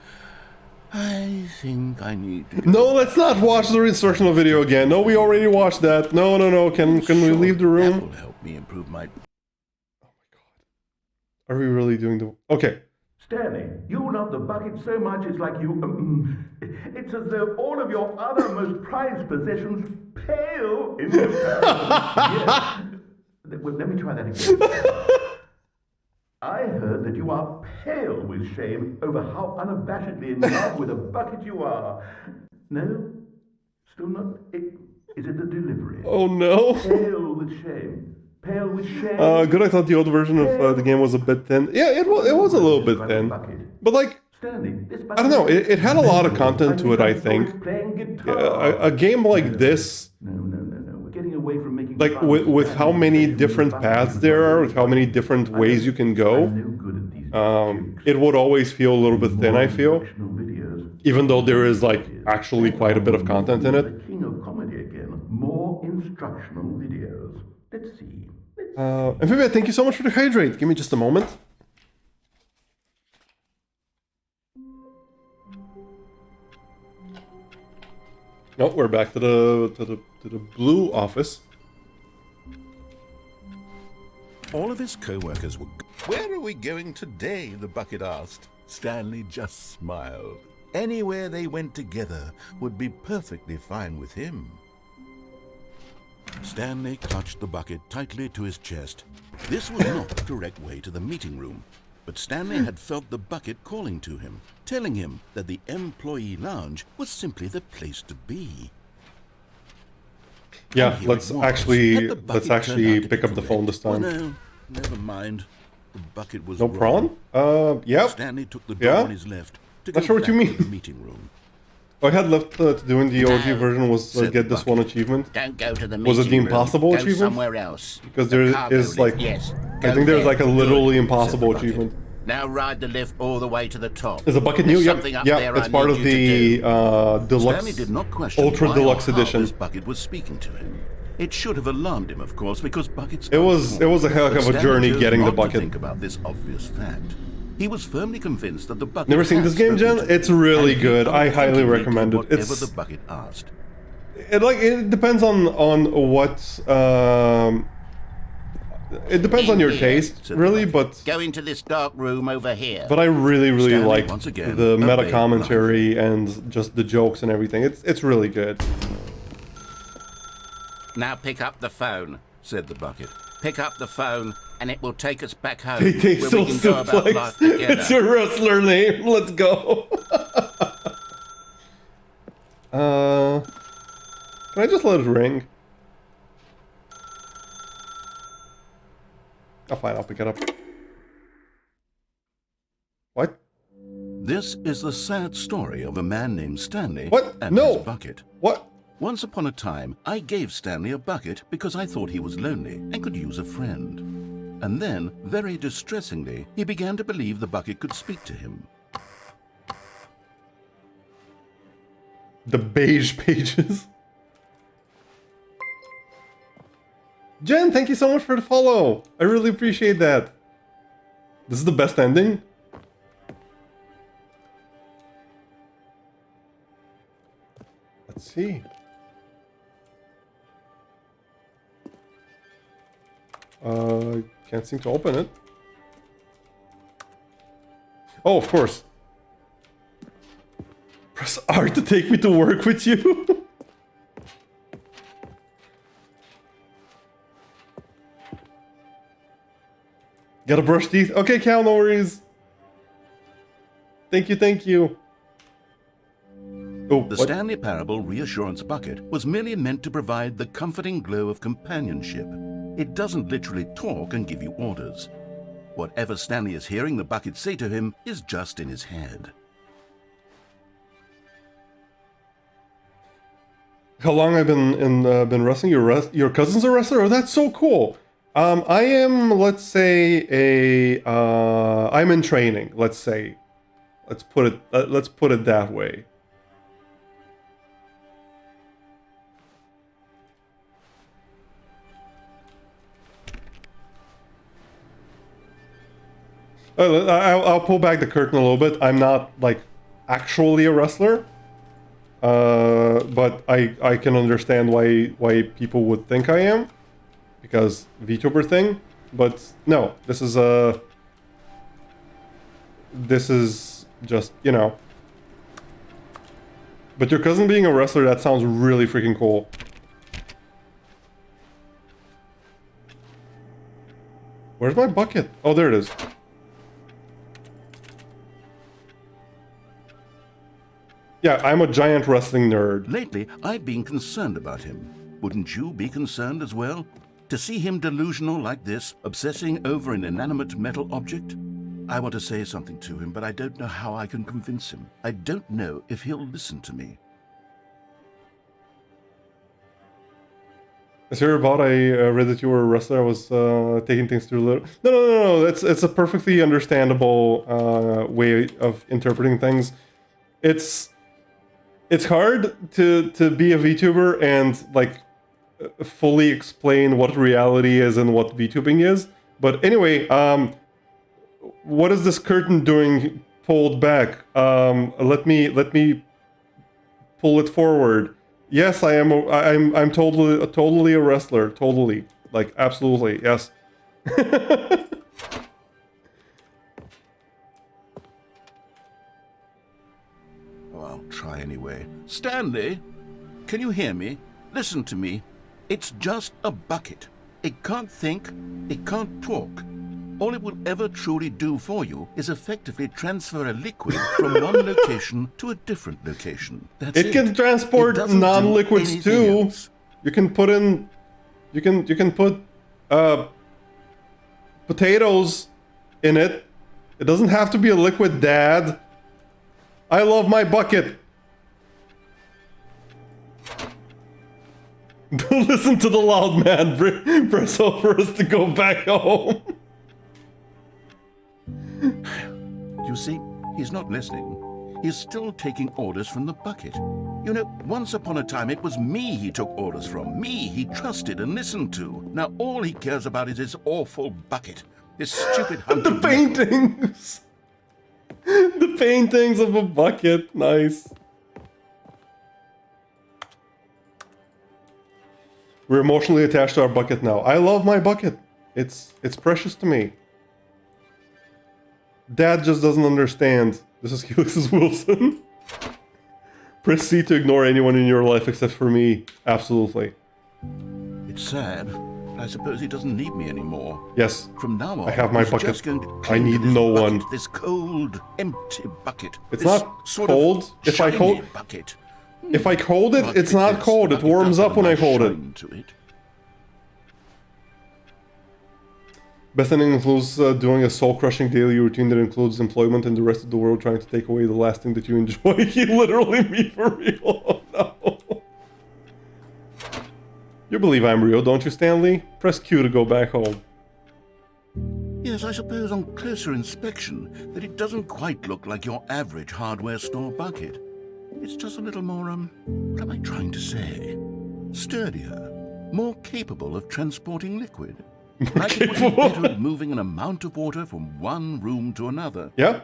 [SPEAKER 2] I think I need to...
[SPEAKER 1] No, let's not watch the instructional video again. No, we already watched that. No. Can we leave the room?
[SPEAKER 2] That will help me improve my...
[SPEAKER 1] Oh my god. Are we really doing the... Okay.
[SPEAKER 5] Stanley, you love the bucket so much it's like you... it's as though all of your other most prized possessions pale in comparison. Yes. Well, let me try that again. I heard that you are pale with shame over how unabashedly in love with a bucket you are. No? Still not... Is it the delivery?
[SPEAKER 1] Oh no.
[SPEAKER 5] Pale with shame. Pale with shame.
[SPEAKER 1] Good. I thought the old version of the game was a bit thin. Yeah, it was a little bit thin. But like,
[SPEAKER 5] Stanley,
[SPEAKER 1] I don't know. It had a lot of content to it, I think. Yeah, a game like this,
[SPEAKER 5] No. We're getting away from making
[SPEAKER 1] like with how many different paths there are, with how many different ways you can go, it would always feel a little bit thin, I feel. Even though there is like actually quite a bit of content in it.
[SPEAKER 5] The king of comedy again. More instructional videos. Let's see.
[SPEAKER 1] Amphibia, thank you so much for the hydrate. Give me just a moment. No, we're back to the blue office.
[SPEAKER 2] All of his co-workers were... Where are we going today? The bucket asked. Stanley just smiled. Anywhere they went together would be perfectly fine with him. Stanley clutched the bucket tightly to his chest. This was not the direct way to the meeting room, but Stanley had felt the bucket calling to him, telling him that the employee lounge was simply the place to be.
[SPEAKER 1] Yeah, let's actually pick up the phone this time.
[SPEAKER 2] Well, no, never mind. The bucket was
[SPEAKER 1] no
[SPEAKER 2] wrong.
[SPEAKER 1] prawn? Yep.
[SPEAKER 2] Stanley took the door on his left to
[SPEAKER 1] Not
[SPEAKER 2] go
[SPEAKER 1] sure what you
[SPEAKER 2] back
[SPEAKER 1] mean.
[SPEAKER 2] to the meeting room.
[SPEAKER 1] What I had left to do in the OG version was get this one achievement.
[SPEAKER 4] Don't go to the
[SPEAKER 1] Was it the
[SPEAKER 4] meeting
[SPEAKER 1] impossible
[SPEAKER 4] room. Go
[SPEAKER 1] achievement?
[SPEAKER 4] somewhere else.
[SPEAKER 1] Because
[SPEAKER 4] The
[SPEAKER 1] there
[SPEAKER 4] cargo
[SPEAKER 1] is
[SPEAKER 4] lift,
[SPEAKER 1] like,
[SPEAKER 4] yes.
[SPEAKER 1] I
[SPEAKER 4] Go
[SPEAKER 1] think there's
[SPEAKER 4] there.
[SPEAKER 1] like a literally
[SPEAKER 2] Good,
[SPEAKER 1] impossible
[SPEAKER 2] said the bucket.
[SPEAKER 1] achievement.
[SPEAKER 4] Now ride the lift all the way to the top.
[SPEAKER 1] Is the bucket new?
[SPEAKER 4] There's
[SPEAKER 1] Yep,
[SPEAKER 4] something up
[SPEAKER 1] yeah,
[SPEAKER 4] there
[SPEAKER 1] it's
[SPEAKER 4] I
[SPEAKER 1] part
[SPEAKER 4] need
[SPEAKER 1] of
[SPEAKER 4] you
[SPEAKER 1] the
[SPEAKER 4] to do.
[SPEAKER 1] Deluxe,
[SPEAKER 2] Stanley did not question
[SPEAKER 1] Ultra
[SPEAKER 2] why
[SPEAKER 1] Deluxe
[SPEAKER 2] or how
[SPEAKER 1] edition.
[SPEAKER 2] this bucket was speaking to him. It should have alarmed him, of course, because buckets.
[SPEAKER 1] It was a heck of a journey getting the bucket.
[SPEAKER 2] Think about this obvious fact. He was firmly convinced that the bucket.
[SPEAKER 1] Never seen
[SPEAKER 2] had
[SPEAKER 1] this game,
[SPEAKER 2] spoken
[SPEAKER 1] Jen?
[SPEAKER 2] to him,
[SPEAKER 1] It's really
[SPEAKER 2] and he
[SPEAKER 1] good. I highly
[SPEAKER 2] unthinkingly
[SPEAKER 1] recommend
[SPEAKER 2] did
[SPEAKER 1] it.
[SPEAKER 2] whatever
[SPEAKER 1] It's
[SPEAKER 2] the bucket asked.
[SPEAKER 1] it depends on what it depends on your taste, really, but
[SPEAKER 4] Go into this dark room over here.
[SPEAKER 1] I really
[SPEAKER 2] Stanley,
[SPEAKER 1] like
[SPEAKER 2] once again,
[SPEAKER 1] the meta
[SPEAKER 2] obeyed
[SPEAKER 1] commentary and just the jokes and everything. It's really good.
[SPEAKER 4] Now pick up the phone,
[SPEAKER 2] said the bucket.
[SPEAKER 4] Pick up the phone, and it will take us back home,
[SPEAKER 1] They take
[SPEAKER 4] where
[SPEAKER 1] so
[SPEAKER 4] we can go about
[SPEAKER 1] suplex.
[SPEAKER 4] life together.
[SPEAKER 1] It's your wrestler name. Let's go. Can I just let it ring? Oh, fine. I'll pick it up. What?
[SPEAKER 2] This is the sad story of a man named Stanley
[SPEAKER 1] What?
[SPEAKER 2] and
[SPEAKER 1] No.
[SPEAKER 2] his bucket.
[SPEAKER 1] What?
[SPEAKER 2] Once upon a time, I gave Stanley a bucket because I thought he was lonely and could use a friend. And then, very distressingly, he began to believe the bucket could speak to him.
[SPEAKER 1] The beige pages. Jen, thank you so much for the follow. I really appreciate that. This is the best ending. Let's see. Can't seem to open it. Oh, of course. Press R to take me to work with you. Gotta brush teeth. Okay, Cal, no worries. Thank you, thank you. Oh,
[SPEAKER 2] The
[SPEAKER 1] what?
[SPEAKER 2] Stanley Parable Reassurance Bucket was merely meant to provide the comforting glow of companionship. It doesn't literally talk and give you orders. Whatever Stanley is hearing the bucket say to him is just in his head.
[SPEAKER 1] How long I've been wrestling? Your cousin's a wrestler? Oh, that's so cool. I am, let's say, I'm in training. Let's say, let's put it that way. I'll pull back the curtain a little bit. I'm not like actually a wrestler, but I can understand why people would think I am, because VTuber thing. But no, this is just, you know. But your cousin being a wrestler, that sounds really freaking cool. Where's my bucket? Oh, there it is. Yeah, I'm a giant wrestling nerd.
[SPEAKER 2] Lately, I've been concerned about him. Wouldn't you be concerned as well? To see him delusional like this, obsessing over an inanimate metal object? I want to say something to him, but I don't know how I can convince him. I don't know if he'll listen to me.
[SPEAKER 1] As you're about, I read that you were a wrestler. I was taking things too little. No. It's a perfectly understandable way of interpreting things. It's hard to be a VTuber and like fully explain what reality is and what VTubing is. But anyway, what is this curtain doing pulled back? Let me pull it forward. Yes, I'm totally a wrestler. Totally. Like absolutely. Yes.
[SPEAKER 2] Oh, I'll try anyway. Stanley, can you hear me? Listen to me. It's just a bucket. It can't think, it can't talk. All it will ever truly do for you is effectively transfer a liquid from one location to a different location. That's it.
[SPEAKER 1] It can transport non-liquids too.
[SPEAKER 2] Else.
[SPEAKER 1] You can put in, you can put potatoes in it. It doesn't have to be a liquid, Dad. I love my bucket. Don't listen to the loud man. Press O for us to go back home.
[SPEAKER 2] You see, he's not listening. He's still taking orders from the bucket. You know, once upon a time it was me he took orders from. Me he trusted and listened to. Now all he cares about is his awful bucket. This stupid
[SPEAKER 1] The paintings. The paintings of a bucket. Nice. We're emotionally attached to our bucket now. I love my bucket. It's precious to me. Dad just doesn't understand. This is Helix's Wilson. Press C to ignore anyone in your life except for me. Absolutely.
[SPEAKER 2] It's sad. I suppose he doesn't need me anymore.
[SPEAKER 1] Yes.
[SPEAKER 2] From now on,
[SPEAKER 1] I have my
[SPEAKER 2] he's
[SPEAKER 1] bucket.
[SPEAKER 2] just going to
[SPEAKER 1] I
[SPEAKER 2] cling to
[SPEAKER 1] need
[SPEAKER 2] this
[SPEAKER 1] no
[SPEAKER 2] bucket,
[SPEAKER 1] one.
[SPEAKER 2] This cold, empty bucket.
[SPEAKER 1] It's
[SPEAKER 2] This
[SPEAKER 1] not
[SPEAKER 2] sort
[SPEAKER 1] cold.
[SPEAKER 2] of
[SPEAKER 1] If I
[SPEAKER 2] shiny
[SPEAKER 1] hold,
[SPEAKER 2] bucket.
[SPEAKER 1] if I hold it,
[SPEAKER 2] But
[SPEAKER 1] it's not
[SPEAKER 2] it's
[SPEAKER 1] cold. It
[SPEAKER 2] bucket
[SPEAKER 1] warms
[SPEAKER 2] doesn't
[SPEAKER 1] up when I
[SPEAKER 2] have
[SPEAKER 1] hold it.
[SPEAKER 2] shine to it.
[SPEAKER 1] Bethany includes doing a soul-crushing daily routine that includes employment and the rest of the world trying to take away the last thing that you enjoy. He literally me for real. Oh, no. You believe I'm real, don't you, Stanley? Press Q to go back home.
[SPEAKER 2] Yes, I suppose on closer inspection that it doesn't quite look like your average hardware store bucket. It's just a little more, what am I trying to say? Sturdier, more capable of transporting liquid. Like it would be better at moving an amount of water from one room to another.
[SPEAKER 1] Yeah.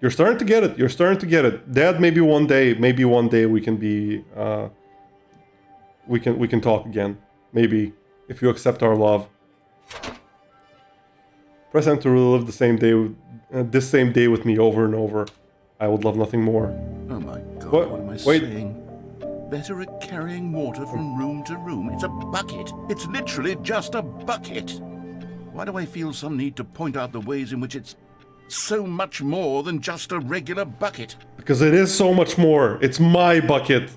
[SPEAKER 1] You're starting to get it. You're starting to get it. Dad, maybe one day we can be, we can talk again. Maybe, if you accept our love. Press M to relive the same day, this same day with me over and over. I would love nothing more.
[SPEAKER 2] Oh my God,
[SPEAKER 1] What?
[SPEAKER 2] what am I
[SPEAKER 1] Wait.
[SPEAKER 2] saying? Better at carrying water from room to room. It's a bucket. It's literally just a bucket. Why do I feel some need to point out the ways in which it's so much more than just a regular bucket?
[SPEAKER 1] Because it is so much more. It's my bucket.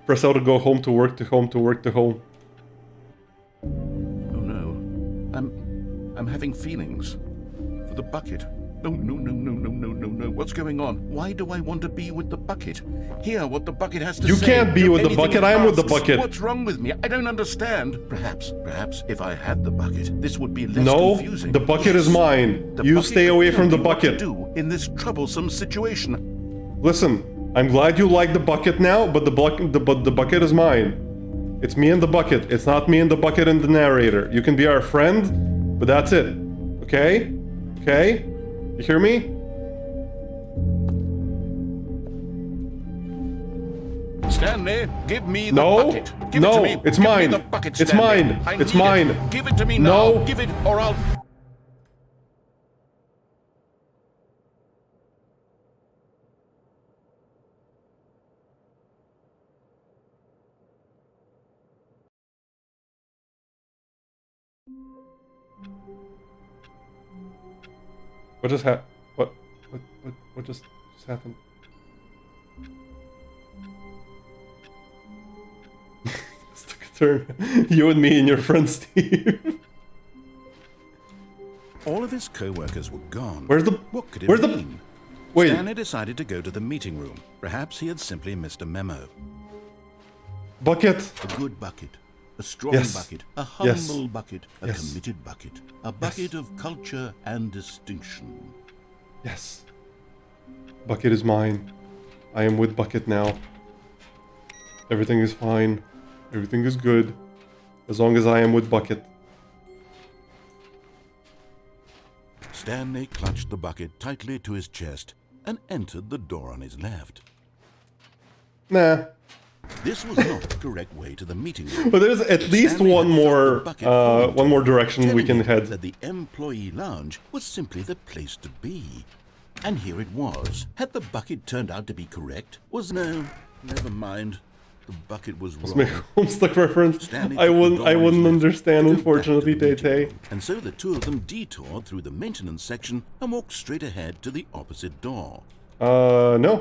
[SPEAKER 1] Press L to go home to work to home to work to home.
[SPEAKER 2] Oh no. I'm having feelings. For the bucket. No. What's going on? Why do I want to be with the bucket? Hear what the bucket has to say.
[SPEAKER 1] You can't be
[SPEAKER 2] Do
[SPEAKER 1] with the
[SPEAKER 2] anything
[SPEAKER 1] bucket.
[SPEAKER 2] it
[SPEAKER 1] I'm with the
[SPEAKER 2] asks.
[SPEAKER 1] bucket.
[SPEAKER 2] What's wrong with me? I don't understand. Perhaps if I had the bucket, this would be less
[SPEAKER 1] No,
[SPEAKER 2] confusing.
[SPEAKER 1] the bucket is
[SPEAKER 2] Yes.
[SPEAKER 1] mine.
[SPEAKER 2] The
[SPEAKER 1] You
[SPEAKER 2] bucket
[SPEAKER 1] stay
[SPEAKER 2] could
[SPEAKER 1] away
[SPEAKER 2] tell
[SPEAKER 1] from the
[SPEAKER 2] me what to
[SPEAKER 1] bucket.
[SPEAKER 2] do in this troublesome situation.
[SPEAKER 1] Listen, I'm glad you like the bucket now, but the bucket is mine. It's me and the bucket. It's not me and the bucket and the narrator. You can be our friend, but that's it. Okay? Okay? You hear me?
[SPEAKER 2] Stanley, give me the
[SPEAKER 1] No.
[SPEAKER 2] bucket. Give
[SPEAKER 1] No,
[SPEAKER 2] it to me.
[SPEAKER 1] it's
[SPEAKER 2] Give
[SPEAKER 1] mine.
[SPEAKER 2] Me the bucket,
[SPEAKER 1] It's
[SPEAKER 2] Stanley.
[SPEAKER 1] mine.
[SPEAKER 2] I
[SPEAKER 1] It's
[SPEAKER 2] need
[SPEAKER 1] mine.
[SPEAKER 2] It. Give it to me
[SPEAKER 1] No.
[SPEAKER 2] now. Give it, or I'll.
[SPEAKER 1] What just happened? What just happened? Just took a turn. You and me and your friend Steve.
[SPEAKER 2] All of his co-workers were gone.
[SPEAKER 1] Where's the...
[SPEAKER 2] What could it
[SPEAKER 1] Where's the...
[SPEAKER 2] mean?
[SPEAKER 1] Wait.
[SPEAKER 2] Stanley decided to go to the meeting room. Perhaps he had simply missed a memo.
[SPEAKER 1] Bucket.
[SPEAKER 2] A good bucket. A strong
[SPEAKER 1] Yes.
[SPEAKER 2] bucket. A
[SPEAKER 1] Yes.
[SPEAKER 2] humble bucket. A
[SPEAKER 1] Yes.
[SPEAKER 2] committed bucket. A bucket of culture and distinction.
[SPEAKER 1] Yes. Bucket is mine. I am with Bucket now. Everything is fine. Everything is good. As long as I am with Bucket.
[SPEAKER 2] Stanley clutched the bucket tightly to his chest and entered the door on his left.
[SPEAKER 1] Nah.
[SPEAKER 2] This was not the correct way to the meeting room.
[SPEAKER 1] But there's at least
[SPEAKER 2] Stanley
[SPEAKER 1] one
[SPEAKER 2] had
[SPEAKER 1] more,
[SPEAKER 2] thought the bucket
[SPEAKER 1] one more direction we
[SPEAKER 2] telling
[SPEAKER 1] can
[SPEAKER 2] him
[SPEAKER 1] head.
[SPEAKER 2] that the employee lounge was simply the place to be. And here it was. Had the bucket turned out to be correct? No, never mind. The bucket was
[SPEAKER 1] Let's make
[SPEAKER 2] wrong.
[SPEAKER 1] a Homestuck reference.
[SPEAKER 2] Stanley
[SPEAKER 1] I
[SPEAKER 2] took the
[SPEAKER 1] wouldn't
[SPEAKER 2] door on his left
[SPEAKER 1] understand,
[SPEAKER 2] to go
[SPEAKER 1] unfortunately,
[SPEAKER 2] back to the
[SPEAKER 1] Tay
[SPEAKER 2] meeting
[SPEAKER 1] Tay.
[SPEAKER 2] room. And so the two of them detoured through the maintenance section and walked straight ahead to the opposite door.
[SPEAKER 1] No.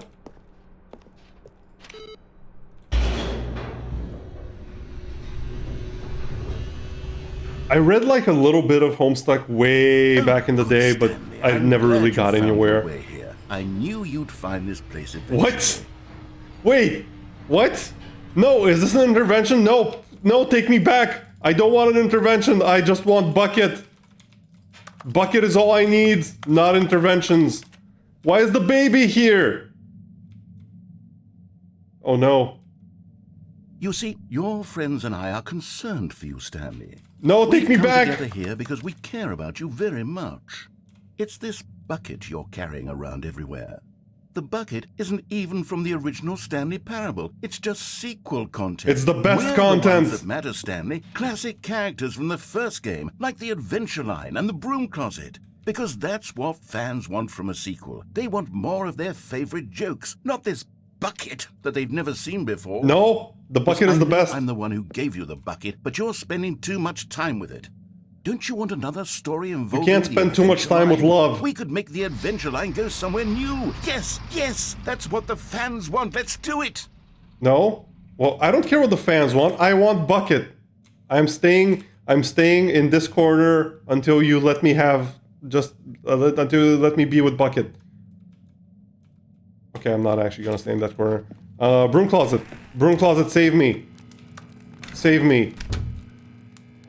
[SPEAKER 1] I read like a little bit of Homestuck way back in the day, but
[SPEAKER 2] Stanley,
[SPEAKER 1] I
[SPEAKER 2] I'm
[SPEAKER 1] never
[SPEAKER 2] glad
[SPEAKER 1] really
[SPEAKER 2] you
[SPEAKER 1] got
[SPEAKER 2] found your
[SPEAKER 1] anywhere.
[SPEAKER 2] way here. I knew you'd find this place eventually.
[SPEAKER 1] What? Wait, what? No, is this an intervention? No, no, take me back. I don't want an intervention. I just want Bucket. Bucket is all I need, not interventions. Why is the baby here? Oh no.
[SPEAKER 2] You see, your friends and I are concerned for you, Stanley.
[SPEAKER 1] No, take me
[SPEAKER 2] We've come
[SPEAKER 1] back.
[SPEAKER 2] together here because we care about you very much. It's this bucket you're carrying around everywhere. The bucket isn't even from the original Stanley Parable. It's just sequel content.
[SPEAKER 1] It's the best
[SPEAKER 2] We're
[SPEAKER 1] content.
[SPEAKER 2] The ones that matter, Stanley. Classic characters from the first game, like the Adventure Line and the Broom Closet. Because that's what fans want from a sequel. They want more of their favorite jokes, not this bucket that they've never seen before.
[SPEAKER 1] No, the bucket is the
[SPEAKER 2] I know
[SPEAKER 1] best.
[SPEAKER 2] I'm the one who gave you the bucket, but you're spending too much time with it. Don't you want another story involving
[SPEAKER 1] can't
[SPEAKER 2] the
[SPEAKER 1] spend too much
[SPEAKER 2] Adventure
[SPEAKER 1] time with
[SPEAKER 2] Line?
[SPEAKER 1] love.
[SPEAKER 2] We could make the Adventure Line go somewhere new. Yes, yes, that's what the fans want. Let's do it.
[SPEAKER 1] No? Well, I don't care what the fans want. I want Bucket. I'm staying in this corner until you let me have until you let me be with Bucket. Okay, I'm not actually gonna stay in that corner. Broom Closet. Broom Closet, save me. Save me.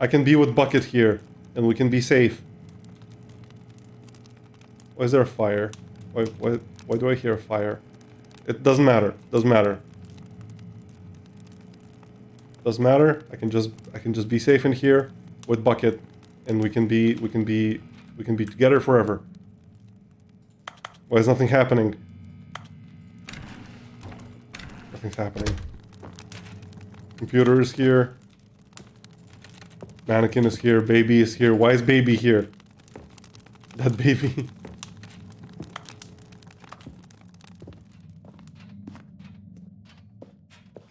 [SPEAKER 1] I can be with Bucket here, and we can be safe. Why is there a fire? Why do I hear a fire? It doesn't matter. Doesn't matter. Doesn't matter. I can just be safe in here with Bucket, and we can be together forever. Why is nothing happening? Nothing's happening. Computer is here. Mannequin is here. Baby is here. Why is baby here? That baby.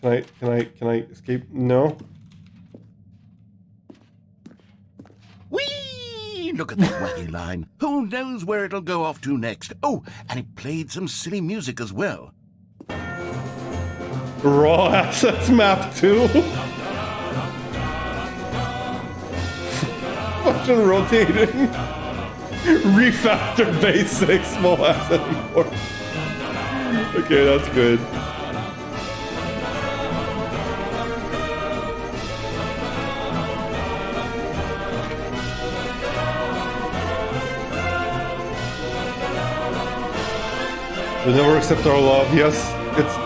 [SPEAKER 1] Can I escape? No.
[SPEAKER 2] Whee! Look at that wacky line. Who knows where it'll go off to next? Oh, and it played some silly music as well.
[SPEAKER 1] Raw assets map 2. Function rotating. Refactor basic small asset import. Okay, that's good. We never accept our love. Yes,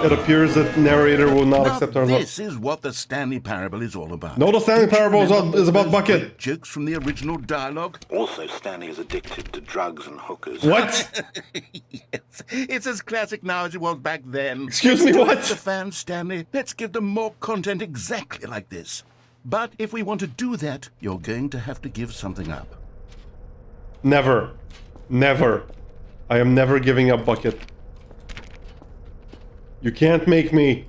[SPEAKER 1] it appears that narrator will not
[SPEAKER 2] Now,
[SPEAKER 1] accept our love.
[SPEAKER 2] this is what the Stanley Parable is all about.
[SPEAKER 1] No, the Stanley
[SPEAKER 2] Don't you
[SPEAKER 1] Parable
[SPEAKER 2] remember
[SPEAKER 1] is about
[SPEAKER 2] those
[SPEAKER 1] Bucket.
[SPEAKER 2] great jokes from the original dialogue?
[SPEAKER 5] Also, Stanley is addicted to drugs and hookers.
[SPEAKER 1] What?
[SPEAKER 2] Yes, it's as classic now as it was back then.
[SPEAKER 1] Excuse me,
[SPEAKER 2] Let's do
[SPEAKER 1] what?
[SPEAKER 2] it to the fans, Stanley. Let's give them more content exactly like this. But if we want to do that, you're going to have to give something up.
[SPEAKER 1] Never. Never. I am never giving up Bucket. You can't make me.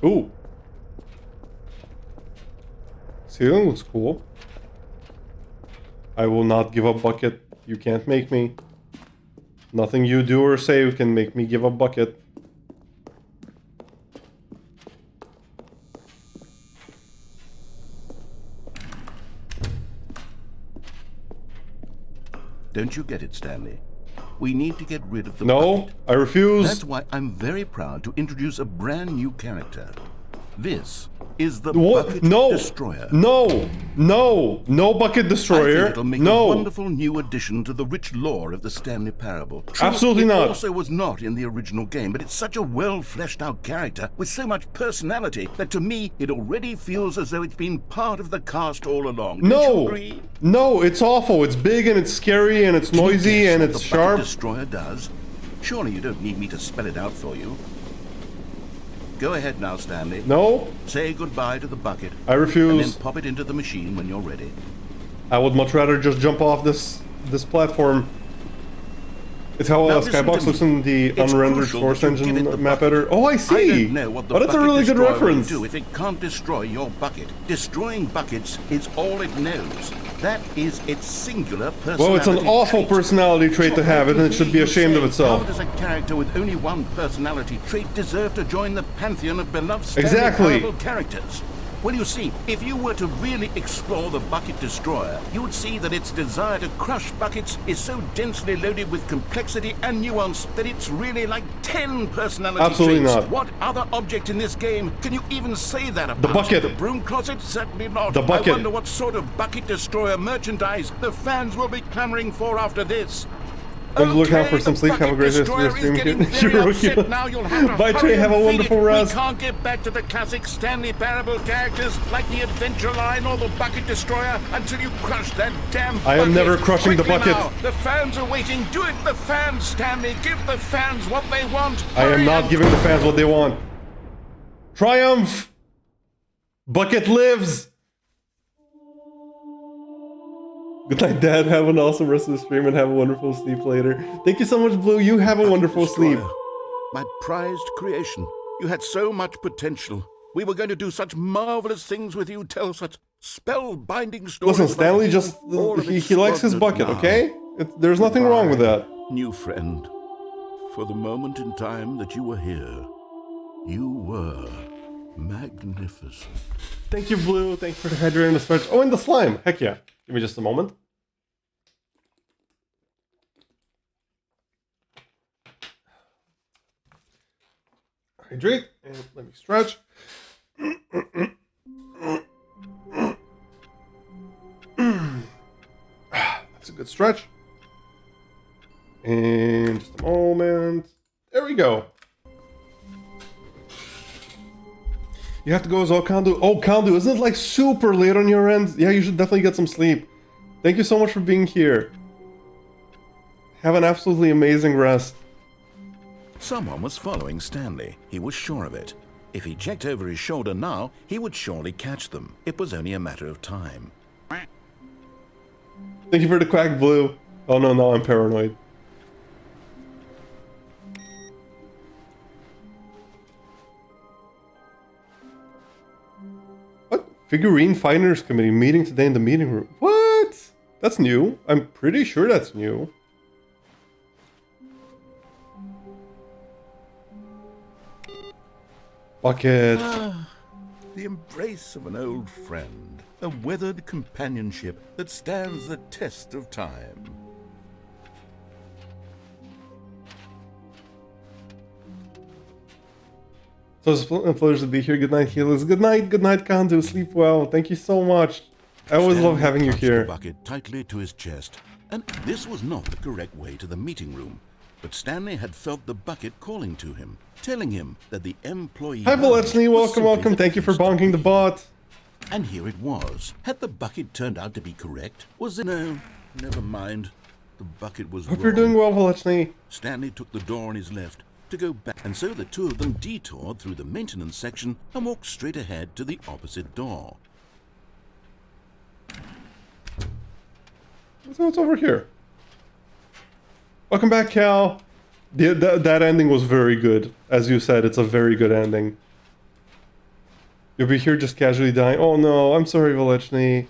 [SPEAKER 1] Ooh. Ceiling looks cool. I will not give up bucket. You can't make me. Nothing you do or say can make me give up bucket.
[SPEAKER 2] Don't you get it, Stanley? We need to get rid of the
[SPEAKER 1] No,
[SPEAKER 2] bucket.
[SPEAKER 1] I refuse.
[SPEAKER 2] That's why I'm very proud to introduce a brand new character. This is the
[SPEAKER 1] What?
[SPEAKER 2] Bucket
[SPEAKER 1] No.
[SPEAKER 2] Destroyer.
[SPEAKER 1] No. No. No bucket
[SPEAKER 2] I
[SPEAKER 1] destroyer.
[SPEAKER 2] think it'll make
[SPEAKER 1] No.
[SPEAKER 2] a wonderful new addition to the rich lore of the Stanley Parable. True,
[SPEAKER 1] Absolutely
[SPEAKER 2] it
[SPEAKER 1] not.
[SPEAKER 2] also was not in the original game, but it's such a well-fleshed-out character with so much personality that to me it already feels as though it's been part of the cast all along. Don't you
[SPEAKER 1] No.
[SPEAKER 2] agree?
[SPEAKER 1] No, it's awful. It's big and it's scary and it's
[SPEAKER 2] Can you
[SPEAKER 1] noisy
[SPEAKER 2] guess
[SPEAKER 1] and
[SPEAKER 2] what
[SPEAKER 1] it's
[SPEAKER 2] the
[SPEAKER 1] sharp.
[SPEAKER 2] Bucket Destroyer does? Surely you don't need me to spell it out for you. Go ahead now, Stanley.
[SPEAKER 1] No,
[SPEAKER 2] Say goodbye to the bucket.
[SPEAKER 1] I
[SPEAKER 2] And
[SPEAKER 1] refuse.
[SPEAKER 2] then pop it into the machine when you're ready.
[SPEAKER 1] I would much rather just jump off this platform. It's how
[SPEAKER 2] Now listen
[SPEAKER 1] Skybox
[SPEAKER 2] to
[SPEAKER 1] looks
[SPEAKER 2] me.
[SPEAKER 1] in the
[SPEAKER 2] It's
[SPEAKER 1] unrendered
[SPEAKER 2] crucial
[SPEAKER 1] Source
[SPEAKER 2] that you give it the
[SPEAKER 1] Engine map
[SPEAKER 2] bucket.
[SPEAKER 1] editor. Oh, I
[SPEAKER 2] I
[SPEAKER 1] see.
[SPEAKER 2] don't know what the
[SPEAKER 1] Oh, that's a
[SPEAKER 2] Bucket
[SPEAKER 1] really good
[SPEAKER 2] Destroyer will
[SPEAKER 1] reference.
[SPEAKER 2] do if it can't destroy your bucket. Destroying buckets is all it knows. That is its singular personality.
[SPEAKER 1] Well, it's an awful
[SPEAKER 2] trait.
[SPEAKER 1] personality trait to have, and it should be ashamed of
[SPEAKER 2] How
[SPEAKER 1] itself.
[SPEAKER 2] does a character with only one personality trait deserve to join the pantheon of beloved Stanley
[SPEAKER 1] Exactly.
[SPEAKER 2] Parable characters? Well, you see, if you were to really explore the Bucket Destroyer, you would see that its desire to crush buckets is so densely loaded with complexity and nuance that it's really like 10 personality
[SPEAKER 1] Absolutely
[SPEAKER 2] traits.
[SPEAKER 1] not.
[SPEAKER 2] What other object in this game can you even say that about?
[SPEAKER 1] The bucket.
[SPEAKER 2] The broom closet? Certainly not.
[SPEAKER 1] The bucket.
[SPEAKER 2] I wonder what sort of Bucket Destroyer merchandise the fans will be clamoring for after this.
[SPEAKER 1] I'm looking out for
[SPEAKER 2] Okay,
[SPEAKER 1] some
[SPEAKER 2] the
[SPEAKER 1] sleep. Have a
[SPEAKER 2] Bucket
[SPEAKER 1] great rest of
[SPEAKER 2] Destroyer
[SPEAKER 1] your
[SPEAKER 2] is
[SPEAKER 1] stream.
[SPEAKER 2] getting very
[SPEAKER 1] Hero
[SPEAKER 2] upset
[SPEAKER 1] heals.
[SPEAKER 2] now. You'll have to
[SPEAKER 1] Bye,
[SPEAKER 2] hurry
[SPEAKER 1] Trey.
[SPEAKER 2] and
[SPEAKER 1] Have a
[SPEAKER 2] feed
[SPEAKER 1] wonderful
[SPEAKER 2] it.
[SPEAKER 1] rest.
[SPEAKER 2] We can't get back to the classic Stanley Parable characters like the Adventure Line or the Bucket Destroyer until you crush that damn bucket.
[SPEAKER 1] I am never crushing the
[SPEAKER 2] Quickly
[SPEAKER 1] bucket.
[SPEAKER 2] now. The fans are waiting. Do it, the fans, Stanley. Give the fans what they want.
[SPEAKER 1] I am
[SPEAKER 2] Hurry
[SPEAKER 1] not
[SPEAKER 2] and-
[SPEAKER 1] giving the fans what they want. Triumph! Bucket lives! Good night, Dad. Have an awesome rest of the stream and have a wonderful sleep later. Thank you so much, Blue. You have a wonderful sleep.
[SPEAKER 2] Destroyer, my prized creation. You had so much potential. We were going to do such marvelous things with you, tell such spellbinding stories.
[SPEAKER 1] Listen,
[SPEAKER 2] about
[SPEAKER 1] Stanley
[SPEAKER 2] you.
[SPEAKER 1] just
[SPEAKER 2] All of
[SPEAKER 1] he likes his
[SPEAKER 2] extraordinary
[SPEAKER 1] bucket,
[SPEAKER 2] now.
[SPEAKER 1] okay? There's nothing wrong with that.
[SPEAKER 2] New friend, for the moment in time that you were here, you were magnificent.
[SPEAKER 1] Thank you, Blue. Thank you for the hydrating and the stretch. Oh, and the slime. Heck yeah. Give me just a moment. Hydrate and let me stretch. That's a good stretch. And just a moment. There we go. You have to go as well, Kandu. Oh, Kandu, isn't it like super late on your end? Yeah, you should definitely get some sleep. Thank you so much for being here. Have an absolutely amazing rest.
[SPEAKER 2] Someone was following Stanley. He was sure of it. If he checked over his shoulder now, he would surely catch them. It was only a matter of time.
[SPEAKER 1] Thank you for the quack, Blue. Oh no, now I'm paranoid. What? Figurine Finders Committee meeting today in the meeting room. What? That's new. I'm pretty sure that's new. Bucket.
[SPEAKER 2] The embrace of an old friend. A weathered companionship that stands the test of time.
[SPEAKER 1] So it's a pleasure to be here. Good night, healers. Good night, Kandu. Sleep well. Thank you so much. I always love
[SPEAKER 2] Stanley
[SPEAKER 1] having you
[SPEAKER 2] clutched
[SPEAKER 1] here.
[SPEAKER 2] the bucket tightly to his chest, and this was not the correct way to the meeting room. But Stanley had felt the bucket calling to him, telling him that the employee...
[SPEAKER 1] Hi, Valechny.
[SPEAKER 2] was
[SPEAKER 1] Welcome,
[SPEAKER 2] simply
[SPEAKER 1] welcome.
[SPEAKER 2] the
[SPEAKER 1] Thank you for
[SPEAKER 2] place to
[SPEAKER 1] bonking the
[SPEAKER 2] be.
[SPEAKER 1] bot.
[SPEAKER 2] And here it was. Had the bucket turned out to be correct? Was it... No, never mind. The bucket was
[SPEAKER 1] Hope
[SPEAKER 2] wrong.
[SPEAKER 1] you're doing well, Valechny.
[SPEAKER 2] Stanley took the door on his left to go back, and so the two of them detoured through the maintenance section and walked straight ahead to the opposite door.
[SPEAKER 1] So what's over here? Welcome back, Cal. That ending was very good. As you said, it's a very good ending. You'll be here just casually dying. Oh no, I'm sorry, Valechny.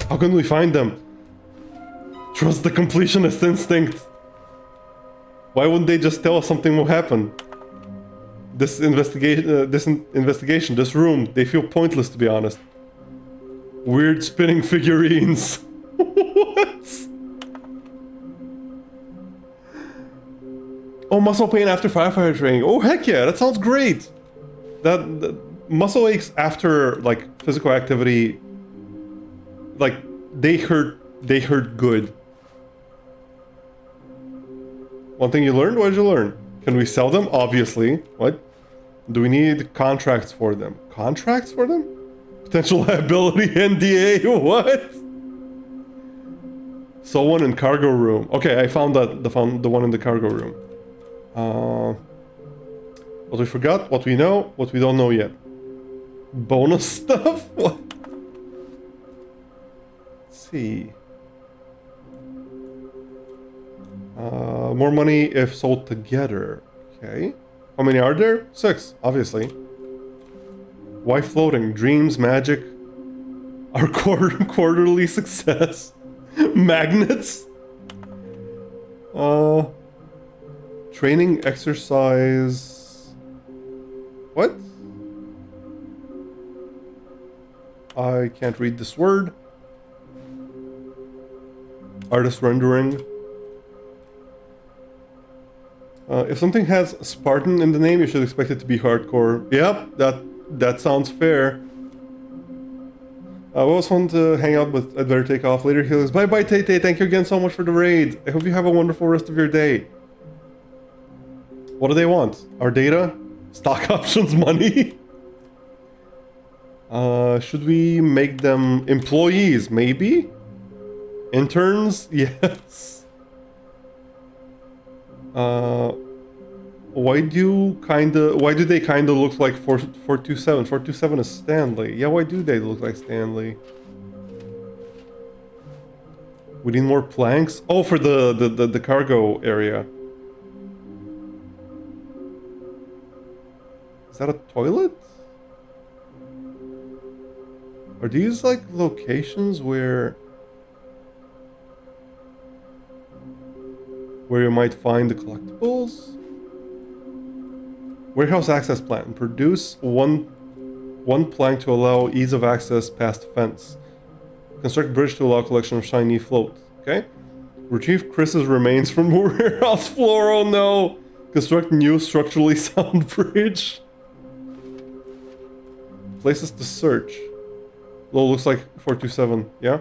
[SPEAKER 1] How can we find them? Trust the completionist instinct. Why wouldn't they just tell us something will happen? This investigation, this room, they feel pointless, to be honest. Weird spinning figurines. What? Oh, muscle pain after firefighter training. Oh, heck yeah, that sounds great. That muscle aches after like physical activity, like they hurt good. One thing you learned? What did you learn? Can we sell them? Obviously. What? Do we need contracts for them? Contracts for them? Potential liability NDA? What? So one in cargo room. Okay, I found the one in the cargo room. What we forgot, what we know, what we don't know yet. Bonus stuff? What? Let's see. More money if sold together. Okay. How many are there? 6, obviously. Why floating? Dreams, magic, our quarterly success. Magnets? Training, exercise... What? I can't read this word. Artist rendering. If something has Spartan in the name, you should expect it to be hardcore. Yep, that sounds fair. We also want to hang out, but I'd better take off later. He goes, bye bye Tay Tay, thank you again so much for the raid. I hope you have a wonderful rest of your day. What do they want? Our data? Stock options money? Should we make them employees? Maybe? Interns? Yes. Why do they kinda look like 427? 427 is Stanley. Yeah, why do they look like Stanley? We need more planks? Oh, for the cargo area. Is that a toilet? Are these like locations where you might find the collectibles? Warehouse access plan. Produce one plank to allow ease of access past fence. Construct bridge to allow collection of shiny float. Okay. Retrieve Chris's remains from warehouse floor. Oh no. Construct new structurally sound bridge. Places to search. Low looks like 427. Yeah.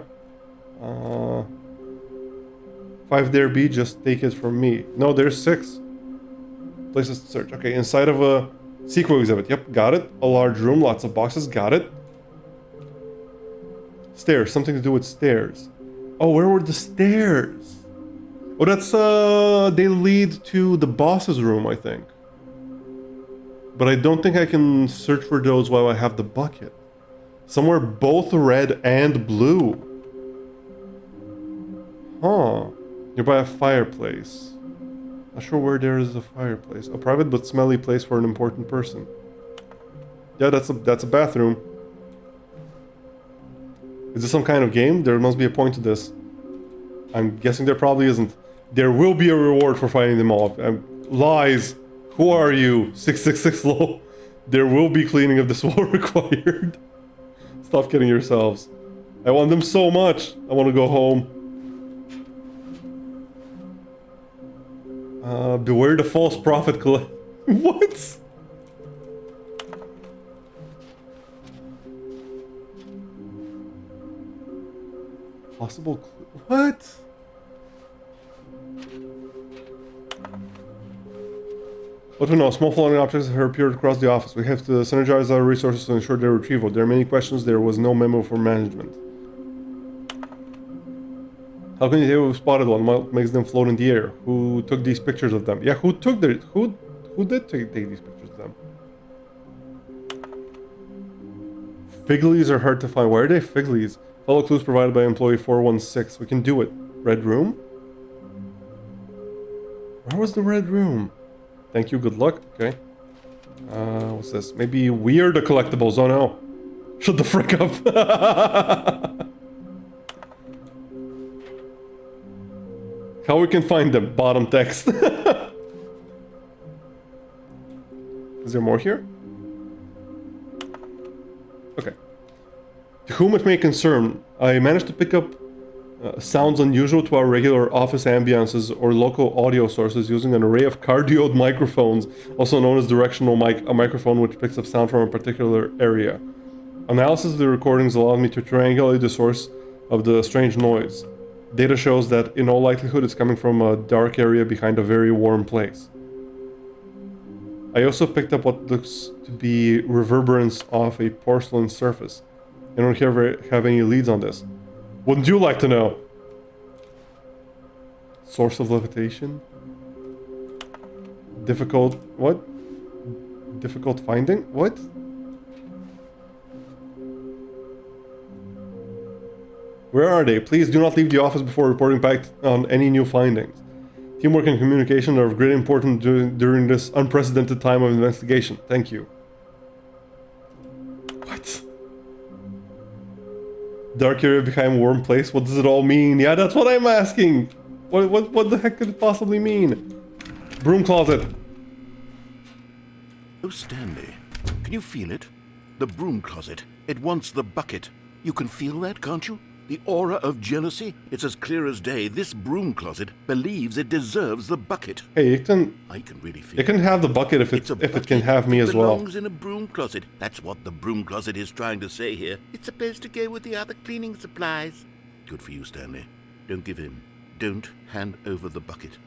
[SPEAKER 1] 5 there be, just take it from me. No, there's 6. Places to search. Okay, inside of a sequel exhibit. Yep, got it. A large room, lots of boxes. Got it. Stairs. Something to do with stairs. Oh, where were the stairs? Oh, that's they lead to the boss's room, I think. But I don't think I can search for those while I have the bucket. Somewhere both red and blue. Huh. Nearby a fireplace. Not sure where there is a fireplace. A private but smelly place for an important person. Yeah, that's a bathroom. Is this some kind of game? There must be a point to this. I'm guessing there probably isn't. There will be a reward for finding them all. Lies. Who are you? 666 low. There will be cleaning of this wall required. Stop kidding yourselves. I want them so much. I want to go home. Beware the false prophet collect. What? Possible what? What we know, small floating objects have appeared across the office. We have to synergize our resources to ensure their retrieval. There are many questions. There was no memo for management. How can you say we've spotted one? What makes them float in the air? Who took these pictures of them? Yeah, who did take these pictures of them? Figlies are hard to find. Why are they figlies? Follow clues provided by employee 416. We can do it. Red room? Where was the red room? Thank you, good luck. Okay. What's this? Maybe weird collectibles. Oh no. Shut the frick up. How we can find the bottom text. Is there more here? Okay. To whom it may concern, I managed to pick up sounds unusual to our regular office ambiances or local audio sources using an array of cardioid microphones, also known as directional a microphone which picks up sound from a particular area. Analysis of the recordings allowed me to triangulate the source of the strange noise. Data shows that in all likelihood it's coming from a dark area behind a very warm place. I also picked up what looks to be reverberance off a porcelain surface. I don't have any leads on this. Wouldn't you like to know? Source of levitation? Difficult... what? Difficult finding? What? Where are they? Please do not leave the office before reporting back on any new findings. Teamwork and communication are of great importance during this unprecedented time of investigation. Thank you. What? Dark area behind warm place? What does it all mean? Yeah, that's what I'm asking! What the heck could it possibly mean? Broom closet.
[SPEAKER 2] Oh, Stanley, can you feel it? The broom closet. It wants the bucket. You can feel that, can't you? The aura of jealousy? It's as clear as day. This broom closet believes it deserves the bucket.
[SPEAKER 1] Hey, it can...
[SPEAKER 2] I can really feel
[SPEAKER 1] it can have the bucket if it can have me as well.
[SPEAKER 2] It belongs in a broom closet. That's what the broom closet is trying to say here. It's supposed to go with the other cleaning supplies. Good for you, Stanley. Don't give in. Don't hand over the bucket.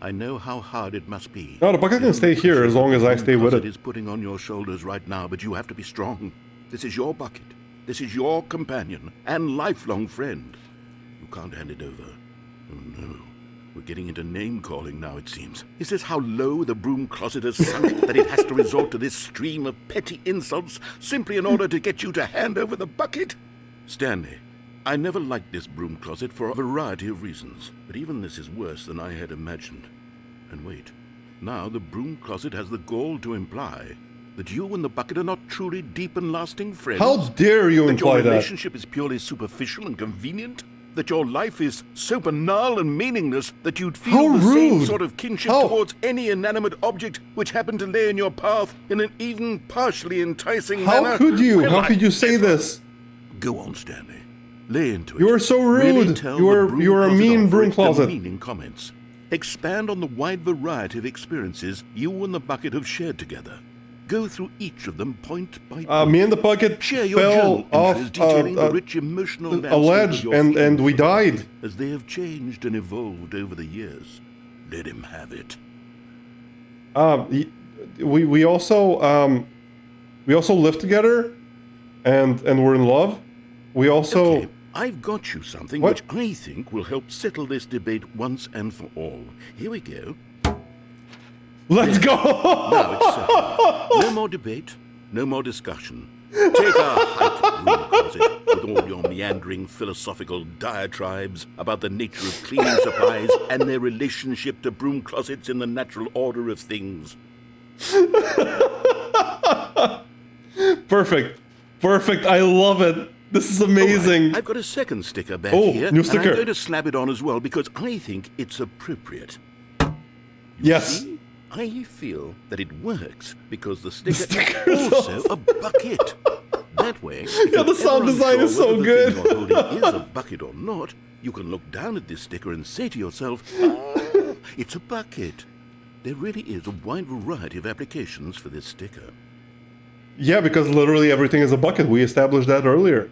[SPEAKER 2] I know how hard it must be.
[SPEAKER 1] No, the bucket can stay here as long as I stay with it.
[SPEAKER 2] The is putting on your shoulders right now, but you have to be strong. This is your bucket. This is your companion and lifelong friend. You can't hand it over. Oh no. We're getting into name-calling now, it seems. Is this how low the broom closet has sunk that it has to resort to this stream of petty insults simply in order to get you to hand over the bucket? Stanley, I never liked this broom closet for a variety of reasons, but even this is worse than I had imagined. And wait, now the broom closet has the gall to imply that you and the bucket are not truly deep and lasting friends.
[SPEAKER 1] How dare you imply that?
[SPEAKER 2] That your relationship is purely superficial and convenient? That your life is so banal and meaningless that you'd feel the same sort of kinship towards any inanimate object which happened to lay in your path in an even partially enticing manner?
[SPEAKER 1] How could you? How could you say this?
[SPEAKER 2] Go on, Stanley. Lay into it.
[SPEAKER 1] You are so rude.
[SPEAKER 2] Really
[SPEAKER 1] you are a mean broom closet.
[SPEAKER 2] Demeaning comments. Expand on the wide variety of experiences you and the bucket have shared together. Go through each of them point by point.
[SPEAKER 1] Me and the bucket fell off
[SPEAKER 2] the rich emotional
[SPEAKER 1] a ledge and we died.
[SPEAKER 2] As they have changed and evolved over the years. Let him have it.
[SPEAKER 1] We also lived together and we're in love. We also...
[SPEAKER 2] Okay, I've got you something which I think will help settle this debate once and for all. Here we go.
[SPEAKER 1] Let's go!
[SPEAKER 2] Now it's settled. No more debate, no more discussion. Take our hype broom closet with all your meandering philosophical diatribes about the nature of cleaning supplies and their relationship to broom closets in the natural order of things.
[SPEAKER 1] Perfect. Perfect. I love it. This is amazing.
[SPEAKER 2] Right. I've got a second sticker back here.
[SPEAKER 1] New sticker.
[SPEAKER 2] And I'm going to slap it on as well because I think it's appropriate.
[SPEAKER 1] Yes.
[SPEAKER 2] See? I feel that it works because the sticker is also a bucket. That way,
[SPEAKER 1] yeah, the sound design is so good.
[SPEAKER 2] Thing you're holding is a bucket or not, you can look down at this sticker and say to yourself, "Oh, it's a bucket." There really is a wide variety of applications for this sticker.
[SPEAKER 1] Yeah, because literally everything is a bucket. We established that earlier.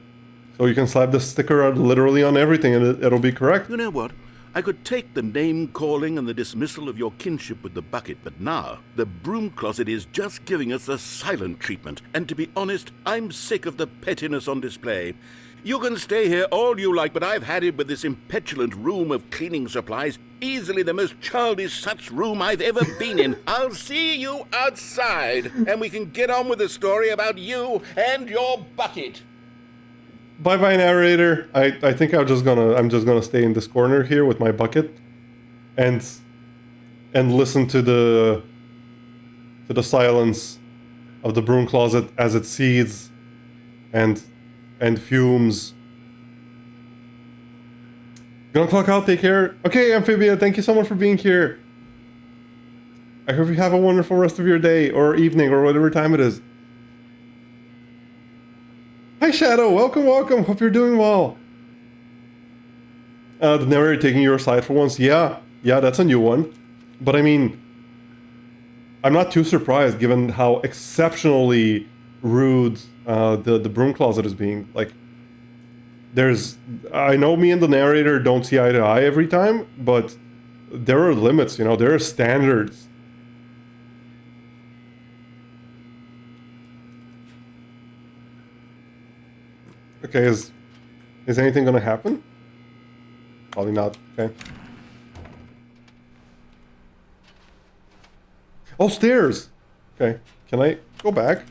[SPEAKER 1] So you can slap the sticker literally on everything and it'll be correct.
[SPEAKER 2] You know what? I could take the name-calling and the dismissal of your kinship with the bucket, but now the broom closet is just giving us the silent treatment. And to be honest, I'm sick of the pettiness on display. You can stay here all you like, but I've had it with this impetulant room of cleaning supplies. Easily the most childish such room I've ever been in. I'll see you outside, and we can get on with the story about you and your bucket.
[SPEAKER 1] Bye-bye, narrator. I think I'm just gonna stay in this corner here with my bucket, and listen to the silence of the broom closet as it seethes and fumes. Gonna clock out, take care. Okay, Amphibia, thank you so much for being here. I hope you have a wonderful rest of your day, or evening, or whatever time it is. Hi Shadow, welcome, welcome, hope you're doing well. The narrator taking your side for once, yeah, that's a new one. But I mean, I'm not too surprised given how exceptionally rude the broom closet is being. Like, I know me and the narrator don't see eye to eye every time, but there are limits, you know, there are standards. Okay, is anything gonna happen? Probably not, okay. Oh, stairs! Okay, can I go back?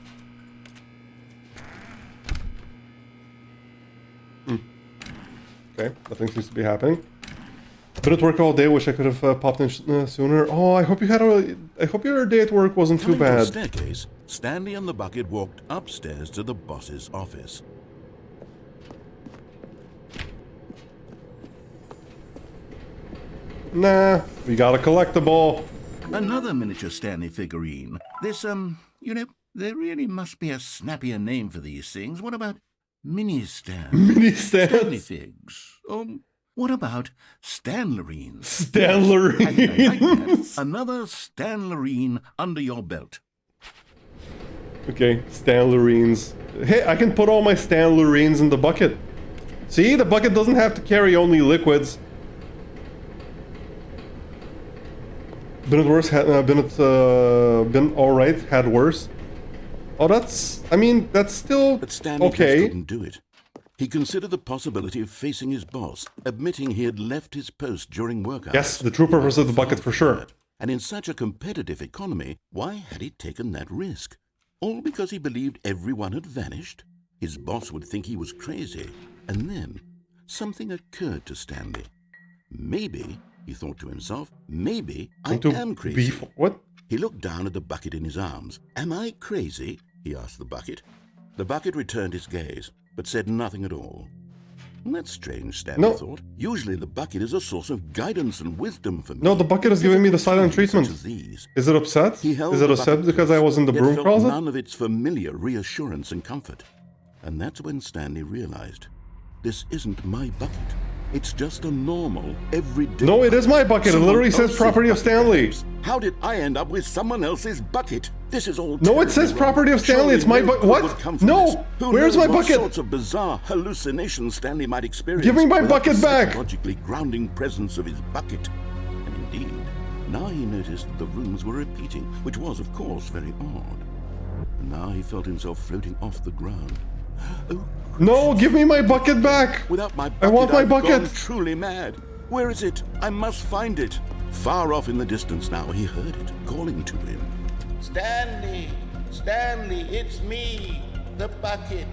[SPEAKER 1] Okay, nothing seems to be happening. Been at work all day, wish I could have popped in sooner. Oh, I hope your day at work wasn't too bad.
[SPEAKER 2] Coming to the staircase, Stanley and the bucket walked upstairs to the boss's office.
[SPEAKER 1] Nah, we got a collectible.
[SPEAKER 2] Another miniature Stanley figurine. This, you know, there really must be a snappier name for these things. What about mini-stands?
[SPEAKER 1] Mini-stands?
[SPEAKER 2] Stanley figs. What about Stanlerines?
[SPEAKER 1] Stanlerines.
[SPEAKER 2] Another Stanlerine under your belt.
[SPEAKER 1] Okay, Stanlerines. Hey, I can put all my Stanlerines in the bucket. See, the bucket doesn't have to carry only liquids. Been at worse, been alright, had worse. Oh, I mean, that's still
[SPEAKER 2] But Stanley
[SPEAKER 1] okay.
[SPEAKER 2] just couldn't do it. He considered the possibility of facing his boss, admitting he had left his post during work hours.
[SPEAKER 1] Yes, the true purpose of the bucket for sure.
[SPEAKER 2] And in such a competitive economy, why had he taken that risk? All because he believed everyone had vanished? His boss would think he was crazy. And then, something occurred to Stanley. Maybe, he thought to himself, maybe I am crazy.
[SPEAKER 1] What?
[SPEAKER 2] He looked down at the bucket in his arms. Am I crazy? He asked the bucket. The bucket returned his gaze, but said nothing at all. That's strange, Stanley thought. Usually the bucket is a source of guidance and wisdom for me.
[SPEAKER 1] No, the bucket is giving me the silent treatment. Is it upset? Is it upset because I was in the broom closet?
[SPEAKER 2] None of its familiar reassurance and comfort. And that's when Stanley realized, this isn't my bucket. It's just a normal, everyday...
[SPEAKER 1] No, it is my bucket. It literally says property of Stanley.
[SPEAKER 2] How did I end up with someone else's bucket? This is all...
[SPEAKER 1] No, it says property of Stanley. It's my bucket. What? No! Where's my bucket?
[SPEAKER 2] What sorts of bizarre hallucinations Stanley might experience.
[SPEAKER 1] Give me my bucket back!
[SPEAKER 2] Psychologically grounding presence of his bucket. And indeed, now he noticed that the rooms were repeating, which was, of course, very odd. And now he felt himself floating off the ground. Oh,
[SPEAKER 1] no, give me my bucket back!
[SPEAKER 2] Without my bucket,
[SPEAKER 1] I want my bucket!
[SPEAKER 2] I've gone truly mad. Where is it? I must find it. Far off in the distance now, he heard it, calling to him.
[SPEAKER 10] Stanley! Stanley, it's me! The bucket!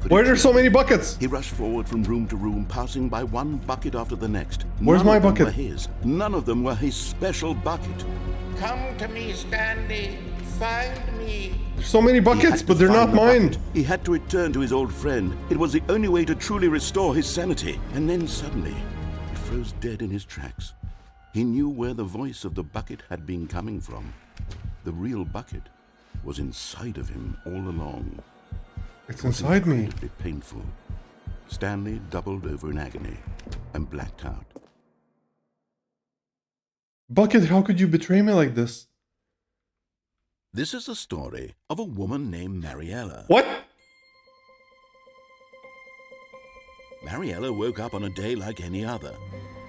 [SPEAKER 1] Why are there so many buckets?
[SPEAKER 2] He rushed forward from room to room, passing by one bucket after the next.
[SPEAKER 1] Where's my bucket?
[SPEAKER 2] None of them were his. None of them were his special bucket.
[SPEAKER 10] Come to me, Stanley! Find me!
[SPEAKER 1] There's so many buckets, but they're not mine.
[SPEAKER 2] He had to return to his old friend. It was the only way to truly restore his sanity. And then suddenly, he froze dead in his tracks. He knew where the voice of the bucket had been coming from. The real bucket was inside of him all along.
[SPEAKER 1] It's inside me.
[SPEAKER 2] It was painful. Stanley doubled over in agony and blacked out.
[SPEAKER 1] Bucket, how could you betray me like this?
[SPEAKER 2] This is the story of a woman named Mariella.
[SPEAKER 1] What?
[SPEAKER 2] Mariella woke up on a day like any other.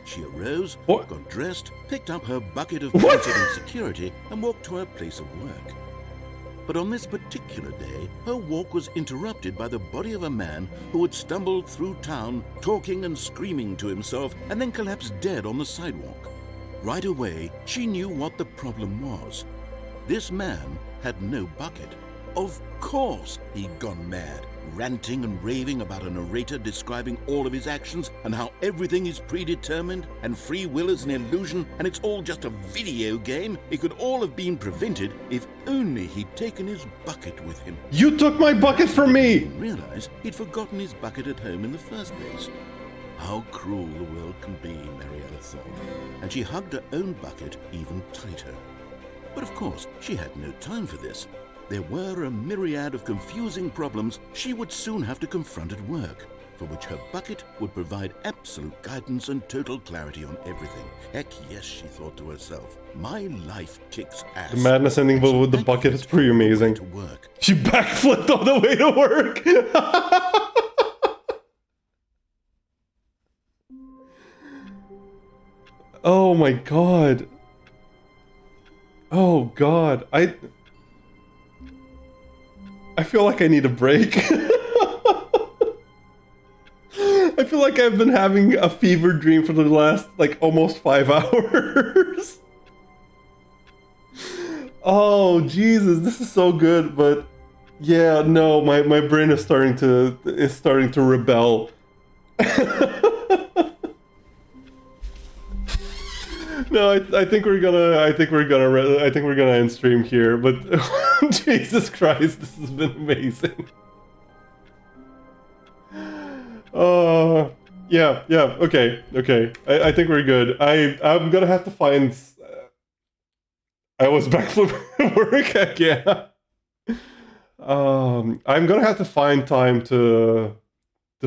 [SPEAKER 2] She arose, got dressed, picked up her bucket of comfort and security, and walked to her place of work. But on this particular day, her walk was interrupted by the body of a man who had stumbled through town, talking and screaming to himself, and then collapsed dead on the sidewalk. Right away, she knew what the problem was. This man had no bucket. Of course he'd gone mad. ranting and raving about a narrator describing all of his actions and how everything is predetermined and free will is an illusion and it's all just a video game. It could all have been prevented if only he'd taken his bucket with him.
[SPEAKER 1] You took my bucket from me!
[SPEAKER 2] He didn't realize he'd forgotten his bucket at home in the first place. How cruel the world can be, Mariella thought, and she hugged her own bucket even tighter. But of course, she had no time for this. There were a myriad of confusing problems she would soon have to confront at work, for which her bucket would provide absolute guidance and total clarity on everything. Heck yes, she thought to herself, my life kicks ass.
[SPEAKER 1] The madness ending with the bucket is pretty amazing.
[SPEAKER 2] To work.
[SPEAKER 1] She backflipped on the way to work! Oh my god. Oh god. I feel like I need a break. I feel like I've been having a fever dream for the last, like, almost 5 hours. Oh, Jesus, this is so good, but... Yeah, no, my brain is starting to rebel. No, I think we're gonna end stream here, but Jesus Christ, this has been amazing. Yeah, okay. I think we're good. I'm gonna have to find. I was backflipping work heck yeah. I'm gonna have to find time to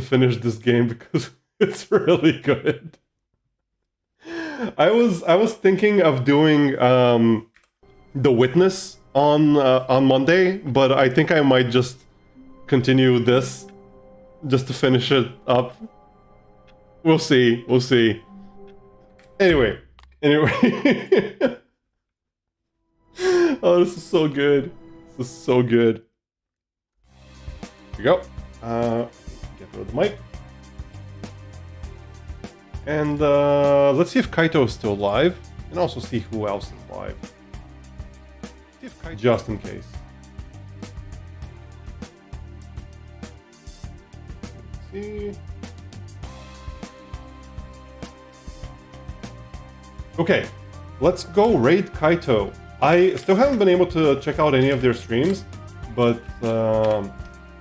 [SPEAKER 1] finish this game because it's really good. I was thinking of doing The Witness on Monday, but I think I might just continue this just to finish it up. We'll see. Anyway. Oh, this is so good. Here we go. Get rid of the mic. And let's see if Kaito is still live, and also see who else is live. Just in case. Let's see. Okay, let's go raid Kaito. I still haven't been able to check out any of their streams, but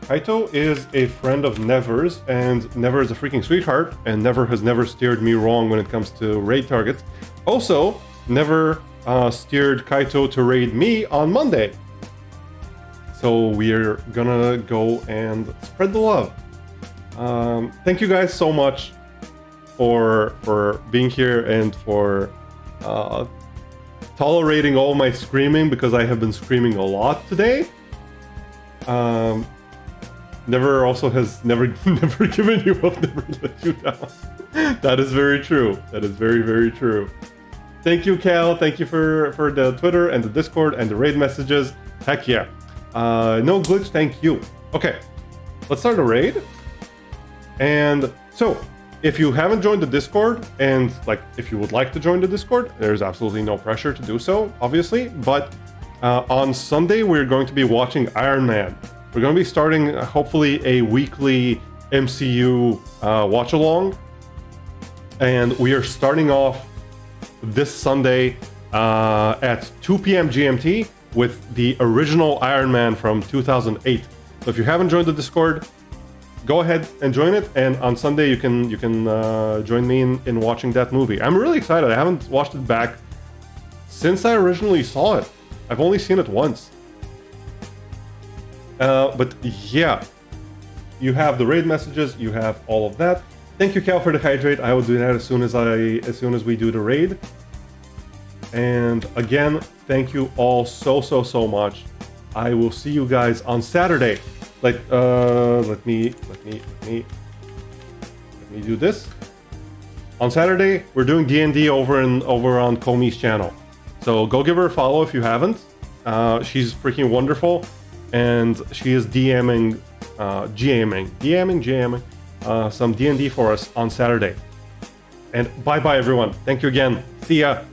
[SPEAKER 1] Kaito is a friend of Never's, and Never is a freaking sweetheart, and Never has never steered me wrong when it comes to raid targets. Also, Never steered Kaito to raid me on Monday. So we're gonna go and spread the love. Thank you guys so much for being here and for tolerating all my screaming, because I have been screaming a lot today. Never also has never given you up, never let you down. That is very true. That is very, very true. Thank you, Cal. Thank you for the Twitter and the Discord and the raid messages. Heck yeah. No glitch, thank you. Okay, let's start a raid. And so, if you haven't joined the Discord, and like if you would like to join the Discord, there's absolutely no pressure to do so, obviously. But on Sunday, we're going to be watching Iron Man. We're going to be starting, hopefully, a weekly MCU watch-along. And we are starting off this Sunday at 2 p.m. GMT with the original Iron Man from 2008. So if you haven't joined the Discord, go ahead and join it. And on Sunday, you can join me in watching that movie. I'm really excited. I haven't watched it back since I originally saw it. I've only seen it once. But yeah, you have the raid messages, you have all of that. Thank you, Cal, for the hydrate. I will do that as soon as we do the raid. And again, thank you all so much. I will see you guys on Saturday. Like, let me do this. On Saturday, we're doing D&D over on Komi's channel. So go give her a follow if you haven't. She's freaking wonderful. And she is GMing some D&D for us on Saturday. And bye-bye, everyone. Thank you again. See ya.